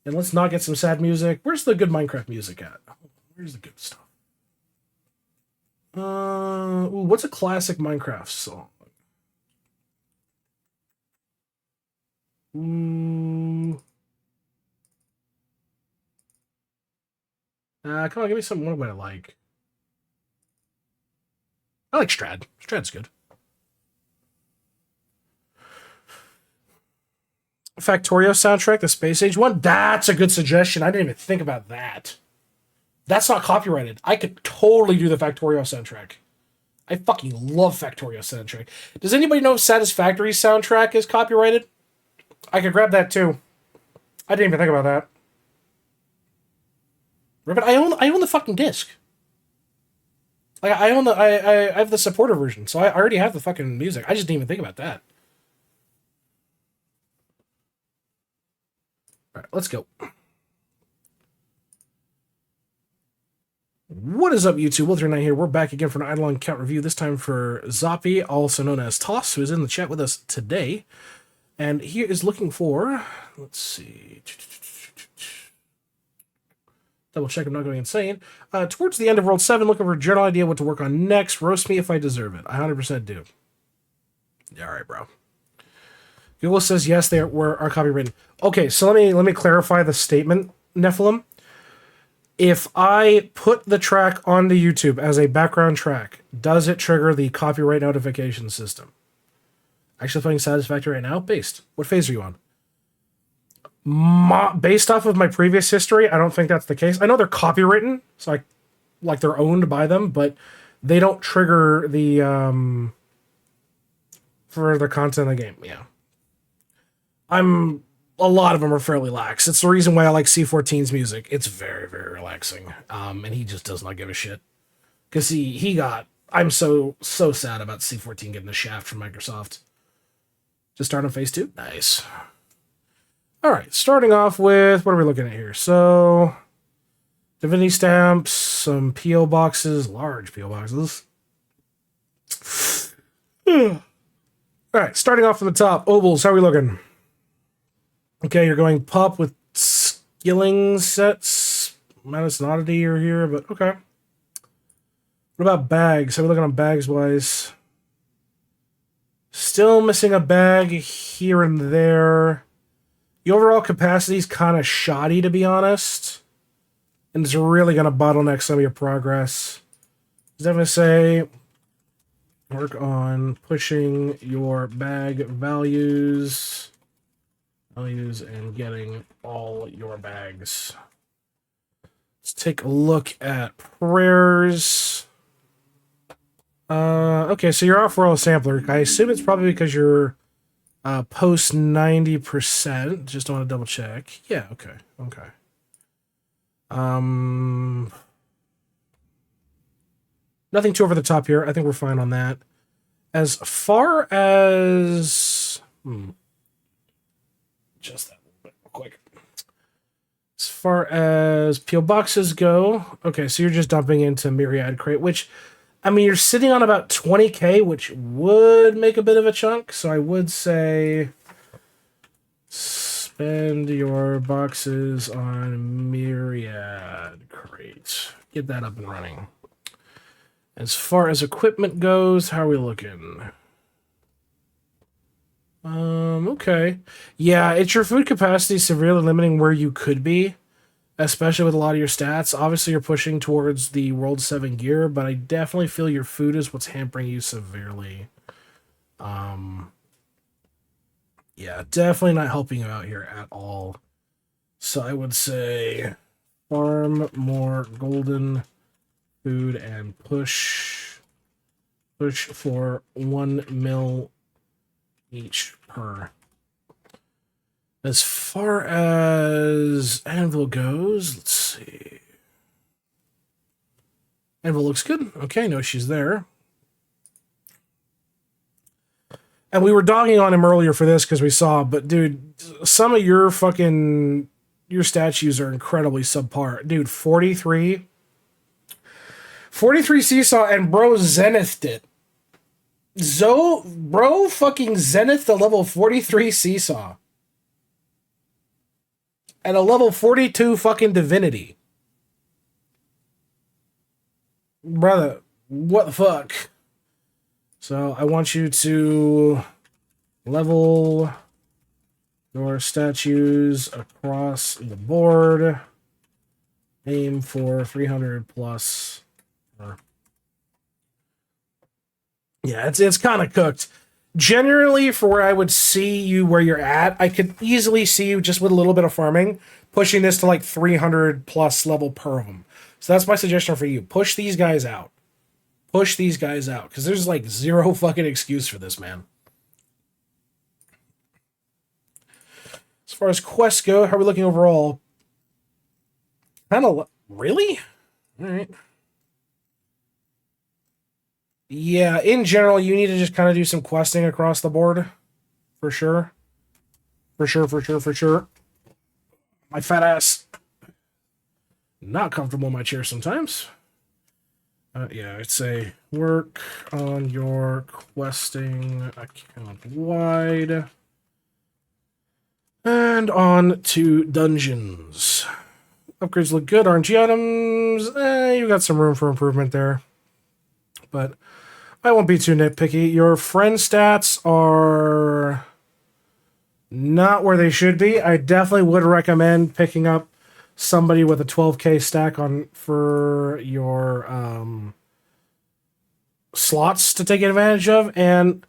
Speaker 1: And let's not get some sad music. Where's the good Minecraft music at? Where's the good stuff? What's a classic Minecraft song? Come on, give me some one I like. I like Strad. Strad's good. Factorio soundtrack, the Space Age one. That's a good suggestion. I didn't even think about that. That's not copyrighted. I could totally do the Factorio soundtrack. I fucking love Factorio soundtrack. Does anybody know if Satisfactory soundtrack is copyrighted? I could grab that too. I didn't even think about that. But I own the fucking disc. Like I have the supporter version, so I already have the fucking music. I just didn't even think about that. All right, let's go. What is up, YouTube? Will39 here. We're back again for an IdleOn count review, this time for Zoppy, also known as Toss, who is in the chat with us today. And he is looking for, let's see, double check I'm not going insane. Towards the end of World 7, looking for a general idea what to work on next. Roast me if I deserve it. I 100% do. All right, bro. Google says yes, they are copywritten. Okay, so let me clarify the statement, Nephilim. If I put the track onto YouTube as a background track, does it trigger the copyright notification system? Actually playing Satisfactory right now? Based. What phase are you on? Based off of my previous history, I don't think that's the case. I know they're copywritten, so like they're owned by them, but they don't trigger the for the content of the game. Yeah. A lot of them are fairly lax. It's the reason why I like C14's music. It's very, very relaxing. And he just does not give a shit. Because I'm so sad about C14 getting the shaft from Microsoft. Just start on phase 2? Nice. All right, starting off with, what are we looking at here? So, Divinity stamps, some P.O. boxes, large P.O. boxes. All right, starting off from the top, Obols, how are we looking? Okay, you're going pup with skilling sets. Minus an oddity here, but okay. What about bags? How are we looking on bags-wise? Still missing a bag here and there. The overall capacity is kind of shoddy, to be honest. And it's really going to bottleneck some of your progress. I was definitely say, work on pushing your bag values and getting all your bags. Let's take a look at prayers. Okay, so you're off Royal Sampler. I assume it's probably because you're post 90%. Just want to double check. Yeah, okay. Nothing too over the top here. I think we're fine on that. As far as just that a little bit real quick. As far as PO boxes go, okay, so you're just dumping into Myriad Crate, which, I mean, you're sitting on about 20k, which would make a bit of a chunk, so I would say spend your boxes on Myriad Crate. Get that up and running. As far as equipment goes, how are we looking? Okay. Yeah, it's your food capacity severely limiting where you could be, especially with a lot of your stats. Obviously, you're pushing towards the World 7 gear, but I definitely feel your food is what's hampering you severely. Yeah, definitely not helping you out here at all. So I would say farm more golden food and push for 1 mil each per. As far as Anvil goes, let's see. Anvil looks good. Okay, no issues there. And we were dogging on him earlier for this because we saw, but dude, some of your statues are incredibly subpar. Dude, 43 Seesaw, and bro Zenithed it. Bro, fucking Zenith the level 43 Seesaw. And a level 42 fucking Divinity. Brother, what the fuck? So I want you to level your statues across the board. Aim for 300 plus. Yeah, it's kind of cooked. Generally, for where I would see you where you're at, I could easily see you just with a little bit of farming, pushing this to like 300 plus level per of them. So that's my suggestion for you. Push these guys out. Push these guys out, because there's like zero fucking excuse for this, man. As far as quests go, how are we looking overall? Kind of... Really? All right. Yeah, in general, you need to just kind of do some questing across the board. For sure. For sure. My fat ass. Not comfortable in my chair sometimes. Yeah, I'd say work on your questing account wide. And on to dungeons. Upgrades look good. RNG items, you got some room for improvement there. But I won't be too nitpicky. Your friend stats are not where they should be. I definitely would recommend picking up somebody with a 12k stack on for your slots to take advantage of. And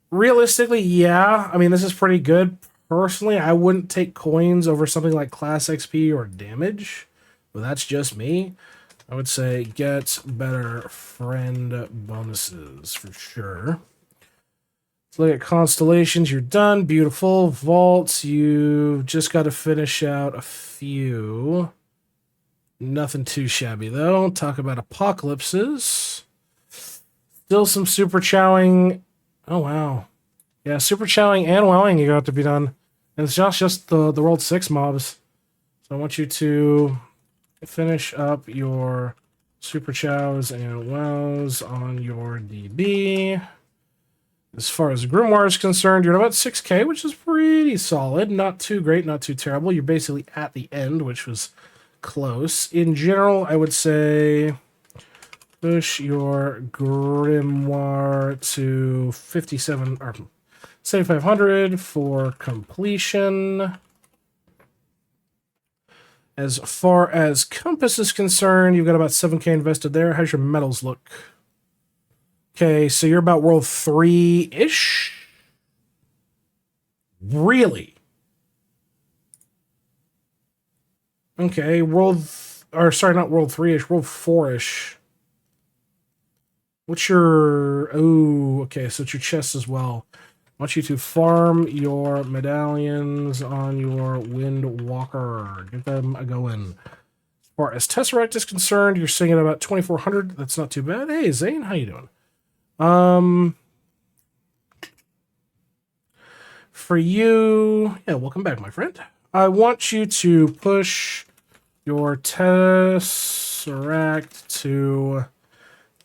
Speaker 1: realistically, yeah, I mean, this is pretty good. Personally, I wouldn't take coins over something like class XP or damage, but that's just me. I would say get better friend bonuses for sure. Let's look at constellations. You're done. Beautiful. Vaults, you've just got to finish out a few. Nothing too shabby, though. Talk about apocalypses. Still some super chowing. Oh, wow. Yeah, super chowing and wowing you got to be done. And it's just the World 6 mobs. So I want you to finish up your super chows and wows on your DB. As far as Grimoire is concerned, you're at about 6k, which is pretty solid. Not too great, not too terrible. You're basically at the end, which was close. In general, I would say push your Grimoire to 57 or 7,500 for completion. As far as Compass is concerned, you've got about 7k invested there. How's your medals look? Okay, so you're about World 3-ish? Really? Okay, not World 3-ish, World 4-ish. What's your... Oh, okay, so it's your chest as well. I want you to farm your medallions on your Windwalker. Get them a-going. As far as Tesseract is concerned, you're sitting at about 2,400. That's not too bad. Hey, Zane, how you doing? For you... Yeah, welcome back, my friend. I want you to push your Tesseract to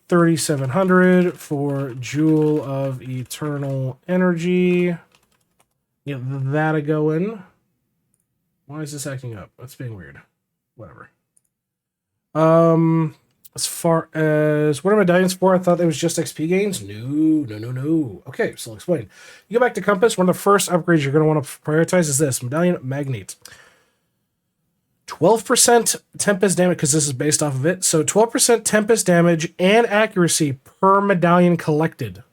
Speaker 1: 3,700 for Jewel of Eternal Energy. Get that a-going. Why is this acting up? That's being weird. Whatever. As far as... What are medallions for? I thought it was just XP gains. No. Okay, so I'll explain. You go back to Compass. One of the first upgrades you're going to want to prioritize is this. Medallion Magnate. 12% Tempest damage, because this is based off of it. So 12% Tempest damage and accuracy per medallion collected.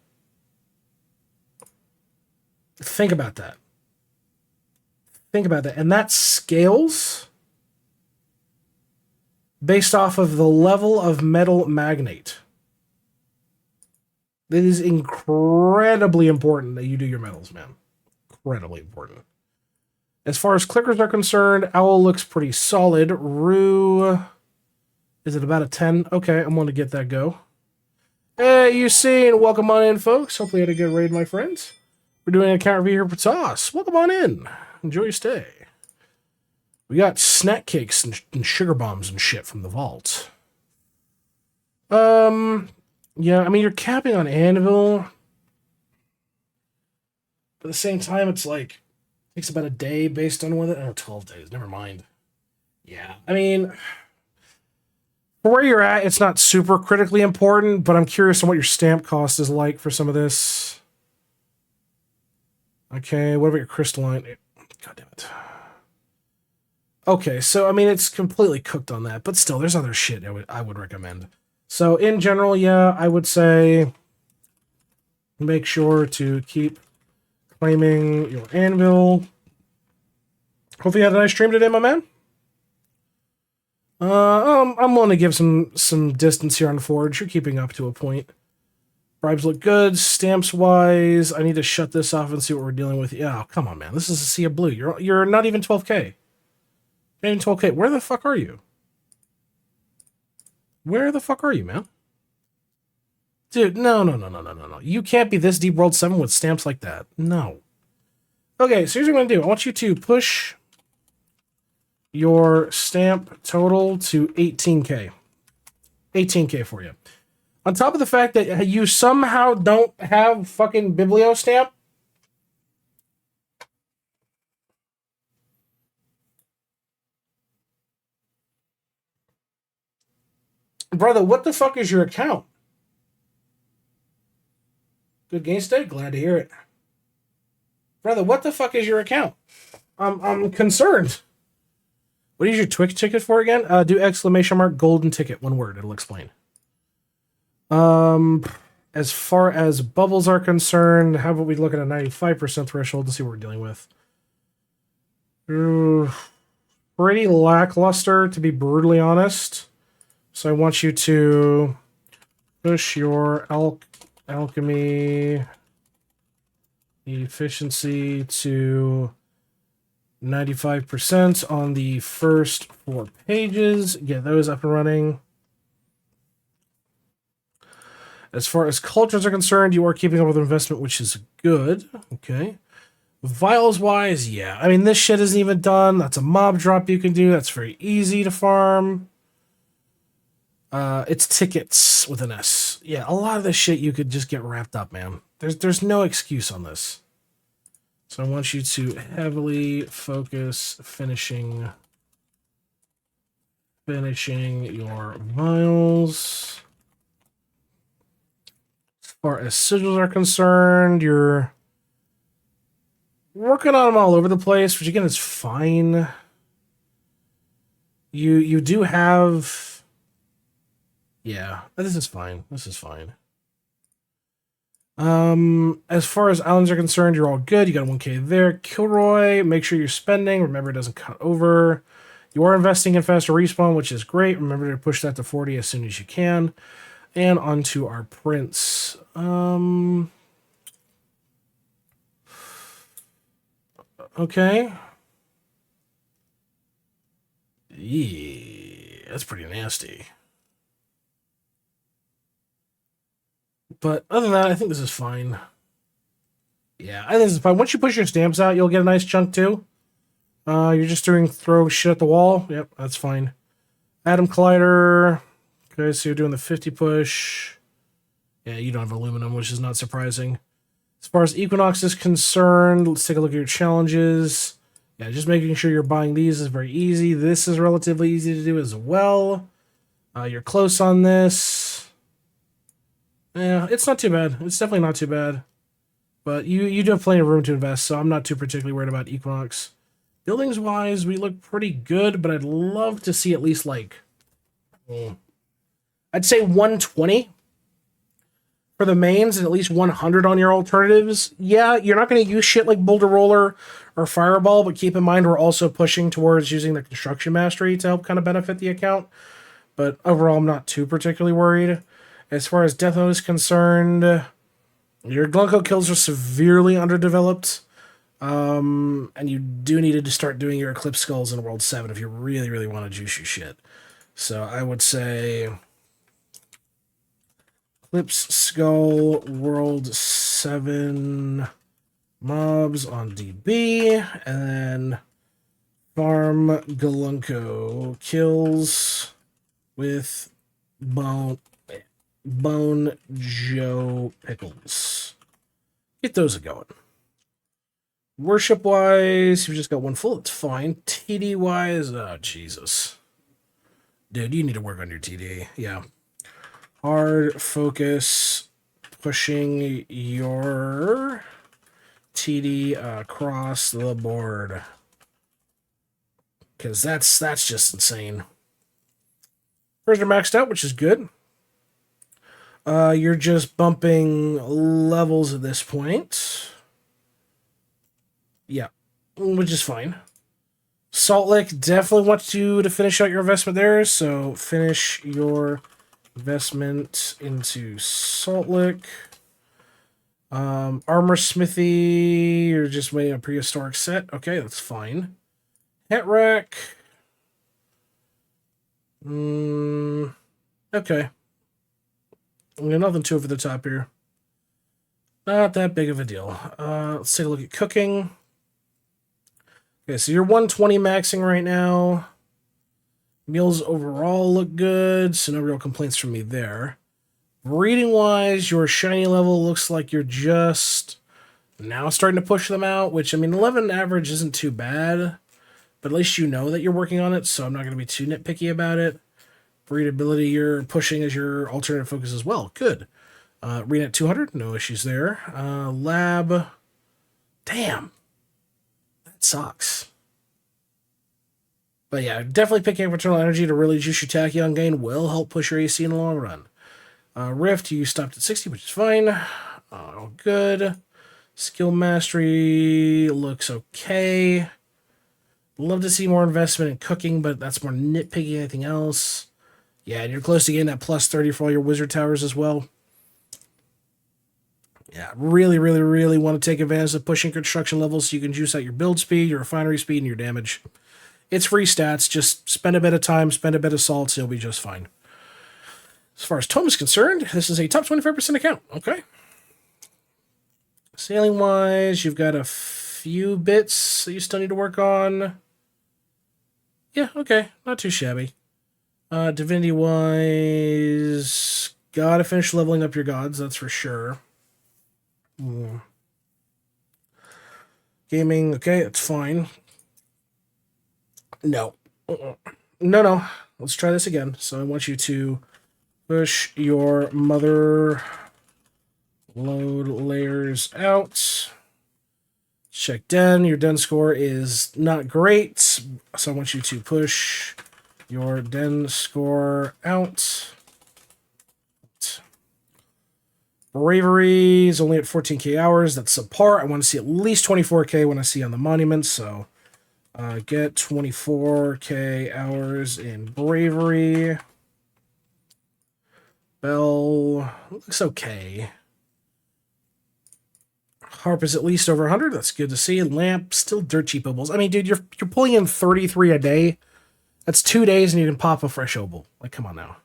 Speaker 1: Think about that. And that scales based off of the level of Metal Magnate. It is incredibly important that you do your medals, man. Incredibly important. As far as clickers are concerned, Owl looks pretty solid. Rue, is it about a 10? Okay, I'm going to get that go. Hey, Usain, welcome on in, folks. Hopefully you had a good raid, my friends. We're doing an account review here for Toss. Welcome on in. Enjoy your stay. We got snack cakes and sugar bombs and shit from the vault. Yeah, I mean, you're capping on Anvil. But at the same time, it's like, it takes about a day based on whether, oh, 12 days, never mind. Yeah, I mean, for where you're at, it's not super critically important, but I'm curious on what your stamp cost is like for some of this. Okay, what about your crystalline? God damn it. Okay, so, I mean, it's completely cooked on that, but still, there's other shit I would recommend. So, in general, yeah, I would say make sure to keep claiming your anvil. Hopefully you had a nice stream today, my man. I'm willing to give some distance here on Forge. You're keeping up to a point. Bribes look good. Stamps-wise, I need to shut this off and see what we're dealing with. Yeah, oh, come on, man. This is a sea of blue. You're not even 12k. Not even 12k. Where the fuck are you? Where the fuck are you, man? Dude, no. You can't be this deep World 7 with stamps like that. No. Okay, so here's what I'm going to do. I want you to push your stamp total to 18k. 18k for you. On top of the fact that you somehow don't have fucking Biblio stamp. Brother, what the fuck is your account? Good game state? Glad to hear it. Brother, what the fuck is your account? I'm concerned. What is your Twitch ticket for again? Do exclamation mark golden ticket. One word. It'll explain. As far as bubbles are concerned, how about we look at a 95% threshold to see what we're dealing with? Pretty lackluster, to be brutally honest. So I want you to push your alchemy efficiency to 95% on the first 4 pages. Get those up and running. As far as cultures are concerned, you are keeping up with investment, which is good. Okay. Vials-wise, yeah. I mean, this shit isn't even done. That's a mob drop you can do. That's very easy to farm. It's tickets with an S. Yeah, a lot of this shit you could just get wrapped up, man. There's no excuse on this. So I want you to heavily focus finishing your vials. As far as sigils are concerned, you're working on them all over the place, which again is fine. You do have... Yeah, this is fine. This is fine. As far as islands are concerned, you're all good. You got 1k there. Kilroy, make sure you're spending. Remember, it doesn't cut over. You are investing in faster respawn, which is great. Remember to push that to 40 as soon as you can. And onto our prints. Okay. Yeah, that's pretty nasty. But other than that, I think this is fine. Yeah, I think this is fine. Once you push your stamps out, you'll get a nice chunk too. You're just doing throw shit at the wall. Yep, that's fine. Atom Collider. Okay, so you're doing the 50 push. Yeah, you don't have aluminum, which is not surprising. As far as Equinox is concerned, let's take a look at your challenges. Yeah, just making sure you're buying these is very easy. This is relatively easy to do as well. You're close on this. Yeah, it's not too bad. It's definitely not too bad. But you do have plenty of room to invest, so I'm not too particularly worried about Equinox. Buildings-wise, we look pretty good, but I'd love to see at least, like... I'd say 120 for the mains and at least 100 on your alternatives. Yeah, you're not going to use shit like Boulder Roller or Fireball, but keep in mind we're also pushing towards using the Construction Mastery to help kind of benefit the account. But overall, I'm not too particularly worried. As far as Death Note is concerned, your Glunko kills are severely underdeveloped. And you do need to start doing your Eclipse Skulls in World 7 if you really, really want to juice your shit. So I would say Eclipse Skull, World 7 mobs on DB, and then farm Galunko kills with Bone Joe Pickles. Get those going. Worship wise, you just got one full. It's fine. TD wise, oh Jesus, dude, you need to work on your TD. Yeah, hard focus, pushing your TD across the board, because that's just insane. First are maxed out, which is good. You're just bumping levels at this point. Yeah, which is fine. Salt Lick, definitely want you to finish out your investment there, so finish your investment into Salt Lick. Armor Smithy, you're just waiting a prehistoric set. Okay, that's fine. Het Rack. Okay. Nothing too over the top here. Not that big of a deal. Let's take a look at cooking. Okay, so you're 120 maxing right now. Meals overall look good, so no real complaints from me there. Breeding-wise, your shiny level looks like you're just now starting to push them out, which, I mean, 11 average isn't too bad, but at least you know that you're working on it, so I'm not going to be too nitpicky about it. Breedability, you're pushing as your alternate focus as well. Good. Read at 200, no issues there. Lab, damn. That sucks. But yeah, definitely picking up Eternal Energy to really juice your Tachyon gain will help push your AC in the long run. Rift, you stopped at 60, which is fine. All good. Skill Mastery looks okay. Love to see more investment in cooking, but that's more nitpicky than anything else. Yeah, and you're close to getting that plus 30 for all your wizard towers as well. Yeah, really, really, really want to take advantage of pushing construction levels so you can juice out your build speed, your refinery speed, and your damage. It's free stats. Just spend a bit of time, spend a bit of salts, you'll be just fine. As far as Tome is concerned, this is a top 25% account. Okay. Sailing-wise, you've got a few bits that you still need to work on. Yeah, okay. Not too shabby. Divinity-wise, gotta finish leveling up your gods, that's for sure. Gaming, okay, it's fine. No. No. Let's try this again. So I want you to push your mother load layers out. Check den. Your den score is not great, so I want you to push your den score out. Bravery is only at 14k hours. That's subpar. I want to see at least 24k when I see on the monuments, so get 24k hours in Bravery. Bell looks okay. Harp is at least over 100. That's good to see. Lamp, still dirt cheap obols. I mean, dude, you're pulling in 33 a day. That's 2 days and you can pop a fresh obol. Like, come on now.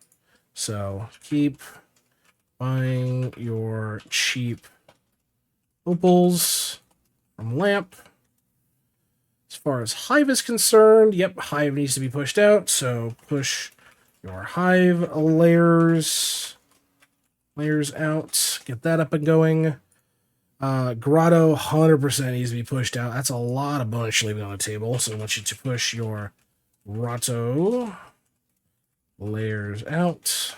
Speaker 1: So, keep buying your cheap opals from Lamp. As far as Hive is concerned, yep, Hive needs to be pushed out. So, push your Hive layers out. Get that up and going. Grotto 100% needs to be pushed out. That's a lot of bonus you're leaving on the table. So I want you to push your Grotto layers out.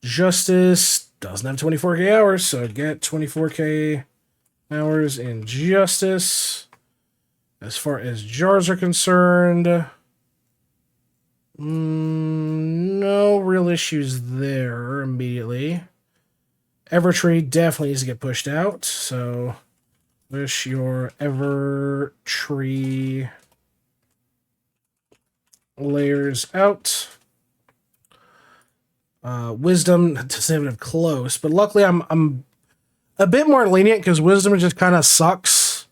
Speaker 1: Justice doesn't have 24k hours, so get 24k hours in Justice. As far as jars are concerned, no real issues there immediately. Evertree definitely needs to get pushed out, so push your Evertree layers out. Wisdom doesn't have close, but luckily I'm a bit more lenient because Wisdom just kind of sucks.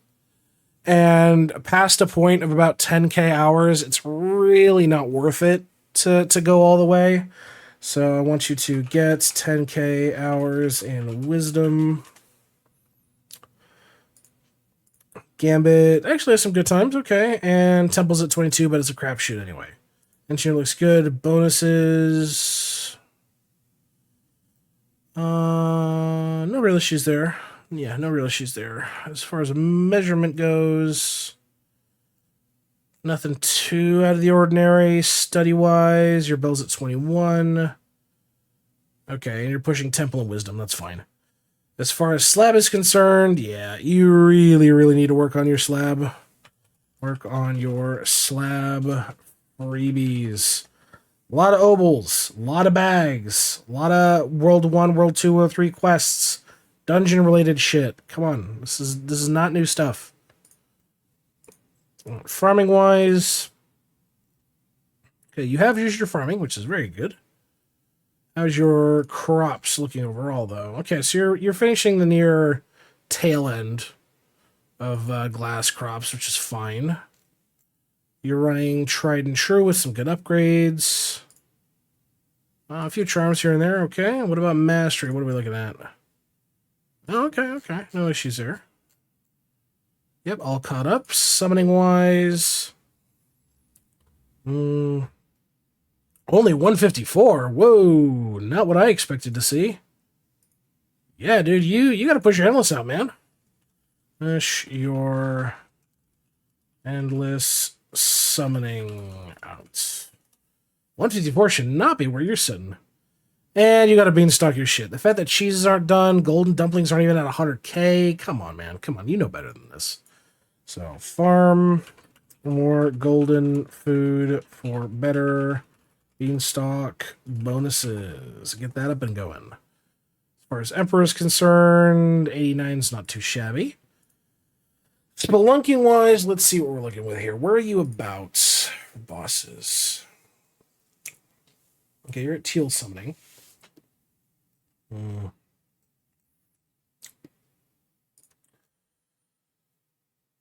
Speaker 1: And past a point of about 10k hours, it's really not worth it to go all the way. So I want you to get 10k hours in Wisdom. Gambit actually has some good times, okay. And Temple's at 22, but it's a crapshoot anyway. Engineer looks good. Bonuses. No real issues there. Yeah, no real issues there. As far as measurement goes, nothing too out of the ordinary. Study-wise, your bill's at 21. Okay, and you're pushing Temple and Wisdom. That's fine. As far as slab is concerned, yeah, you really, really need to work on your slab. Work on your slab freebies. A lot of obols, a lot of bags, a lot of World 1, World 2, World 3 quests, dungeon-related shit. Come on, this is not new stuff. Farming-wise, okay, you have used your farming, which is very good. How's your crops looking overall, though? Okay, so you're finishing the near tail end of glass crops, which is fine. You're running tried and true with some good upgrades. A few charms here and there, okay. What about mastery? What are we looking at? Oh, okay. No issues there. Yep, all caught up. Summoning-wise... only 154? Whoa, not what I expected to see. Yeah, dude, you gotta push your endless out, man. Push your endless summoning out. 154 should not be where you're sitting. And you gotta beanstalk your shit. The fact that cheeses aren't done, golden dumplings aren't even at 100k. Come on, man. Come on, you know better than this. So, farm more golden food for better beanstalk bonuses. Get that up and going. As far as Emperor is concerned, 89 is not too shabby. Spelunking-wise, let's see what we're looking with here. Where are you about, bosses? Okay, you're at Teal Summoning.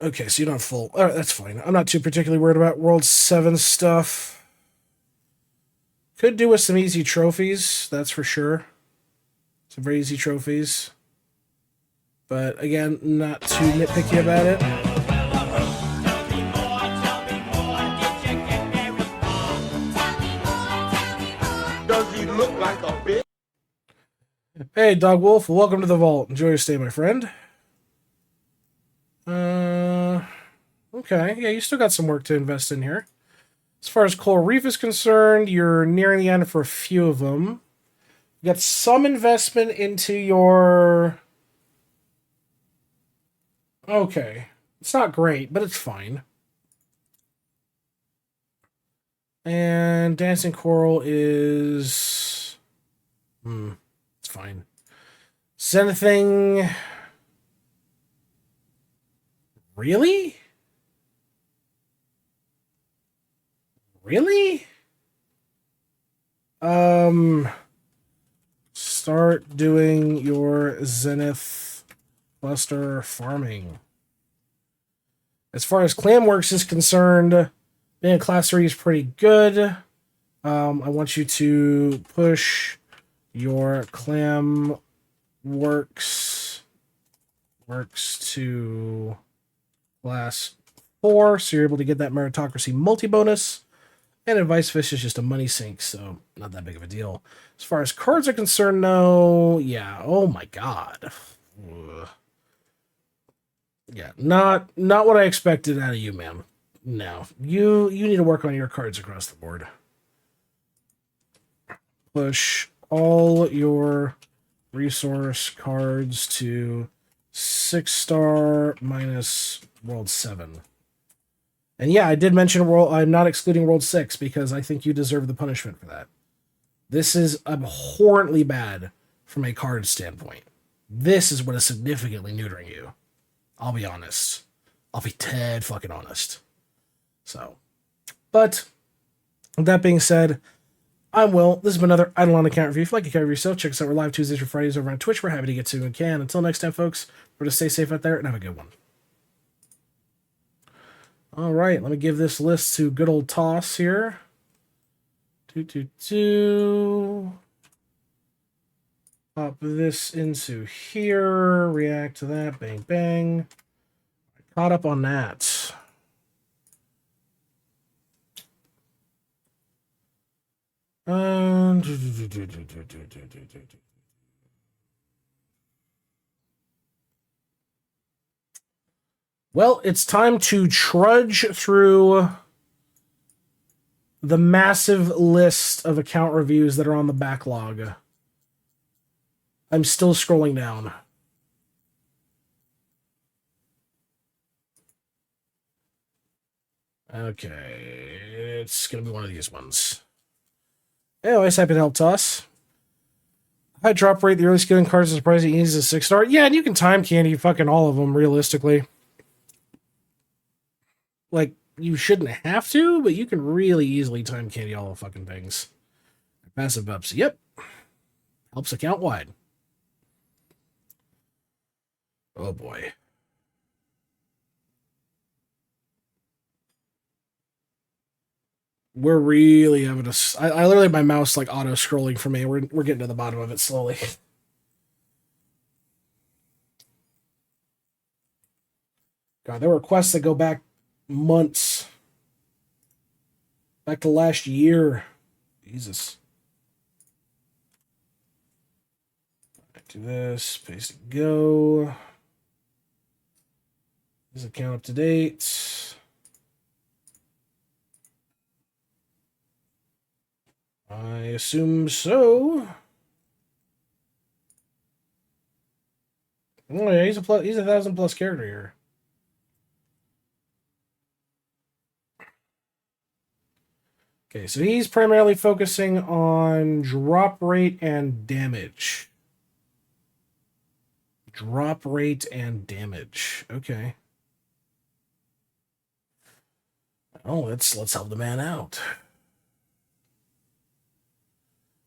Speaker 1: Okay, so you're not full. All right, that's fine. I'm not too particularly worried about World 7 stuff. Could do with some easy trophies, that's for sure. Some very easy trophies. But again, not too nitpicky about it.
Speaker 4: Does he look like a bitch?
Speaker 1: Hey, Dog Wolf, welcome to the vault. Enjoy your stay, my friend. Okay, yeah, you still got some work to invest in here. As far as Coral Reef is concerned, you're nearing the end for a few of them. You got some investment into your... Okay. It's not great, but it's fine. And Dancing Coral is... it's fine. Zenithing... Really? Really? Start doing your Zenith cluster farming. As far as Clamworks is concerned, being a class 3 is pretty good. I want you to push your Clamworks to class 4, so you're able to get that meritocracy multi-bonus. And Advice Fish is just a money sink, so not that big of a deal. As far as cards are concerned, no. Yeah, oh my god. Ugh. Yeah, not what I expected out of you, man. No. You need to work on your cards across the board. Push all your resource cards to 6-star minus World 7. And yeah, I did mention World... I'm not excluding World 6 because I think you deserve the punishment for that. This is abhorrently bad from a card standpoint. This is what is significantly neutering you. I'll be honest. I'll be dead fucking honest. So, but with that being said, I'm Will. This has been another IdleOn account review. If you'd like to cover yourself, check us out. We're live Tuesdays or Fridays over on Twitch. We're happy to get to and can. Until next time, folks, we're to stay safe out there and have a good one. All right, let me give this list to good old Toss here. Pop this into here. React to that. Bang, bang. Caught up on that. Well, it's time to trudge through the massive list of account reviews that are on the backlog. I'm still scrolling down. Okay, it's going to be one of these ones. Anyways, happy to help toss. High drop rate, the early skilling cards are surprisingly easy as a 6-star. Yeah, and you can time candy fucking all of them, realistically. Like, you shouldn't have to, but you can really easily time candy all the fucking things. Passive ups, yep. Helps account wide. Oh boy. We're really having I literally, my mouse like auto scrolling for me. We're getting to the bottom of it slowly. God, there were requests that go back months. Back to last year. Jesus. Back to this. Paste it, go. Is account up to date? I assume so. Oh yeah, he's a 1,000+ character here. Okay, so he's primarily focusing on drop rate and damage. Drop rate and damage. Okay. Oh, let's help the man out.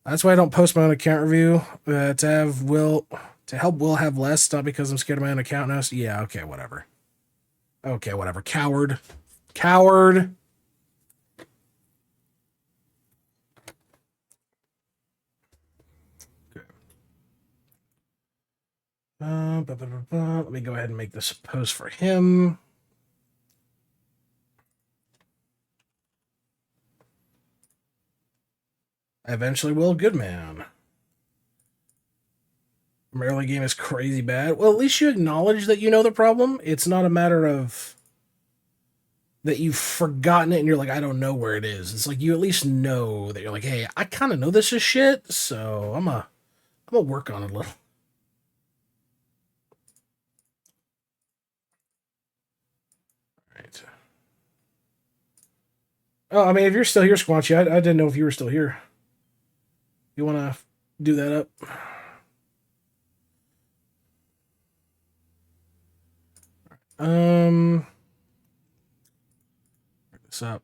Speaker 1: That's why I don't post my own account review. To help Will have less, not because I'm scared of my own account now. So yeah, okay, whatever. Okay, whatever. Coward. Coward. Okay. Let me go ahead and make this a post for him. I eventually will. Good man. My early game is crazy bad. Well, at least you acknowledge that you know the problem. It's not a matter of that you've forgotten it and you're like, I don't know where it is. It's like you at least know that you're like, hey, I kind of know this is shit, so I'm gonna work on it a little. All right. Oh, I mean, if you're still here, Squanchy, I didn't know if you were still here. You want to do that up? This up.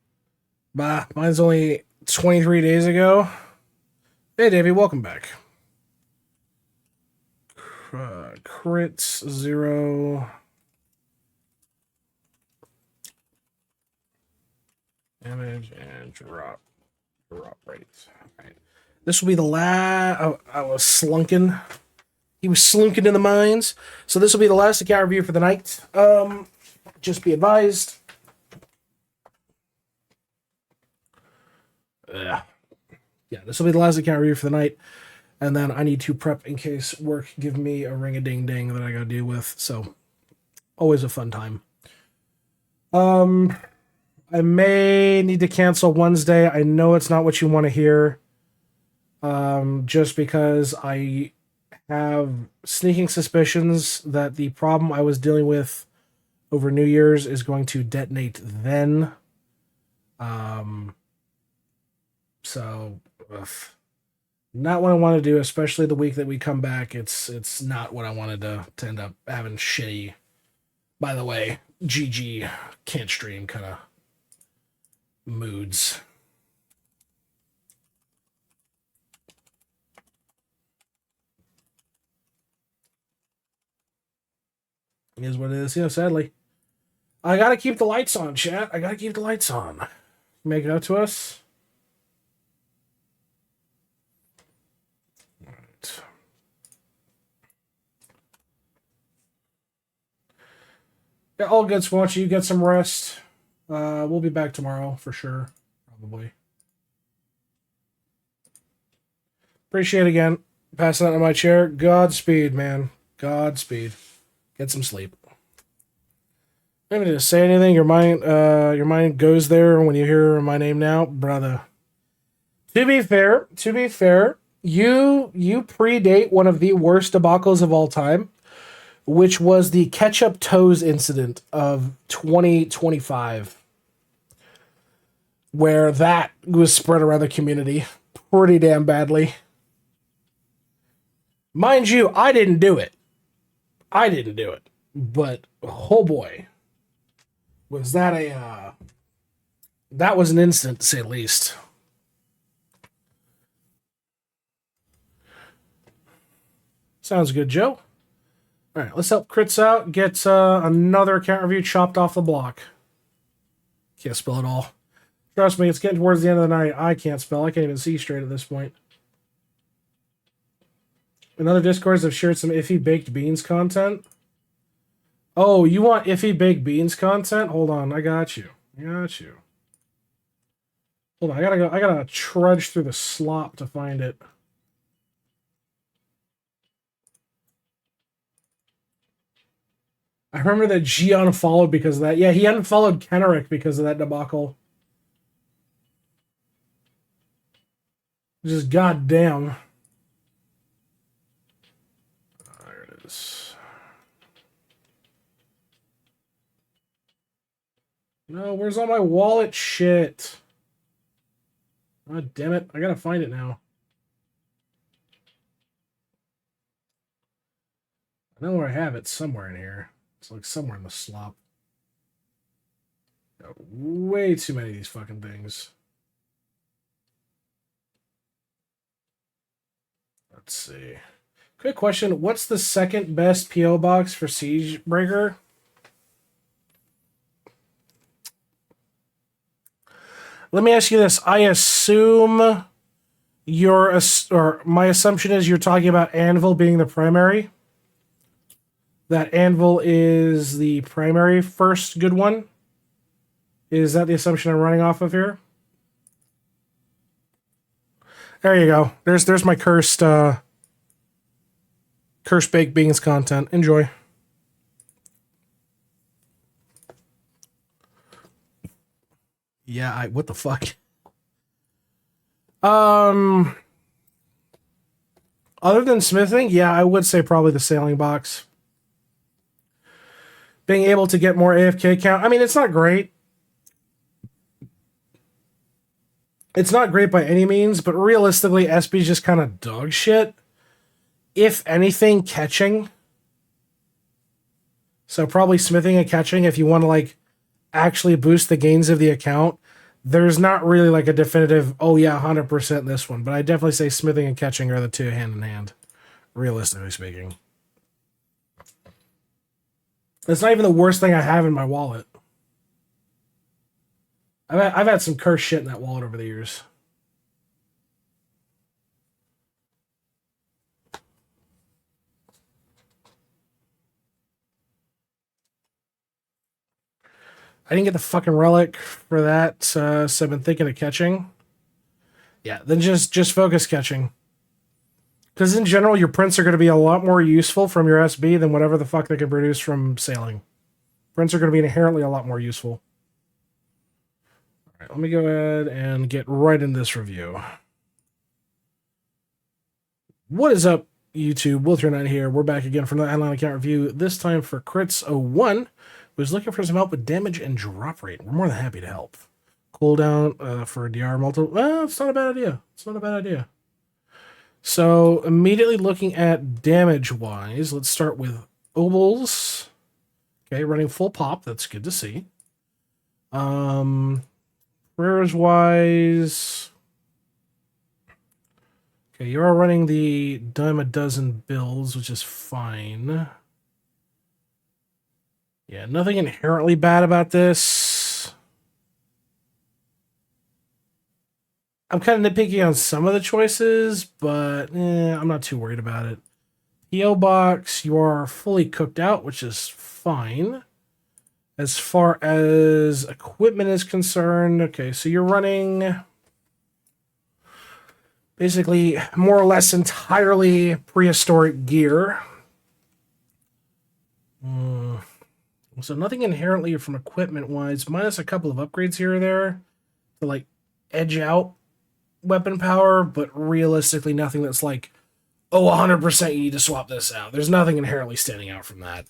Speaker 1: Bah, mine's only 23 days ago. Hey, Davey, welcome back. Crits 0. Damage and drop rates. All right. This will be the last. I was slunking. He was slunking in the mines. So this will be the last account review for the night. Just be advised. Yeah, this will be the last account review for the night. And then I need to prep in case work give me a ring-a-ding-ding that I gotta deal with. So, always a fun time. I may need to cancel Wednesday. I know it's not what you want to hear. Just because I have sneaking suspicions that the problem I was dealing with over New Year's is going to detonate then. So, not what I want to do, especially the week that we come back. It's not what I wanted to end up having shitty. By the way, GG can't stream kind of moods. Is what it is. Yeah, sadly. I gotta keep the lights on, chat. I gotta keep the lights on. Make it up to us. All right. Yeah, all good, Swatchy. You get some rest. We'll be back tomorrow for sure. Probably. Appreciate it again. Passing out to my chair.
Speaker 13: Godspeed, man. Godspeed. Get some sleep.
Speaker 1: Godspeed. Get some sleep. All right. All good, Swatchy. You get some rest. We'll be back tomorrow for sure. Probably. Appreciate it again. Passing out to my chair. Godspeed, man. Godspeed. Get some sleep. I'm gonna say anything. Your mind goes there when you hear my name now, brother. To be fair, you predate one of the worst debacles of all time, which was the ketchup toes incident of 2025, where that was spread around the community pretty damn badly. Mind you, I didn't do it. But oh boy, was that that was an incident to say the least. Sounds good, Joe. All right, let's help crits out. Get another account review chopped off the block. Can't spell it all. Trust me, it's getting towards the end of the night. I can't spell. I can't even see straight at this point. In other Discords, I've shared some iffy baked beans content. Oh, you want iffy baked beans content? Hold on, I got you. Hold on, I gotta trudge through the slop to find it. I remember that G unfollowed because of that. Yeah, he unfollowed Kenrick because of that debacle. Just goddamn. There it is. No, where's all my wallet shit? Oh, damn it. I gotta find it now. I know where I have it. Somewhere in here. It's like somewhere in the slop. Got way too many of these fucking things. Let's see. Quick question. What's the second best P.O. box for Siegebreaker? Let me ask you this. I assume my assumption is you're talking about Anvil being the primary. That Anvil is the primary first good one. Is that the assumption I'm running off of here? There you go. There's my cursed baked beans content. Enjoy. Yeah, what the fuck? Other than smithing, yeah, I would say probably the sailing box. Being able to get more AFK count. I mean, it's not great. It's not great by any means, but realistically, SB's just kind of dog shit. If anything, catching. So probably smithing and catching if you want to, like, actually boost the gains of the account. There's not really, like, a definitive, oh yeah, 100% this one. But I definitely say smithing and catching are the two hand in hand, realistically speaking. It's not even the worst thing I have in my wallet. I've had some cursed shit in that wallet over the years. I didn't get the fucking relic for that, so I've been thinking of catching. Yeah, then just focus catching. Because in general, your prints are going to be a lot more useful from your SB than whatever the fuck they can produce from sailing. Prints are going to be inherently a lot more useful. All right, let me go ahead and get right in this review. What is up, YouTube? Will39 here. We're back again for another IdleOn account review, this time for Crits01, who's looking for some help with damage and drop rate. We're more than happy to help. Cooldown for DR multiple. Well, it's not a bad idea. So, immediately looking at damage-wise, let's start with Obols. Okay, running full pop. That's good to see. Prayers-wise... Okay, you are running the dime a dozen builds, which is fine. Yeah, nothing inherently bad about this. I'm kind of nitpicky on some of the choices, but I'm not too worried about it. PO box, you are fully cooked out, which is fine. As far as equipment is concerned, okay, so you're running basically more or less entirely prehistoric gear. So nothing inherently from equipment-wise, minus a couple of upgrades here or there to, like, edge out weapon power, but realistically nothing that's like, oh, 100% you need to swap this out. There's nothing inherently standing out from that.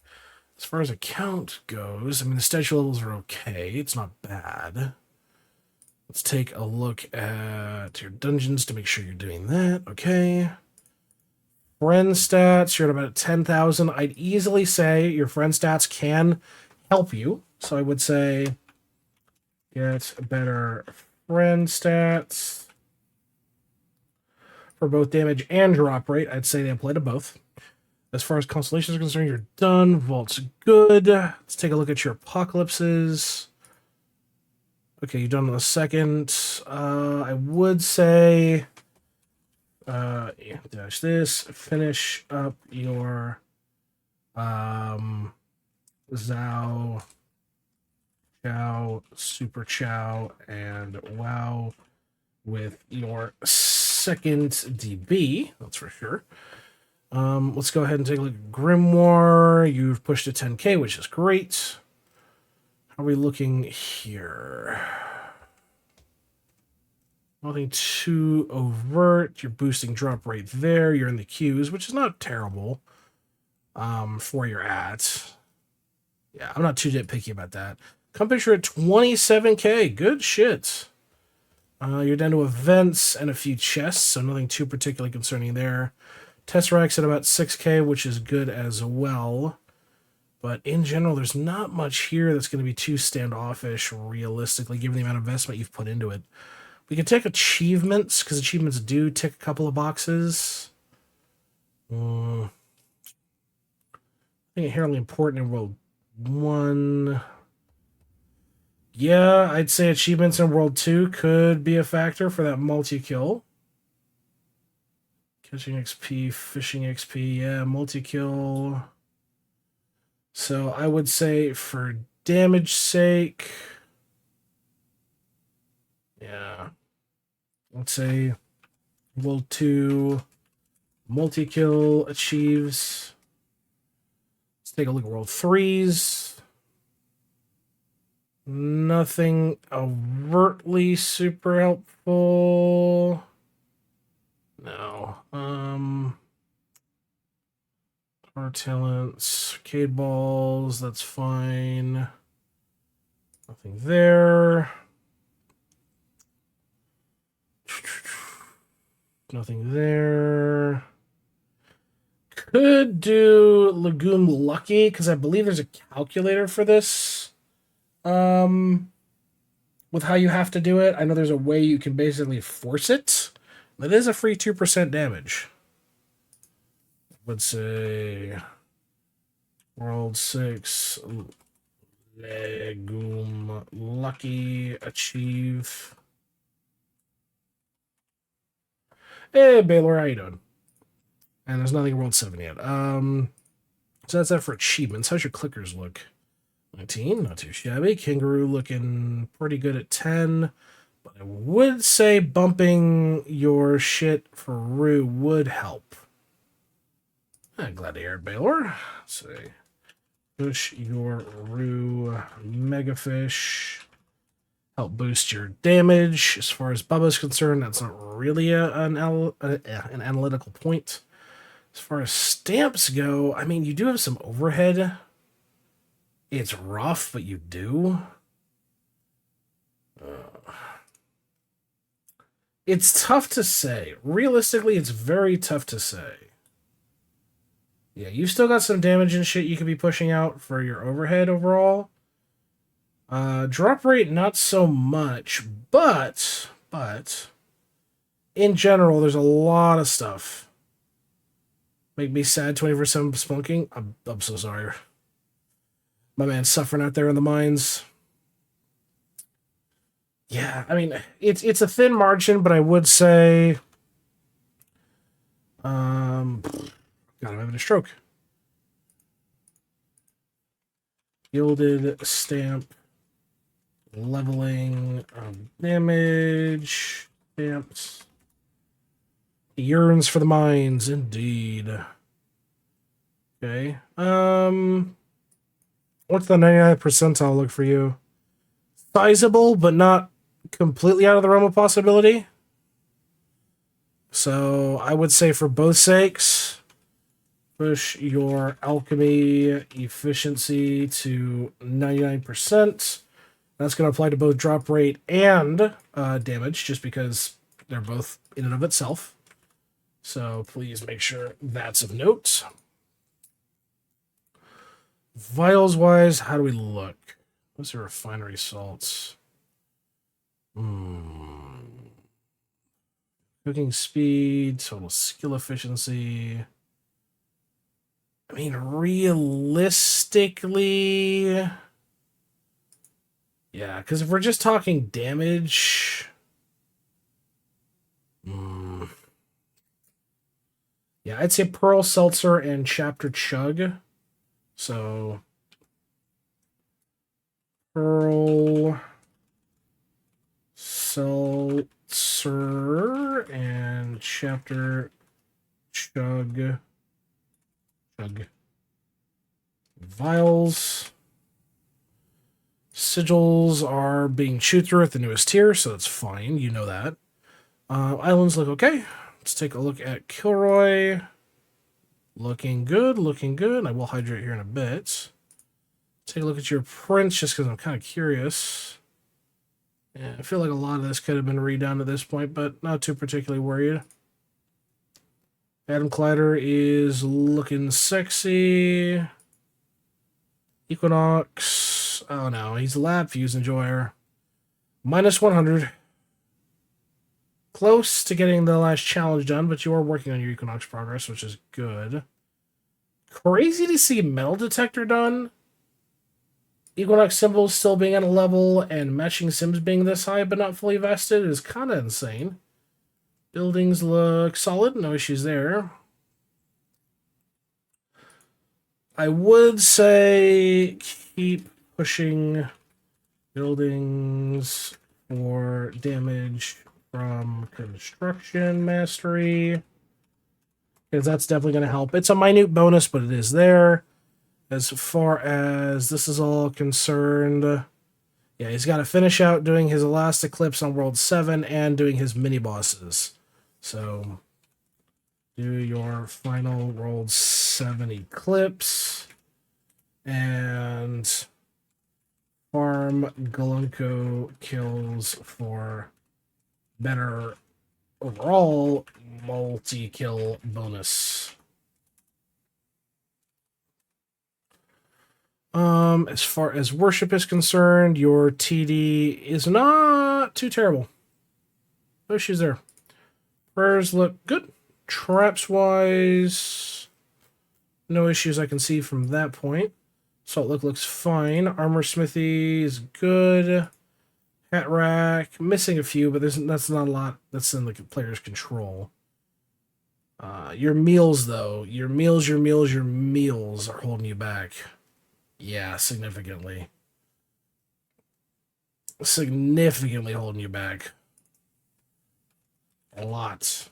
Speaker 1: As far as account goes, I mean, the statue levels are okay. It's not bad. Let's take a look at your dungeons to make sure you're doing that. Okay. Friend stats, you're at about 10,000. I'd easily say your friend stats can help you. So I would say get better friend stats for both damage and drop rate. I'd say they apply to both. As far as constellations are concerned, you're done. Vault's good. Let's take a look at your apocalypses. Okay, you're done in a second. I would say dash this. Finish up your Zhao, Chow, Super Chow, and Wow with your second DB. That's for sure. Let's go ahead and take a look at Grimoire. You've pushed to 10k, which is great. How are we looking here? Nothing too overt. You're boosting drop rate there. You're in the queues, which is not terrible for where you're at. Yeah, I'm not too nitpicky about that. Compass, you're at 27k. Good shit. You're down to events and a few chests, so nothing too particularly concerning there. Tesseract's at about 6k, which is good as well. But in general, there's not much here that's going to be too standoffish, realistically, given the amount of investment you've put into it. We can take achievements, because achievements do tick a couple of boxes. I think inherently important in World 1. Yeah, I'd say achievements in World 2 could be a factor for that multi-kill. Catching XP, fishing XP, yeah, multi-kill. So I would say for damage sake, yeah, let's say World 2 multi-kill achieves. Let's take a look at World 3's. Nothing overtly super helpful. No. Our talents, arcade balls, that's fine. Nothing there. Nothing there. Could do Legume Lucky, because I believe there's a calculator for this. With how you have to do it. I know there's a way you can basically force it. That is a free 2% damage. Would say World 6 Legume Lucky achieve. Hey Baylor, how you doing? And there's nothing in World 7 yet. So that's that for achievements. How's your clickers look? 19, not too shabby. Kangaroo looking pretty good at 10. But I would say bumping your shit for Rue would help. I'm glad to hear it, Baylor. So, push your Rue Megafish. Help boost your damage. As far as Bubba's concerned, that's not really an analytical point. As far as stamps go, I mean, you do have some overhead. It's rough, but you do. It's tough to say. Realistically, it's very tough to say. Yeah, you've still got some damage and shit you could be pushing out for your overhead overall. Drop rate, not so much, but in general, there's a lot of stuff. Make me sad 24/7 spunking. I'm so sorry. My man's suffering out there in the mines. Yeah, I mean, it's a thin margin, but I would say, God, I'm having a stroke. Gilded stamp, leveling, damage, stamps. He yearns for the mines, indeed. Okay. What's the 99th percentile look for you? Sizable, but not completely out of the realm of possibility. So I would say for both sakes, push your alchemy efficiency to 99%. That's going to apply to both drop rate and damage, just because they're both in and of itself. So please make sure that's of note. Vials-wise, how do we look? What's the refinery salts? Cooking speed, total skill efficiency. I mean, realistically... Yeah, because if we're just talking damage... Yeah, I'd say Pearl Seltzer and Chapter Chug. So... Pearl... Seltzer and Chapter Chug. Vials. Sigils are being chewed through at the newest tier, so that's fine. You know that. Islands look okay. Let's take a look at Kilroy. Looking good, looking good. I will hydrate here in a bit. Take a look at your prints, just because I'm kind of curious. Yeah, I feel like a lot of this could have been redone at this point, but not too particularly worried. Adam Collider is looking sexy. Equinox. Oh no, he's a lab fuse enjoyer. Minus 100. Close to getting the last challenge done, but you are working on your Equinox progress, which is good. Crazy to see metal detector done. Equinox symbols still being at a level and matching sims being this high but not fully vested is kind of insane. Buildings look solid, no issues there. I would say keep pushing buildings for damage from construction mastery, because that's definitely going to help. It's a minute bonus, but it is there. As far as this is all concerned, yeah, he's got to finish out doing his last eclipse on World 7 and doing his mini-bosses. So, do your final World 7 eclipse and farm Golunko kills for better overall multi-kill bonus. As far as worship is concerned, your TD is not too terrible. No issues there. Prayers look good. Traps-wise, no issues I can see from that point. Salt look looks fine. Armor smithy is good. Hat rack, missing a few, but that's not a lot that's in the player's control. Your meals, though. Your meals are holding you back. Yeah, significantly. Significantly holding you back. A lot.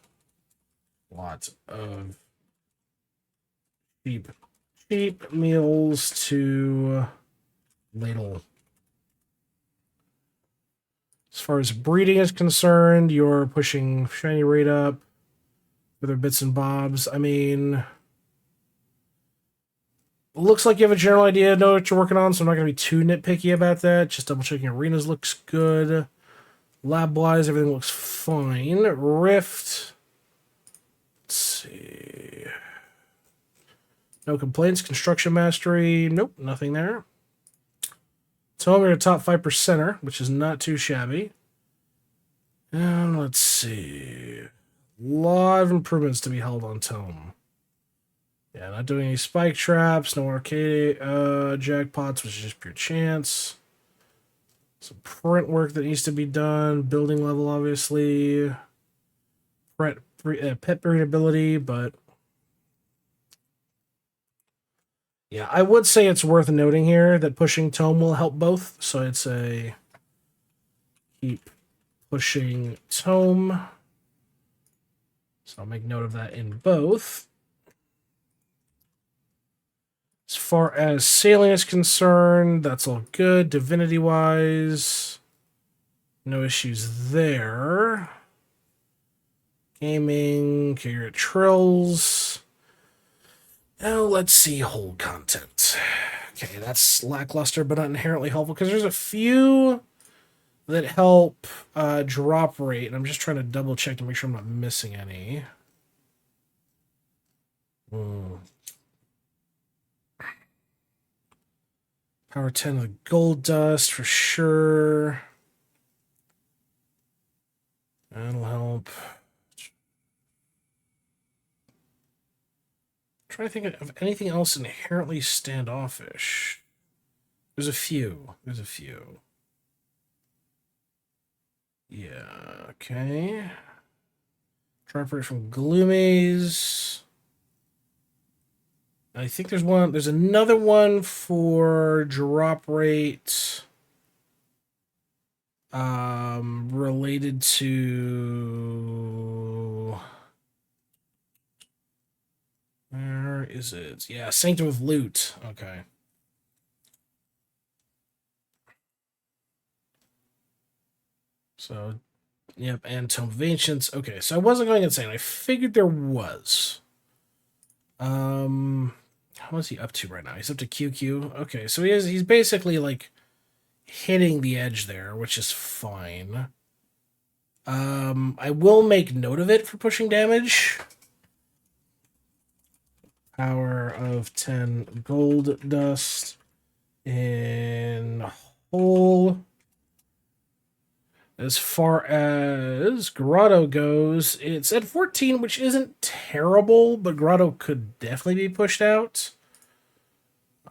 Speaker 1: Lot of cheap meals to ladle. As far as breeding is concerned, you're pushing shiny rate up. Other bits and bobs. I mean, looks like you have a general idea, know what you're working on, so I'm not going to be too nitpicky about that. Just double checking arenas looks good. Lab-wise, everything looks fine. Rift. Let's see. No complaints. Construction mastery. Nope, nothing there. So we're a top 5%er, which is not too shabby. And let's see. A lot of improvements to be held on Tome. Yeah, not doing any spike traps, no arcade jackpots, which is just pure chance. Some print work that needs to be done. Building level, obviously. Pet breedability, but... yeah, I would say it's worth noting here that pushing Tome will help both. So I'd say keep pushing Tome. So I'll make note of that in both. As As far as sailing is concerned, that's all good. Divinity-wise, no issues there. Gaming, okay, you're at Trills. Now let's see hold content. Okay, that's lackluster but not inherently helpful because there's a few that help drop rate, and I'm just trying to double check to make sure I'm not missing any. Power 10 of the gold dust for sure. That'll help. I'm trying to think of anything else inherently standoffish. There's a few. Yeah, okay. Drop rate from Gloomies. I think there's another one for drop rate related to, where is it? Yeah, Sanctum of Loot. Okay. So, yep, and Tome of Ancients. Okay, so I wasn't going insane. I figured there was. How is he up to right now? He's up to QQ. Okay, so he's basically like hitting the edge there, which is fine. I will make note of it for pushing damage. Power of 10 gold dust in hole. As far as Grotto goes, it's at 14, which isn't terrible, but Grotto could definitely be pushed out.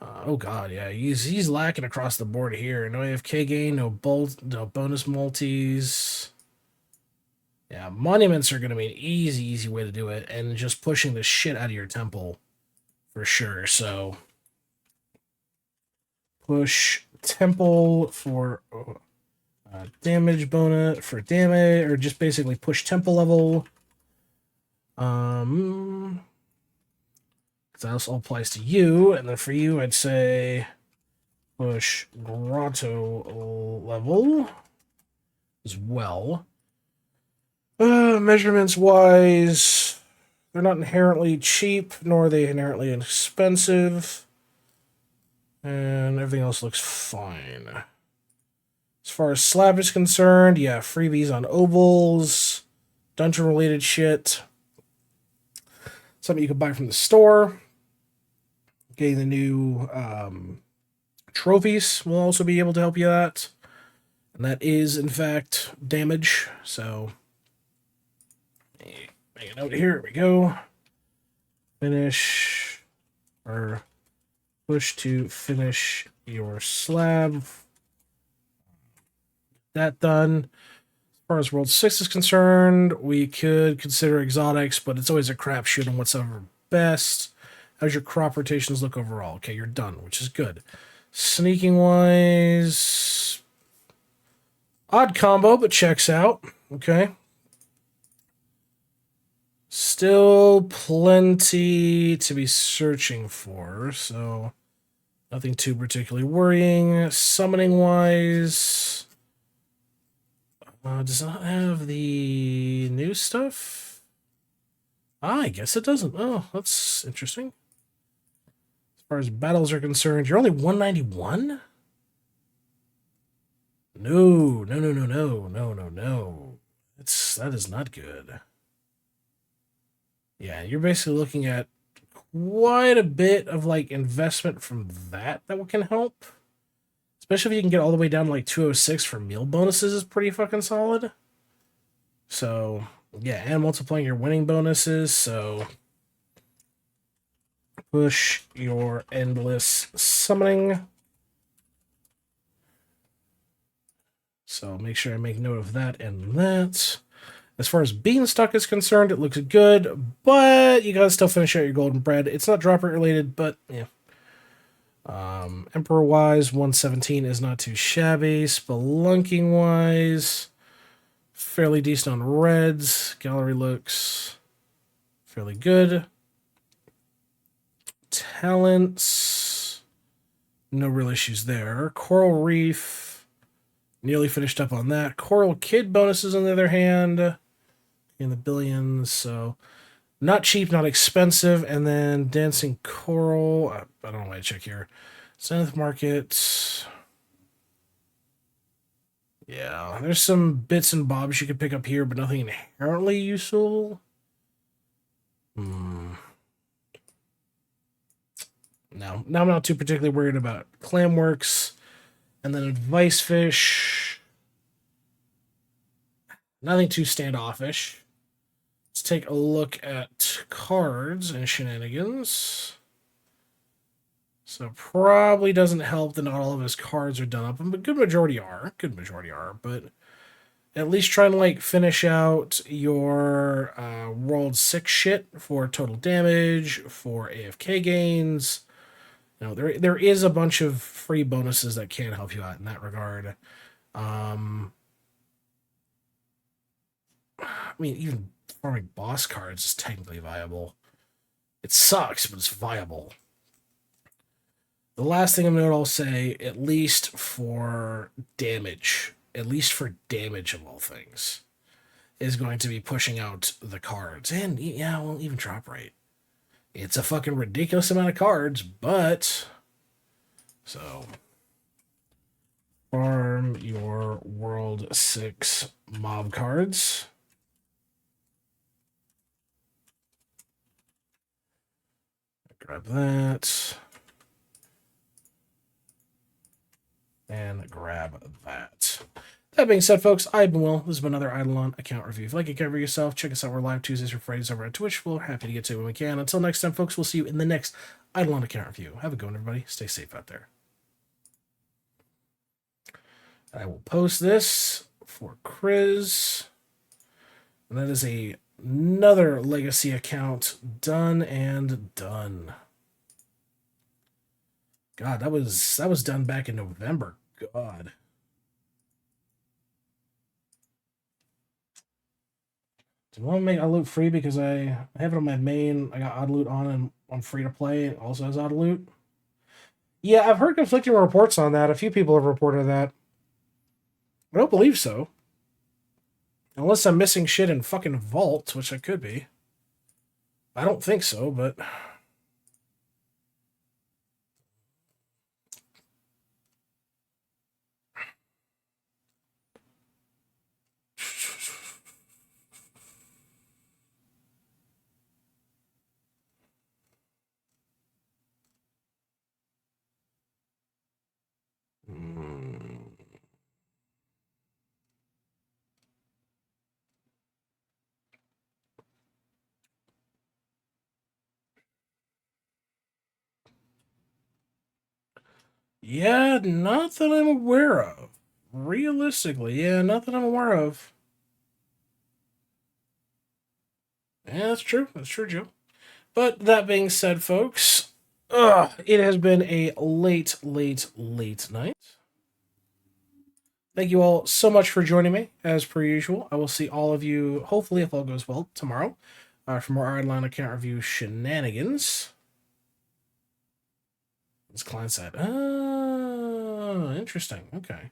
Speaker 1: Oh god, yeah, he's lacking across the board here. No AFK gain, no bonus multis. Yeah, monuments are going to be an easy way to do it, and just pushing the shit out of your temple for sure. So push temple for damage bonus for damage, or just basically push temple level. Because that also applies to you, and then for you, I'd say push grotto level as well. Measurements wise, they're not inherently cheap, nor are they inherently expensive, and everything else looks fine. As far as slab is concerned, yeah, freebies on ovals, dungeon-related shit. Something you can buy from the store. Getting the new trophies will also be able to help you out. And that is, in fact, damage. So, make a note here. Here we go. Finish, or push to finish your slab. That done. As far as World 6 is concerned, we could consider exotics, but it's always a crapshoot on what's ever best. How's your crop rotations look overall? Okay, you're done, which is good. Sneaking wise, odd combo, but checks out. Okay. Still plenty to be searching for, so nothing too particularly worrying. Summoning wise, does not have the new stuff? I guess it doesn't. Oh, that's interesting. As far as battles are concerned, you're only 191? No. That is not good. Yeah, you're basically looking at quite a bit of like investment from that can help. Especially if you can get all the way down to like 206 for meal bonuses is pretty fucking solid. So, yeah, and multiplying your winning bonuses, so push your endless summoning. So make sure I make note of that and that. As far as Beanstalk is concerned, it looks good, but you gotta still finish out your golden bread. It's not drop rate related, but yeah. Emperor-wise, 117 is not too shabby. Spelunking-wise, fairly decent on reds. Gallery looks fairly good. Talents. No real issues there. Coral Reef, nearly finished up on that. Coral Kid bonuses, on the other hand, in the billions, so not cheap, not expensive. And then Dancing Coral, I don't know why I check here. Zenith Market. Yeah, there's some bits and bobs you could pick up here, but nothing inherently useful. No, I'm not too particularly worried about Clamworks. And then Advice Fish. Nothing too standoffish. Let's take a look at cards and shenanigans. So probably doesn't help that not all of his cards are done up, but good majority are. But at least try and like finish out your World 6 shit for total damage, for AFK gains. You know, there is a bunch of free bonuses that can help you out in that regard. I mean, even farming boss cards is technically viable. It sucks, but it's viable. The last thing I'll say, at least for damage of all things, is going to be pushing out the cards. And, yeah, well, even drop rate. It's a fucking ridiculous amount of cards, but... So... Farm your World 6 mob cards. Grab that. And grab that. That being said, folks, I've been Will. This has been another IdleOn account review. If you like it, cover yourself. Check us out. We're live Tuesdays or Fridays over at Twitch. We're happy to get to it when we can. Until next time, folks, we'll see you in the next IdleOn account review. Have a good one, everybody. Stay safe out there. I will post this for Chris. And that is another legacy account done and done. God, that was done back in November. God. Do you want to make Odd free because I have it on my main? I got Odd Loot on and I'm free to play. It also has Odd Loot. Yeah, I've heard conflicting reports on that. A few people have reported that. I don't believe so. Unless I'm missing shit in fucking Vault, which I could be. I don't think so, but... Yeah, not that I'm aware of. Realistically, yeah, not that I'm aware of. Yeah, that's true. That's true, Joe. But that being said, folks, it has been a late night. Thank you all so much for joining me, as per usual. I will see all of you, hopefully, if all goes well, tomorrow for more IdleOn account review shenanigans. This client side. Oh, interesting. Okay.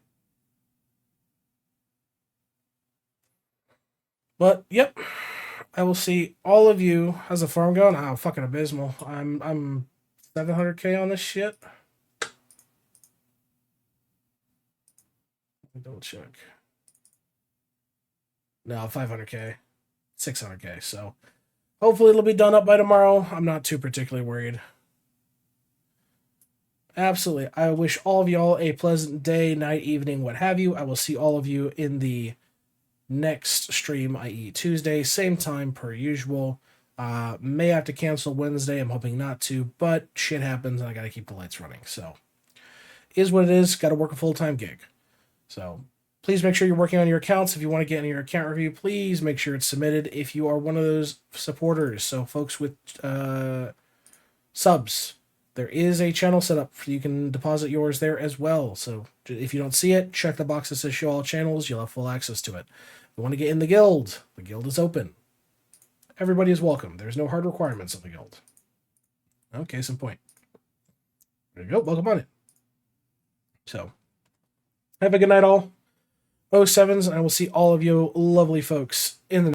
Speaker 1: But, yep. I will see all of you. How's the farm going? Oh, fucking abysmal. I'm 700k on this shit. Let me double check. No, 500k. 600k. So hopefully it'll be done up by tomorrow. I'm not too particularly worried. Absolutely. I wish all of y'all a pleasant day, night, evening, what have you. I will see all of you in the next stream, i.e. Tuesday, same time per usual. May have to cancel Wednesday. I'm hoping not to, but shit happens and I got to keep the lights running. So, is what it is. Got to work a full-time gig. So, please make sure you're working on your accounts. If you want to get in your account review, please make sure it's submitted if you are one of those supporters. So, folks with subs, there is a channel set up. You can deposit yours there as well. So, if you don't see it, check the box that says show all channels. You'll have full access to it. If you want to get in the guild is open. Everybody is welcome. There's no hard requirements of the guild. Okay, some point. There you go. Welcome on it. So, have a good night, all. 07s, and I will see all of you lovely folks in the